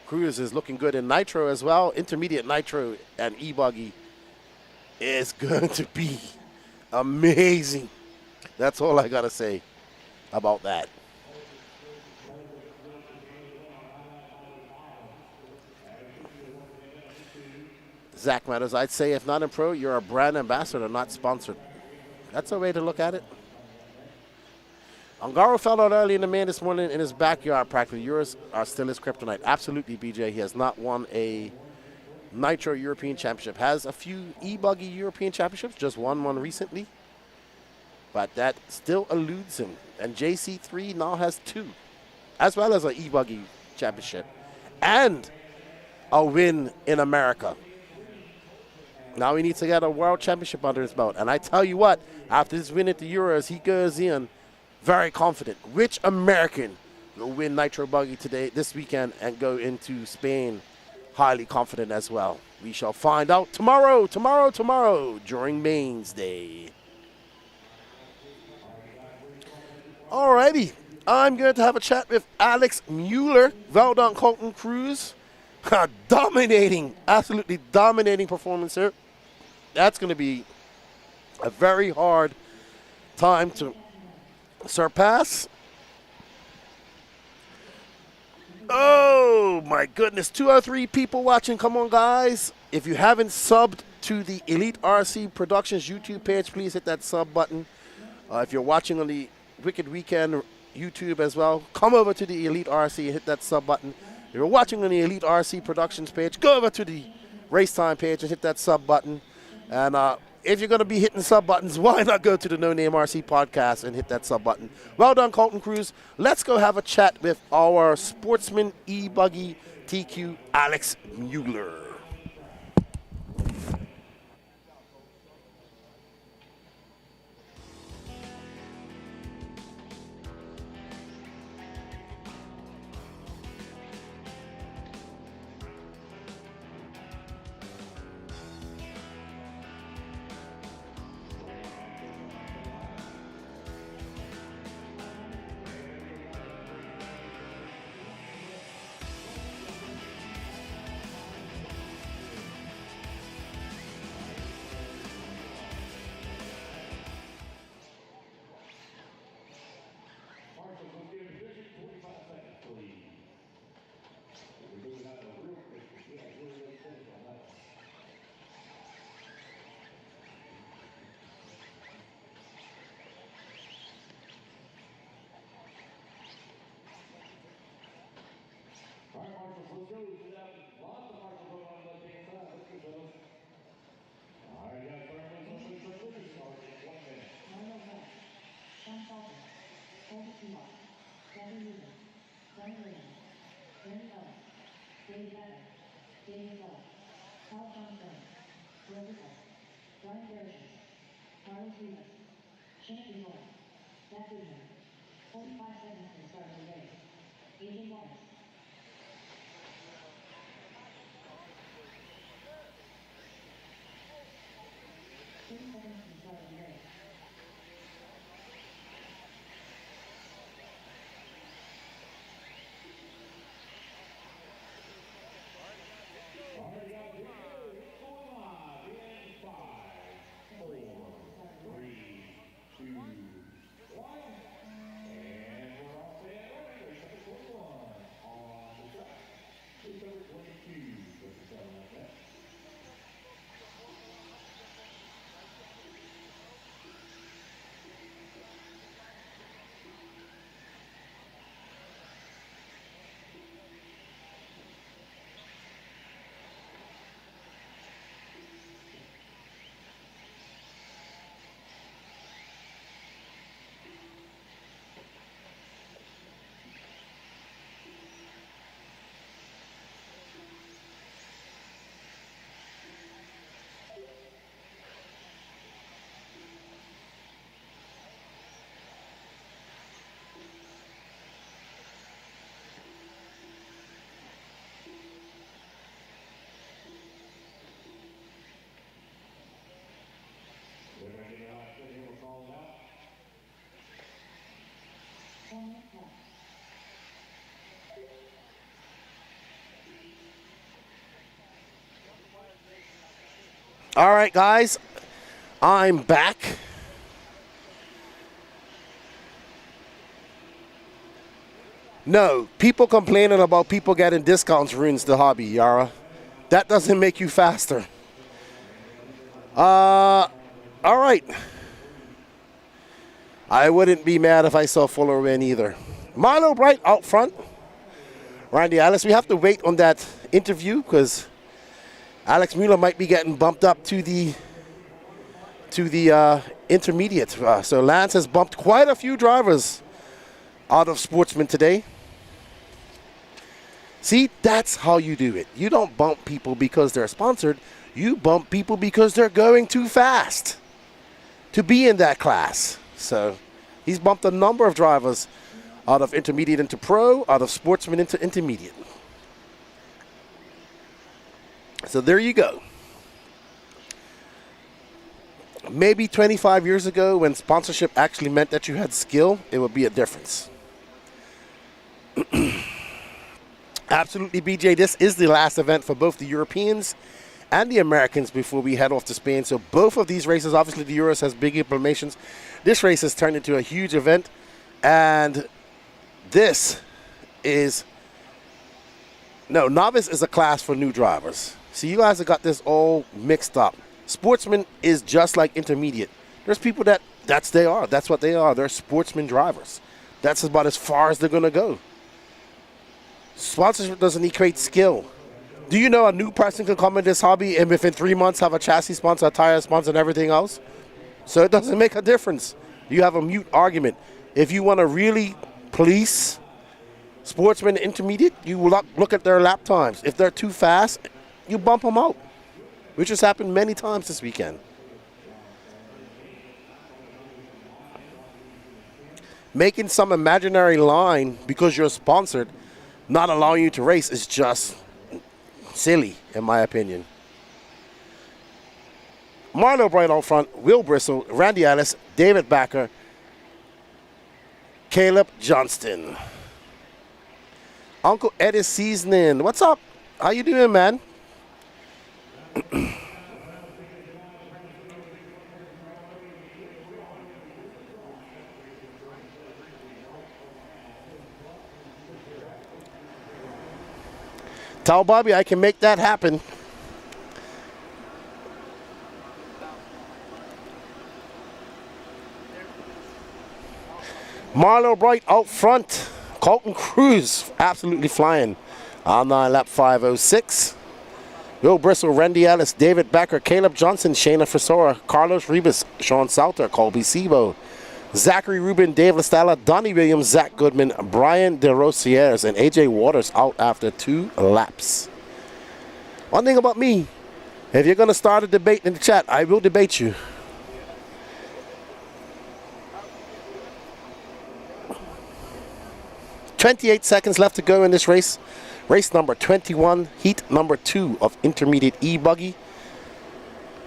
Cruz is looking good in Nitro as well. Intermediate Nitro and E Buggy is going to be amazing. That's all I got to say about that. Zach Matters, I'd say if not in pro, you're a brand ambassador, not sponsored. That's a way to look at it. Ongaro fell out early in the main this morning in his backyard practice. Yours are still his kryptonite. Absolutely, BJ. He has not won a Nitro European Championship. Has a few E-Buggy European Championships, just won one recently. But that still eludes him. And JC3 now has 2, as well as an E-Buggy Championship. And a win in America. Now he needs to get a World Championship under his belt. And I tell you what, after this win at the Euros, he goes in very confident. Which American will win Nitro Buggy this weekend, and go into Spain highly confident as well? We shall find out tomorrow during Mains Day. Alrighty, I'm going to have a chat with Alex Mueller. Well done, Colton Cruz. Dominating, absolutely dominating performance here. That's going to be a very hard time to surpass. Oh my goodness, 2 or 3 people watching. Come on, guys. If you haven't subbed to the Elite RC Productions YouTube page, please hit that sub button. If you're watching on the Wicked Weekend YouTube as well, come over to the Elite RC and hit that sub button. If you're watching on the Elite RC Productions page, go over to the Racetime page and hit that sub button. And if you're going to be hitting sub buttons, why not go to the No Name RC podcast and hit that sub button? Well done, Colton Cruz. Let's go have a chat with our Sportsman E Buggy TQ, Alex Mueller. All right, guys. I'm back. No, people complaining about people getting discounts ruins the hobby, Yara. That doesn't make you faster. All right. I wouldn't be mad if I saw Fuller win either. Milo Bright out front. Randy Alice, we have to wait on that interview because Alex Mueller might be getting bumped up to the intermediate. So Lance has bumped quite a few drivers out of Sportsman today. See, that's how you do it. You don't bump people because they're sponsored. You bump people because they're going too fast to be in that class. So he's bumped a number of drivers out of intermediate into pro, out of Sportsman into intermediate. So there you go. Maybe 25 years ago when sponsorship actually meant that you had skill, it would be a difference. Absolutely, BJ. This is the last event for both the Europeans and the Americans before we head off to Spain. So both of these races, obviously the Euros has big implications. This race has turned into a huge event. And this is, no, novice is a class for new drivers. So you guys have got this all mixed up. Sportsman is just like intermediate. There's people that's what they are. They're sportsman drivers. That's about as far as they're going to go. Sponsorship doesn't equate skill. Do you know a new person can come in this hobby and within 3 months have a chassis sponsor, a tire sponsor, and everything else? So it doesn't make a difference. You have a mute argument. If you want to really police sportsman intermediate, you look at their lap times. If they're too fast, you bump them out, which has happened many times this weekend. Making some imaginary line because you're sponsored, not allowing you to race is just silly, in my opinion. Marlo Bright out front, Will Bristle, Randy Ellis, David Backer, Caleb Johnston. Uncle Eddie Seasoning. What's up? How you doing, man? Tell Bobby I can make that happen. Marlo Bright out front. Colton Cruz absolutely flying. On lap 5:06. Will Bristle, Randy Ellis, David Becker, Caleb Johnson, Shayna Frisora, Carlos Ribas, Sean Salter, Colby Sebo, Zachary Rubin, Dave LaStella, Donnie Williams, Zach Goodman, Brian DeRosiers, and AJ Waters out after 2 laps. One thing about me, if you're going to start a debate in the chat, I will debate you. .28 seconds left to go in this race. Race number 21, heat number 2 of intermediate E Buggy.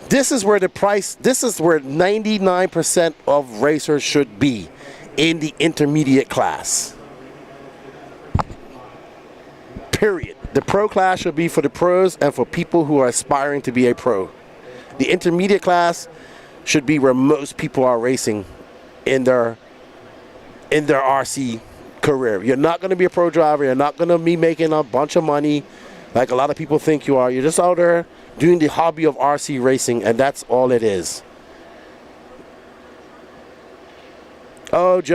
This is where 99% of racers should be in the intermediate class. Period. The pro class should be for the pros and for people who are aspiring to be a pro. The intermediate class should be where most people are racing in their RC career. You're not going to be a pro driver. You're not going to be making a bunch of money like a lot of people think you are. You're just out there doing the hobby of RC racing, and that's all it is. Oh, Joe.